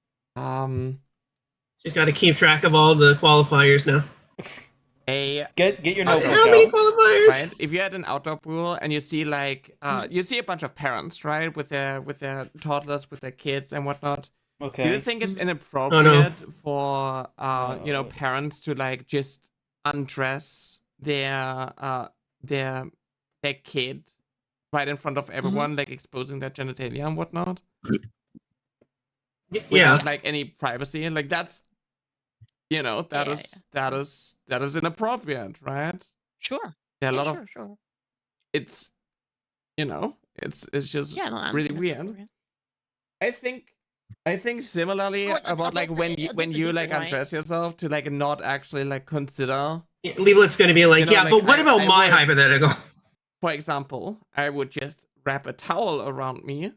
She's got to keep track of all the qualifiers now. Get your notebook. How many qualifiers? Right. If you had an outdoor pool and you see like you see a bunch of parents, right, with their toddlers, with their kids and whatnot. Okay. Do you think it's inappropriate for parents to like just undress their kid right in front of everyone, like exposing their genitalia and whatnot? Without like any privacy, and like that's that is inappropriate, right? Sure. Yeah, a lot of sure. It's it's just really weird. I think similarly about like when you like undress yourself to like not actually like consider. Leaflet's going to be like, but what about my hypothetical? For example, I would just wrap a towel around me,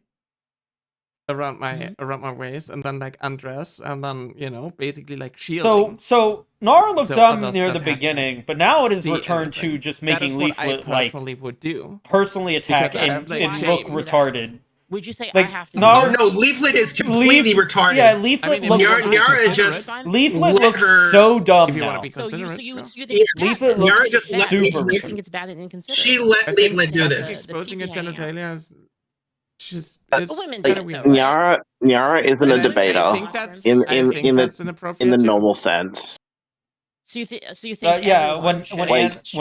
around my waist, and then like undress, and then basically like shielding. So Nyara looked dumb near the beginning, but now it is returned to just making Leaflit personally would do. Personally attack and look retarded. Would you say like, I have to? No, Leaflit is completely retarded. Yeah, Leaflit looks. Nyara just Leaflit looks so dumb if you now. want to be considerate. So you think it's bad? Leaflit looks just super. You think it's bad and inconsiderate? She let Leaflit do this. Exposing her genitalia is just women like, do it, Nyara isn't a debater. I think that's in the normal sense. So you think? Yeah, when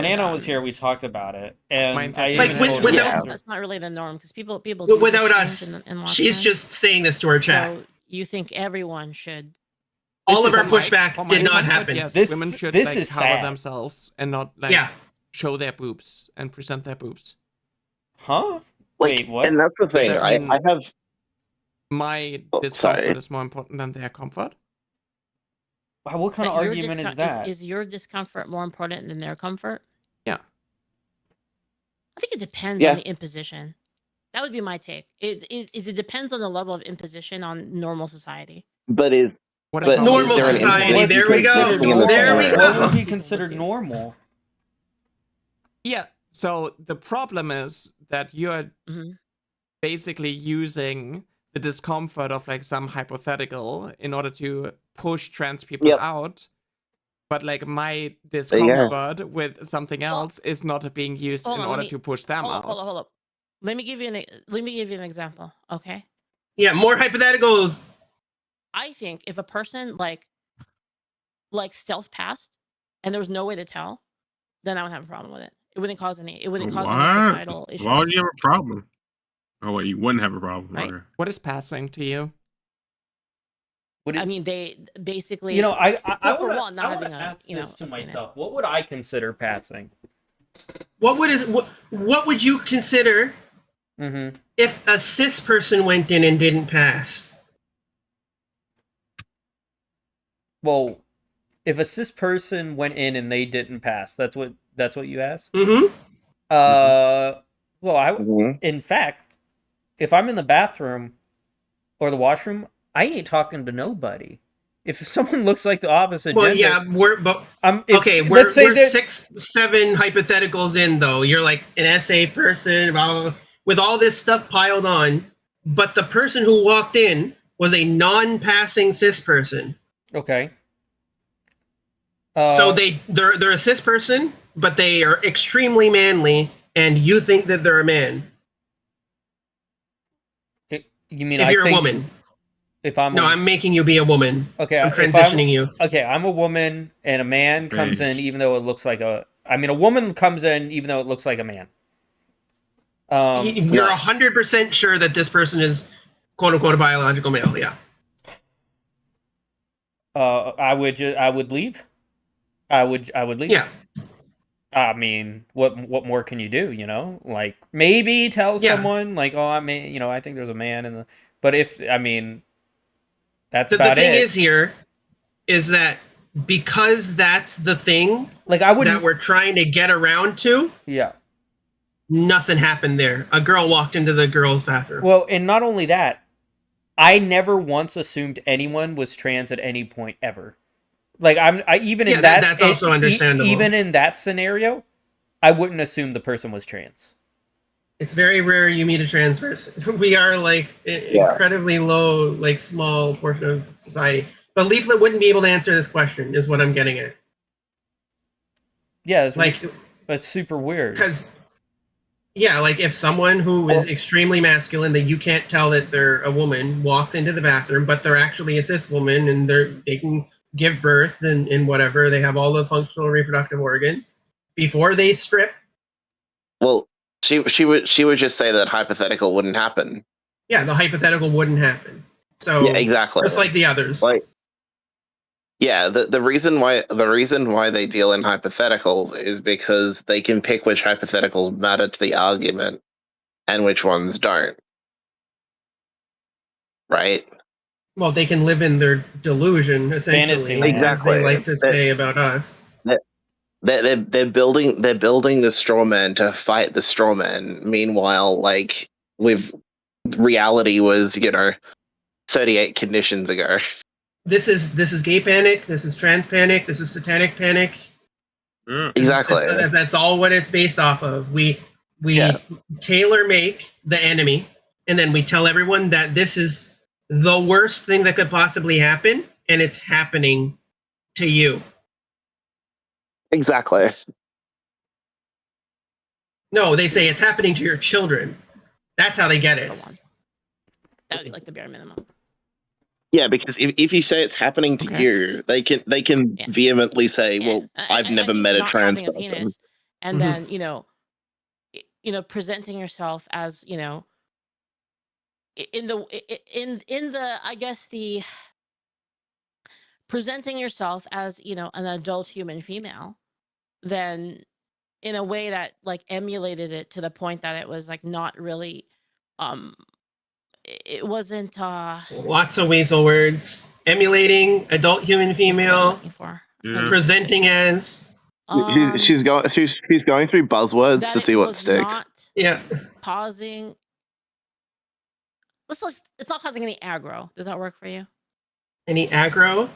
Anna was here, we talked about it, and that's not really the norm because people without us, she's just saying this to her chat. So you think everyone should? All of our pushback did not happen. Yes, women should this like is cover sad. themselves and not like show their boobs and present their boobs. Huh? Like, wait, what? And that's the thing. I have my discomfort is more important than their comfort. What kind of argument is that? Is your discomfort more important than their comfort? Yeah. I think it depends on the imposition. That would be my take. It depends on the level of imposition on normal society. But is normal society? There we go. There we go. What would be considered normal? Yeah. So the problem is that you're basically using the discomfort of like some hypothetical in order to push trans people out, but like my discomfort with something else is not being used in order to push them out. Hold up. Let me give you an example. Okay. Yeah, more hypotheticals. I think if a person like stealth passed and there was no way to tell, then I would have a problem with it. It wouldn't cause any societal issues. Why would you have a problem? Oh, wait, you wouldn't have a problem. Right. Okay. What is passing to you? I mean, they basically. I for one, not having to myself. What would I consider passing? What would you consider if a cis person went in and didn't pass? Well, if a cis person went in and they didn't pass, that's what you asked? In fact, if I'm in the bathroom or the washroom, I ain't talking to nobody. If someone looks like the opposite gender, we're 6-7 hypotheticals in though. You're like an SA person, blah, blah, blah, with all this stuff piled on, but the person who walked in was a non-passing cis person. Okay. So they're a cis person, but they are extremely manly and you think that they're a man. You mean if I you're think a woman? If I'm I'm making you be a woman. Okay, I'm transitioning you. Okay, I'm a woman, and a man comes in even though it looks like a. I mean, a woman comes in even though it looks like a man. You're 100% sure that this person is quote unquote a biological male. Yeah. I would leave. I would leave. Yeah. I mean, what more can you do? You know, like maybe tell someone like, oh, I think there's a man in the. But if I mean, that's about it. The thing is here, is that because that's the thing, like I wouldn't that we're trying to get around to. Yeah. Nothing happened there. A girl walked into the girls' bathroom. Well, and not only that, I never once assumed anyone was trans at any point ever. Like that's also understandable. Even in that scenario, I wouldn't assume the person was trans. It's very rare you meet a trans person. We are like incredibly low, like small portion of society. But Leaflit wouldn't be able to answer this question, is what I'm getting at. Yeah, that's super weird. Because like if someone who is extremely masculine that you can't tell that they're a woman walks into the bathroom, but they're actually a cis woman and they can give birth and whatever, they have all the functional reproductive organs before they strip. Well, she would just say that hypothetical wouldn't happen. Yeah, the hypothetical wouldn't happen. So yeah, exactly. Just like the others. Like, yeah, the reason why they deal in hypotheticals is because they can pick which hypotheticals matter to the argument and which ones don't. Right? Well, they can live in their delusion, essentially, as they like to say about us. They're building the straw man to fight the straw man. Meanwhile, like reality was 38 conditions ago. This is gay panic. This is trans panic. This is satanic panic. Exactly. That's all what it's based off of. We tailor make the enemy, and then we tell everyone that this is the worst thing that could possibly happen, and it's happening to you. Exactly. No, they say it's happening to your children. That's how they get it. That would be like the bare minimum. Yeah, because if you say it's happening to you, they can vehemently say, "Well, I've never met a trans person." And then presenting yourself as in the I guess the presenting yourself as an adult human female, then in a way that like emulated it to the point that it was like not really it wasn't lots of weasel words. Emulating adult human female, presenting as she's going through buzzwords to see what sticks. Causing it's not causing any aggro. Does that work for you? Any aggro?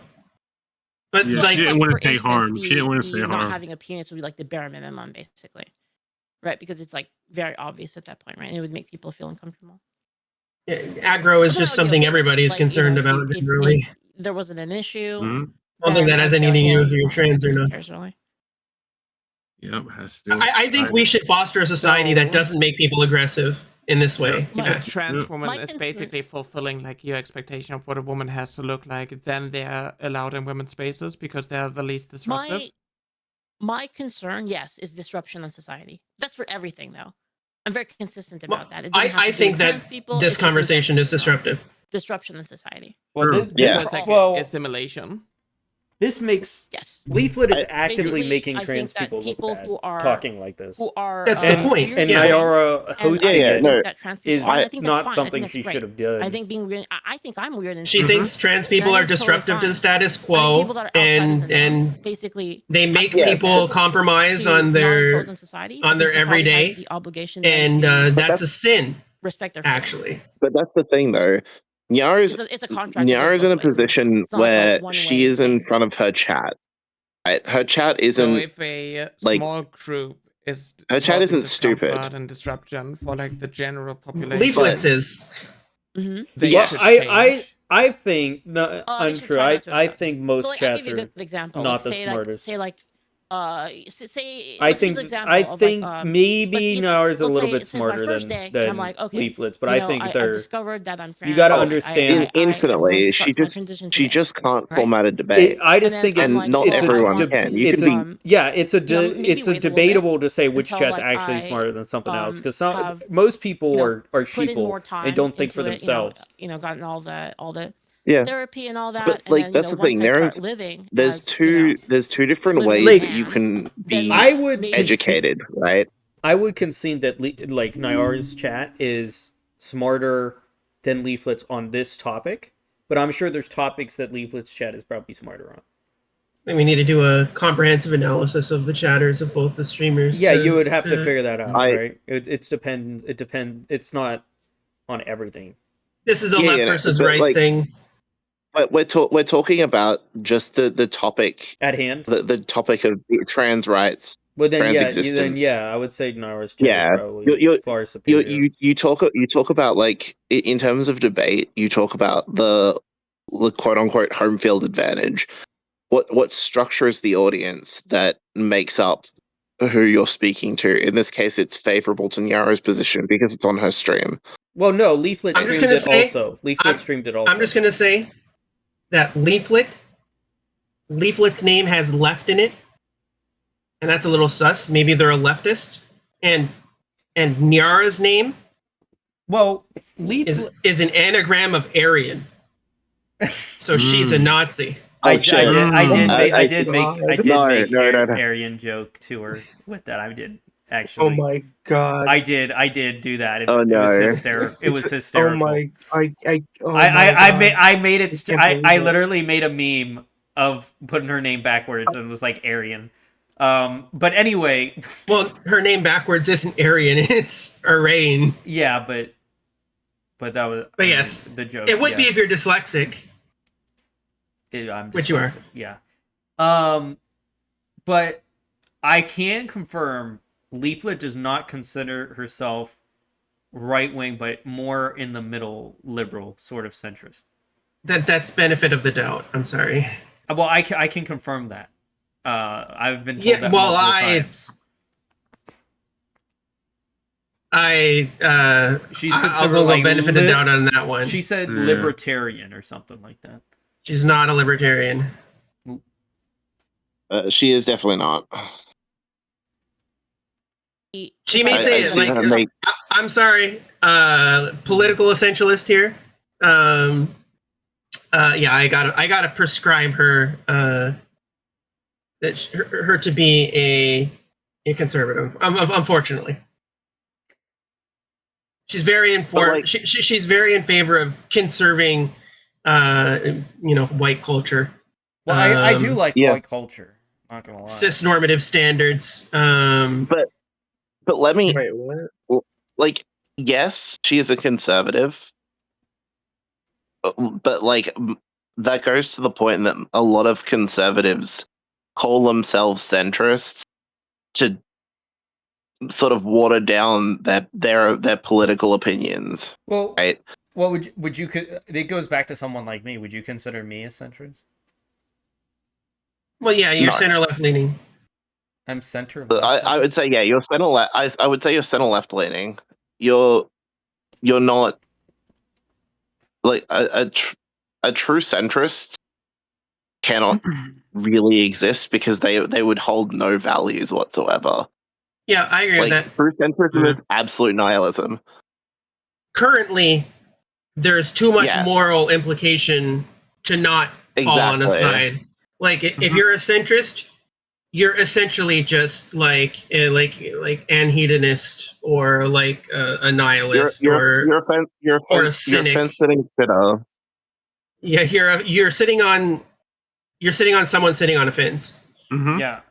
But she didn't want to say harm. She didn't want to say harm. Not having a penis would be like the bare minimum, basically, right? Because it's like very obvious at that point, right? And it would make people feel uncomfortable. Yeah, aggro is just something everybody's concerned about, generally. If there wasn't an issue. I don't think that has anything to do with if you're trans or not. Really. Yep, has to do. I think we should foster a society that doesn't make people aggressive in this way. If a trans woman is basically fulfilling like your expectation of what a woman has to look like, then they're allowed in women's spaces because they're the least disruptive. My concern, yes, is disruption in society. That's for everything, though. I'm very consistent about that. I think that this conversation is disruptive. Disruption in society. Well, it's like assimilation. This makes Leaflit is actively making trans people look bad, who are talking like this. Who are that's the point. And Nyara hosting is not fine. something she should have done. I think being weird. I think I'm weird. And she thinks trans people are disruptive to the status quo, and basically they make people compromise on their everyday, and that's a sin. Respect their actually. But that's the thing, though. Nyara's in a position where she is in front of her chat. Right? Her chat isn't. So if a small group is her chat isn't stupid and disruption for like the general population, Leaflits is. I think untrue. I think most chats are not the smartest. Say like say I let's use think an example of like maybe Nyara's a let's little say bit it says my smarter first than day, and I'm like, okay, Leaflets, but you I know, think I've they're discovered that I'm trans. you got to I understand am going to Infinitely, start my transition she today, just can't right? format a debate. I And just then think I'm it's and not like, well, I everyone want can. You to can be maybe it's a wait a little bit debatable to say which until chat's like actually I smarter than something else because have most people are put in sheeple more time and don't think into for it, themselves. gotten all the Yeah, therapy and all but that, and like then that's the once thing. I start living There's as two different living as ways a that you man, can then be like I would educated, right? I would concede that like Nyara's chat is smarter than Leaflet's on this topic, but I'm sure there's topics that Leaflet's chat is probably smarter on. And we need to do a comprehensive analysis of the chatters of both the streamers. Yeah, you would have to figure that out, I- right? It depends. It depends. It's not on everything. This is a left versus but, right like, thing. But we're talking about just the topic at hand. The topic of trans rights, But then trans yeah, existence. I would say Nyara's chat is Yeah, probably far superior. you talk about, like, in terms of debate, you talk about the quote unquote home field advantage. What structures the audience that makes up who you're speaking to? In this case, it's favorable to Nyara's position because it's on her stream. Well, no, Leaflit I'm just streamed gonna it say- also. Leaflit streamed it also. I'm just gonna say that Leaflet's name has left in it, and that's a little sus. Maybe they're a leftist, and Nyara's name, is an anagram of Aryan, so she's a Nazi. I did make no. Aryan joke to her with that. I did actually. Oh my god! I did do that. It, Oh, it was no. hysterical. It was hysterical. Oh my! I made it. can't believe it. Literally made a meme of putting her name backwards and it was like Aryan. But anyway. Well, her name backwards isn't Aryan; it's Arain. Yeah, but that was. But yes, the joke. It would be if you're dyslexic. I'm which you are. Yeah. But I can confirm Leaflet does not consider herself right wing, but more in the middle, liberal sort of centrist. That's benefit of the doubt. I'm sorry. Well, I can confirm that. I've been told that multiple times. She's I'll go like benefit of doubt on that one. She said libertarian or something like that. She's not a libertarian. She is definitely not. She may say it like, I'm sorry, political essentialist here. Yeah, I gotta prescribe her her to be a conservative. Unfortunately, she's very informed. She's very in favor of conserving, white culture. Well, I do like white culture. Not gonna lie. Cis-normative standards. But let me. Wait, what? Like, yes, she is a conservative, but like that goes to the point that a lot of conservatives call themselves centrists to sort of water down their political opinions. Well, right? Well, would you? It goes back to someone like me. Would you consider me a centrist? Well, yeah, you're center left leaning. I'm center. I would say, yeah, you're center left. I would say you're center left leaning. You're not like a true centrist cannot really exist because they would hold no values whatsoever. Yeah, I agree with that. True centrism is absolute nihilism. Currently, there's too much moral implication to not fall on a side. Like, if you're a centrist, you're essentially just like an hedonist or like a nihilist or a cynic. You're a fence-sitting fitter. Yeah, you're sitting on someone sitting on a fence. Mm-hmm. Yeah,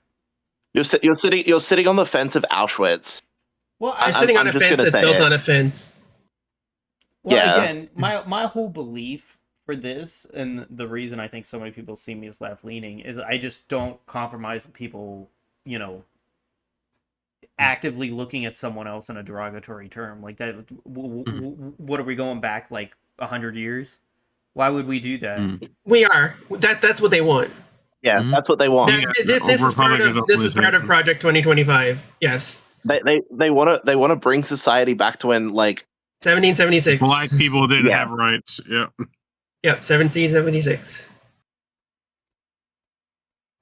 you're sitting on the fence of Auschwitz. Well, I'm sitting on a fence that's built on a fence. Well, again, my whole belief for this, and the reason I think so many people see me as left-leaning, is I just don't compromise people, actively looking at someone else in a derogatory term. Like that, what are we going back, like, 100 years? Why would we do that? We are. That's what they want. Yeah, that's what they want. This is part of Project 2025. Yes. They want to bring society back to when 1776. Black people didn't Yeah. have rights. Yeah. Yep, 1776.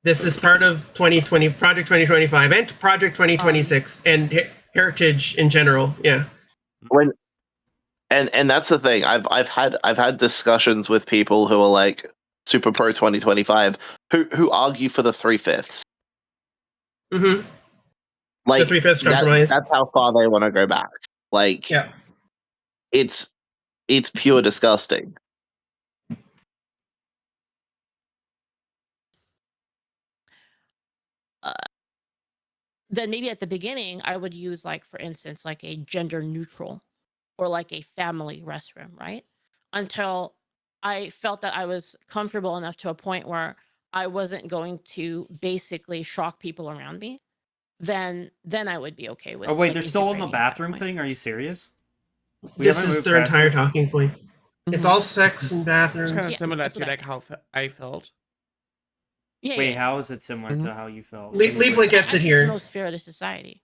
This is part of Project 2025 and Project 2026 and heritage in general. Yeah. And that's the thing. I've had discussions with people who are like super pro 2025 who argue for the 3/5. Mm-hmm. Like the 3/5 compromise. That's how far they want to go back. Like, yeah. It's pure disgusting. Then maybe at the beginning I would use, like, for instance, like a gender neutral or like a family restroom, right? Until I felt that I was comfortable enough to a point where I wasn't going to basically shock people around me. Then I would be okay with. Oh wait, like, they're still on the integrating at that bathroom point. thing? Are you serious? This is their entire talking point. It's all sex and bathrooms. It's kind of Yeah, similar that's to what I like how I felt. Yeah, Wait, yeah. how is it similar to how you felt? Leaflit gets I it think here. it's most fair to society,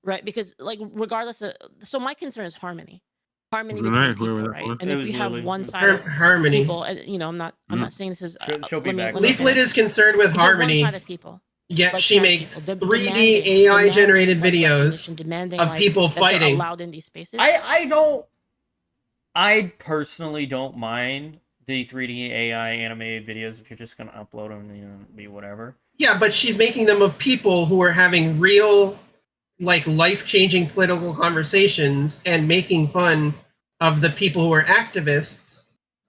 right? Because, like, regardless of, so my concern is harmony between Right, people, whoever that right? was. And It if was we have Lily. one side of Harmony. people, and I'm not saying this is. She'll be back. let me Leaflit finish. is concerned with If you have harmony. One side of people, Yet like she trans makes people, 3D AI generated like, videos recognition, demanding, of like, people that they're fighting. allowed in these spaces. I personally don't mind the 3D AI animated videos if you're just gonna upload them and be whatever. Yeah, but she's making them of people who are having real, like, life-changing political conversations and making fun of the people who are activists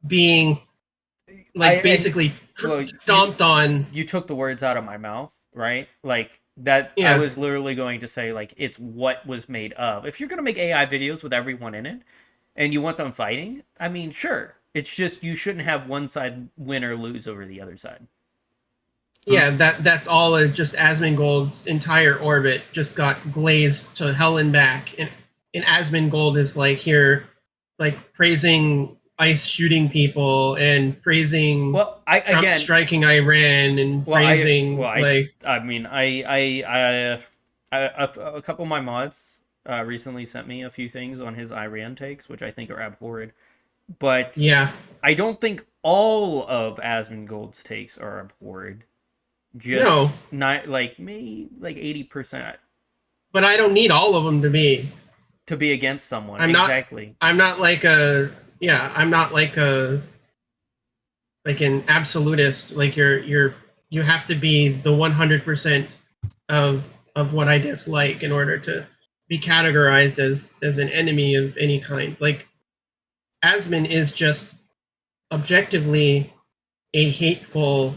being, like, basically stomped on. You took the words out of my mouth, right? Like that. Yeah. I was literally going to say, like, it's what was made of. If you're gonna make AI videos with everyone in it, and you want them fighting, I mean, sure. It's just you shouldn't have one side win or lose over the other side. Yeah, that's all just Asmongold's entire orbit just got glazed to hell and back. And Asmongold is like here, like, praising ICE shooting people and praising Trump striking Iran and praising a couple of my mods recently sent me a few things on his Iran takes, which I think are abhorrent. But yeah, I don't think all of Asmongold's takes are abhorrent. Just No. not like maybe like 80%. But I don't need all of them to be against someone. I'm exactly. I'm not like an absolutist. Like you have to be the 100% of what I dislike in order to be categorized as an enemy of any kind. Like, Asmon is just objectively a hateful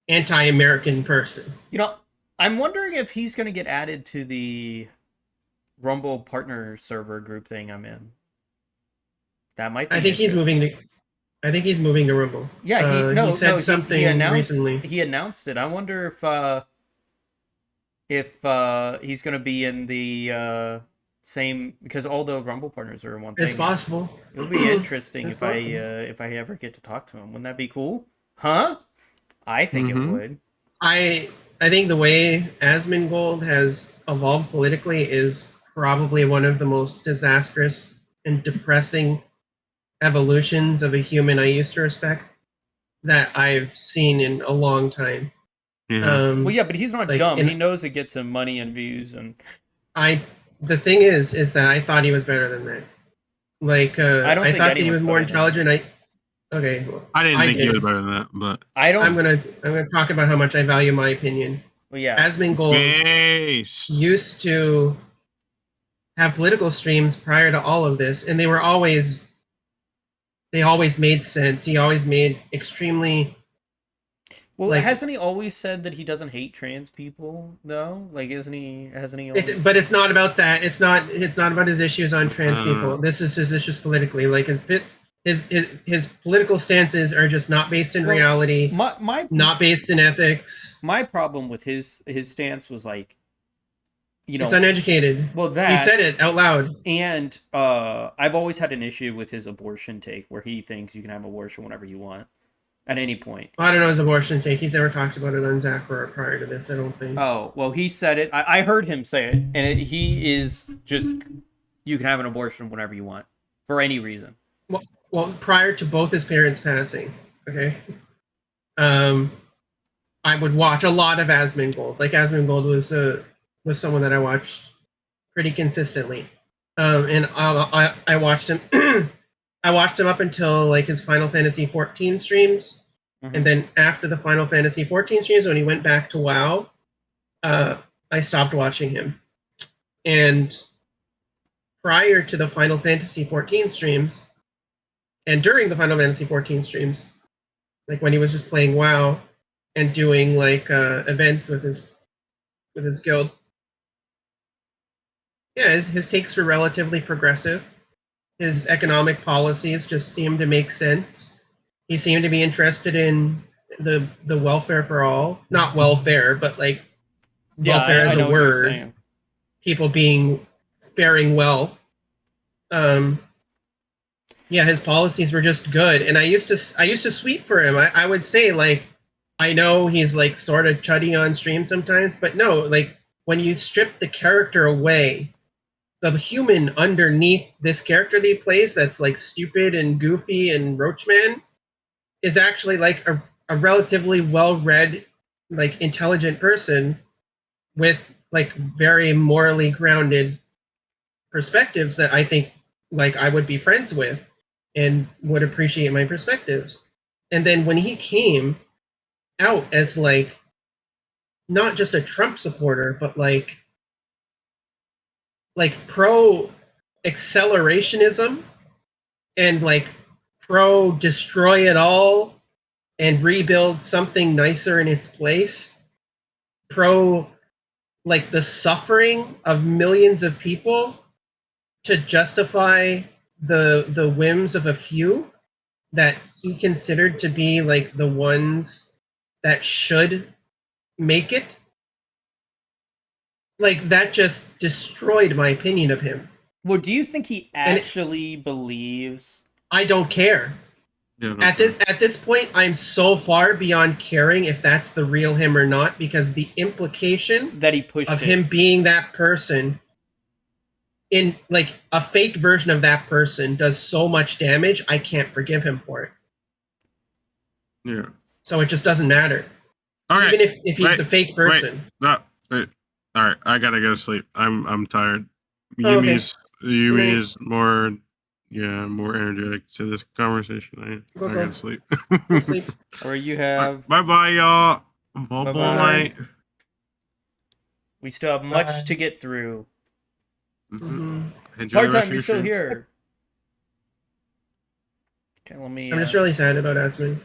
anti-American person. You know, I'm wondering if he's going to get added to the Rumble partner server group thing I'm in. That might be I think he's moving to Rumble. Yeah, he said something recently. He announced it. I wonder if he's going to be in the same, because all the Rumble partners are in one thing. It's possible. It would be interesting It's if I ever get to talk to him. Wouldn't that be cool? Huh? I think it would. I think the way Asmongold has evolved politically is probably one of the most disastrous and depressing evolutions of a human I used to respect that I've seen in a long time. Well, yeah, but he's not like, dumb. He knows it gets him money and views, and the thing is that I thought he was better than that. Like, I thought that he was more intelligent. I didn't think he was better than that, but I'm gonna talk about how much I value my opinion. Well, yeah. Asmongold used to have political streams prior to all of this, and they always made sense. He always made extremely. Well, hasn't he always said that he doesn't hate trans people, though? Like, hasn't he always... But it's not about that. It's not about his issues on trans people. This is his issues politically. Like, his political stances are just not based in reality. Not based in ethics. My problem with his stance was, like, you know, it's uneducated. Well, he said it out loud. And I've always had an issue with his abortion take, where he thinks you can have abortion whenever you want. at any point. I don't know his abortion take. He's never talked about it on Zachary prior to this, I don't think. Oh, well, he said it. I heard him say it, and he is just, you can have an abortion whenever you want, for any reason. Well, prior to both his parents passing, okay, I would watch a lot of Asmongold. Like, Asmongold was someone that I watched pretty consistently, and I watched him. I watched him up until like his Final Fantasy 14 streams, and then after the Final Fantasy 14 streams, when he went back to WoW, I stopped watching him. And prior to the Final Fantasy 14 streams, and during the Final Fantasy 14 streams, like when he was just playing WoW and doing like events with his guild, yeah, his takes were relatively progressive. His economic policies just seemed to make sense. He seemed to be interested in the welfare for all. Not welfare, but like welfare as a word. People faring well. Yeah, his policies were just good, and I used to sweep for him. I would say, like, I know he's like sort of chuddy on stream sometimes, but no, like when you strip the character away, the human underneath this character that he plays, that's like stupid and goofy and Roachman, is actually like a relatively well-read, like intelligent person with like very morally grounded perspectives that I think like I would be friends with and would appreciate my perspectives. And then when he came out as like not just a Trump supporter, but like pro accelerationism and like pro destroy it all and rebuild something nicer in its place, pro like the suffering of millions of people to justify the whims of a few that he considered to be like the ones that should make it. Like, that just destroyed my opinion of him. Well, do you think he actually believes? I don't care. Yeah, At this point, I'm so far beyond caring if that's the real him or not, because the implication that he pushed of him being that person in like a fake version of that person does so much damage, I can't forgive him for it. Yeah. So it just doesn't matter. All right. Even if he's a fake person. Wait. All right, I gotta go to sleep. I'm tired. Okay. Yumi is more energetic to this conversation. I gotta sleep. Go sleep. Or you have. Bye, y'all. Bye. We still have much to get through. Enjoy the rest Part-time, of you're your still stream. here. Okay, let me. I'm just really sad about Asmund.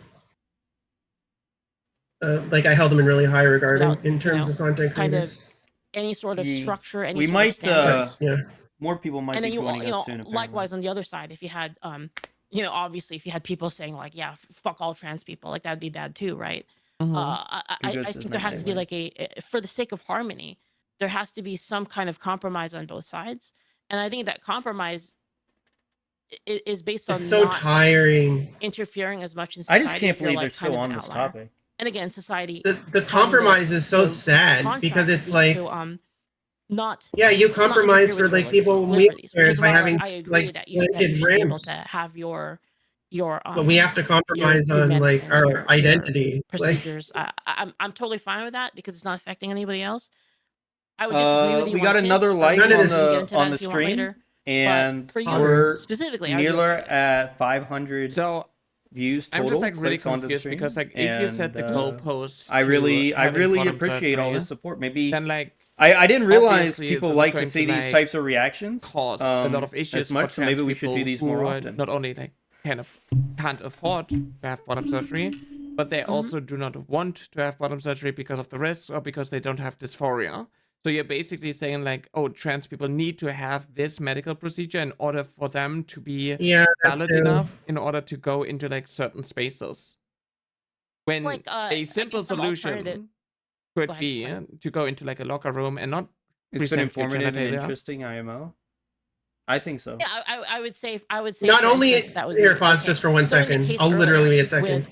Like, I held him in really high regard in terms of content creators. Any sort of structure, any we sort might, of standards. more people might and be then joining us soon. Likewise on the other side, if you had obviously if you had people saying like, yeah, fuck all trans people, like that'd be bad too, right? I think there has to be like for the sake of harmony, there has to be some kind of compromise on both sides, and I think that compromise is based on it's so tiring interfering as much in society. I just can't believe they're still on this topic. And again, society. The compromise is so sad because it's like, you compromise for like people in wheelchairs by having like slanted rims. To have your but we have to compromise on like our identity procedures. I'm totally fine with that because it's not affecting anybody else. I would disagree with you. We got another like on the stream, and we're specifically nearly at 500. So views total. I'm just like really confused because like if you set the goalpost, I really appreciate all the support. Maybe then like I didn't realize people like to see these types of reactions cause a lot of issues as much. So maybe we should do these more often. Not only like can't afford to have bottom surgery, but they also do not want to have bottom surgery because of the risk or because they don't have dysphoria. So you're basically saying like, oh, trans people need to have this medical procedure in order for them to be valid enough in order to go into like certain spaces. When like, a simple solution could be to go into like a locker room and not it's been informative and interesting IMO. I think so. Yeah, I would say not only here, pause just for 1 second. I'll literally be a second.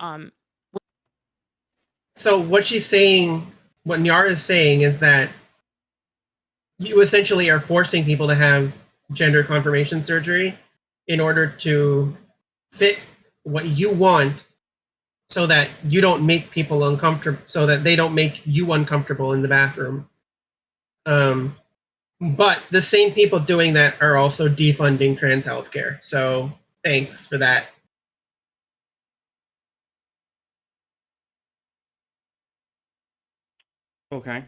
So what she's saying, what Nyara is saying, is that you essentially are forcing people to have gender confirmation surgery in order to fit what you want, so that you don't make people uncomfortable, so that they don't make you uncomfortable in the bathroom. But the same people doing that are also defunding trans healthcare. So thanks for that. Okay.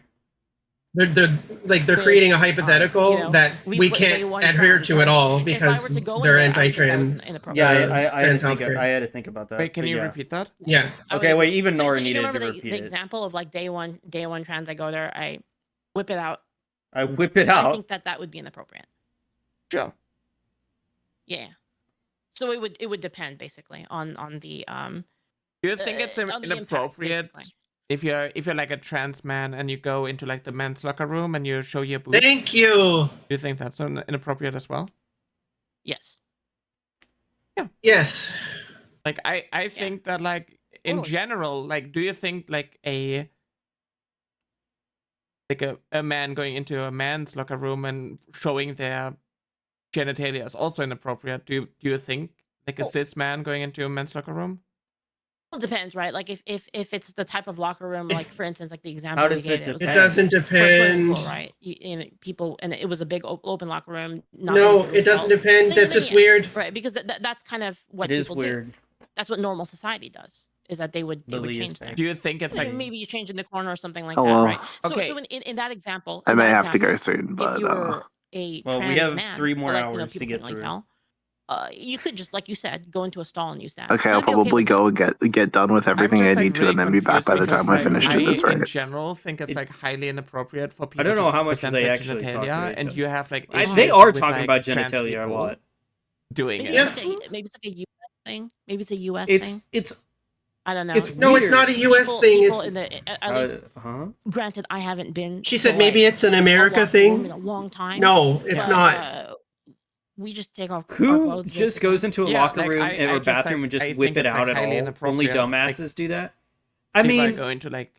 They're creating a hypothetical that we can't adhere to at all because they're anti-trans. Yeah, I had trans to think. healthcare. I had to think about that. Wait, can but you yeah. repeat that? Yeah. Okay. Wait. Even So Nora you needed remember to the repeat it. example of like day one trans, I go there, I whip it out. I whip it out. I think that would be inappropriate. Sure. Yeah. So it would depend basically on the Do you think it's on the impact, inappropriate basically. if you're like a trans man and you go into like the men's locker room and you show your boobs? Thank you. Do you think that's inappropriate as well? Yes. Yeah. Yes. Like I think that like in Totally. general, like do you think like a man going into a man's locker room and showing their genitalia is also inappropriate? Do you think like a cis man going into a men's locker room? It depends, right? Like if it's the type of locker room, like for instance, like the example How we does gave, it was depend? It doesn't for a swimming depend. pool, right? People, and it was a big open locker room. Not No, many people it doesn't felt. depend. That's Then just yeah, weird. right? Because that's kind of what It is people weird. do. That's what normal society does. Is that they would Lily is change that. Do you think it's like Maybe you change in the corner or something like Hello. that, right? So Okay. so in that example, I in may that have to go example, soon, if but you were a Well, we trans have man, 3 more like, hours to people get couldn't really through. tell, you could just, like you said, go into a stall and use that. okay, And I'll I'd be okay probably with go and get done with I'm everything just I like need to, really and then be back confused by the because time I like finish I it. That's in right. general think it's like highly inappropriate for people I don't know to how much present they their actually talk genitalia, to each and other. you have like They issues are with, talking like, about trans genitalia a people lot. doing maybe it. it's like a US thing. Maybe it's a US thing. It's I don't know. it's No, it's weird. not a US thing. People in the at least. Huh? Granted, I haven't been. She to, said maybe like, it's an a America locker room in thing. a long time. No, it's but, not. We just take off our Who clothes. just basically. goes into a Yeah, locker like, room I or just, bathroom like, and I just whip think it it's, like, out at highly all? Only inappropriate, like, dumbasses do that. I if I mean, go into like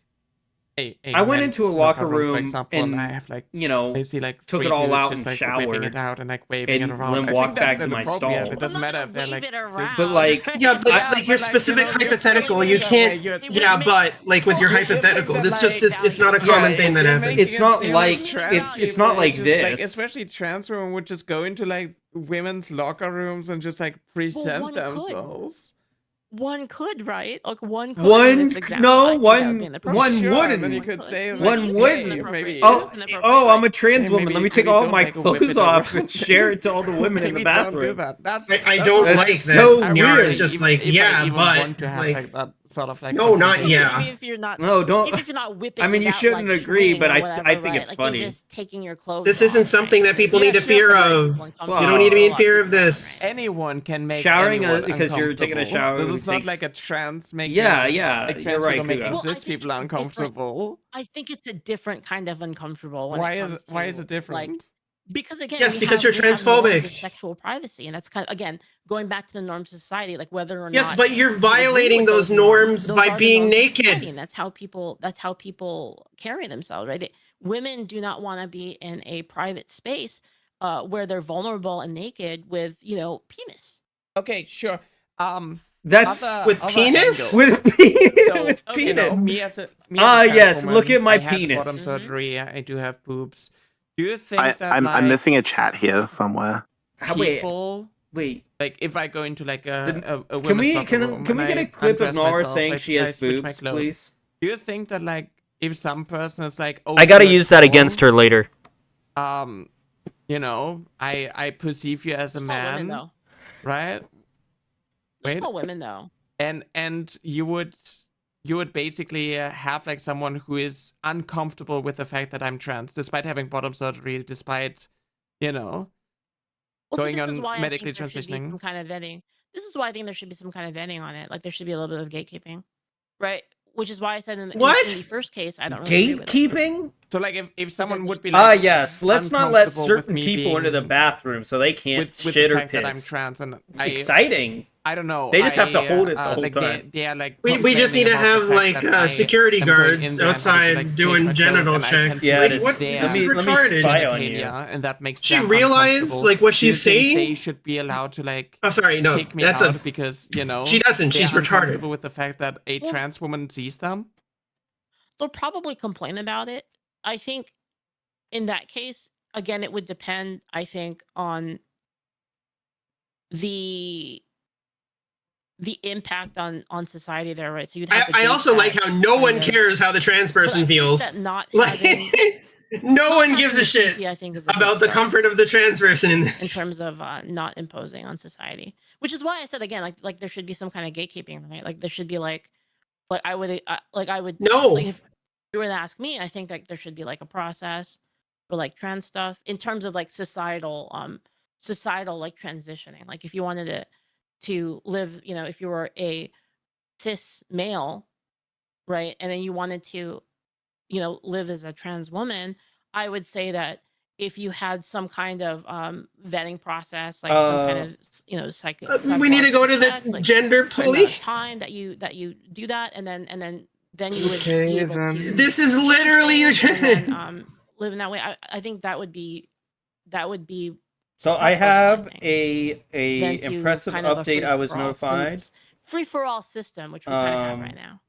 a I went men's into a locker for room example, and I and have like you know I see like took 3 it all dudes out just and like whipping showered it out and like waving it and around. then I walked think that's back to my inappropriate. stall. It doesn't I'm not matter gonna if they're wave like it around. But like, Yeah, but Yeah, like your but, like, specific you know, hypothetical, you you're can't. you're- Yeah, but like with your You think hypothetical, that, this just like, is. It's not a common thing that you're happens. making It's not it seem like- trans it's not people like would just, like, this. especially trans women would just go into like women's locker rooms and just like present one could. themselves. One could, right? Like one could. One- in this example. no, I think that would be inappropriate. one Sure, wouldn't. And then you could say like, One hey, wouldn't. maybe Oh, I'm a trans Hey, woman. maybe- Let me take maybe all don't, my like, whip clothes it off around. and share it to all the women in the Maybe don't do bathroom. that. That's I that's don't just- like That's that. so Nyara weird. is just Even- like, if I yeah, even but want to have like, that sort of like no, not confrontation. yeah. Even if you're not. No, don't. Even if you're not whipping. I mean, it you out, shouldn't like, agree, but swinging or I whatever, think right? it's like, funny. You're just taking your clothes. This isn't off, something right? that people Yeah, need to sure, fear but, like, of. Well, You don't need to be in A lot fear of of people, this. right? Anyone can make Showering anyone because you're taking a uncomfortable. shower This is not takes- like a trans making. Yeah, like you're trans right, people making Kuga. Well, I cis think people it's different. uncomfortable. I think it's a different kind of uncomfortable. When Why it is comes why is to, it different? Like, because again, Yes, we because have, you're we have norms transphobic. of sexual privacy, and that's kind of, again, going back to the norms of society, like whether or Yes, not but you're you agree violating with those norms those by are the being norms of society, naked. and that's how people carry themselves, right? Women do not want to be in a private space where they're vulnerable and naked with penis. Okay, sure. That's with penis? With penis. So With you know, penis. me as a trans yes, woman, look at my I had penis. bottom surgery. I do have boobs. Do you think that I'm like missing a chat here somewhere. people Wait. like if I go into like a Can women's we locker room can we and get I a clip of undress Nora myself, saying like, she I has switch my boobs, clothes, please? Do you think that like if some person is like, oh, I gotta you're use that tall, against her later. You know, I perceive you as a Just all women, man, though. right? Just all women, though. And you would basically have like someone who is uncomfortable with the fact that I'm trans, despite having bottom surgery, despite Well, going this is on why medically I think there should be transitioning. some kind of vetting. This is why I think there should be some kind of vetting on it. Like there should be a little bit of gatekeeping, right? Which is why I said in the first case, I don't really agree with it. Gatekeeping? So like if someone would be like, yes, let's not let uncomfortable with certain me people into the being- bathroom so they can't with shit the or fact that I'm piss. trans and Exciting. I don't know. They just have to hold it the whole like time. They're like we just need to have like security guards outside doing genital checks. Yeah, like, it is. what? Let This is me retarded. spy on you. And that makes she them realize uncomfortable. like what Do you she's think saying? They should be allowed to like. Oh, sorry, no, kick me that's out a because she doesn't. She's retarded. uncomfortable with the fact that a trans woman sees them. They'll probably complain about it. I think in that case, again, it would depend. I think on the impact on society there, right? So you'd have to I also like how no one cares how the trans person feels. that not like, having, no one gives a shit I think is a about the comfort of the trans person in this. in terms of not imposing on society, which is why I said again, like there should be some kind of gatekeeping, right? Like there should be like I would no. Like if you were to ask me, I think that there should be like a process for like trans stuff in terms of like societal like transitioning. Like if you wanted to live, you know, if you were a cis male, right, and then you wanted to, you know, live as a trans woman, I would say that if you had some kind of vetting process, like some kind of, you know, we need to go to the checks, like gender police. Time that you do that, and then you would Okay, be able then. to. This is literally then, live in that way. I think that would be. So I have a than to impressive kind of a update. I was free-for-all notified. Free for all system, which we kind of have right now.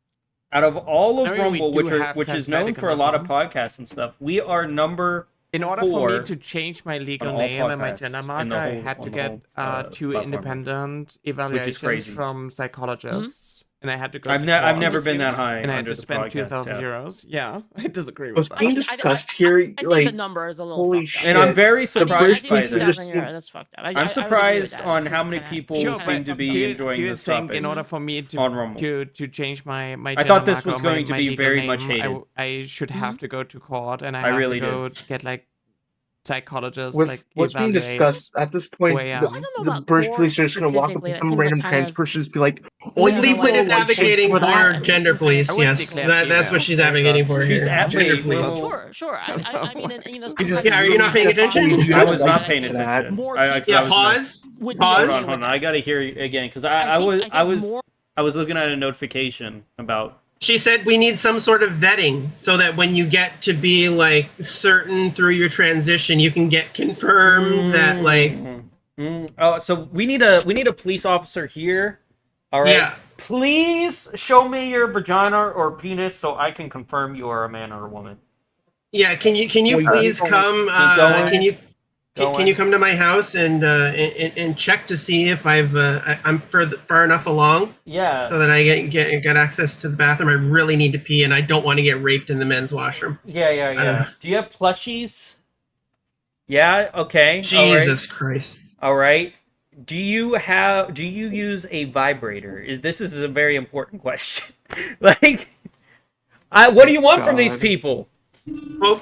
Out of all of I mean, we Rumble, do which have is known for a lot of podcasts and stuff, we are number. In order for me to change my legal all name and my podcasts gender in marker, the I whole- had to on the get whole, 2 platform. independent Which is evaluations crazy. from psychologists, and I had to go. I've to I've court. never been that high and I had under to the spend podcast 2,000 tab. euros. Yeah, I disagree What's with being that. discussed here, I think like, the number is a little holy fucked up. shit. And I'm very The surprised British by police are this. just That's fucked up. I'm surprised on how many people seem to be enjoying do you this think topic. in order for me on Rumble. to change my I thought gender this was marker or going to my be legal very name, much hated. I should have to go to court, and I I have really to go did. get like psychologists With like what's being evaluate discussed at this point, who I am. the British police are just going to walk up to some random trans person and just be like, "Oh, you Leaflit is like, advocating for for that?" gender police. Yes, that's what she's advocating for She's here. Gender advocating. police. Sure. I mean, you know, Yeah, are you not paying attention? I was not paying attention. Yeah, pause. Hold Pause. on. I gotta hear you again because I was looking at a notification about. She said we need some sort of vetting so that when you get to be like certain through your transition, you can get confirmed that like. Oh, so we need a police officer here. All right. Yeah. Please show me your vagina or penis so I can confirm you are a man or a woman. Yeah, can you please come? Can you come to my house and check to see if I'm far enough along? Yeah. So that I get access to the bathroom. I really need to pee, and I don't want to get raped in the men's washroom. Yeah. Do you have plushies? Yeah. Okay. Jesus Christ. All right. Do you use a vibrator? This is a very important question. Like, what do you want from these people? Well,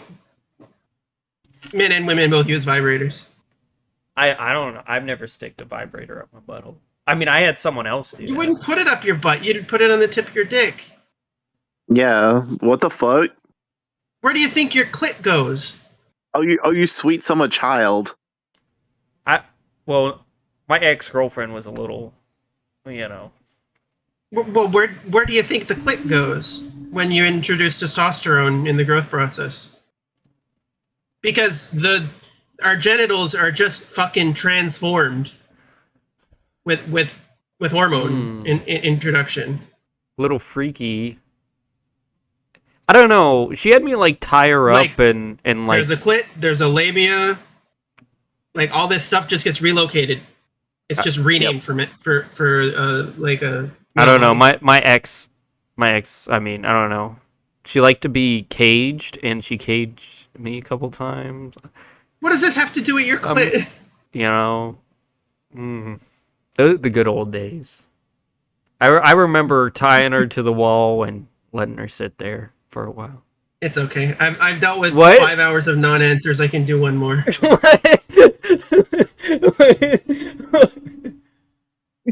men and women both use vibrators. I don't know. I've never sticked a vibrator up my butthole. I mean, I had someone else do. You wouldn't put it up your butt. You'd put it on the tip of your dick. Yeah. What the fuck? Where do you think your clit goes? Oh, you sweet summer child. Well, my ex-girlfriend was a little, you know. Well, where do you think the clit goes when you introduce testosterone in the growth process? Because our genitals are just fucking transformed with hormone introduction. Little freaky. I don't know. She had me like tie her up and like. There's a clit. There's a labia. Like all this stuff just gets relocated. It's just renamed for like a. I don't know. My ex. I mean, I don't know. She liked to be caged, and she caged me a couple times. What does this have to do with your clit? You know, the good old days. I remember tying her to the wall and letting her sit there for a while. It's okay. I've dealt with 5 hours of non-answers. I can do one more.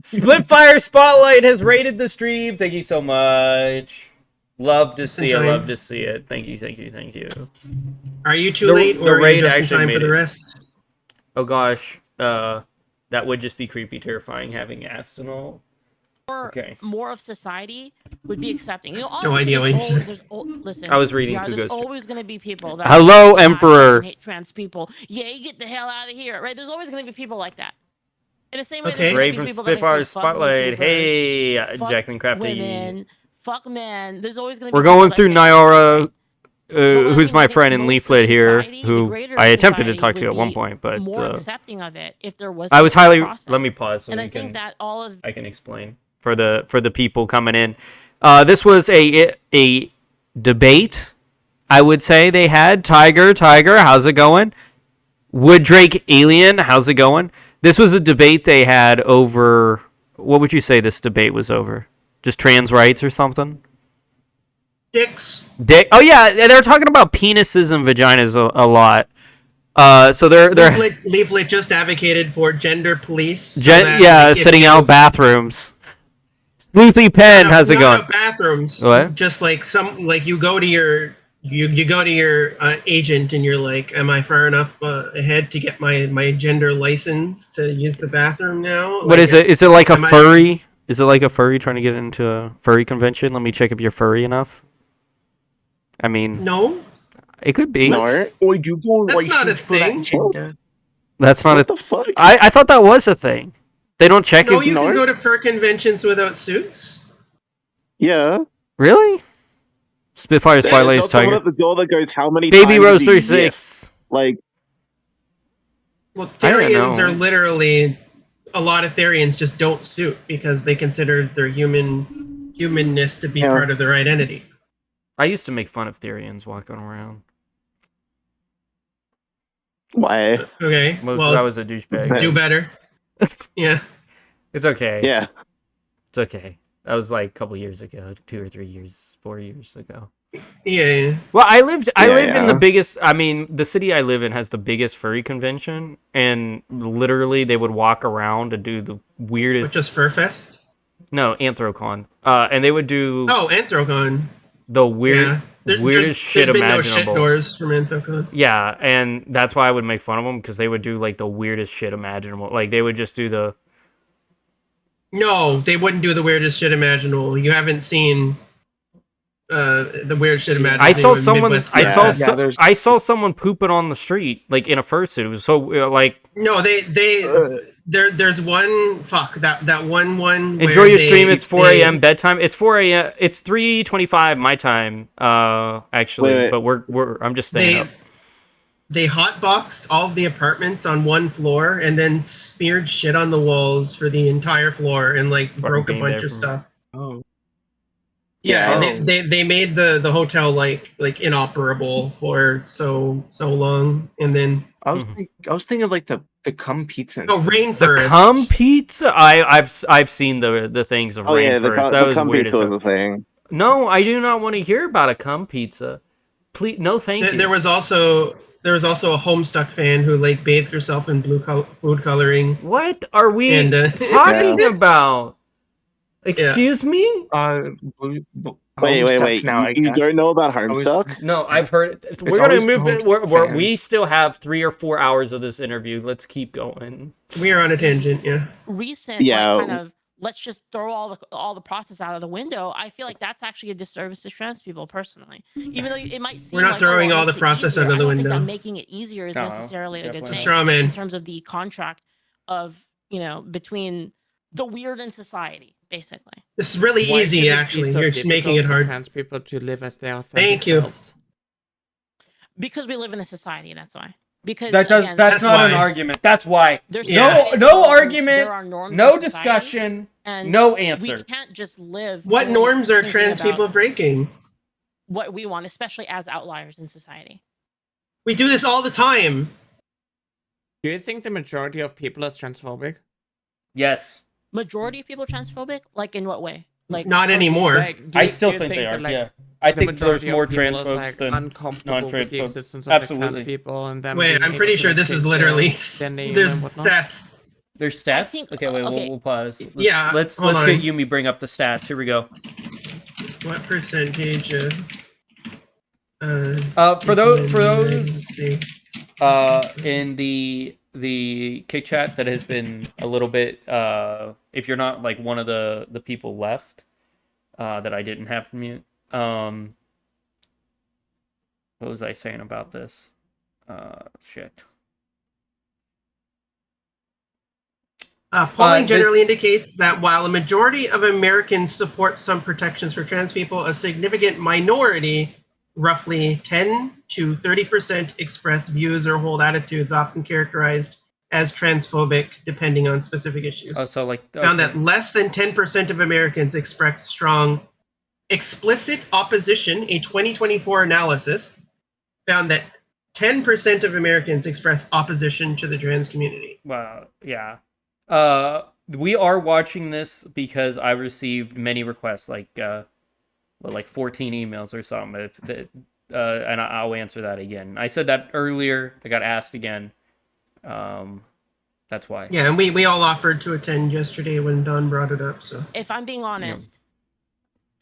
Splitfire Spotlight has rated the stream. Thank you so much. Love to see it. Love to see it. Thank you. Are you too late, or are you just in time for the it. rest? Oh gosh. That would just be creepy, terrifying, having ass and all. Okay. More of society would be accepting. You know, No obviously idea what you said. listen. I was reading There's Kugo's. always going to be people that Hello, hate Emperor. and hate trans people. Yeah, you get the hell out of here, right? There's always going to be people like that. In the same way, there's Ray going to from be people that Spitfire say, fuck Spotlight. VTubers, Hey, fuck Jacqueline Crafty. women, fuck men. There's always going to be We're people going that through say Nyara, that. who's my friend in Most of Leaflit here, society, the who greater I attempted to society talk to would at one be point, but more accepting of it if there was. I was some highly. process. Let me pause. So and we I think can, that all of I can explain for the people coming in. This was a debate. I would say they had Tiger, how's it going? Wood Drake Alien, how's it going? This was a debate they had over. What would you say this debate was over? Just trans rights or something? Dicks. Oh yeah, they're talking about penises and vaginas a lot. So they're Leaflit just advocated for gender police. Sitting out bathrooms. Sleuthy Pen, how's it going? Not bathrooms. What? Just like you go to your agent and you're like, am I far enough ahead to get my gender license to use the bathroom now? What is it? Is it like a furry? Is it like a furry trying to get into a furry convention? Let me check if you're furry enough. I mean, no. It could be. No. Or do you go That's not a thing. That's not what the fuck? I thought that was a thing. They don't check No, if you can go to fur conventions without suits. Yeah. Really? Spitfire Spotlight Someone Tiger. at the door that goes, how many Baby times Rose do you 36. Like, Well, I don't Therians know. are literally a lot of Therians just don't suit because they consider their humanness to be part of their identity. I used to make fun of Therians walking around. Why? Okay. Well, I was a douchebag. Do better. Yeah. It's okay. Yeah. It's okay. That was like a couple years ago, 2 or 3 years, 4 years ago. Yeah. Well, I live in the biggest. I mean, the city I live in has the biggest furry convention, and literally they would walk around and do the weirdest. But just Furfest? No, Anthrocon. And they would do. Oh, Anthrocon. The weirdest shit there's been imaginable. no shit doors from Anthrocon. Yeah, and that's why I would make fun of them because they would do like the weirdest shit imaginable. Like they would just do the. No, they wouldn't do the weirdest shit imaginable. You haven't seen the weird shit imaginable. I saw someone. Midwest I saw someone pooping on the street, like in a fursuit. It was so like. No, there's one. Fuck that one. Enjoy your stream. It's 4 a.m. bedtime. It's 4 a.m. It's 3:25 my time. Actually, Wait. but I'm just staying up. They hotboxed all of the apartments on one floor and then smeared shit on the walls for the entire floor and like broke a bunch of stuff. Oh. Yeah, and they made the hotel like inoperable for so long, and then I was thinking of like the cum pizza. Oh, Rainforest. The cum pizza. I've seen the things of Rainforest. That was cum weird. pizza was a thing. No, I do not want to hear about a cum pizza. Please, no, thank you. There was also a Homestuck fan who like bathed herself in blue food coloring. What are we talking about? Excuse me? Wait. Now, you don't know about Homestuck? No, I've heard. We're gonna move. We still have 3 or 4 hours of this interview. Let's keep going. We are on a tangent. Yeah. Recent, like, kind of. Let's just throw all the process out of the window. I feel like that's actually a disservice to trans people personally. Even though it might seem we're not like, throwing all the process out of the window. I don't think that making it easier is necessarily a good thing. Straw man. In terms of the contract of between the weird and society, basically. This is really easy, actually. You're just making it hard. Trans people to live as they are. Thank you. Because we live in a society, that's why. Because that's not an argument. That's why. No argument, no discussion, no answer. We can't just live. What norms are trans people breaking? What we want, especially as outliers in society. We do this all the time. Do you think the majority of people is transphobic? Yes. Majority of people are transphobic? Like in what way? Like not anymore. I still think they are. Yeah. I think there's more trans folks than uncomfortable with the existence of trans people and them. Wait, I'm pretty sure this is literally there's stats. There's stats. Okay, we'll pause. Let's hold on. get Yumi bring up the stats. Here we go. What percentage of for those in the the Kick Chat that has been a little bit, if you're not like one of the people left that I didn't have to mute. What was I saying about this? Shit. Polling generally indicates that while a majority of Americans support some protections for trans people, a significant minority, roughly 10 to 30%, express views or hold attitudes often characterized as transphobic, depending on specific issues. Oh, so like found that less than 10% of Americans expressed strong explicit opposition. A 2024 analysis found that 10% of Americans express opposition to the trans community. Wow, yeah. We are watching this because I received many requests, like 14 emails or something. And I'll answer that again. I said that earlier. I got asked again. That's why. Yeah, and we all offered to attend yesterday when Don brought it up. So if I'm being honest,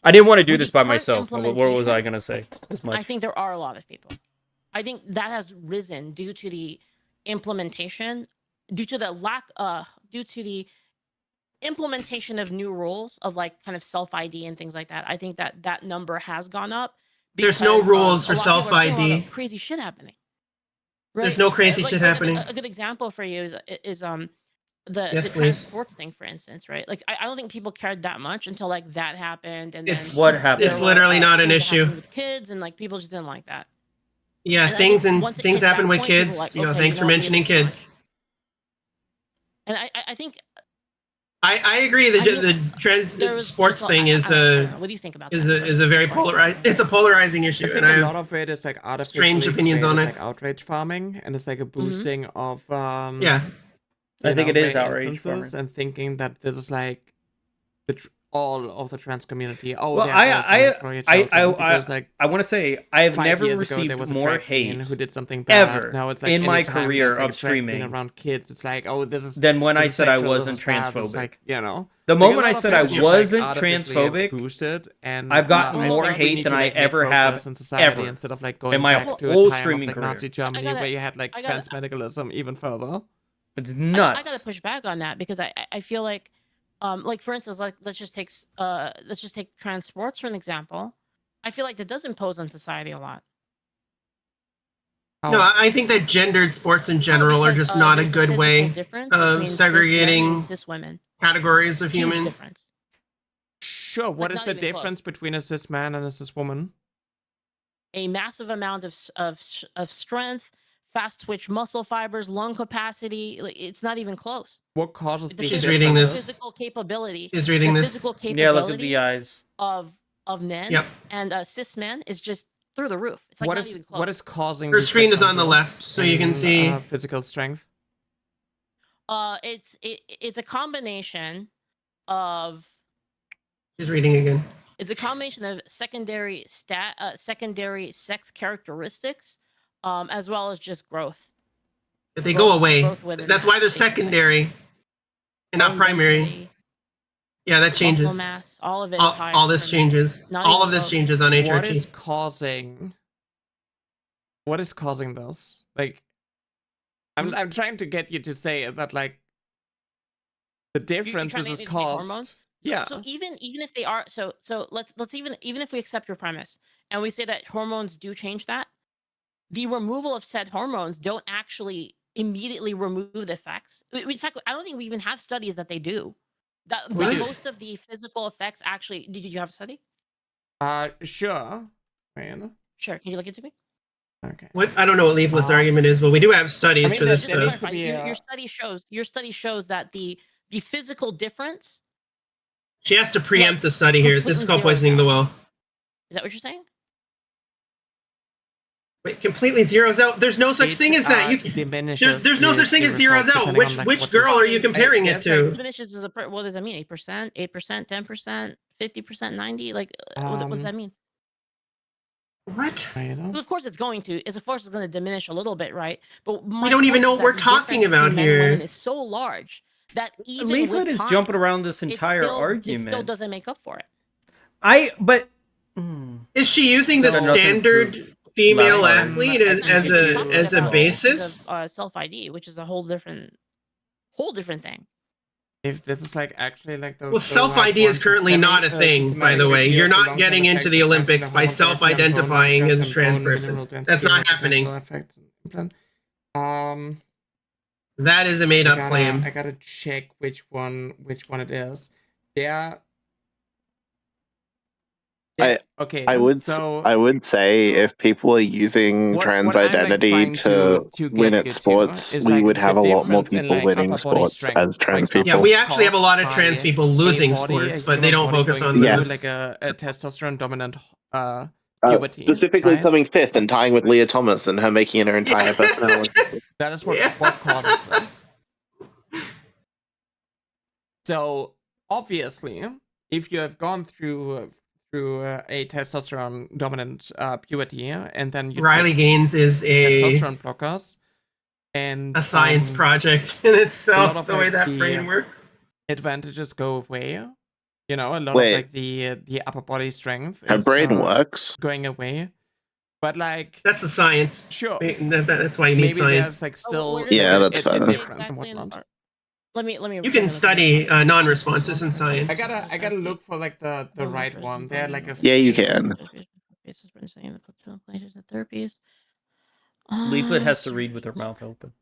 I didn't want to do this by myself. What was I gonna say? I think there are a lot of people. I think that has risen due to the implementation, due to the implementation of new rules of like kind of self ID and things like that. I think that number has gone up. There's no rules for self ID. Crazy shit happening. Right? There's no crazy shit happening. A good example for you is the please. sports thing, for instance, right? Like I don't think people cared that much until like that happened, and it's then what happened. It's literally not an issue with kids, and like people just didn't like that. Yeah, and things happen with kids. Like, okay, thanks for mentioning kids. And I think I agree that the trans sports thing is what do you think about is a very polarized. It's a polarizing issue, I think and a lot of it is like strange opinions on it, like outrage farming, and it's like a boosting of yeah. I think it is outrage farming, and thinking that this is like all of the trans community. Oh, well, I want to say I have never received more hate who did something bad. Ever now it's like in my career of streaming around kids. It's like, oh, this is than when I said I wasn't transphobic. Like, the moment I said I wasn't transphobic, boosted, and I've gotten more hate than I ever have in society ever instead of like going in my back to whole a time streaming of, like, career. Nazi Germany, where you had like trans medicalism even further. It's nuts. I gotta push back on that because I feel like for instance, like let's just take trans sports for an example. I feel like that does impose on society a lot. No, I think that gendered sports in general are just not a good way of segregating cis women categories of human. Difference. Sure. What is the difference between a cis man and a cis woman? A massive amount of strength, fast twitch muscle fibers, lung capacity. It's not even close. What causes these She's reading this. Physical capability. She's reading this. Physical capability. Yeah, look at the eyes of men. Yep. And cis men is just through the roof. It's like not even close. What is causing? Her screen is on the left, so you can see physical strength. It's a combination of. She's reading again. It's a combination of secondary sex characteristics, as well as just growth. But they go away. That's why they're secondary and not primary. Density, yeah, that changes. Muscle mass, all of it. All this changes. All of this changes on HRT. What is causing this? Like, I'm trying to get you to say that like the difference is caused. Hormones? Yeah. So even if they are so let's even if we accept your premise and we say that hormones do change that, the removal of said hormones don't actually immediately remove the effects. In fact, I don't think we even have studies that they do. That most of the physical effects actually. Did you have a study? Sure. Man. Sure. Can you look into me? Okay. What I don't know what Leaflit's argument is, but we do have studies for this stuff. Your study shows that the physical difference. She has to preempt the study here. This is called poisoning the well. Is that what you're saying? Wait, completely zeroes out. There's no such thing as that. There's no such thing as zeroes out. Which girl are you comparing it to? Diminishes what does that mean? 8%, 8%, 10%, 50%, 90%. Like, what does that mean? What? Well, of course it's going to. Of course it's going to diminish a little bit, right? But we don't even know what we're talking about here. Is so large that even Leaflit is jumping around this entire argument. It still doesn't make up for it. Is she using the standard female allowing athlete them as to as a roll. basis. Self ID, which is a whole different thing. If this is like actually like the Well, self ID is currently not a thing, by the way. You're not getting into the Olympics by self identifying as a trans person. That's not happening. That is a made up claim. I gotta check which one it is. Yeah. Okay. I would say if people are using trans what I'm, like, identity trying to to win get at you to sports, is, we like, would the have a lot more difference in, people like, winning upper body sports strength. as For trans example, people. Yeah, we actually have a lot of caused trans by people losing a body, sports, a but they human don't body focus going on through, those. like a testosterone dominant puberty. Specifically right? coming fifth and tying with Leah Thomas and her making it her entire personality. That is what causes this. So obviously, if you have gone through a testosterone dominant puberty, and then you Riley take Gaines is testosterone blockers, and a science project in a lot itself. of, The like, way that the brain works. advantages go away. You know, a lot Wait. of like the upper body strength Her is brain works. going away. But like that's the science. Sure. That's why you need maybe science. there's like still Yeah, like, that's a fair. difference and whatnot. Let me. You can study non-responses in science. I gotta look for like the right one. They're like a Yeah, you can. Therapies. Leaflit has to read with her mouth open.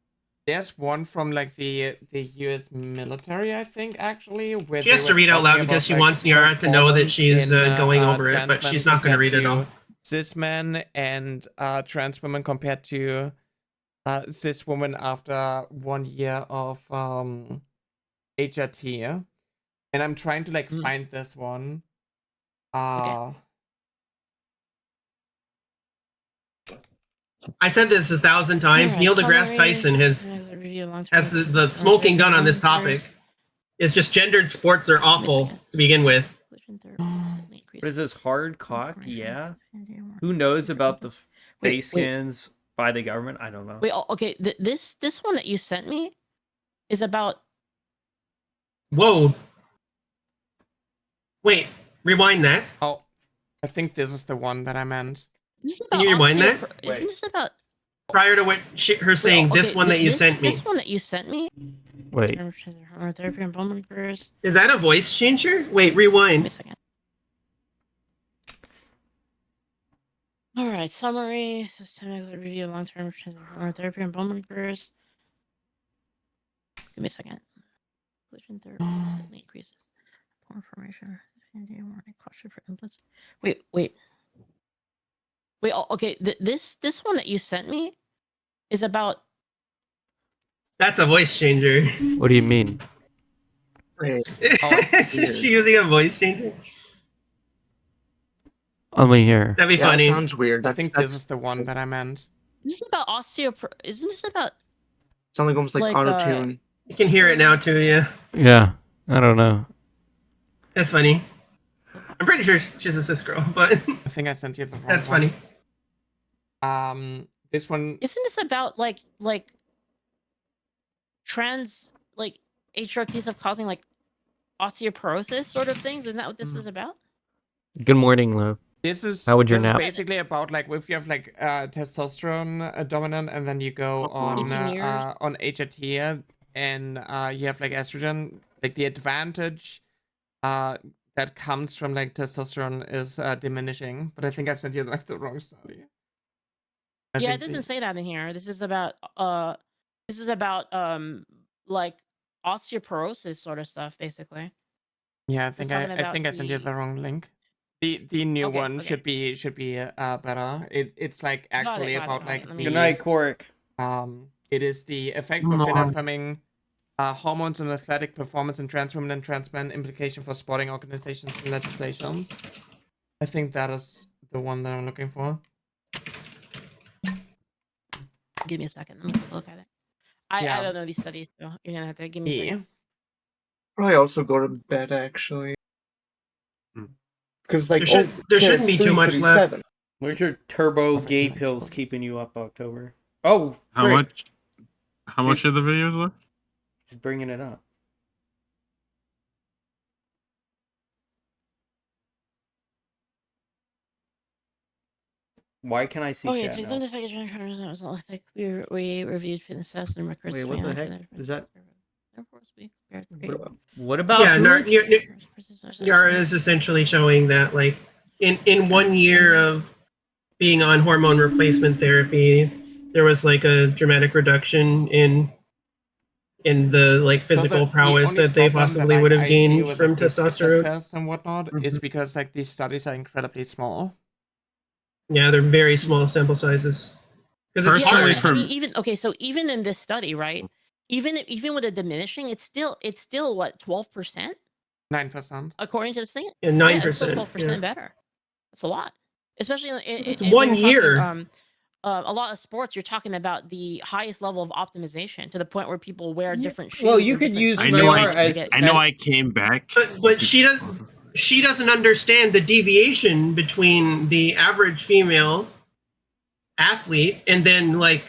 There's one from like the US military, I think, actually. Where She has to read out loud because she wants Nyara to know that she's going over it, but she's not going to read it all. Cis men and trans women compared to cis women after 1 year of HRT. And I'm trying to like find this one. I said this 1,000 times. Alright, Neil deGrasse Tyson has the smoking gun on this topic. It's just gendered sports are awful to begin with. What is this, hard cock? Yeah. Who knows about the face scans by the government? I don't know. Wait, okay. This one that you sent me is about. Whoa. Wait, rewind that. Oh, I think this is the one that I meant. Can you rewind that? Isn't this about prior to what her saying? okay, this one that you sent me. This one that you sent me. Wait. Therapy and bone markers. Is that a voice changer? Wait, rewind. Wait a second. All right, summary, systemic review, long-term therapy and bone markers. Give me a second. Collision therapy slightly increases more information. Caution for inputs. Wait. Okay. This one that you sent me is about. That's a voice changer. What do you mean? Is she using a voice changer? Only here. That'd be funny. That sounds weird. I think this is the one that I meant. This is about Isn't this about? Sounds like almost like auto tune. You can hear it now too, yeah. Yeah, I don't know. That's funny. I'm pretty sure she's a cis girl, but I think I sent you the wrong that's one. funny. This one. Isn't this about like trans HRTs of causing like osteoporosis sort of things? Isn't that what this is about? Good morning, love. This is basically about like if you have like testosterone dominant and then you go on 18 years. on HRT and you have like estrogen, like the advantage that comes from like testosterone is diminishing. But I think I sent you like the wrong study. Yeah, it doesn't say that in here. This is about like osteoporosis sort of stuff, basically. Yeah, I think I sent you the wrong link. The new one should be better. It's like actually about like the Good night, Cork. It is the effects of gender affirming hormones and athletic performance in trans women and trans men, implication for sporting organizations and legislations. I think that is the one that I'm looking for. Give me a second. Let me take a look at it. I don't know these studies, so you're gonna have to give me a second. Probably also go to bed actually. Because like there shouldn't be too much left. Where's your turbo gay pills keeping you up, October? Oh, how much? How much of the videos left? Just bringing it up. Why can I see Okay, chat so now? some of the fact that was not like we reviewed fitness tests and records. Wait, what the heck? Is that? What about Yeah, food? Nyara is essentially showing that, like, in 1 year of being on hormone replacement therapy, there was like a dramatic reduction in the like physical prowess that they possibly would have gained with, from like, these fitness testosterone. tests and whatnot is because like these studies are incredibly small. Yeah, they're very small sample sizes. Because it's hard. I mean, even okay, so even in this study, right? Even with a diminishing, it's still what 12%, 9%, according to this thing. Yeah, 9%. Yeah, it's still 12% better. That's a lot, especially It's in 1 when you're year. talking, a lot of sports, you're talking about the highest level of optimization to the point where people wear different shoes. Well, you and could different use I know swimsuits I know I came back. But she doesn't understand the deviation between the average female athlete and then like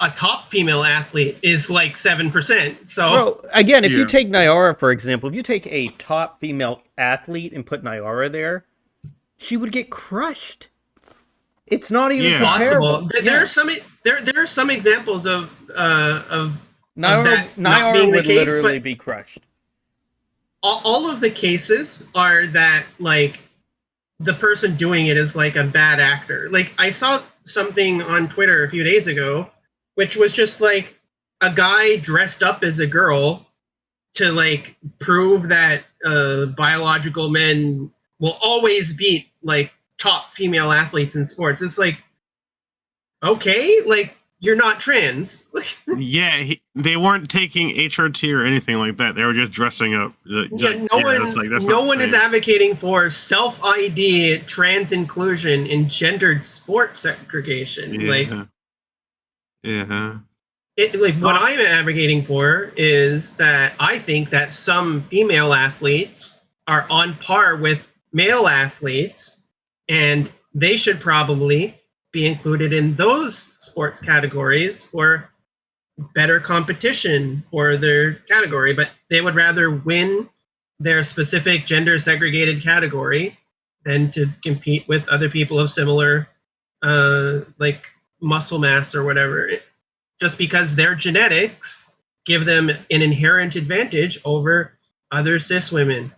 a top female athlete is like 7%. So Bro, again, if you take Nyara, for example, if you take a top female athlete and put Nyara there, she would get crushed. It's not even comparable. possible. There are some examples of that not Nyara being the would case, literally but be crushed. all of the cases are that like the person doing it is like a bad actor. Like I saw something on Twitter a few days ago, which was just like a guy dressed up as a girl to like prove that biological men will always beat like top female athletes in sports. It's like, okay, like you're not trans. Yeah, they weren't taking HRT or anything like that. They were just dressing up. Yeah, no one is advocating for self-ID, trans inclusion, and gendered sports segregation. Like, what I'm advocating for is that I think that some female athletes are on par with male athletes, and they should probably be included in those sports categories for better competition for their category, but they would rather win their specific gender segregated category than to compete with other people of similar like muscle mass or whatever, just because their genetics give them an inherent advantage over other cis women.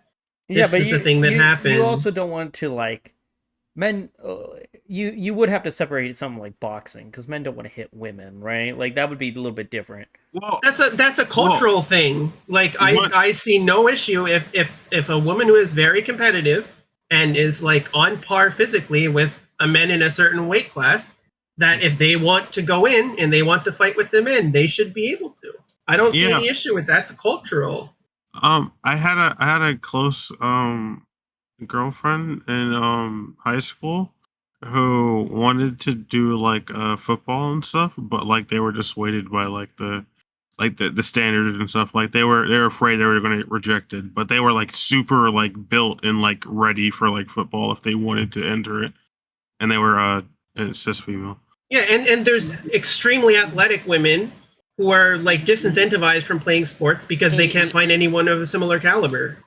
This is a thing that happens. You also don't want to like men. You would have to separate something like boxing because men don't want to hit women, right? Like that would be a little bit different. Well, that's a cultural thing. Like I see no issue if a woman who is very competitive and is like on par physically with a men in a certain weight class, that if they want to go in and they want to fight with the men, they should be able to. I don't see any issue with that. It's cultural. I had a close girlfriend in high school who wanted to do like football and stuff, but like they were dissuaded by like the standards and stuff. Like they were afraid they were going to get rejected, but they were like super like built and like ready for like football if they wanted to enter it, and they were a cis female. Yeah, and there's extremely athletic women who are like disincentivized from playing sports because they can't find anyone of a similar caliber.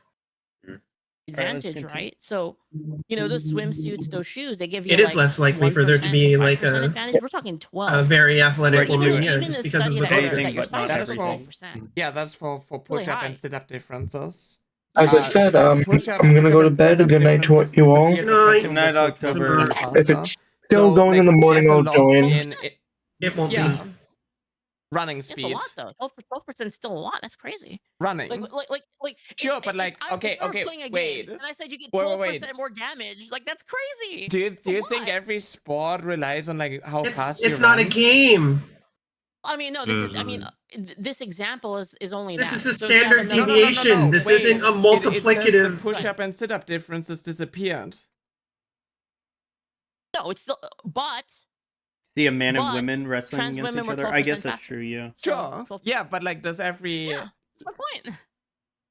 Advantage, right? So, you know, those swimsuits, those shoes, they give you. It is less likely for there to be like a advantage. We're talking 12. A very athletic woman, even just the because of study the culture. that you're citing is 12%. Yeah, that's for push-up and sit-up differences. As I said, I'm gonna go to bed. Good night to you all. Good night, October. If it's still going in the morning, I'll join. It won't be. Running speed. It's a lot though. 12% is still a lot. That's crazy. Running. Like sure, but like okay, wait. And I said you get 12% more damage. Like that's crazy. Do you think every sport relies on like how fast you run? It's not a game. I mean, no. This example is only. This is a standard deviation. This isn't a multiplicative. The push-up and sit-up differences disappeared. No, it's still, but. See a man and women wrestling against each other. I guess that's true. Yeah. Sure. Yeah, but like, does every? Yeah, that's my point.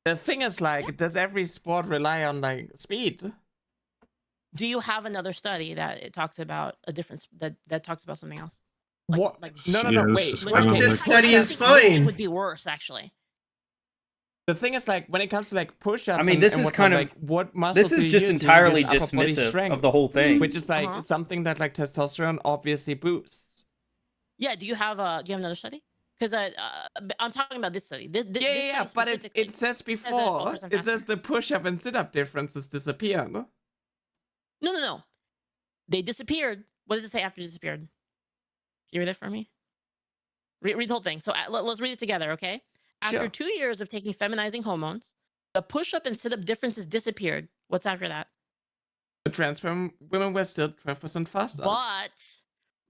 The thing is, like, does every sport rely on like speed? Do you have another study that it talks about a difference that talks about something else? What? No. Wait. This study is fine. It would be worse, actually. The thing is, like, when it comes to like push-ups, I mean, this is kind of like what muscles this is you're just using entirely is upper body dismissive strength, of the whole thing, which is like something that like testosterone obviously boosts. Yeah. Do you have another study? Because I'm talking about this study. This Yeah, study but specifically it says that before 12% it says faster. the push-up and sit-up differences disappear. No. They disappeared. What does it say after disappeared? Can you read it for me? Read the whole thing. So let's read it together, okay? After Sure. 2 years of taking feminizing hormones, the push-up and sit-up differences disappeared. What's after that? The trans women were still 12% faster.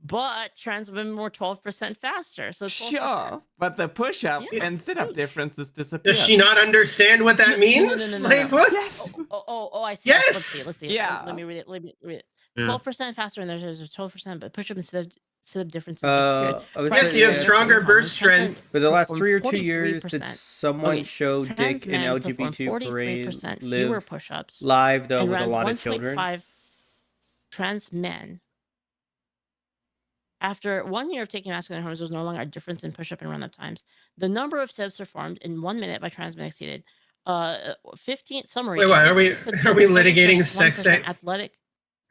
But trans women were 12% faster. So 12%. Sure, but the push-up and sit-up differences disappear. Does she not understand what that means? No. Like, what? Yes. Oh, I see. Yes. Let's see. Yeah. Let me read it. Let me read it. Yeah. 12% faster, and there's a 12%, but push-up and sit-up differences disappeared. Yes, you have stronger burst strength. For the last performed 3 or 2 years, did 43%. someone show Trans Dick in men performed LGBT parade 43% fewer live push-ups live though and with a ran lot of 1.5 children? trans men. After 1 year of taking masculine hormones, there was no longer a difference in push-up and run-up times. The number of steps performed in 1 minute by trans men exceeded 15 summary. Wait, what? Are we 15% litigating 1% sex athletic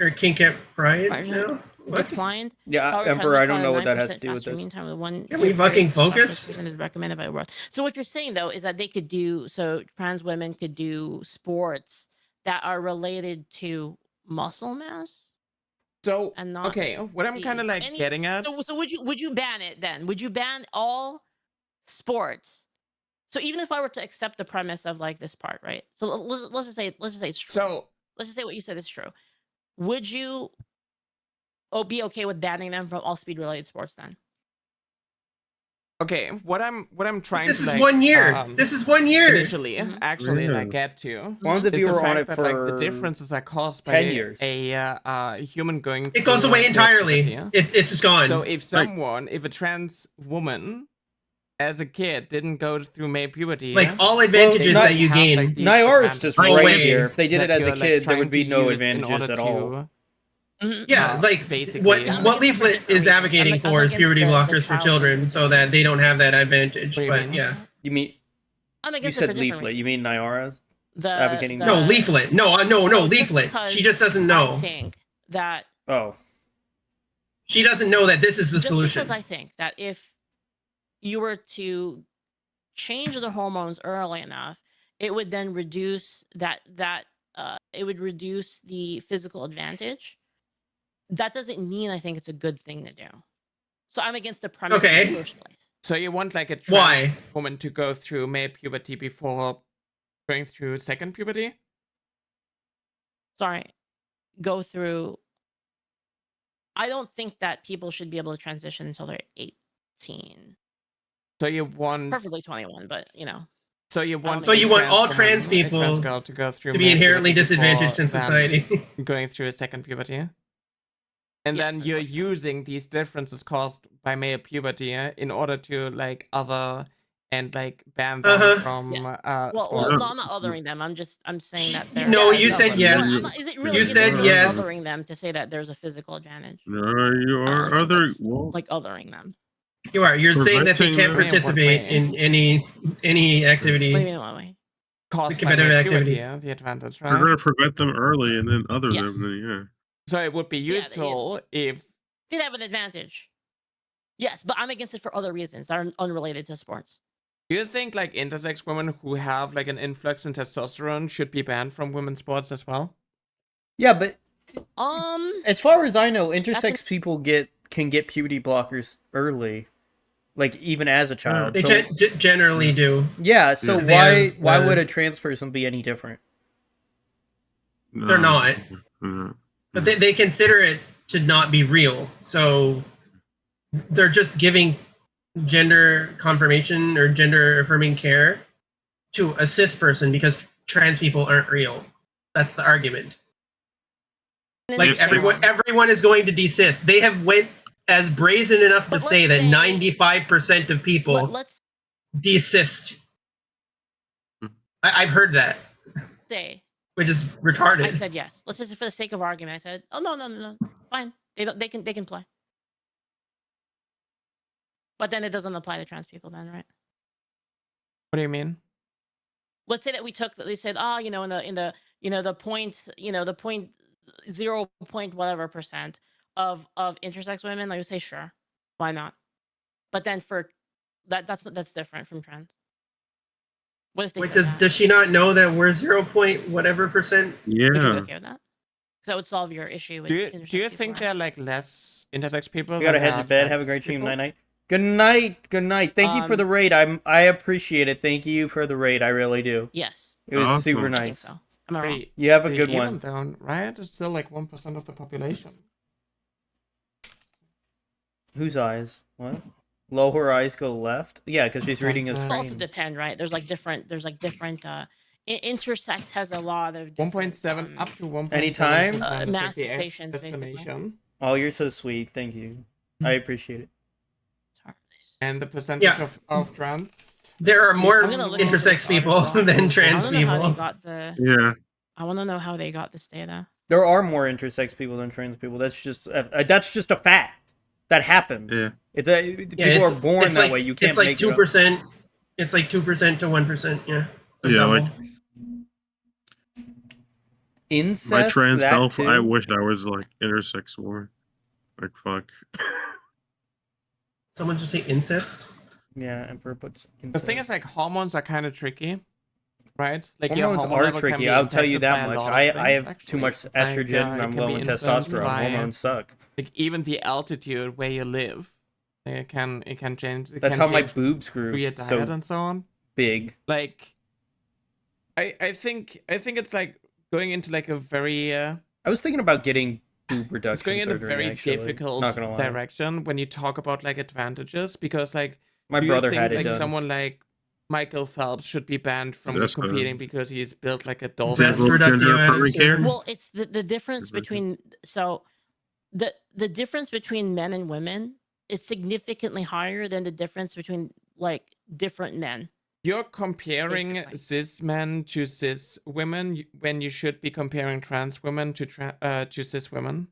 or kink at Pride now? What? declined. Yeah, However, Emperor, I trans don't men know saw what a that has to 9% do with faster this. meantime with 1 Can we year fucking period, focus? is recommended by the world. So what you're saying though is that they could do trans women could do sports that are related to muscle mass. So And not okay, what I'm kind of like getting at. So would you ban it then? Would you ban all sports? So even if I were to accept the premise of like this part, right? So let's just say it's true. So let's just say what you said is true. Would you be okay with banning them from all speed related sports then? Okay, what I'm trying This to is like, 1 year. This is 1 year. Initially, actually, like get to One of the is viewer fact on it that for like the differences are caused by 10 years. a human going. It goes through away entirely. puberty. It's gone. So if a trans woman as a kid didn't go through male puberty, Like, all advantages that you gain. Like, Nyara's just Go right away. here. If they did it that as a you're, like, kid, there trying would be to no use in advantages order at all. Yeah, like basically. what Yeah, I'm Leaflit is advocating for is puberty blockers for children, so that they don't have that advantage. But yeah, You mean I'm you against it said for different Leaflet? You mean Nyara advocating? no Leaflit. No, Leaflit. because She just doesn't know. I think that She doesn't know that this is the just solution. because I think that if you were to change the hormones early enough, it would then reduce it would reduce the physical advantage. That doesn't mean I think it's a good thing to do. So I'm against the premise in the first place. So you want like a trans woman to go through male puberty before going through second puberty? Sorry, go through. I don't think that people should be able to transition until they're 18. So you want perfectly 21, but you know. So you want all trans people trans girl to go through to be inherently puberty disadvantaged in before society. going through a second puberty. And then you're using these differences caused by male puberty in order to like other and like ban them from Well, sports. no, I'm not othering them. I'm saying that they're. No, you said yes. Is it really? You said yes. Othering them to say that there's a physical advantage. You are othering. Like othering them. You are. You're saying that they can't Preventing- participate in any activity. What do you mean what way? Caused by competitive male activity. puberty, yeah, the advantage, We're right? going to prevent them early and then other them. Then, yeah. So it would be useful if Did have an advantage. Yes, but I'm against it for other reasons that are unrelated to sports. Do you think like intersex women who have like an influx in testosterone should be banned from women's sports as well? Yeah, but as far as I know, intersex people can get puberty blockers early, like even as a child. They So- generally do. yeah. So Yeah. why would a trans person be any different? They're not. But they consider it to not be real. So they're just giving gender confirmation or gender affirming care to a cis person because trans people aren't real. That's the argument. Like everyone is going to desist. They have went as brazen enough to say that 95% of people desist. I've heard that. Say. Which is retarded. I said yes. Let's just for the sake of argument. I said, oh no, fine. They can play. But then it doesn't apply to trans people then, right? What do you mean? let's say that we took they said, oh, in the point, the point 0 point whatever percent of intersex women, I would say sure, why not? But then for that's different from trans. What if they said does she not know that we're 0 point whatever percent? Yeah. Would you be okay with that? Because that would solve your issue with intersex Do you think there are like less intersex people? We gotta than head there to are bed. Have a trans great stream. people? Night night. Good night. Good night. Thank you for the raid. I appreciate it. Thank you for the raid. I really do. Yes. It was Awesome. super I think nice. so. Am I wrong? You have a Pretty good even one. Though, right? It's still like 1% of the population. Whose eyes? What? Lower eyes go left? Yeah, because she's reading a It screen. also depend, right? There's like different intersex has a lot of 1.7 up to 1.7 Anytime? manifestations, estimation. Oh, you're so sweet. Thank you. I appreciate it. And the percentage Yeah. of trans. There are more I'm gonna look intersex people than trans I don't know how they people. got the. Yeah. I want to know how they got this data. There are more intersex people than trans people. That's just a fact that happens. Yeah. People are born that way. You can't it's like make it up. 2%. It's like 2% to 1%. Yeah. So Yeah, double. like Incest. my trans that self, too? I wish I was like intersex more. Like fuck. Someone just say incest. Yeah, Emperor puts. The thing is, like, hormones are kind of tricky, right? Like Hormones your hormone are level can tricky. be I'll tell you impacted by that a much. lot of I things, have actually. too much Like, estrogen and it I'm can low be in influenced testosterone. by, Hormones suck. Like even the altitude where you live, it can change. It That's can how my change boobs grew. through your diet So and so on. big. Like, I think it's like going into like a very. I was thinking about getting boob reduction It's going in a surgery, very actually. difficult Not gonna lie. direction when you talk about like advantages, because like My do you brother think, had it like done. someone like Michael Phelps should be banned from That's competing because he's built like a dolphin? Best reductive answer. Well, it's the difference between the difference between men and women is significantly higher than the difference between like different men. You're comparing cis men to cis women when you should be comparing trans women to cis women.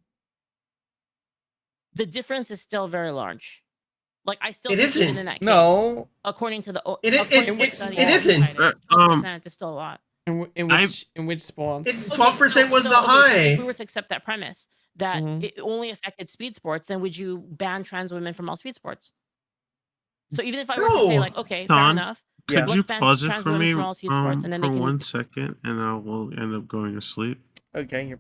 The difference is still very large. Like I still It think even isn't. in that case, No. according to the It isn't. 12% is still a lot. In which sports? 12% was the high. If we were to accept that premise that it only affected speed sports, then would you ban trans women from all speed sports? So even if I were to say like, okay, fair Don, enough, could let's you ban pause it trans for women me from all speed sports, and then for they can 1 second, and I will end up going to sleep. Okay.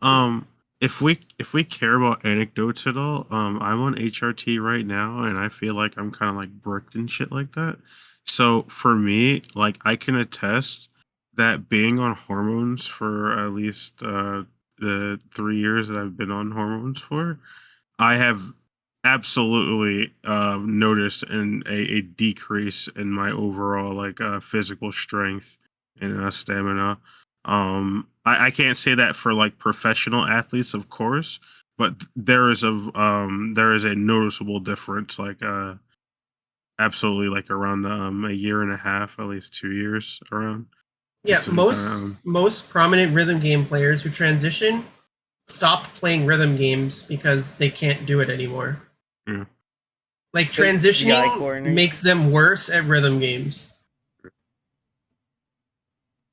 If we care about anecdotes at all, I'm on HRT right now, and I feel like I'm kind of like bricked and shit like that. So for me, like I can attest that being on hormones for at least the 3 years that I've been on hormones for, I have absolutely noticed a decrease in my overall like physical strength and stamina. I can't say that for like professional athletes, of course, but there is a noticeable difference, like absolutely, like around a year and a half, at least 2 years around. Yeah, Just in, most prominent rhythm game players who transition stop playing rhythm games because they can't do it anymore. Yeah. Like The eye transitioning coordination. makes them worse at rhythm games.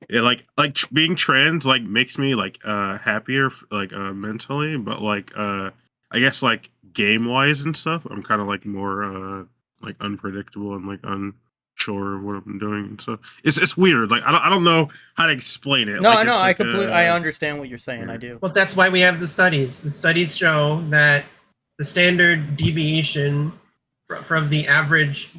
Yeah, like being trans like makes me like happier like mentally, but like I guess like game wise and stuff, I'm kind of like more like unpredictable and like unsure of what I'm doing and stuff. It's weird. Like I don't know how to explain it. No, like, I know. it's I like, completely. I understand what you're saying. I do. Well, that's why we have the studies. The studies show that the standard deviation from the average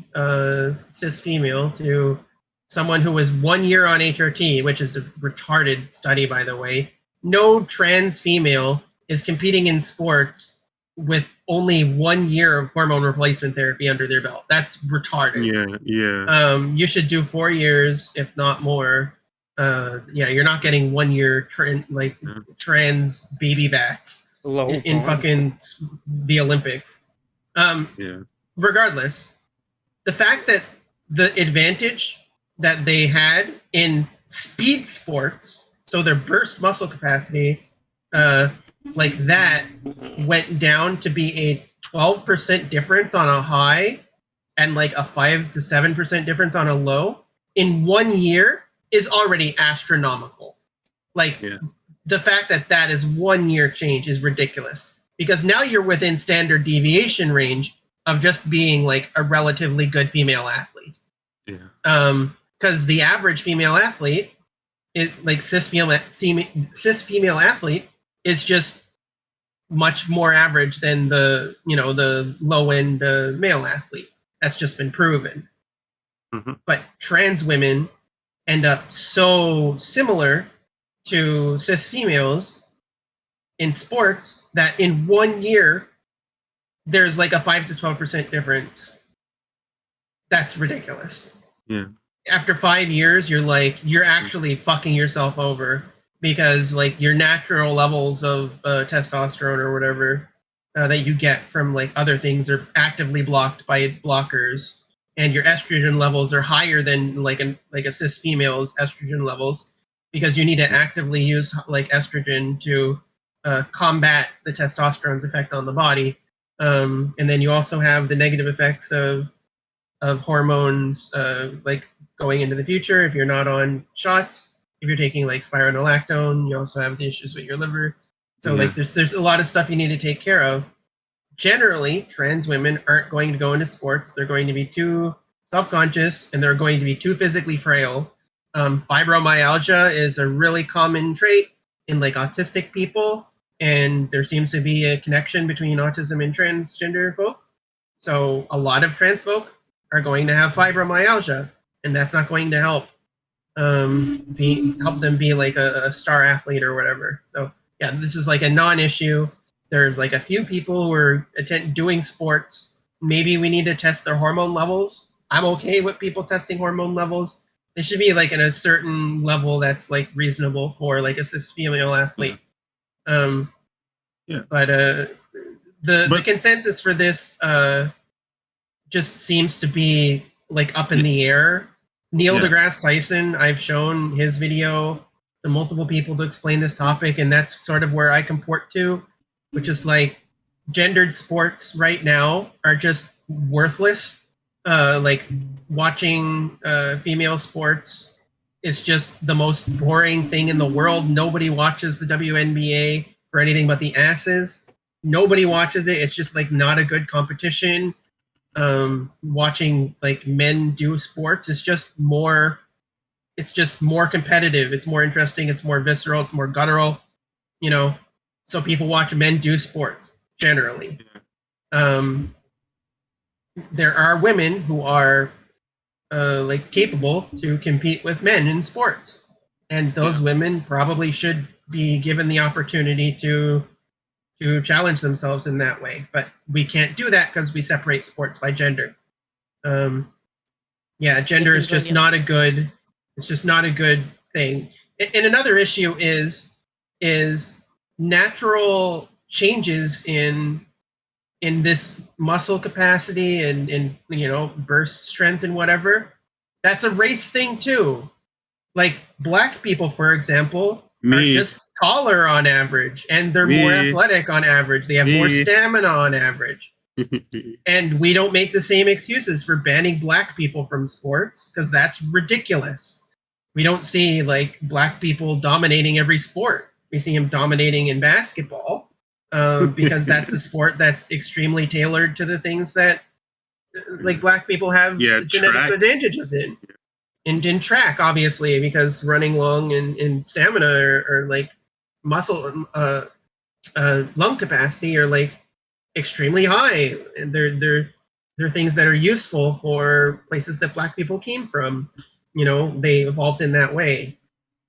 cis female to someone who was 1 year on HRT, which is a retarded study, by the way, no trans female is competing in sports with only 1 year of hormone replacement therapy under their belt. That's retarded. Yeah. You should do 4 years, if not more. You're not getting 1 year trans baby backs in fucking the Olympics. Regardless, the fact that the advantage that they had in speed sports, so their burst muscle capacity, like that, went down to be a 12% difference on a high and like a 5 to 7% difference on a low in 1 year, is already astronomical. Like, the fact that that is 1 year change is ridiculous, because now you're within standard deviation range of just being like a relatively good female athlete. Yeah. Because the average female athlete, cis female athlete, is just much more average than the low end male athlete. That's just been proven. Mm-hmm. But trans women end up so similar to cis females in sports that in 1 year there's like a 5 to 12% difference. That's ridiculous. Yeah. After 5 years, you're actually fucking yourself over, because like your natural levels of testosterone or whatever that you get from like other things are actively blocked by blockers, and your estrogen levels are higher than like a cis female's estrogen levels, because you need to actively use like estrogen to combat the testosterone's effect on the body. And then you also have the negative effects of hormones like going into the future if you're not on shots. If you're taking like spironolactone, you also have the issues with your liver. So like there's a lot of stuff you need to take care of. Generally, trans women aren't going to go into sports. They're going to be too self-conscious, and they're going to be too physically frail. Fibromyalgia is a really common trait in like autistic people, and there seems to be a connection between autism and transgender folk. So a lot of trans folk are going to have fibromyalgia, and that's not going to help help them be like a star athlete or whatever. So yeah, this is like a non-issue. There's like a few people who are doing sports. Maybe we need to test their hormone levels. I'm okay with people testing hormone levels. They should be like in a certain level that's like reasonable for like a cis female athlete. But the consensus for this just seems to be like up in the air. Neil deGrasse Tyson, I've shown his video to multiple people to explain this topic, and that's sort of where I comport to, which is like gendered sports right now are just worthless. Like watching female sports is just the most boring thing in the world. Nobody watches the WNBA for anything but the asses. Nobody watches it. It's just like not a good competition. Watching like men do sports is just more competitive. It's more interesting. It's more visceral. It's more guttural, so people watch men do sports generally. There are women who are like capable to compete with men in sports, and those women probably should be given the opportunity to challenge themselves in that way. But we can't do that because we separate sports by gender. Gender is just not a good. It's just not a good thing. And another issue is natural changes in this muscle capacity and burst strength and whatever. That's a race thing too. Like black people, for example, are just taller on average, and they're more athletic on average. They have more stamina on average. And we don't make the same excuses for banning black people from sports, because that's ridiculous. We don't see like black people dominating every sport. We see them dominating in basketball because that's a sport that's extremely tailored to the things that like black people have genetic advantages in. And in track, obviously, because running long and stamina or like muscle lung capacity are like extremely high, and they're things that are useful for places that black people came from. They evolved in that way.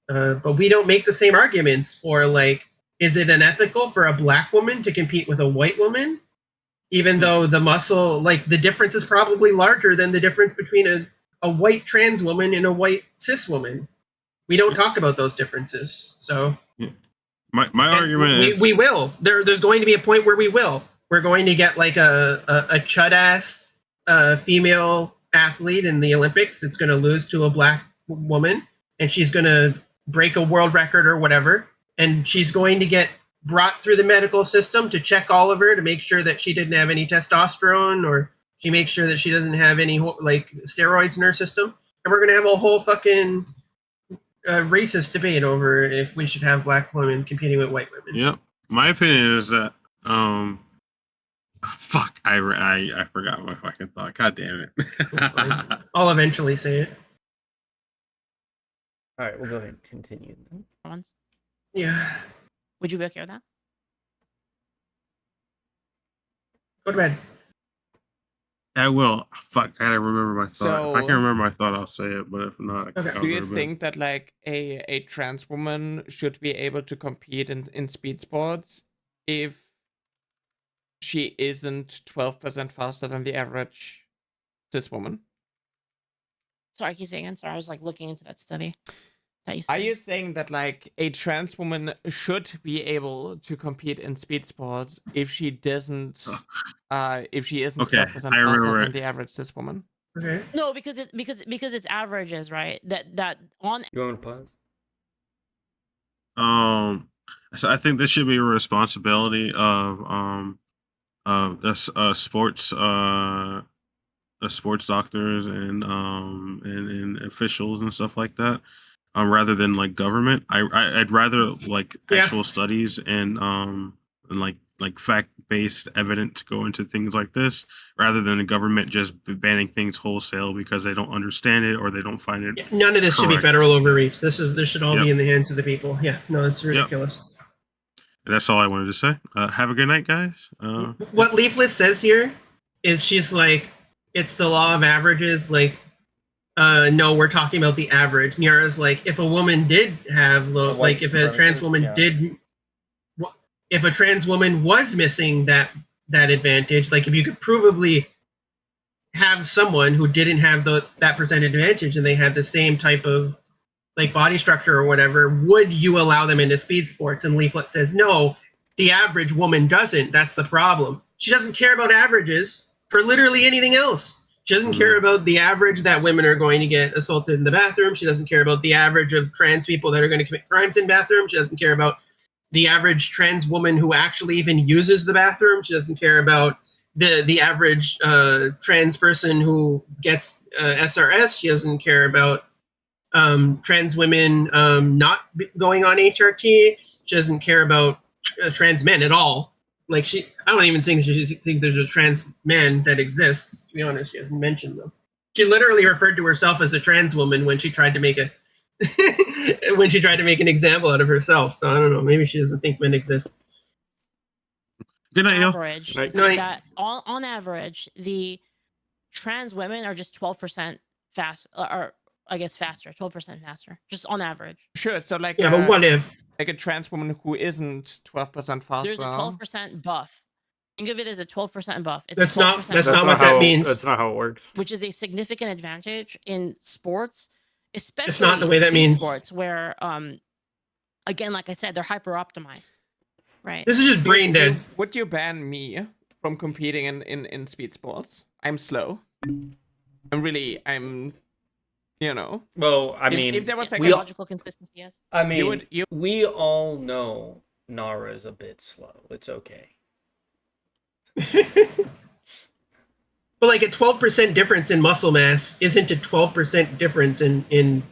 But we don't make the same arguments for like, is it unethical for a black woman to compete with a white woman, even though the muscle, like the difference is probably larger than the difference between a white trans woman and a white cis woman. We don't talk about those differences. So my argument is we will. There's going to be a point where we will. We're going to get like a chud ass female athlete in the Olympics. It's going to lose to a black woman, and she's going to break a world record or whatever, and she's going to get brought through the medical system to check all of her to make sure that she didn't have any testosterone, or she makes sure that she doesn't have any like steroids in her system, and we're going to have a whole fucking racist debate over if we should have black women competing with white women. Yep. My opinion is that fuck, I forgot my fucking thought. God damn it. I'll eventually say it. All right, we'll go ahead and continue. Yeah. Would you be okay with that? Go to bed. I will. Fuck, I gotta remember my thought. If I So- can remember my thought, I'll say it. But if not, Okay. I'll Do go you to bed. think that like a trans woman should be able to compete in speed sports if she isn't 12% faster than the average cis woman? Sorry, keep saying again. Sorry, I was like looking into that study. That you Are said. you saying that like a trans woman should be able to compete in speed sports if she doesn't if she isn't Okay, 12% I faster remember than it. the average cis woman? Okay. No, because it's averages, right? That on You want to pause? So I think this should be a responsibility of sports doctors and officials and stuff like that, rather than like government. I'd rather like Yeah. actual studies and like fact-based evidence go into things like this, rather than the government just banning things wholesale because they don't understand it or they don't find it. None of this should be correct. federal overreach. This should all Yep. be in the hands of the people. Yeah. No, it's ridiculous. That's all I wanted to say. Have a good night, guys. What Leaflit says here is she's like, it's the law of averages. Like, no, we're talking about the average. Nyara's like, if a woman did have low, like if a trans woman did, if a trans woman was missing that advantage, like if you could provably have someone who didn't have that percent advantage and they had the same type of like body structure or whatever, would you allow them into speed sports? And Leaflet says, no, the average woman doesn't. That's the problem. She doesn't care about averages for literally anything else. She doesn't care about the average that women are going to get assaulted in the bathroom. She doesn't care about the average of trans people that are going to commit crimes in bathrooms. She doesn't care about the average trans woman who actually even uses the bathroom. She doesn't care about the average trans person who gets SRS. She doesn't care about trans women not going on HRT. She doesn't care about trans men at all. Like I don't even think she think there's a trans man that exists. To be honest, she hasn't mentioned them. She literally referred to herself as a trans woman when she tried to make an example out of herself. So I don't know. Maybe she doesn't think men exist. Good night, average, y'all. that on average, the trans women are just 12% fast, or I guess faster, 12% faster, just on average. Sure. So like, but what if like a trans woman who isn't 12% faster? There's a 12% buff. Think of it as a 12% buff. It's that's a 12% not buff, what that means. That's not how it works. which is a significant advantage in sports, especially It's not the way that speed means. sports, where again, like I said, they're hyper optimized. Right. This is just brain dead. Would you ban me from competing in speed sports? I'm slow. I'm you know. Well, I mean, if there was psychological consistency, yes. I mean, we all know Nyara is a bit slow. It's okay. But like a 12% difference in muscle mass isn't a 12% difference in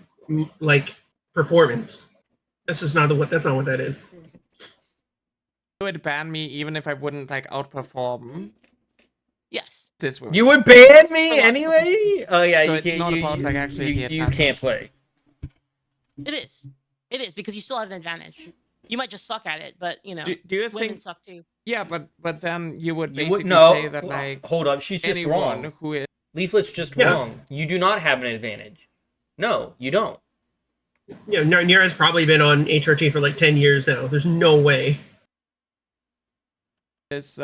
like performance. That's just not that's not what that is. You would ban me even if I wouldn't like outperform. Yes. This woman. You would ban me anyway? Oh yeah, so you it's can't. not about like actually you can't play. It is because you still have an advantage. You might just suck at it, but you know, do you women think, suck too. Yeah, but then you would You basically would say that like hold up, she's just anyone wrong. who is Leaflet's just wrong. You do not have an advantage. No, you don't. Yeah, Nyara's probably been on HRT for like 10 years now. There's no way. is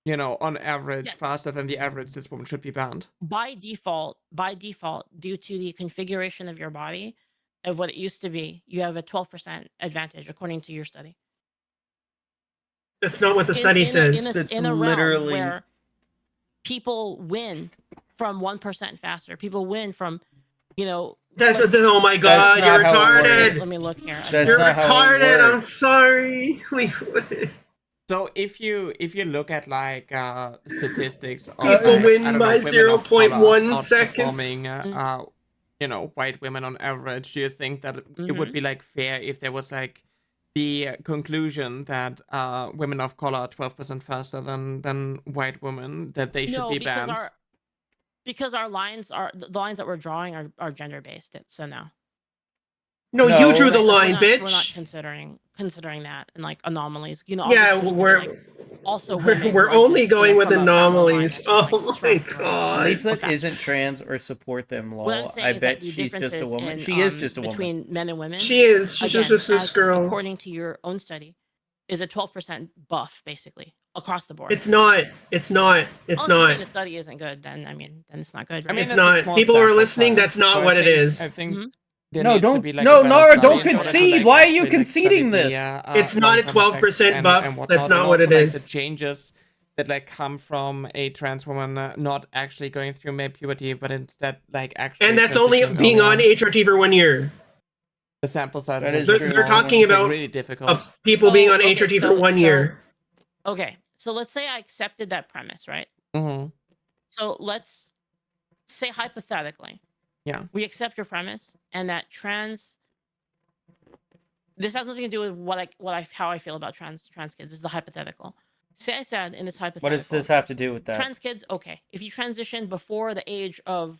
you know, on average faster than the average, this woman should be banned. By default, due to the configuration of your body, of what it used to be, you have a 12% advantage according to your study. That's not what the study says. In a realm where people win from 1% faster, people win from, you know. Oh my god, you're retarded. Let me look here. You're retarded. I'm sorry. So if you look at like statistics of people like, win I don't by know, women of color 0.1 seconds. outperforming, white women on average, do you think that it would be like fair if there was like the conclusion that women of color are 12% faster than white women, that they should be banned? Because our lines are the lines that we're drawing are gender based. So no. No, you drew the Right? line, We're bitch. not considering that and like anomalies. Yeah, we're only going with anomalies. Oh my god. Leaflit isn't trans or support them, lol. What I'm saying I is that bet the she's just a differences woman. in, She is just a woman. between men and women. She is. She's again, just a cis as girl. according to your own study, is a 12% buff basically across the board. It's not. It's not. It's not. Saying the study isn't good, then then it's not good. Right? I mean, it's not. People who are listening, that's not what it is. I think No, don't. No, Nara, don't concede. Why are you conceding this? It's not a 12% buff. That's not what it is. The changes that like come from a trans woman not actually going through male puberty, but instead like actually. And that's only being on HRT for 1 year. The sample size. They're talking about really difficult. People being on HRT for 1 year. Okay, so let's say I accepted that premise, right? Mm-hmm. So let's say hypothetically. Yeah. We accept your premise and that this has nothing to do with how I feel about trans kids. This is the hypothetical. Say I said in this hypothetical. What does this have to do with that? Trans kids, okay. If you transition before the age of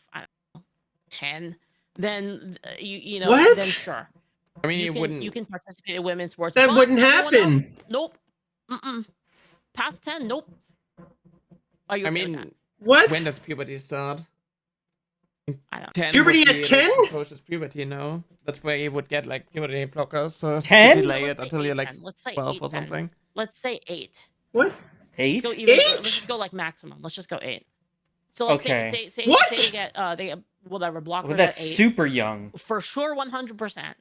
10, then What? then sure. I mean, you can participate in women's sports. That wouldn't happen. Nope. Past 10, nope. Are you? Okay with that? What? When does puberty start? I don't. 10 puberty at 10? Precocious puberty, no. That's where you would get like puberty blockers. So 10? delay it until you're like 12 or 8, something. Let's say 8. What? 8? Let's just go like maximum. Let's just go 8. So let's say they get whatever blockers. Well, that's at 8. super young. For sure, 100%.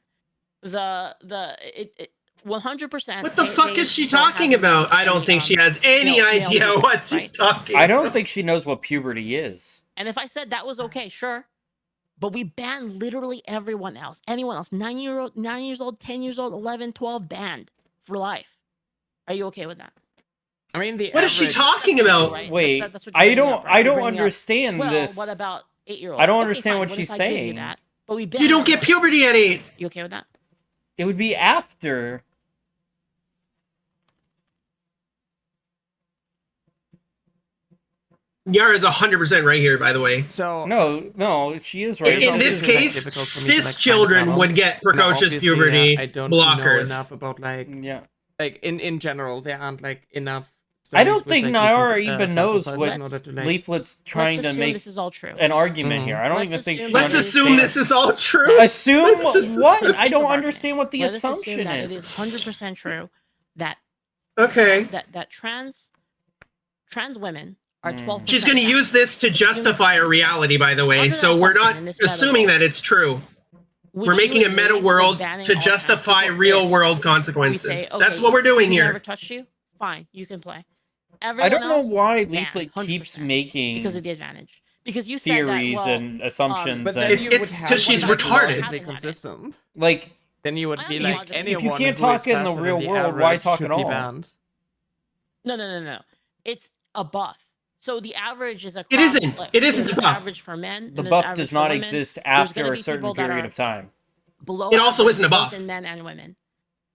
It 100%. What the fuck is she talking about? I don't think she has any idea what she's talking about. I don't think she knows what puberty is. And if I said that was okay, sure. But we banned literally everyone else. Anyone else. 9 years old, 10 years old, 11, 12, banned for life. Are you okay with that? I mean, what is she talking about? Right? Wait, that's what I you're bringing don't. up, right? I You're don't bringing understand up, this. Well, what about 8-year-olds? I don't Okay, understand fine. what What she's if I give you saying. that? But we You don't get puberty at 8. You okay with that? It would be after. Nyara is 100% right here, by the way. So no, she is right. In this case, cis children would get precocious puberty I don't blockers. know enough about like in general there aren't like enough. I don't think with, Nyara decent, even knows sizes what in order to, like, Leaflet's trying to make this is all true. an argument here. I don't even think she Let's assume this is all true. Assume what? Assume. I don't understand what the Let us assumption assume that is. it is 100% true that that trans women are 12%. She's going to use this to justify a reality, by the way. So we're not assuming that it's true. We're making a meta world to justify real world consequences. That's what we're doing here. Never touched you? Fine, you can play. I don't know why Leaflit keeps making because of the advantage. Because you said theories that, and assumptions. But then it's because she's retarded. Consistent. Like then you would be like anyone. If you can't talk in the real world, why talk at all? No. It's a buff. So the average is across. It isn't. It isn't the buff. Average for men. The buff does not exist after a certain period of time. Below it also isn't a buff. In men and women.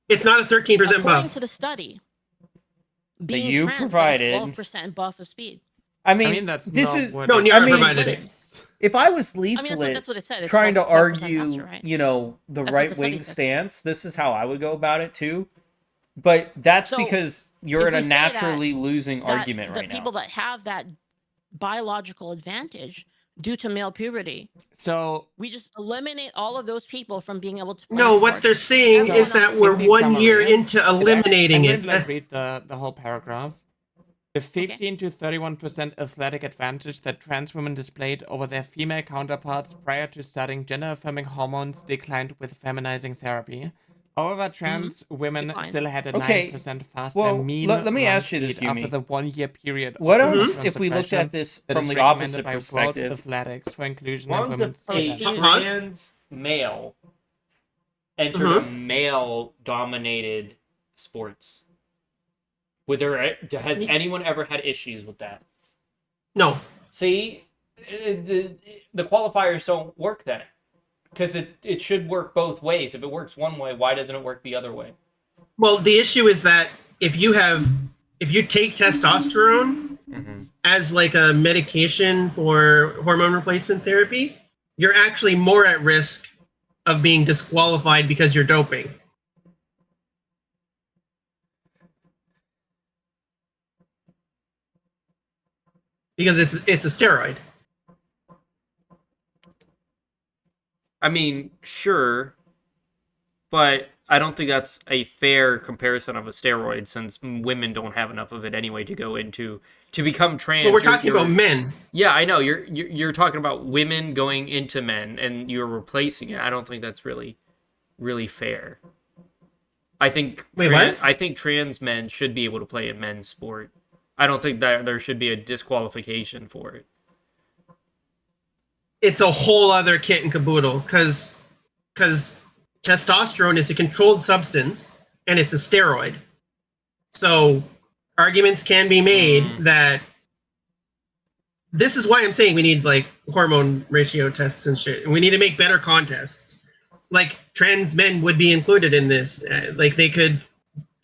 It's not a 13% buff. According to the study, being you trans provided 12% buff of speed. I mean that's this not is what no. Nyara provided it. If I was Leaflit that's what it said. It's trying to 12% argue, faster, right? The That's right what the study wing says. stance, this is how I would go about it too. But that's because you're in a naturally losing argument right now. The people that have that biological advantage due to male puberty. So we just eliminate all of those people from being able to play No, what they're saying is that we're 1 year into eliminating it. I'm going to read the whole paragraph. The 15 to 31% athletic advantage that trans women displayed over their female counterparts prior to starting gender-affirming hormones declined with feminizing therapy. However, trans women still had a 9% faster mean let me run ask you this, speed after Yumi. the 1 year period. What of else testosterone if we looked at suppression this that from is the recommended opposite by World perspective? Athletics for inclusion in Once women's a events. trans male entered a male-dominated sports, has anyone ever had issues with that? No. See, the qualifiers don't work then. Because it should work both ways. If it works one way, why doesn't it work the other way? Well, the issue is that if you take testosterone as like a medication for hormone replacement therapy, you're actually more at risk of being disqualified because you're doping. Because it's a steroid. I mean, sure, but I don't think that's a fair comparison of a steroid, since women don't have enough of it anyway to go into to become trans. Well, we're talking about men. Yeah, I know. You're talking about women going into men, and you're replacing it. I don't think that's really fair. I think I think trans men should be able to play a men's sport. I don't think that there should be a disqualification for it. It's a whole other kit and caboodle because testosterone is a controlled substance and it's a steroid. So arguments can be made that this is why I'm saying we need like hormone ratio tests and shit. And we need to make better contests. Like trans men would be included in this. Like they could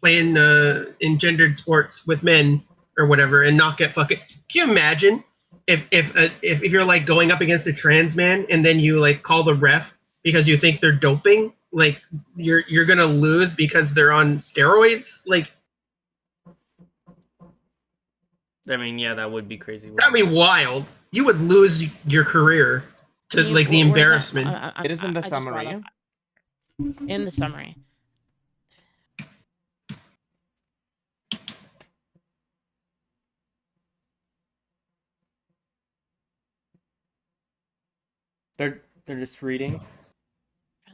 play in gendered sports with men or whatever and not get fucking. Can you imagine if you're like going up against a trans man and then you like call the ref because you think they're doping? Like you're gonna lose because they're on steroids? Like, I mean, yeah, that would be crazy. That'd be wild. You would lose your career to like the embarrassment. It is in the summary. In the summary. They're just reading.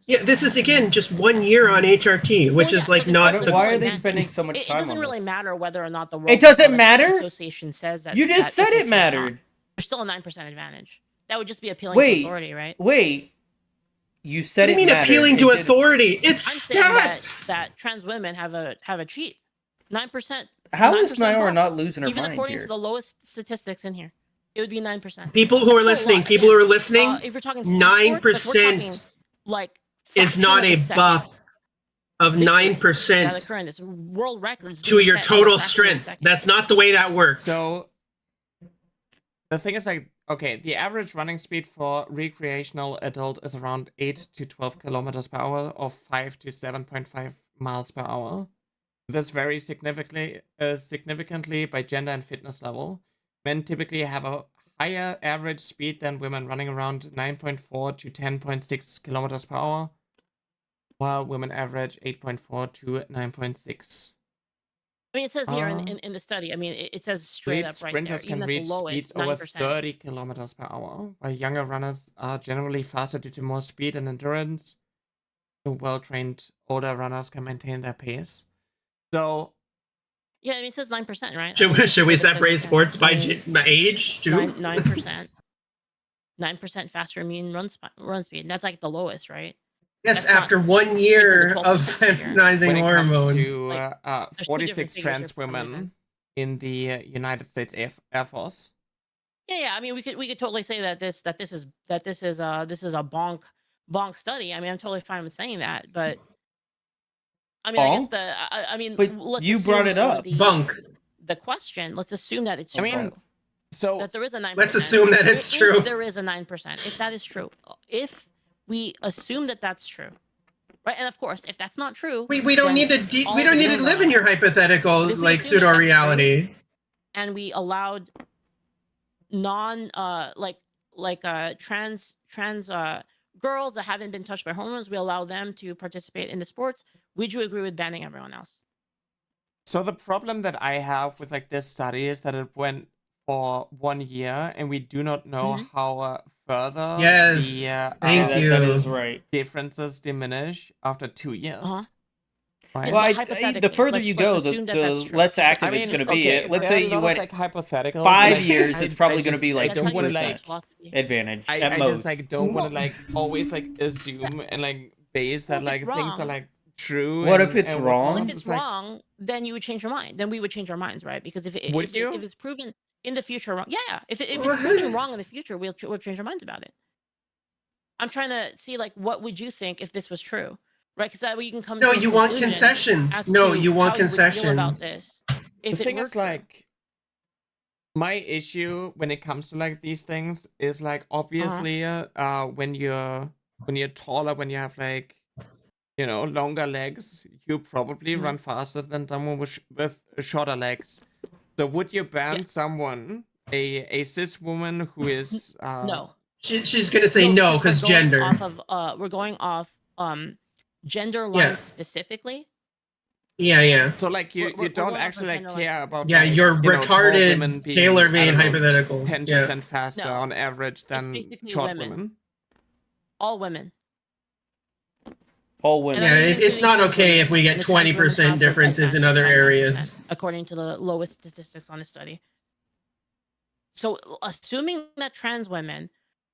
Yeah, this is again just 1 year on HRT, which is like not. Why are they spending so much time on It doesn't really matter whether or not the World It doesn't Athletics matter? Association says that. You just that said it's it okay or mattered. not. There's still a 9% advantage. That would just be appealing to authority, right? Wait. You said What do you mean appealing to authority? It's I'm stats. saying that trans women have a cheat. 9%. How is 9% Nyara bump. not losing her Even mind according here? to the lowest statistics in here, it would be 9%. People who are listening, if you're talking 9% like is not a buff of 9% that occur in this world records to your total strength. That's not the way that works. So the thing is like, okay, the average running speed for recreational adult is around 8 to 12 kilometers per hour or 5 to 7.5 miles per hour. This varies significantly by gender and fitness level. Men typically have a higher average speed than women, running around 9.4 to 10.6 kilometers per hour, while women average 8.4 to 9.6. I mean, it says here in the study. I mean, it says straight up right there. Sprinters Even can at reach the lowest, speeds over 9%. 30 kilometers per hour, while younger runners are generally faster due to more speed and endurance. The well-trained older runners can maintain their pace. So, yeah, I mean, it says 9%, right? Should we separate sports by age too? 9%. 9% faster mean run speed. And that's like the lowest, right? Yes, after 1 year of feminizing hormones. When it comes to 46 trans women in the United States Air Force. Yeah. I mean, we could totally say that this is a bonk study. I mean, I'm totally fine with saying that, but I mean, I guess but you brought it up. Bunk. The question. Let's assume that it's I mean, true. So that there is a 9%. Let's assume that it's true. If there is a 9%, if that is true, if we assume that that's true, right? And of course, if that's not true, we don't need to live in your hypothetical like pseudo reality. And we allowed trans girls that haven't been touched by hormones, we allow them to participate in the sports. Would you agree with banning everyone else? So the problem that I have with like this study is that it went for 1 year, and we do not know how further thank you. That is right. Differences diminish after 2 years. Right? Well, the further you go, the less active it's going to be. Let's say you went like hypothetical 5 years, it's probably going to be like 2% advantage I at just most. like don't want to like always like assume and like base that like things are like true. What if it's wrong? Well, if it's wrong, then you would change your mind. Then we would change our minds, right? Because if it's proven in the future wrong, if it's proven wrong in the future, we'll change our minds about it. I'm trying to see like what would you think if this was true, right? Because that way you can come. No, to a you want conclusion concessions. as No, to you want how you would feel about concessions. this The if it thing were is, true. like, my issue when it comes to like these things is like obviously when you're taller, when you have like, you know, longer legs, you probably Mhm. run faster than someone with shorter legs. So would you ban someone, a cis woman who is No. She's gonna say no because we're going gender. off of we're going off gender lines specifically. Yeah. So like you We're don't going off actually of like gender care lines. about Yeah, like, your you know, tall women retarded being, tailor-made I don't know, hypothetical. 10% Yeah. faster on average than basically short women. All women. All And women. I'm Yeah, even it's including not trans okay women, if we get and the trans women 20% have the differences in other 5% areas. according to the lowest statistics on the study. So assuming that trans women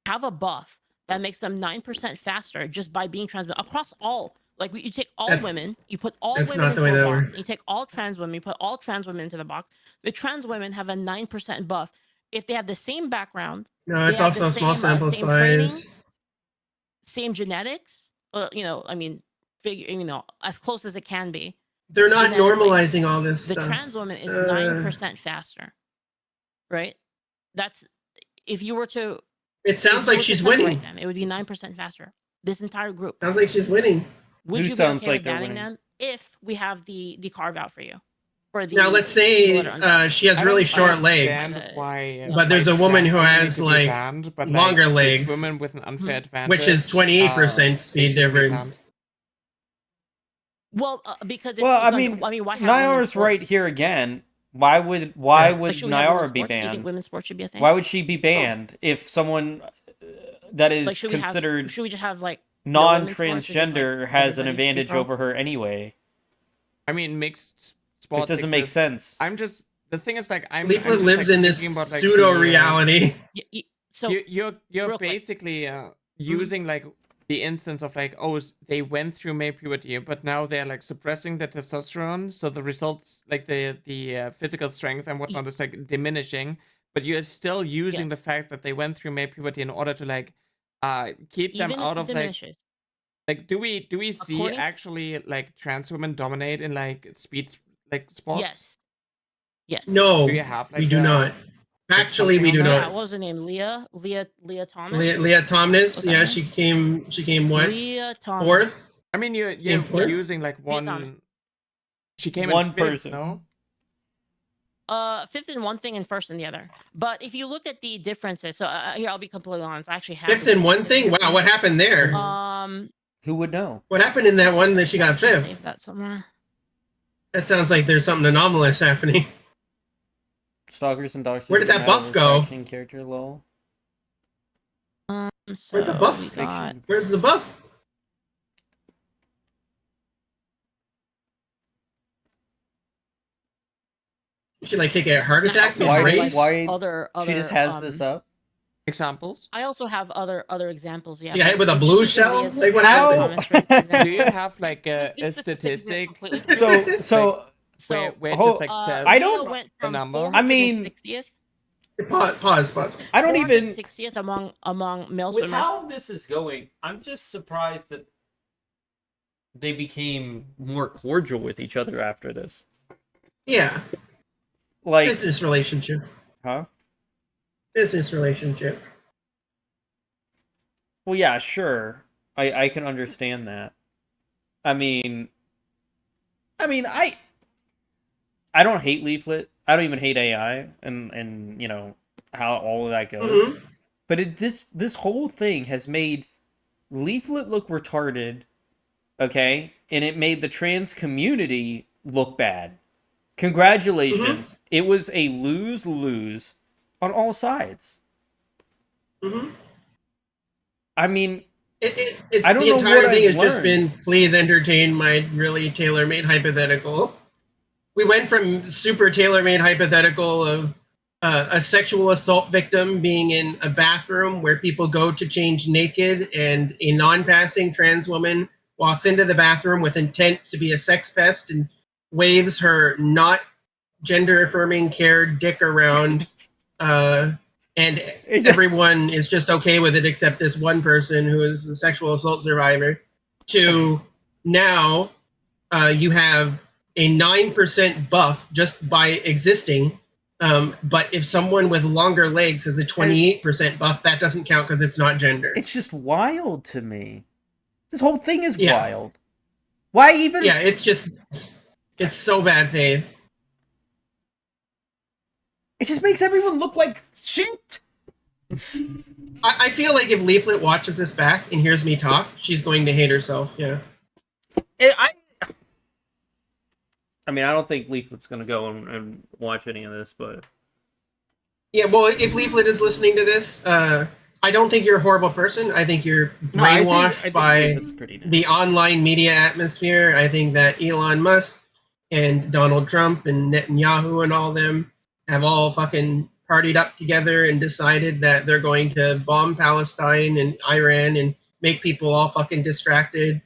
have a buff that makes them 9% faster just by being trans across all, like you take all women, you put all that's women not the into way a that box, works. and you take all trans women, you put all trans women into the box. The trans women have a 9% buff if they have the same background. No, they it's have also the a small same, sample same training, size. same genetics. You know, I mean, figure, you know, as close as it can be. They're not genetically. normalizing all this The stuff. trans woman is 9% faster, right? That's if you were to. It sounds like she's winning. Them, it would be 9% faster. This entire group. Sounds like she's winning. Would Who you be sounds okay like with they're banning winning? them if we have the carve out for you? For the Now let's say she has really short legs, why, but there's a woman who has like banned, but longer like, legs, cis women with an unfair advantage, which is 28% they speed shouldn't be difference. banned. Well, because it's, Well, it's I mean, why have women's Nyara's right sports? here again. Why would should we have women's Nyara be sports? Do you think banned? women's sports should be a thing? Why would she be banned if someone that is Like, should considered we just have like non-transgender has an advantage over her anyway? I mean, mixed sports. It doesn't make exist. sense. I'm just the thing is like I'm Leaflit just, lives like, in this thinking about, like, pseudo reality. So you're basically using like the instance of like, oh, they went through male puberty, but now they're like suppressing the testosterone, so the results, like the physical strength and whatnot, is like diminishing. But you're still using the fact that they went through male puberty in order to like keep them out of like do we see actually like trans women dominate in like sports? Yes. No, do you have like we do not. Actually, we do Yeah, not. what was her name? Leah Thomas. Leah Thomas. Yeah, she came what? Leah Thomas. Fourth. I mean, you're using like one. She came one in fifth, person. No. Fifth in one thing and first in the other. But if you look at the differences, so here I'll be completely honest. I actually have Fifth in one thing. Wow, what happened there? Who would know? What happened in that one that she got fifth? Save that somewhere. That sounds like there's something anomalous happening. Stalkers and dogs. Where did that buff go? Character lol. So where's the buff? Where's the buff? She like take a heart attack? Why other she just has this up? Examples? I also have other examples. Yeah. You got hit with a blue shell? Like what happened? Do you have like a statistic? So where it just like says I don't a number? I mean, pause. I don't even 60th among male with swimmers. how this is going. I'm just surprised that they became more cordial with each other after this. Yeah. Like business relationship. Huh? Business relationship. Well, yeah, sure. I can understand that. I mean, I don't hate Leaflit. I don't even hate AI and you know how all of that goes. Mm-hmm. But this whole thing has made Leaflit look retarded, okay? And it made the trans community look bad. Congratulations. Mm-hmm. It was a lose-lose on all sides. Mm-hmm. I mean, it's I don't the know entire what thing I've has just learned. been, please entertain my really tailor-made hypothetical. We went from super tailor-made hypothetical of a sexual assault victim being in a bathroom where people go to change naked, and a non-passing trans woman walks into the bathroom with intent to be a sex pest and waves her not gender-affirming care dick around and everyone is just okay with it except this one person who is a sexual assault survivor, to now you have a 9% buff just by existing. But if someone with longer legs has a 28% buff, that doesn't count because it's not gender. It's just wild to me. This whole thing is wild. Why even? Yeah, it's so bad, Faith. It just makes everyone look like shit. I feel like if Leaflit watches this back and hears me talk, she's going to hate herself. Yeah. I mean, I don't think Leaflet's going to go and watch any of this, but... Yeah, well, if Leaflit is listening to this, I don't think you're a horrible person. I think you're brainwashed by the online media atmosphere. I think that Elon Musk and Donald Trump and Netanyahu and all them have all fucking partied up together and decided that they're going to bomb Palestine and Iran and make people all fucking distracted.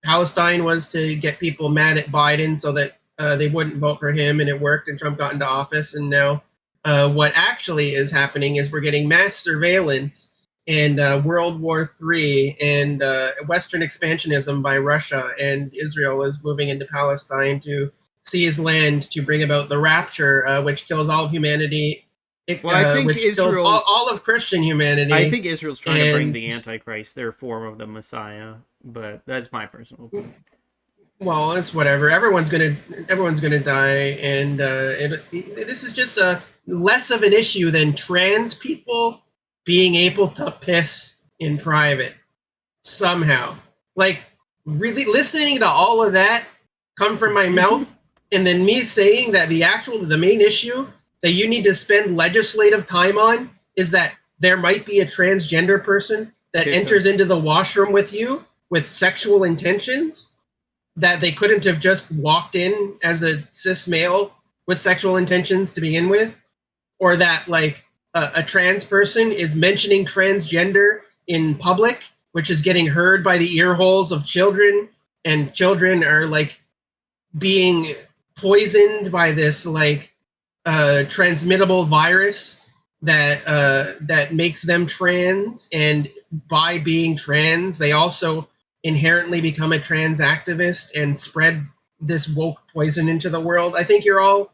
Palestine was to get people mad at Biden so that they wouldn't vote for him, and it worked, and Trump got into office. And now what actually is happening is we're getting mass surveillance and World War III and Western expansionism by Russia, and Israel is moving into Palestine to seize land to bring about the rapture, which kills all of humanity. I think which kills all of Christian humanity. I think Israel's trying to bring the Antichrist, their form of the Messiah, but that's my personal opinion. Well, it's whatever. Everyone's gonna die, and this is just a less of an issue than trans people being able to piss in private somehow. Like, really listening to all of that come from my mouth, and then me saying that the main issue that you need to spend legislative time on is that there might be a transgender person that enters into the washroom with you with sexual intentions, that they couldn't have just walked in as a cis male with sexual intentions to begin with, or that like a trans person is mentioning transgender in public, which is getting heard by the ear holes of children, and children are like being poisoned by this like transmittable virus that makes them trans, and by being trans, they also inherently become a trans activist and spread this woke poison into the world. I think you're all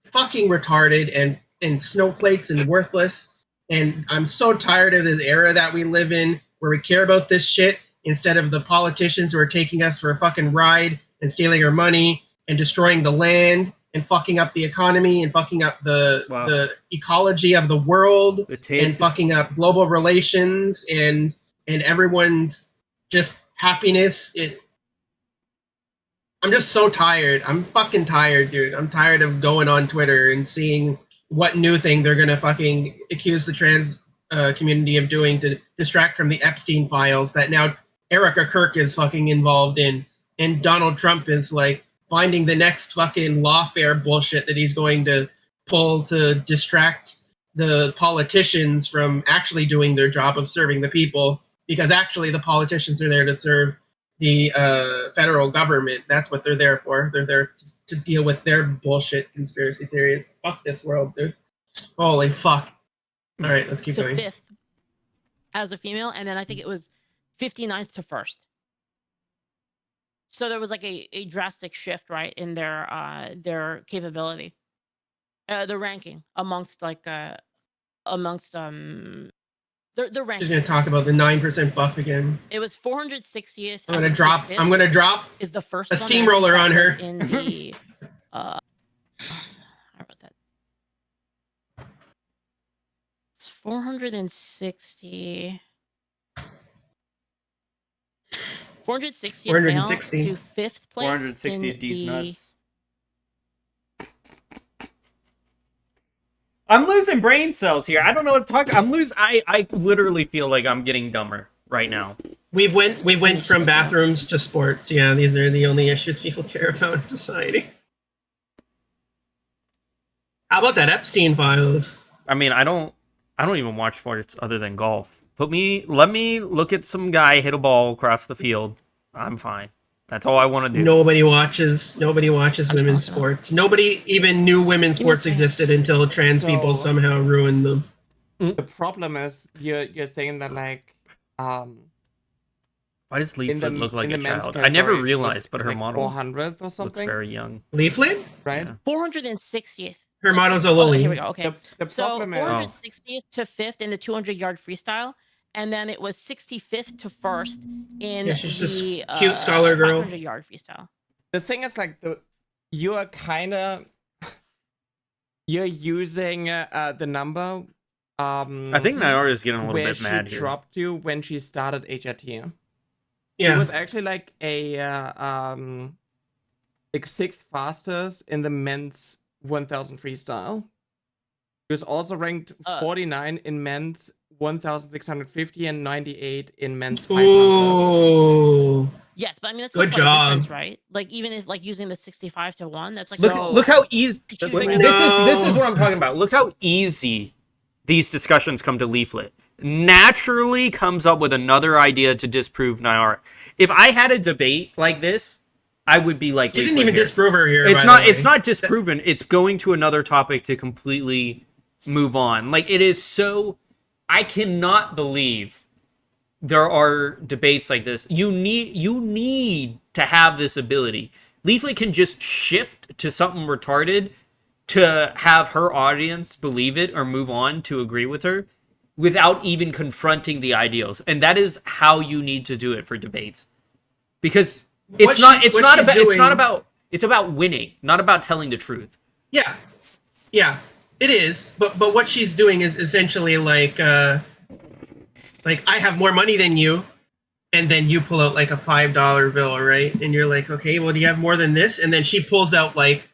fucking retarded and snowflakes and worthless. And I'm so tired of this era that we live in where we care about this shit instead of the politicians who are taking us for a fucking ride and stealing our money and destroying the land and fucking up the economy and fucking up the ecology of the world and fucking up global relations and everyone's just happiness. I'm just so tired. I'm fucking tired, dude. I'm tired of going on Twitter and seeing what new thing they're gonna fucking accuse the trans community of doing to distract from the Epstein files that now Erica Kirk is fucking involved in, and Donald Trump is like finding the next fucking lawfare bullshit that he's going to pull to distract the politicians from actually doing their job of serving the people, because actually the politicians are there to serve the federal government. That's what they're there for. They're there to deal with their bullshit conspiracy theories. Fuck this world, dude. Holy fuck. All right, let's keep going. 5th as a female, and then I think it was 59th to 1st. So there was like a drastic shift, right, in their capability, the ranking amongst like the ranking. She's gonna talk about the 9% buff again. It was 460th. I'm gonna drop is the first a steamroller on her. In the I wrote that. It's 460. 460 460 to 5th place. 460 of D's nuts. I'm losing brain cells here. I don't know what to talk. I literally feel like I'm getting dumber right now. We went from bathrooms to sports. Yeah, these are the only issues people care about in society. How about that Epstein files? I mean, I don't even watch sports other than golf. Let me look at some guy hit a ball across the field. I'm fine. That's all I want to do. Nobody watches women's sports. Nobody even knew women's sports existed until trans people somehow ruined them. The problem is you're saying that like why does Leaflit look like in a the men's child? I never categories, realized, but her like model 400th or looks something. very young. Leaflit, right? Yeah. 460th. Her model's a Oh, lily. here we go. Okay. The So problem is 460th to 5th in the 200-yard freestyle, and then it was 65th to 1st in Yeah, she's just the cute scholar girl. 500-yard freestyle. the thing is like you're kind of you're using the number. I think Nyara is getting a little where bit mad she here. dropped you when she started HRT. Yeah. It was actually like a like 6th fastest in the men's 1000 freestyle. He was also ranked 49 in men's 1650 and 98 in men's 500. Ooh. Yes, but I mean that's Good still quite a difference, job. right? Like even if like using the 65 to 1, that's like Look how easy. The This thing is what I'm talking about. Look how easy these discussions come to Leaflit. Naturally comes up with another idea to disprove Nyara. If I had a debate like this, I would be like, You didn't even disprove her here. It's by not. the way. It's not disproven. It's going to another topic to completely move on. Like it is so. I cannot believe there are debates like this. You need to have this ability. Leaflet can just shift to something retarded to have her audience believe it or move on to agree with her without even confronting the ideals. And that is how you need to do it for debates. Because it's about winning, not about telling the truth. Yeah. Yeah. It is. But what she's doing is essentially like I have more money than you, and then you pull out like a $5 bill, right? And you're like, okay, well, do you have more than this? And then she pulls out like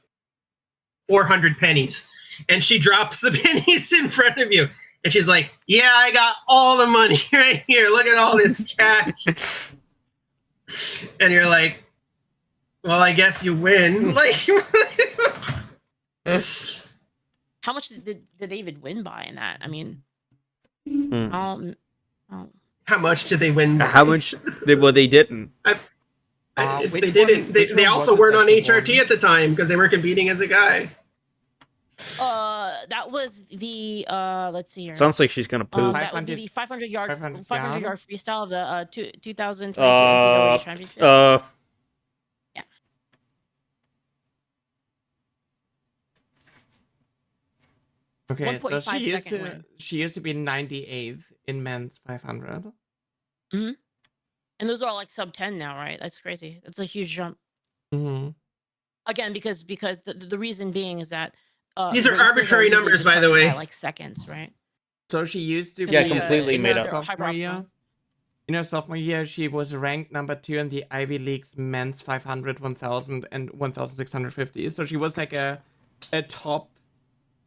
400 pennies, and she drops the pennies in front of you. And she's like, yeah, I got all the money right here. Look at all this cash. And you're like, well, I guess you win. Like, How much did David win by in that? I mean, how much did they win by? How much? Well, they didn't. If they didn't. They also weren't on HRT at the time because they were competing as a guy. That was the let's see here. Sounds like she's gonna poop. That would be the 500 yard freestyle of the 2022 NCAA championship. Yeah. Okay, so she used to be 98th in men's 500. Mm-hmm. And those are all like sub 10 now, right? That's crazy. That's a huge jump. Mm-hmm. Again, because the reason being is that these are arbitrary numbers, by the way. Like seconds, right? So she used to be completely made up. Sophomore year. In her sophomore year, she was ranked number 2 in the Ivy League's men's 500, 1000, and 1650. So she was like a top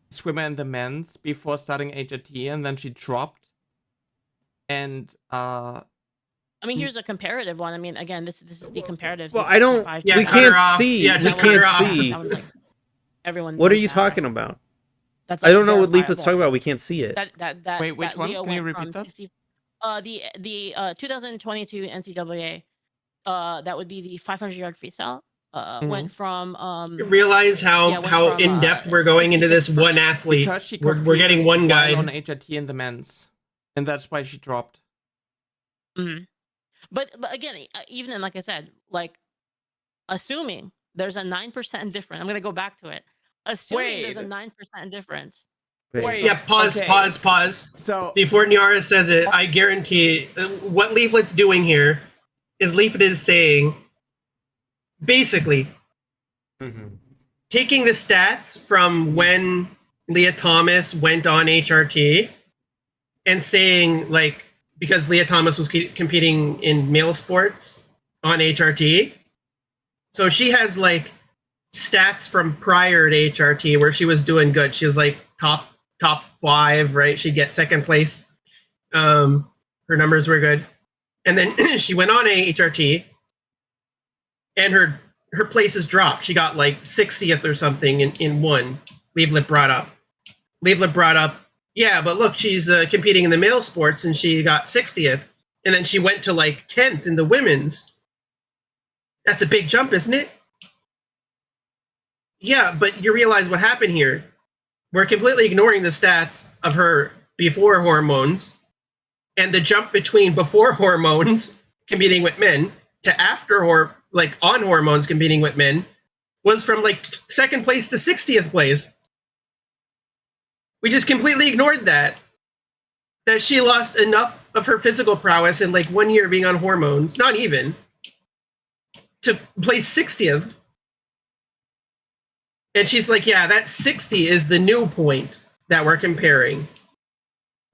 swimmer in the men's before starting HRT, and then she dropped. And I mean, here's a comparative one. I mean, again, this is the comparative. Well, I don't. We can't see. Yeah, we can't see. Like, everyone. What are you talking about? That's I don't know what Leaflet's talking about. We can't see it. Wait, which one? Can you repeat that? The 2022 NCAA. That would be the 500-yard freestyle. Went from You realize how in depth we're going into this one athlete. Because we're getting one guy on HRT in the men's, and that's why she dropped. Mm-hmm. But again, even then, like I said, like assuming there's a 9% difference. I'm gonna go back to it. Assuming there's a 9% difference. Wait. Yeah, pause. So before Nyara says it, I guarantee what Leaflet's doing here is Leaflet is saying basically taking the stats from when Leah Thomas went on HRT and saying like, because Leah Thomas was competing in male sports on HRT, so she has like stats from prior to HRT where she was doing good. She was like top 5, right? She'd get second place. Her numbers were good, and then she went on a HRT, and her places dropped. She got like 60th or something in one. Leaflet brought up, yeah, but look, she's competing in the male sports, and she got 60th, and then she went to like 10th in the women's. That's a big jump, isn't it? Yeah, but you realize what happened here. We're completely ignoring the stats of her before hormones, and the jump between before hormones competing with men to after on hormones competing with men was from like second place to 60th place. We just completely ignored that she lost enough of her physical prowess in like 1 year being on hormones, not even, to place 60th. And she's like, yeah, that 60 is the new point that we're comparing.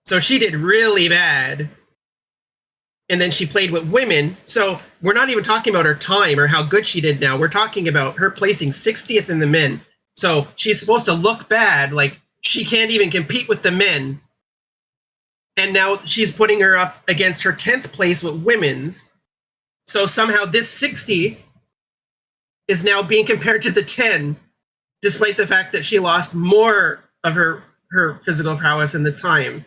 So she did really bad. And then she played with women. So we're not even talking about her time or how good she did now. We're talking about her placing 60th in the men. So she's supposed to look bad, like she can't even compete with the men. And now she's putting her up against her 10th place with women's. So somehow this 60 is now being compared to the 10, despite the fact that she lost more of her physical prowess in the time.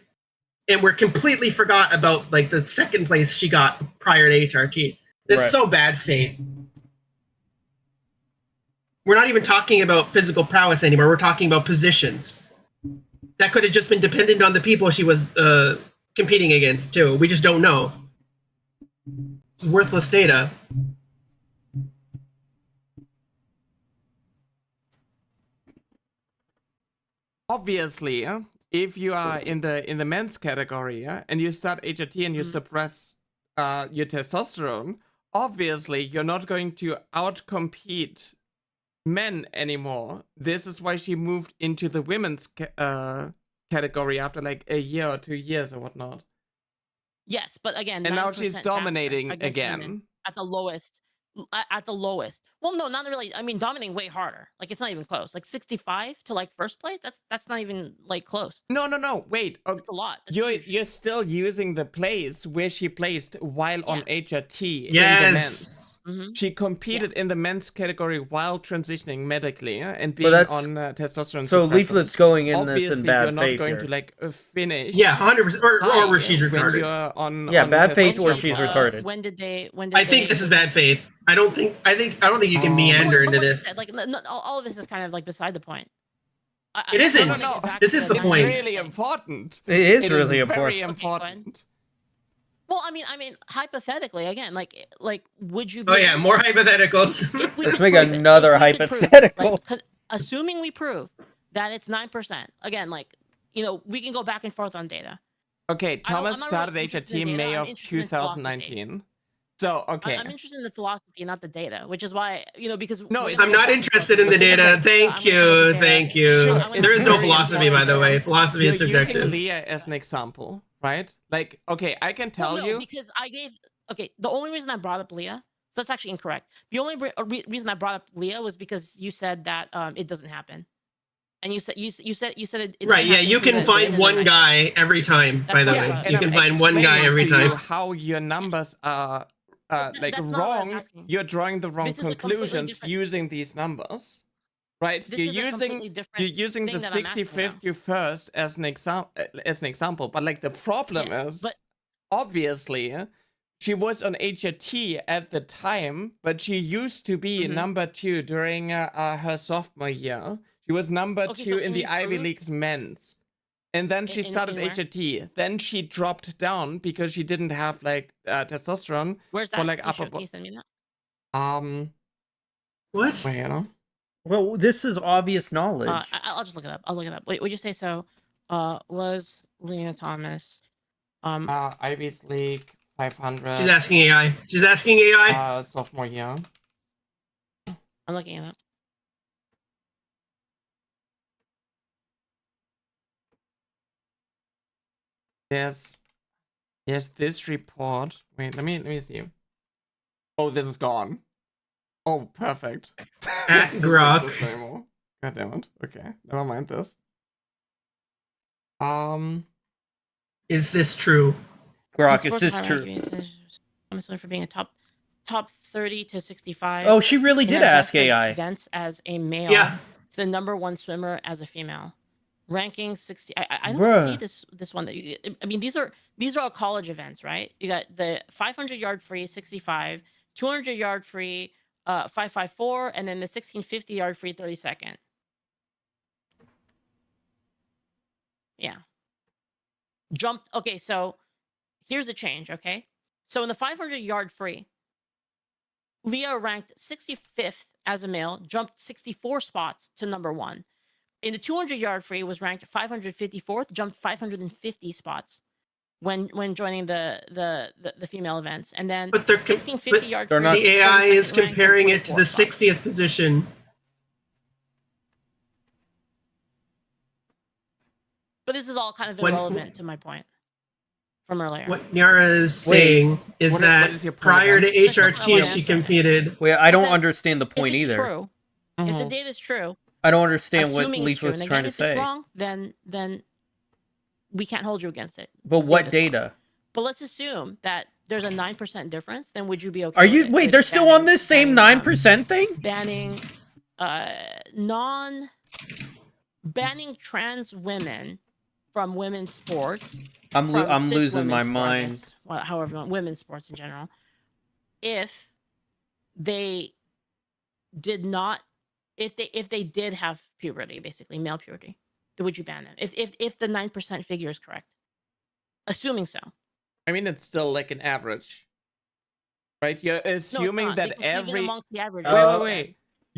And we're completely forgot about like the second place she got prior to HRT. It's so bad faith. We're not even talking about physical prowess anymore. We're talking about positions. That could have just been dependent on the people she was competing against too. We just don't know. It's worthless data. Obviously, if you are in the men's category and you start HRT and you suppress your testosterone, obviously you're not going to outcompete men anymore. This is why she moved into the women's category after like a year or 2 years or whatnot. Yes, but again, and now she's dominating again at the lowest. At the lowest. Well, no, not really. I mean, dominating way harder. Like it's not even close. Like 65 to like first place. That's not even like close. No. Wait. It's a lot. You're still using the place where she placed while on HRT in the men's. She competed in the men's category while transitioning medically and being on testosterone. So Leaflet's going in Obviously, this in bad you're not faith going here. to like finish. Yeah, 100%. Or where she's when retarded. you're on bad faith testosterone or she's retarded. When did I think this is bad faith. I don't think you can meander into like this. Said, like all of this is kind of like beside the point. It isn't. No. This is the point. It's really important. It is really very important. important. Well, I mean, hypothetically, again, like, would you? Be More hypotheticals. Let's make another hypothetical. Assuming we prove that it's 9%. Again, like, we can go back and forth on data. Okay, Thomas started really HRT in May of 2019. So, okay. I'm interested in the philosophy, not the data, which is why, because... No, I'm not interested in the data. Thank you. Thank you. Sure, there is no philosophy, by the way. Philosophy is subjective. You're using Leah as an example, right? Like, okay, I can tell you... because I gave... Okay, the only reason I brought up Leah... So that's actually incorrect. The only reason I brought up Leah was because you said that it doesn't happen. And you said it right, yeah, you can find one guy every time, by the way. You can find one guy every time. How your numbers are... wrong, you're drawing the wrong conclusions using these numbers, right? You're using the 65th to first as an example, but like the problem is, obviously, she was on HRT at the time, but she used to be number 2 during her sophomore year. She was number 2 in the Ivy League's men's. And then she started HRT. Then she dropped down because she didn't have like testosterone. Where's that? Or, like, Can you send me that? What? Wait, Well, this is obvious knowledge. I'll just look it up. I'll look it up. Wait, would you say so? Was Lena Thomas? Ivy's League 500. She's asking AI. She's asking AI. Sophomore year. I'm looking it up. There's this report. Wait, let me see. Oh, this is gone. Oh, perfect. At Grok. God damn it. Okay, never mind this. Is this true? Grok, is this true? I'm sorry for being a top 30 to 65. Oh, she really did ask AI. Events as a male to the number 1 swimmer as a female. Ranking 60. I don't see this one that you. I mean, these are all college events, right? You got the 500-yard free 65, 200-yard free 554, and then the 1650-yard free 32nd. Yeah. jumped. Okay, so here's a change. Okay, so in the 500-yard free, Leah ranked 65th as a male, jumped 64 spots to number 1. In the 200-yard free, was ranked 554th, jumped 550 spots when joining the female events, and then But they're 1650-yard free. The AI is 42nd ranked, comparing it to the 24th spot. 60th position. But this is all kind of When- irrelevant to my point from earlier. What Nyara is saying is what that is your point prior to again? HRT, she competed. Wait, I don't said, understand the point if it's either. True, if the data is true, I don't understand what assuming it's Leaf true, was and trying again, to if say. it's wrong, then we can't hold you against it. But The what data's wrong. data? But let's assume that there's a 9% difference. Then would you be okay? Are with you it? wait? With They're still on this same 9% thing? Banning, banning trans women from women's sports. I'm from cis losing my women's sport, I mind. guess, well, however, you want, women's sports in general. If they did not, if they did have puberty, basically male puberty, then would you ban them? If the 9% figure is correct, assuming so. I mean, it's still like an average, right? You're assuming not, that because even every amongst the averages, wait.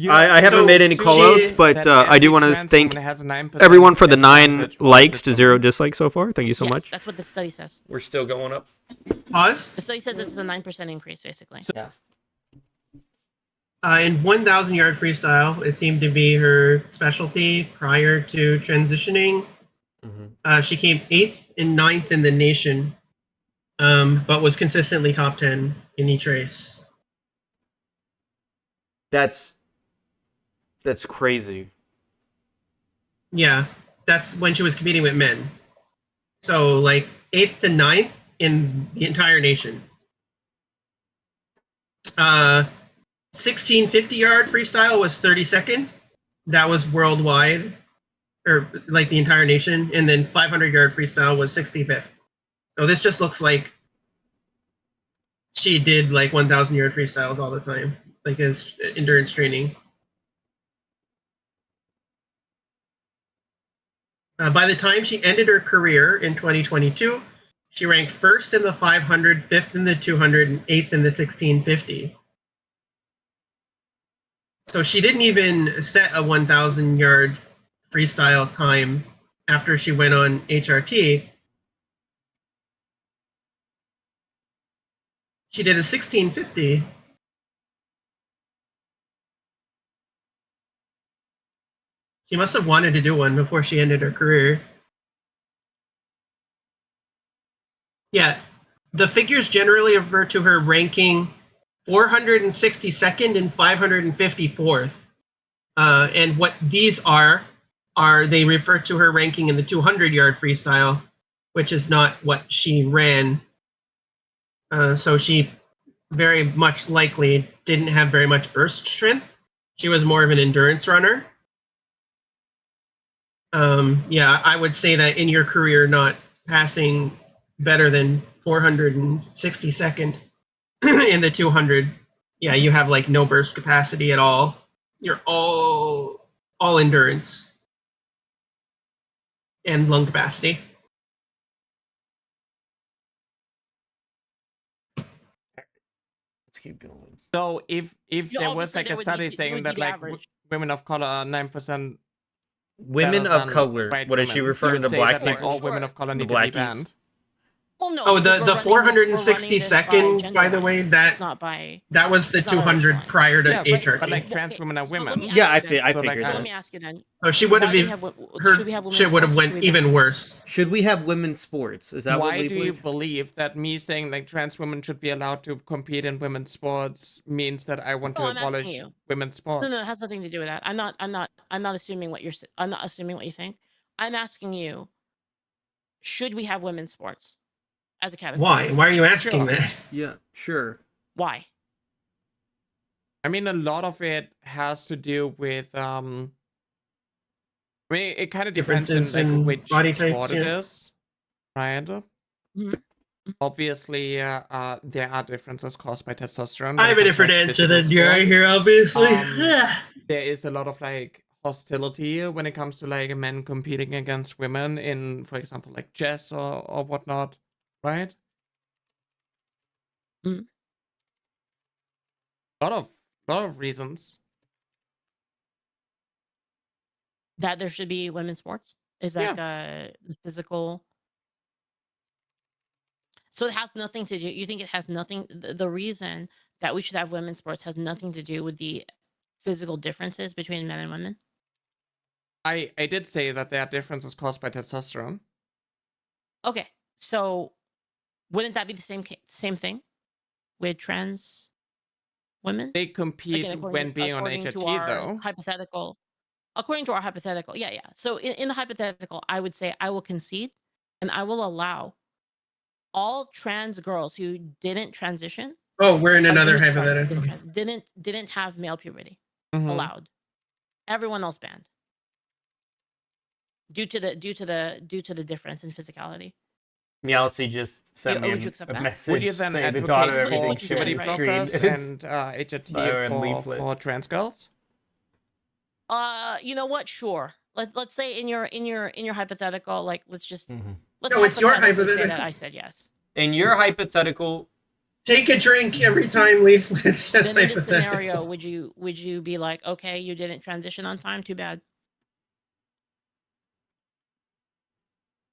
I haven't made any callouts, but I do want to thank everyone for the 9 likes to 0 dislikes so far. Thank you so yes, much. that's what the study says. We're still going up. Pause. The study says this is a 9% increase, basically. Yeah. In 1,000-yard freestyle, it seemed to be her specialty prior to transitioning. She came 8th and 9th in the nation, but was consistently top 10 in each race. That's crazy. Yeah, that's when she was competing with men. So, like, 8th to 9th in the entire nation. 1650-yard freestyle was 32nd. That was worldwide, or like the entire nation. And then 500-yard freestyle was 65th. So this just looks like she did like 1,000-yard freestyles all the time, like as endurance training. By the time she ended her career in 2022, she ranked 1st in the 500, 5th in the 200, and 8th in the 1650. So she didn't even set a 1,000-yard freestyle time after she went on HRT. She did a 1650. She must have wanted to do one before she ended her career. Yeah, the figures generally refer to her ranking 462nd and 554th. And what these are they refer to her ranking in the 200-yard freestyle, which is not what she ran. So she very much likely didn't have very much burst strength. She was more of an endurance runner. Yeah, I would say that in your career, not passing better than 462nd in the 200, yeah, you have like no burst capacity at all. You're all endurance and lung capacity. Let's keep going. So if there was obviously like there a would study need to- saying would that be like average. women of color are 9% Women better of than color. white What is she women, referring you to? would The say black that, like, people? all women of color The need to be blackies? banned. Well, no. Oh, because the we're running this- 462nd, by the way, that not by that was the it's not 200 prior to Yeah, HRT. but like trans women are women. Yeah, I figured So let that. me ask you then. So she would why have do we been have should we have women's shit would have sports or went should we ban even worse. Should we have women's sports? Is that what Why do you Leaflit? believe that me saying like trans women should be allowed to compete in women's sports means that I want No, to I'm asking abolish you. women's sports? No, it has nothing to do with that. I'm not assuming what I'm not assuming what you think. I'm asking you, should we have women's sports as a category? Why? Why are you asking Sure. that? Yeah, sure. Why? I mean, a lot of it has to do with I mean, it kind of depends on Differences like in which body sport types, it yeah. is, right? Mhm. Obviously, there are differences caused by testosterone. I have a when it comes to, different like, answer physical than Nyara sports. here, obviously. There is a lot of like hostility when it comes to like men competing against women in, for example, like chess or whatnot, right? Mm. Lot of reasons. That there should be women's sports? Is that the physical? So it has nothing to do. You think it has nothing? The reason that we should have women's sports has nothing to do with the physical differences between men and women? I did say that there are differences caused by testosterone. Okay, so wouldn't that be the same thing with trans women? They compete Again, when being on according to HRT, our though. hypothetical. According to our hypothetical, yeah. So in the hypothetical, I would say I will concede and I will allow all trans girls who didn't transition. Oh, we're in another sorry, hypothetical. didn't have male puberty Mhm. allowed. Everyone else banned due to the difference in physicality. Meowsy just sent me would you accept a that? message Would you then saying the advocate daughter for everything what you said, puberty sharing right? screen. blockers It's and Nyara and HRT Leaflit. for trans girls? You know what? Sure. Let's say in your hypothetical, like let's No, it's your hypothetically say that hypothetical. I said yes. In your hypothetical, Take a drink every time Leaflit says Then in this hypothetical. scenario, would you be like, okay, you didn't transition on time, too bad.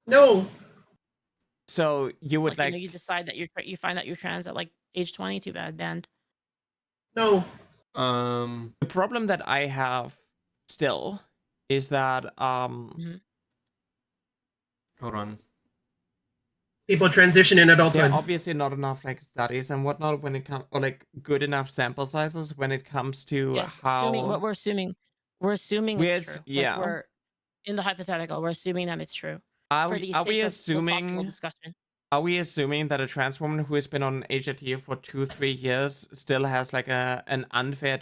No. So you would like, you decide that you find out you're trans at like age 20, too bad, banned. No. The problem that I have still is that Mhm. hold on. People transition in there are adulthood. obviously not enough like studies and whatnot when it comes, or like good enough sample sizes when it comes to Yes, how we're assuming it's true. yeah. Like we're in the hypothetical, we're assuming that it's true. For the Are sake we of philosophical assuming discussion. Are we assuming that a trans woman who has been on HRT for 2-3 years still has like an unfair